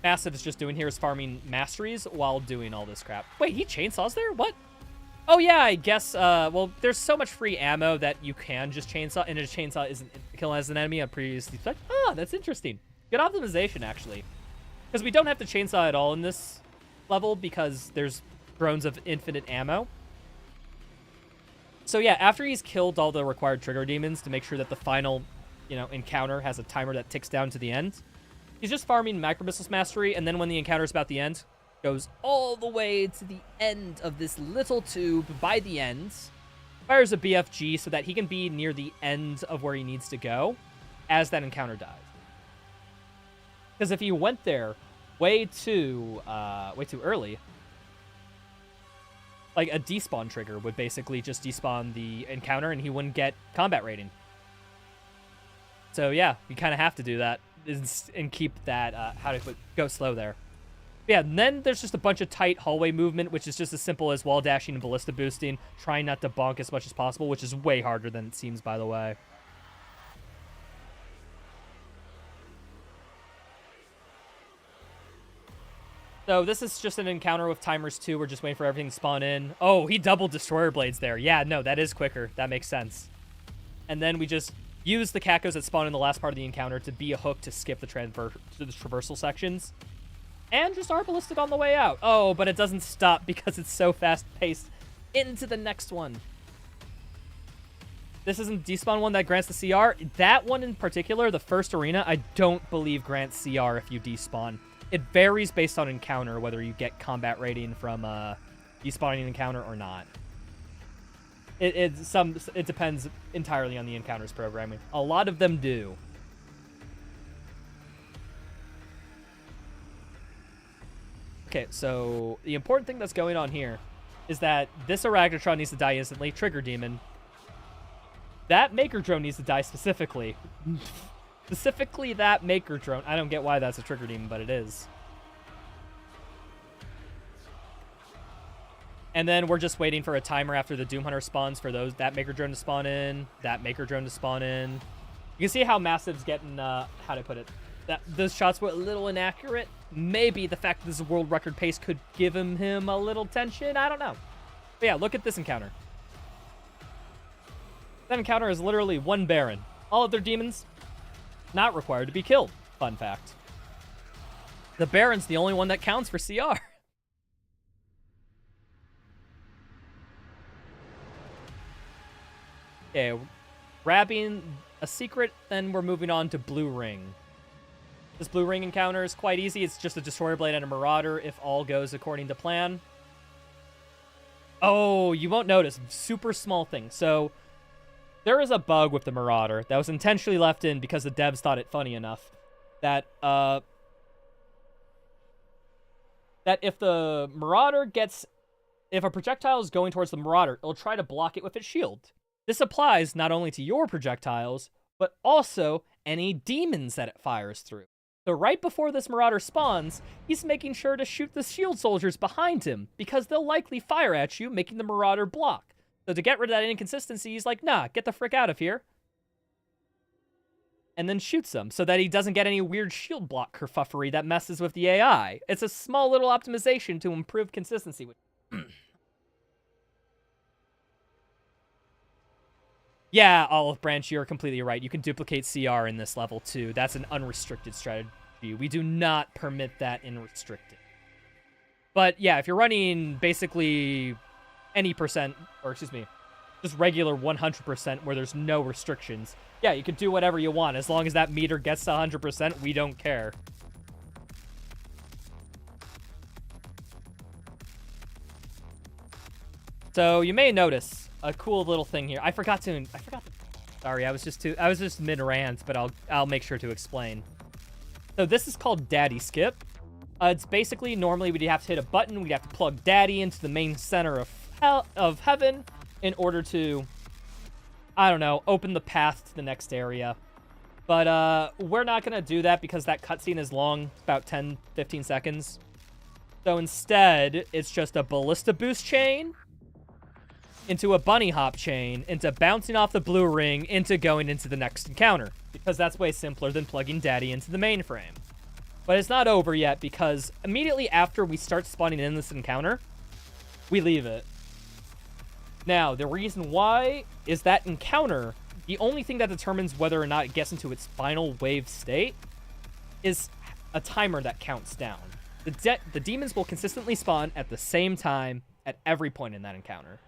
Massive is just doing here is farming masteries while doing all this crap. Wait, he chainsaws there? What? Oh yeah, I guess, well, there's so much free ammo that you can just chainsaw, and a chainsaw isn't killing as an enemy on previously. Ah, that's interesting. Good optimization, actually. Because we don't have to chainsaw at all in this level because there's drones of infinite ammo. So yeah, after he's killed all the required trigger demons to make sure that the final, you know, encounter has a timer that ticks down to the end, he's just farming Micro Missiles Mastery, and then when the encounter's about the end, goes all the way to the end of this little tube by the end, fires a BFG so that he can be near the end of where he needs to go as that encounter dies. Because if he went there way too early, like a despawn trigger would basically just despawn the encounter and he wouldn't get combat rating. So yeah, you kind of have to do that and keep that, go slow there. Yeah, and then there's just a bunch of tight hallway movement, which is just as simple as wall dashing and ballista boosting, trying not to bonk as much as possible, which is way harder than it seems, by the way. So this is just an encounter with timers 2. We're just waiting for everything to spawn in. Oh, he doubled Destroyer Blades there. Yeah, no, that is quicker. That makes sense. And then we just use the Kakos that spawn in the last part of the encounter to be a hook to skip the traversal sections. And just our ballistic on the way out. Oh, but it doesn't stop because it's so fast-paced into the next one. This isn't despawn one that grants the CR. That one in particular, the first arena, I don't believe grants CR if you despawn. It varies based on encounter, whether you get combat rating from despawning an encounter or not. It depends entirely on the encounter's programming. A lot of them do. Okay, so the important thing that's going on here is that this Arachnotron needs to die instantly. Trigger Demon. That Maker Drone needs to die specifically. Specifically that Maker Drone. I don't get why that's a Trigger Demon, but it is. And then we're just waiting for a timer after the Doom Hunter spawns for that Maker Drone to spawn in, that Maker Drone to spawn in. You can see how Massive's getting, how to put it, those shots were a little inaccurate. Maybe the fact that this is a world record pace could give him a little tension. I don't know. But yeah, look at this encounter. That encounter is literally one Baron. All of their demons not required to be killed. Fun fact. The Baron's the only one that counts for CR. Okay, grabbing a secret, then we're moving on to Blue Ring. This Blue Ring encounter is quite easy. It's just a Destroyer Blade and a Marauder if all goes according to plan. Oh, you won't notice. Super small thing. So, there is a bug with the Marauder that was intentionally left in because the devs thought it funny enough that if the Marauder gets... If a projectile is going towards the Marauder, it'll try to block it with its shield. This applies not only to your projectiles, but also any demons that it fires through. So right before this Marauder spawns, he's making sure to shoot the shield soldiers behind him, because they'll likely fire at you, making the Marauder block. So to get rid of that inconsistency, he's like, nah, get the frick out of here. And then shoots them, so that he doesn't get any weird shield block kerfuffery that messes with the AI. It's a small little optimization to improve consistency. Yeah, Olive Branch, you're completely right. You can duplicate CR in this level, too. That's an unrestricted strategy. We do not permit that in restricted. But, yeah, if you're running basically any percent, or excuse me, just regular 100% where there's no restrictions, yeah, you can do whatever you want. As long as that meter gets to 100%, we don't care. So, you may notice a cool little thing here. I forgot to sorry, I was just mid-rant, but I'll make sure to explain. So this is called Daddy Skip. It's basically, normally we'd have to hit a button, we'd have to plug Daddy into the main center of heaven in order to, I don't know, open the path to the next area. But we're not gonna do that because that cutscene is long, about 10-15 seconds. So instead, it's just a ballista boost chain into a bunny hop chain, into bouncing off the blue ring, into going into the next encounter. Because that's way simpler than plugging Daddy into the mainframe. But it's not over yet, because immediately after we start spawning in this encounter, we leave it. Now, the reason why is that encounter, the only thing that determines whether or not it gets into its final wave state is a timer that counts down. The demons will consistently spawn at the same time at every point in that encounter.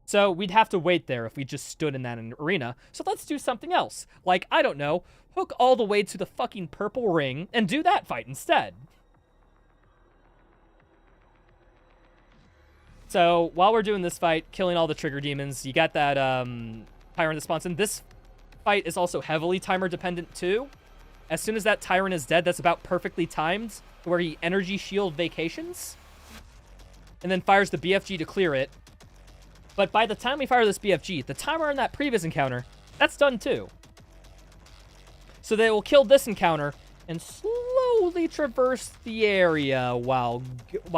So we'd have to wait there if we just stood in that arena. So let's do something else. Like, I don't know, hook all the way to the fucking purple ring and do that fight instead. So while we're doing this fight, killing all the trigger demons, you got that tyrant that spawns in. This fight is also heavily timer dependent too. As soon as that tyrant is dead, that's about perfectly timed where he energy shield vacations and then fires the BFG to clear it. But by the time we fire this BFG, the timer on that previous encounter, that's done too. So they will kill this encounter and slowly traverse the area while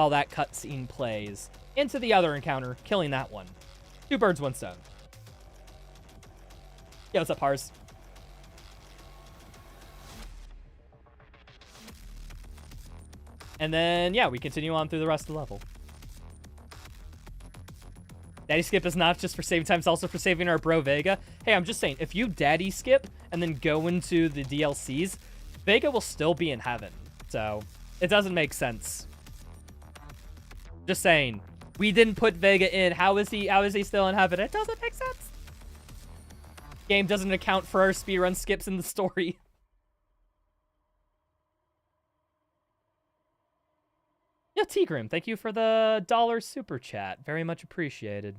that cutscene plays into the other encounter, killing that one. 2 birds, 1 stone. Yeah, what's up, Hars? And then, yeah, we continue on through the rest of the level. Daddy Skip is not just for saving time, it's also for saving our bro Vega. Hey, I'm just saying, if you Daddy Skip and then go into the DLCs, Vega will still be in heaven. So, it doesn't make sense. Just saying. We didn't put Vega in. How is he still in heaven? It doesn't make sense. Game doesn't account for our speedrun skips in the story. Yeah, Tigrim, thank you for the $1 super chat. Very much appreciated.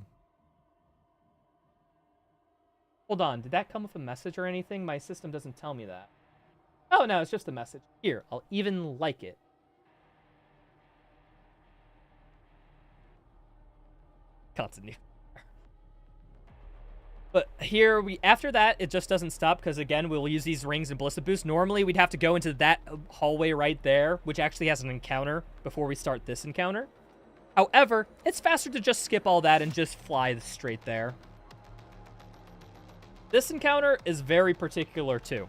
Hold on, did that come with a message or anything? My system doesn't tell me that. Oh, no, it's just a message. Here, I'll even like it. Continue. But here, after that, it just doesn't stop, because again, we'll use these rings and Ballista Boost. Normally, we'd have to go into that hallway right there, which actually has an encounter before we start this encounter. However, it's faster to just skip all that and just fly straight there. This encounter is very particular, too.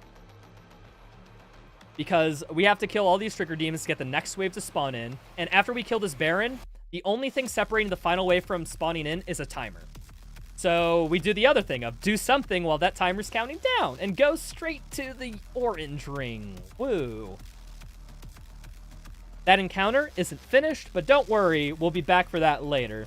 Because we have to kill all these trigger demons to get the next wave to spawn in, and after we kill this Baron, the only thing separating the final wave from spawning in is a timer. So we do the other thing of do something while that timer's counting down and go straight to the orange ring. Woo. That encounter isn't finished, but don't worry, we'll be back for that later.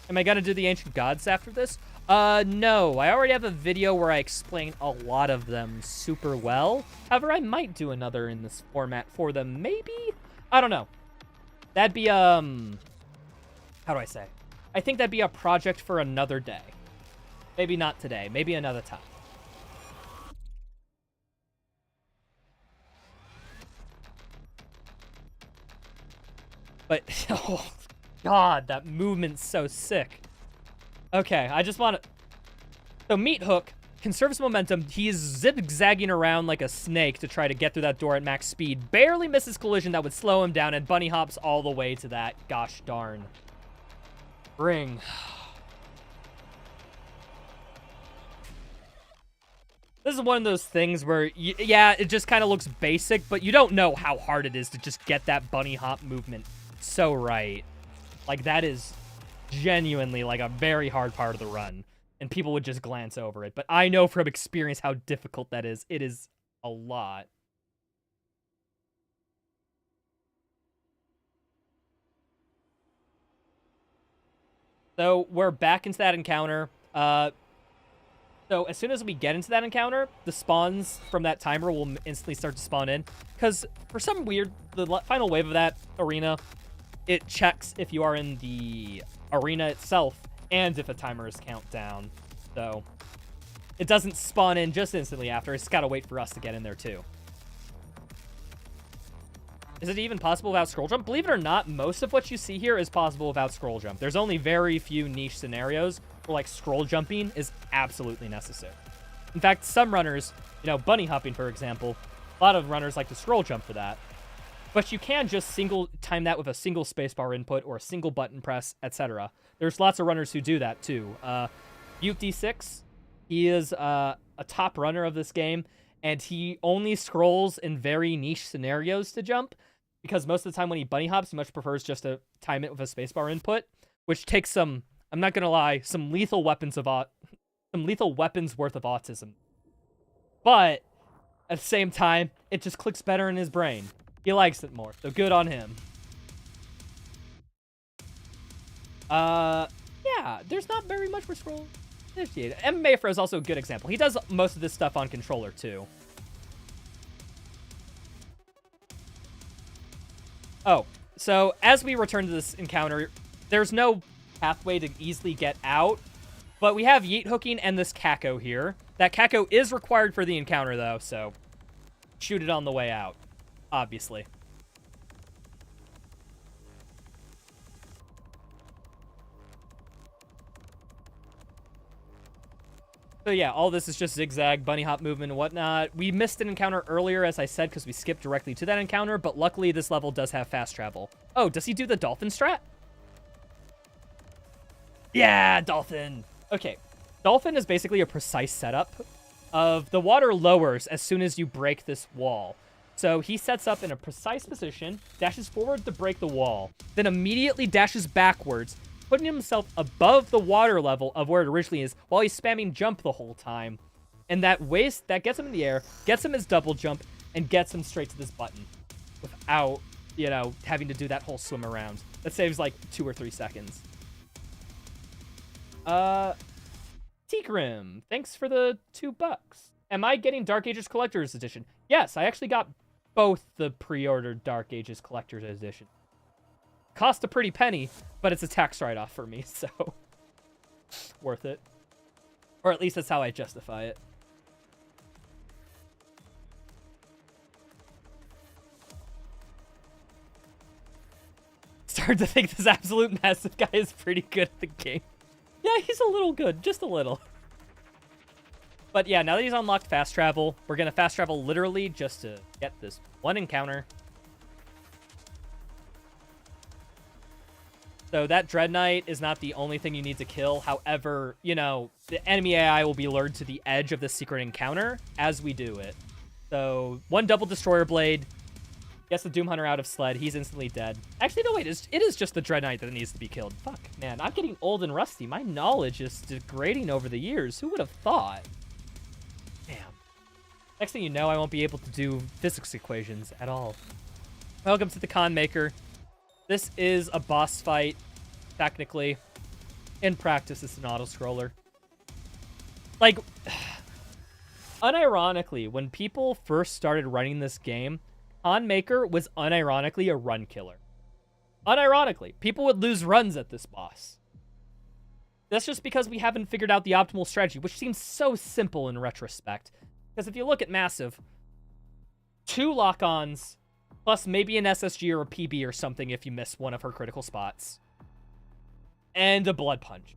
Am I gonna do the Ancient Gods after this? No. I already have a video where I explain a lot of them super well. However, I might do another in this format for them, maybe? I don't know. That'd be, how do I say? I think that'd be a project for another day. Maybe not today. Maybe another time. But, oh, God, that movement's so sick. Okay, I just want to... So, Meat Hook conserves momentum. He's zigzagging around like a snake to try to get through that door at max speed. Barely misses collision that would slow him down, and bunny hops all the way to that. Gosh darn. Ring. This is one of those things where, yeah, it just kind of looks basic, but you don't know how hard it is to just get that bunny hop movement so right. Like, that is genuinely, like, a very hard part of the run, and people would just glance over it. But I know from experience how difficult that is. It is a lot. So, we're back into that encounter. So, as soon as we get into that encounter, the spawns from that timer will instantly start to spawn in. Because, for some weird, the final wave of that arena, it checks if you are in the arena itself and if a timer is countdown. So, it doesn't spawn in just instantly after. It's got to wait for us to get in there, too. Is it even possible without scroll jump? Believe it or not, most of what you see here is possible without scroll jump. There's only very few niche scenarios where, like, scroll jumping is absolutely necessary. In fact, some runners, you know, bunny hopping, for example, a lot of runners like to scroll jump for that. But you can just single time that with a single spacebar input or a single button press, etc. There's lots of runners who do that, too. Buke D6, he is a top runner of this game, and he only scrolls in very niche scenarios to jump, because most of the time when he bunny hops, he much prefers just to time it with a spacebar input, which takes some, I'm not gonna lie, some lethal weapons worth of autism. But at the same time, it just clicks better in his brain. He likes it more, so good on him. Yeah, there's not very much for scroll. There's the MMA Afro is also a good example. He does most of this stuff on controller too. Oh, so as we return to this encounter, there's no pathway to easily get out, but we have yeet hooking and this Kako here. That Kako is required for the encounter though, so shoot it on the way out, obviously. So yeah, all this is just zigzag, bunny hop movement and whatnot. We missed an encounter earlier, as I said, because we skipped directly to that encounter, but luckily this level does have fast travel. Oh, does he do the dolphin strat? Yeah, dolphin! Okay, dolphin is basically a precise setup of the water lowers as soon as you break this wall. So he sets up in a precise position, dashes forward to break the wall, then immediately dashes backwards, putting himself above the water level of where it originally is while he's spamming jump the whole time. And that waste, that gets him in the air, gets him his double jump, and gets him straight to this button without, you know, having to do that whole swim around. That saves like 2 or 3 seconds. Tikrim, thanks for the $2. Am I getting Dark Ages Collector's Edition? Yes, I actually got both the pre-ordered Dark Ages Collector's Edition. Cost a pretty penny, but it's a tax write-off for me, so worth it. Or at least that's how I justify it. Starting to think this absolute massive guy is pretty good at the game. Yeah, he's a little good, just a little. But yeah, now that he's unlocked fast travel, we're gonna fast travel literally just to get this one encounter. So that Dread Knight is not the only thing you need to kill. However, you know, the enemy AI will be lured to the edge of the secret encounter as we do it. So one double Destroyer Blade gets the Doom Hunter out of Sled. He's instantly dead. Actually, no, wait. It is just the Dread Knight that needs to be killed. Fuck, man. I'm getting old and rusty. My knowledge is degrading over the years. Who would have thought? Damn. Next thing you know, I won't be able to do physics equations at all. Welcome to the Con Maker. This is a boss fight, technically. In practice, it's an auto-scroller. Like, unironically, when people first started running this game, Con Maker was unironically a run killer. Unironically, people would lose runs at this boss. That's just because we haven't figured out the optimal strategy, which seems so simple in retrospect. Because if you look at Massive, 2 lock-ons, plus maybe an SSG or a PB or something if you miss one of her critical spots. And a Blood Punch.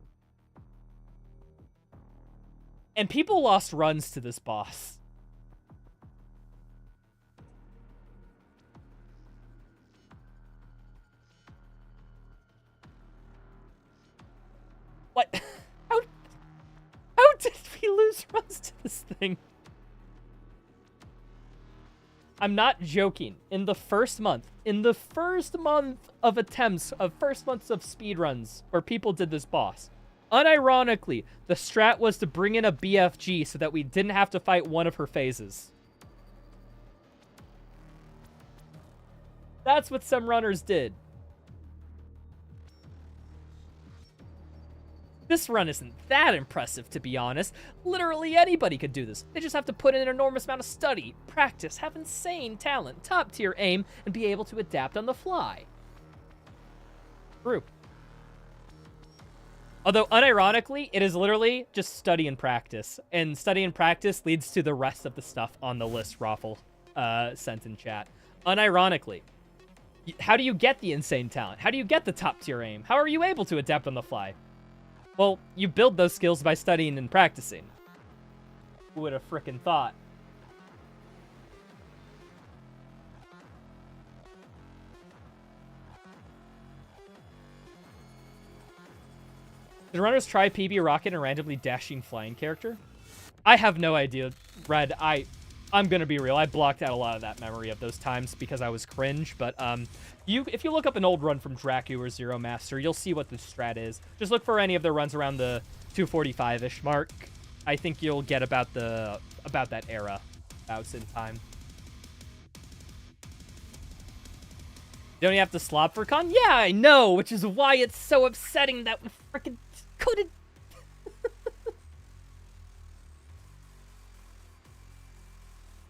And people lost runs to this boss. What? How did we lose runs to this thing? I'm not joking. In the first month of attempts, first months of speedruns where people did this boss, unironically, the strat was to bring in a BFG so that we didn't have to fight one of her phases. That's what some runners did. This run isn't that impressive, to be honest. Literally anybody could do this. They just have to put in an enormous amount of study, practice, have insane talent, top-tier aim, and be able to adapt on the fly. True. Although, unironically, it is literally just study and practice. And study and practice leads to the rest of the stuff on the list Raffle sent in chat. Unironically, how do you get the insane talent? How do you get the top-tier aim? How are you able to adapt on the fly? Well, you build those skills by studying and practicing. Who would have frickin' thought? Did runners try PB Rocket and randomly dashing flying character? I have no idea, Red. I'm gonna be real. I blocked out a lot of that memory of those times because I was cringe, but if you look up an old run from Dracu or Zero Master, you'll see what the strat is. Just look for any of their runs around the 245-ish mark. I think you'll get about that era. Bouts in time. Don't you have to slop for con? Yeah, I know, which is why it's so upsetting that we freaking couldn't.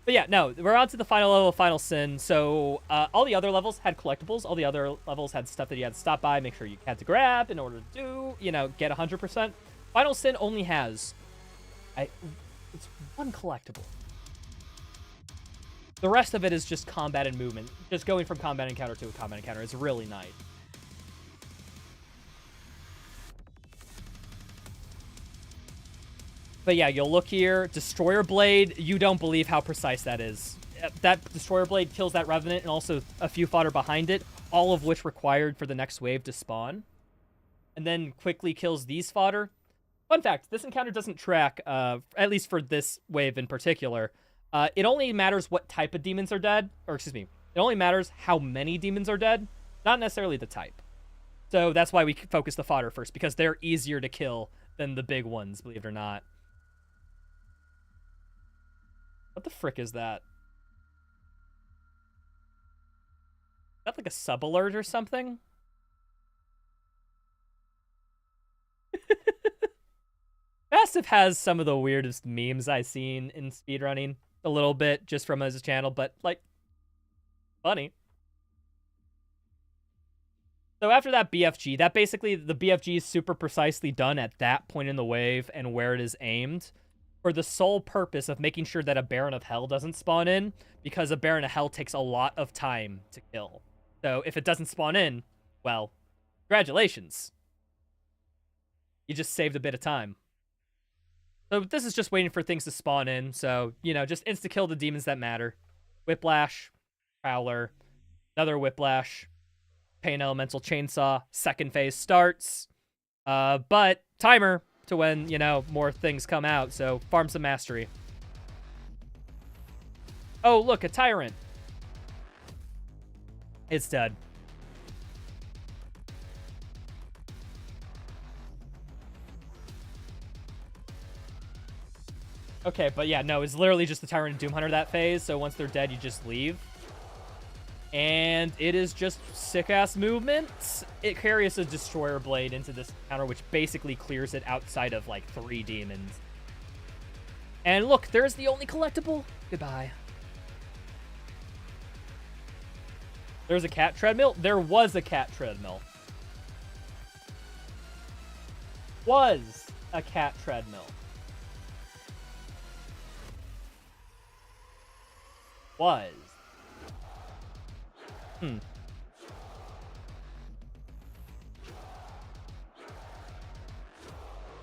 But yeah, no, we're on to the final level, Final Sin. So all the other levels had collectibles. All the other levels had stuff that you had to stop by, make sure you had to grab in order to do, get 100%. Final Sin only has, it's one collectible. The rest of it is just combat and movement. Just going from combat encounter to a combat encounter is really nice. But yeah, you'll look here, Destroyer Blade, you don't believe how precise that is. That Destroyer Blade kills that Revenant and also a few fodder behind it, all of which required for the next wave to spawn. And then quickly kills these fodder. Fun fact, this encounter doesn't track, at least for this wave in particular. It only matters what type of demons are dead, or excuse me, it only matters how many demons are dead, not necessarily the type. So that's why we focus the fodder first, because they're easier to kill than the big ones, believe it or not. What the frick is that? Is that like a sub alert or something? Massive has some of the weirdest memes I've seen in speedrunning. A little bit, just from his channel, but, like, funny. So after that BFG, that basically, the BFG is super precisely done at that point in the wave and where it is aimed, for the sole purpose of making sure that a Baron of Hell doesn't spawn in, because a Baron of Hell takes a lot of time to kill. So if it doesn't spawn in, well, congratulations. You just saved a bit of time. So this is just waiting for things to spawn in, so, just insta-kill the demons that matter. Whiplash, Prowler, another Whiplash, Pain Elemental Chainsaw, second phase starts. But timer to when, more things come out, so farm some mastery. Oh, look, a Tyrant. It's dead. Okay, but yeah, no, it's literally just the Tyrant and Doom Hunter that phase, so once they're dead, you just leave. And it is just sick-ass movement. It carries a Destroyer Blade into this counter, which basically clears it outside of, like, 3 demons. And look, there's the only collectible. Goodbye. There's a cat treadmill? There was a cat treadmill. Was a cat treadmill. Was. But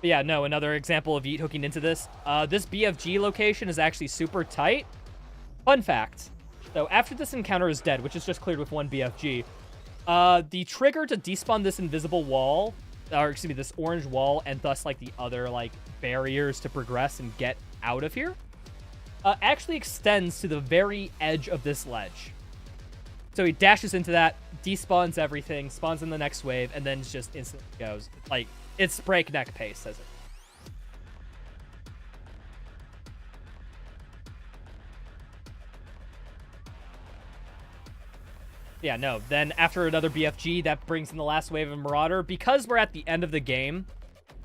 yeah, no, another example of Yeet hooking into this. This BFG location is actually super tight. Fun fact. So after this encounter is dead, which is just cleared with 1 BFG, the trigger to despawn this invisible wall, or excuse me, this orange wall, and thus like the other like barriers to progress and get out of here, actually extends to the very edge of this ledge. So he dashes into that, despawns everything, spawns in the next wave, and then just instantly goes. Like, it's breakneck pace, says it. Yeah, no. Then after another BFG, that brings in the last wave of Marauder. Because we're at the end of the game,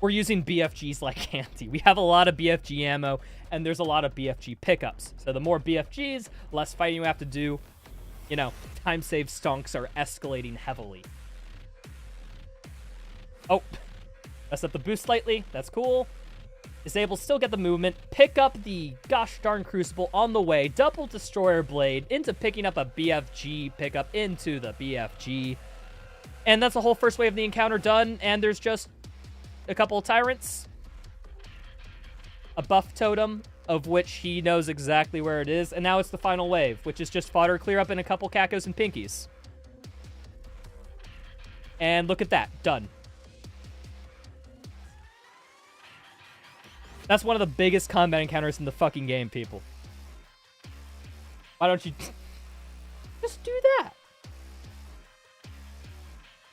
we're using BFGs like candy. We have a lot of BFG ammo, and there's a lot of BFG pickups. So the more BFGs, less fighting you have to do. You know, time save stonks are escalating heavily. Oh, messed up the boost slightly. That's cool. Is able to still get the movement, pick up the gosh darn Crucible on the way, double Destroyer Blade into picking up a BFG pickup into the BFG. And that's the whole first wave of the encounter done, and there's just a couple of Tyrants. A buff totem, of which he knows exactly where it is, and now it's the final wave, which is just fodder clear up in a couple Cacos and Pinkies. And look at that, done. That's one of the biggest combat encounters in the fucking game, people. Why don't you just do that?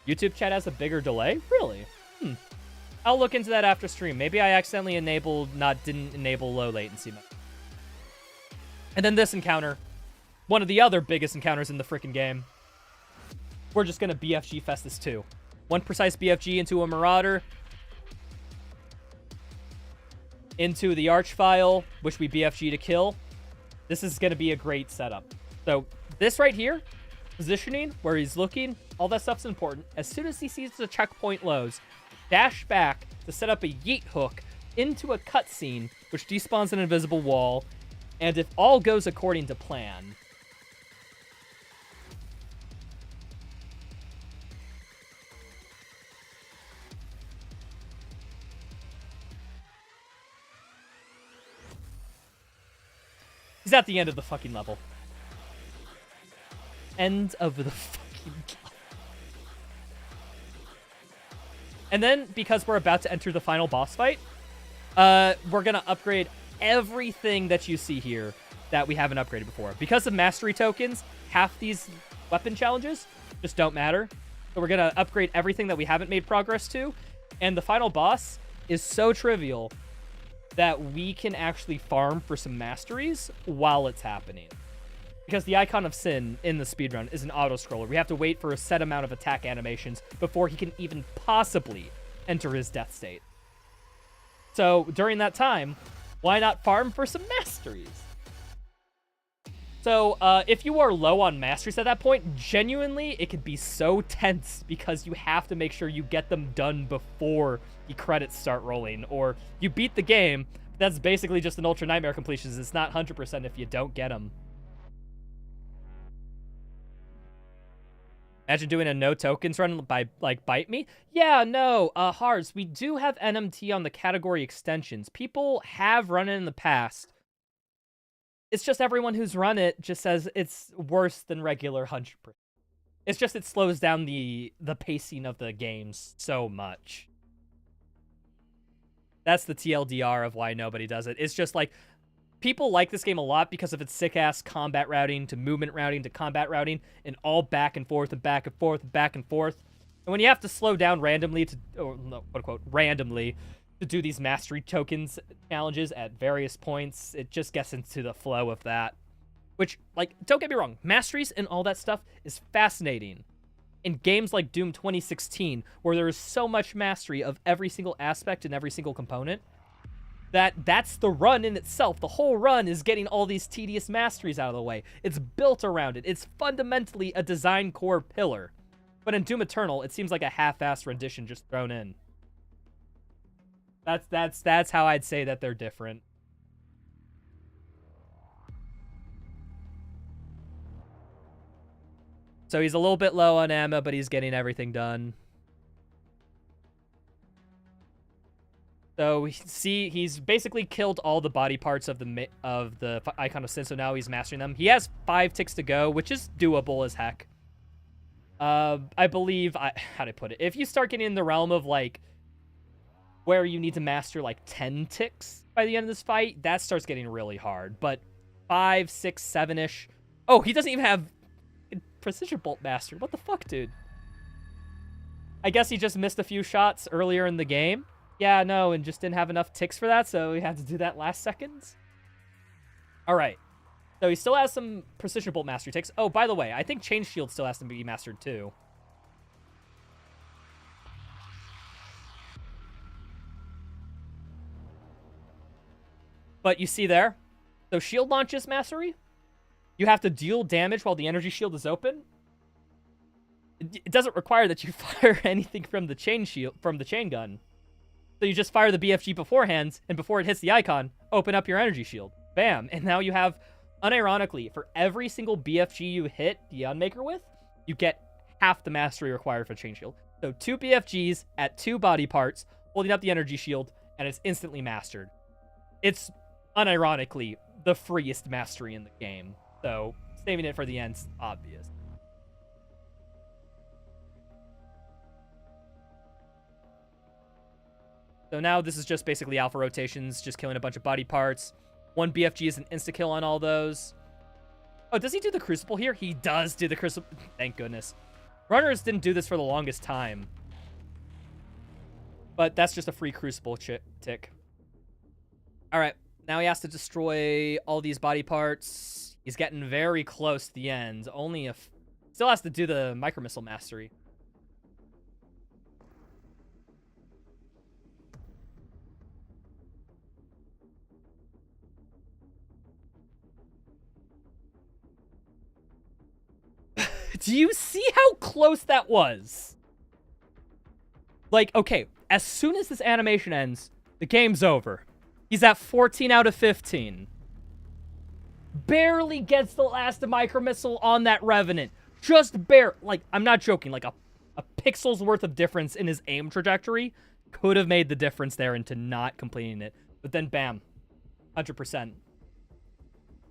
YouTube chat has a bigger delay? Really? I'll look into that after stream. Maybe I accidentally didn't enable low latency mode. And then this encounter, one of the other biggest encounters in the freaking game. We're just gonna BFG fest this too. 1 precise BFG into a Marauder. Into the Archvile, which we BFG to kill. This is going to be a great setup. So this right here, positioning, where he's looking, all that stuff's important. As soon as he sees the checkpoint lows, dash back to set up a yeet hook into a cutscene, which despawns an invisible wall. And if all goes according to plan, he's at the end of the fucking level. End of the fucking level. And then, because we're about to enter the final boss fight, we're gonna upgrade everything that you see here that we haven't upgraded before. Because of mastery tokens, half these weapon challenges just don't matter. So we're gonna upgrade everything that we haven't made progress to. And the final boss is so trivial that we can actually farm for some masteries while it's happening. Because the Icon of Sin in the speedrun is an auto-scroller. We have to wait for a set amount of attack animations before he can even possibly enter his death state. So during that time, why not farm for some masteries? So if you are low on masteries at that point, genuinely, it could be so tense because you have to make sure you get them done before the credits start rolling, or you beat the game. That's basically just an Ultra Nightmare completion. It's not 100% if you don't get them. Imagine doing a no tokens run by, like, Bite Me? Yeah, no, Hars, we do have NMT on the category extensions. People have run it in the past. It's just everyone who's run it just says it's worse than regular 100%. It's just it slows down the pacing of the games so much. That's the TLDR of why nobody does it. It's just like, people like this game a lot because of its sick-ass combat routing to movement routing to combat routing and all back and forth and back and forth and back and forth. And when you have to slow down randomly to, or no, quote-unquote, randomly, to do these mastery tokens challenges at various points. It just gets into the flow of that. Which, like, don't get me wrong, masteries and all that stuff is fascinating. In games like Doom 2016, where there is so much mastery of every single aspect and every single component, that's the run in itself. The whole run is getting all these tedious masteries out of the way. It's built around it. It's fundamentally a design core pillar. But in Doom Eternal, it seems like a half-assed rendition just thrown in. That's how I'd say that they're different. So he's a little bit low on ammo, but he's getting everything done. So see, he's basically killed all the body parts of the Icon of Sin, so now he's mastering them. He has 5 ticks to go, which is doable as heck. I believe, how do I put it? If you start getting in the realm of, like, where you need to master, like, 10 ticks by the end of this fight, that starts getting really hard. But 5, 6, 7-ish. Oh, he doesn't even have Precision Bolt mastered. What the fuck, dude? I guess he just missed a few shots earlier in the game. Yeah, no, and just didn't have enough ticks for that, so he had to do that last seconds. All right. So he still has some Precision Bolt mastery ticks. Oh, by the way, I think Chain Shield still has to be mastered too. But you see there, so shield launches mastery. You have to deal damage while the energy shield is open. It doesn't require that you fire anything from the chain gun. So you just fire the BFG beforehand, and before it hits the icon, open up your energy shield. Bam. And now you have, unironically, for every single BFG you hit the Unmaker with, you get half the mastery required for chain shield. So 2 BFGs at 2 body parts, holding up the energy shield, and it's instantly mastered. It's, unironically, the freest mastery in the game. So saving it for the end's obvious. So now this is just basically alpha rotations, just killing a bunch of body parts. 1 BFG is an insta-kill on all those. Oh, does he do the Crucible here? He does do the Crucible. Thank goodness. Runners didn't do this for the longest time. But that's just a free Crucible tick. All right, now he has to destroy all these body parts. He's getting very close to the end. Only if... Still has to do the Micro Missile Mastery. Do you see how close that was? Like, okay, as soon as this animation ends, the game's over. He's at 14 out of 15. Barely gets the last Micro Missile on that Revenant. Just like, I'm not joking, like a pixel's worth of difference in his aim trajectory could have made the difference there into not completing it. But then, bam, 100%.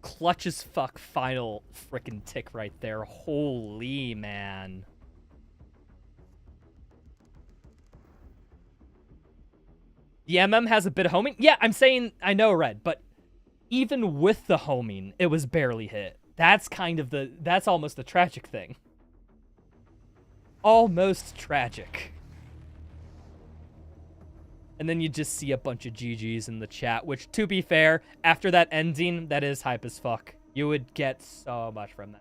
Clutch as fuck final frickin' tick right there. Holy man. The MM has a bit of homing. Yeah, I'm saying, I know, Red, but even with the homing, it was barely hit. That's kind of that's almost the tragic thing. Almost tragic. And then you just see a bunch of GGs in the chat, which, to be fair, after that ending, that is hype as fuck. You would get so much from that.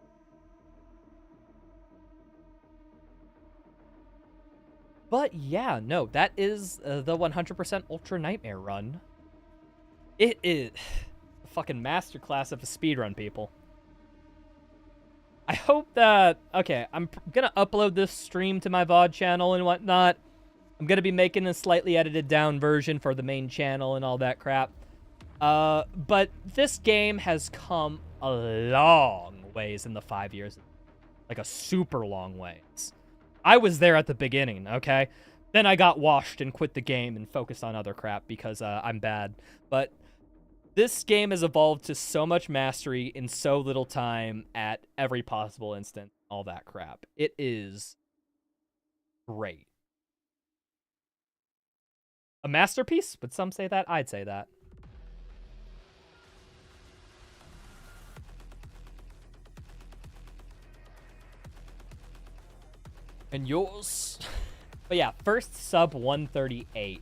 But yeah, no, that is the 100% Ultra Nightmare run. It is a fucking masterclass of a speedrun, people. I hope that... Okay, I'm gonna upload this stream to my VOD channel and whatnot. I'm going to be making a slightly edited down version for the main channel and all that crap. But this game has come a long ways in the 5 years. Like a super long ways. I was there at the beginning, okay? Then I got washed and quit the game and focused on other crap because I'm bad. But this game has evolved to so much mastery in so little time at every possible instant. All that crap. It is great. A masterpiece? Would some say that? I'd say that. And yours? But yeah, first sub 138.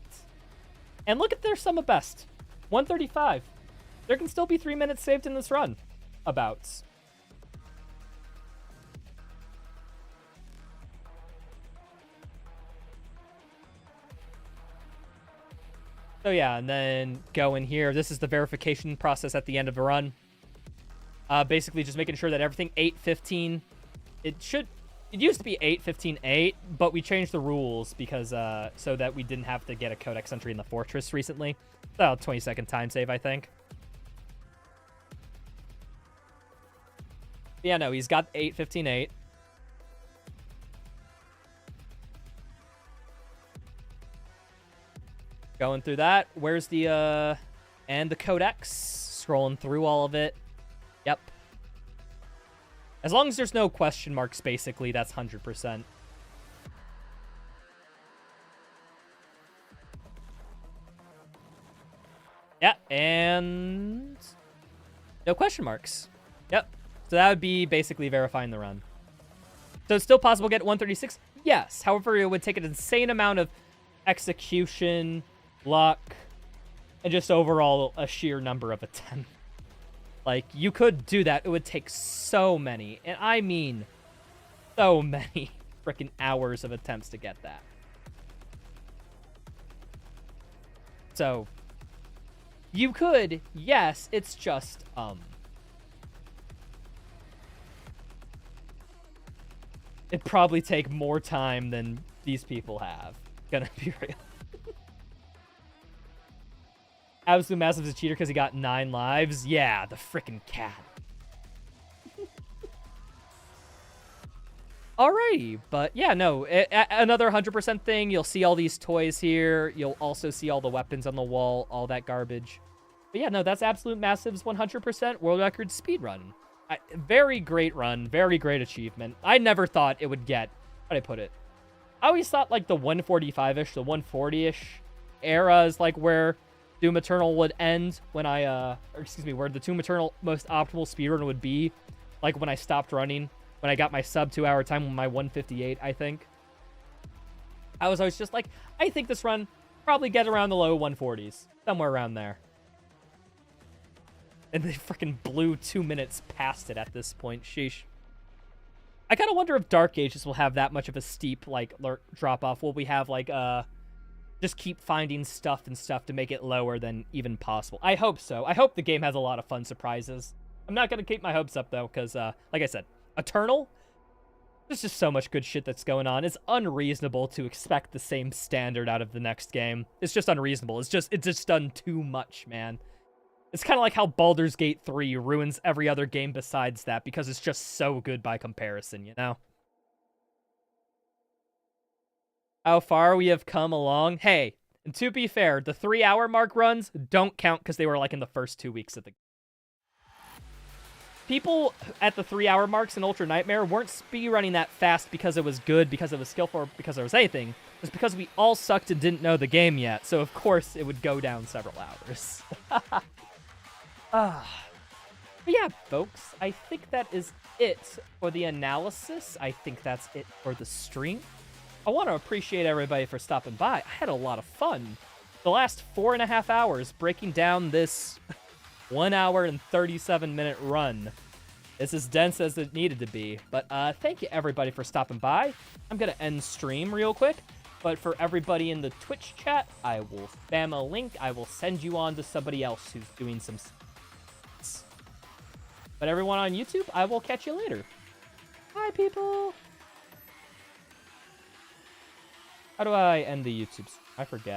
And look at their sum of best. 135. There can still be 3 minutes saved in this run. Abouts. So yeah, and then go in here. This is the verification process at the end of a run. Basically just making sure that everything 8:15. It used to be 8:15:8, but we changed the rules because so that we didn't have to get a codex entry in the fortress recently. About 20-second time save, I think. Yeah, no, he's got 8:15:8. Going through that. Where's the and the codex? Scrolling through all of it. Yep. As long as there's no question marks, basically, that's 100%. Yeah, and no question marks. Yep. So that would be basically verifying the run. So it's still possible to get 136? Yes. However, it would take an insane amount of execution, luck, and just overall a sheer number of attempts. Like, you could do that. It would take so many, and I mean so many freaking hours of attempts to get that. So, you could, yes, it's just, it'd probably take more time than these people have. Gonna be real. Absolute Massive is a cheater because he got 9 lives. Yeah, the frickin' cat. Alrighty, but yeah, no, another 100% thing. You'll see all these toys here. You'll also see all the weapons on the wall, all that garbage. But yeah, no, that's Absolute Massive's 100% world record speedrun. Very great run, very great achievement. I never thought it would get, how'd I put it? I always thought like the 145-ish, the 140-ish era is like where Doom Eternal would end when where the Doom Eternal most optimal speedrun would be, like when I stopped running, when I got my sub 2-hour time with my 158, I think. I was always just like, I think this run probably get around the low 140s, somewhere around there. And they freaking blew 2 minutes past it at this point. Sheesh. I kind of wonder if Dark Ages will have that much of a steep, like, drop-off. Will we have, like, just keep finding stuff to make it lower than even possible? I hope so. I hope the game has a lot of fun surprises. I'm not going to keep my hopes up, though, because, like I said, Eternal, there's just so much good shit that's going on. It's unreasonable to expect the same standard out of the next game. It's just unreasonable. It's just done too much, man. It's kind of like how Baldur's Gate 3 ruins every other game besides that because it's just so good by comparison, you know? How far we have come along. Hey, and to be fair, the 3-hour mark runs don't count because they were like in the first 2 weeks of the game. People at the 3-hour marks in Ultra Nightmare weren't speedrunning that fast because it was good, because it was skillful, or because there was anything. It was because we all sucked and didn't know the game yet, so of course it would go down several hours. But yeah, folks, I think that is it for the analysis. I think that's it for the stream. I want to appreciate everybody for stopping by. I had a lot of fun. The last 4.5 hours breaking down this 1 hour and 37-minute run. It's as dense as it needed to be. But thank you, everybody, for stopping by. I'm going to end stream real quick. But for everybody in the Twitch chat, I will spam a link. I will send you on to somebody else who's doing some... But everyone on YouTube, I will catch you later. Bye, people. How do I end the YouTube stream? I forget.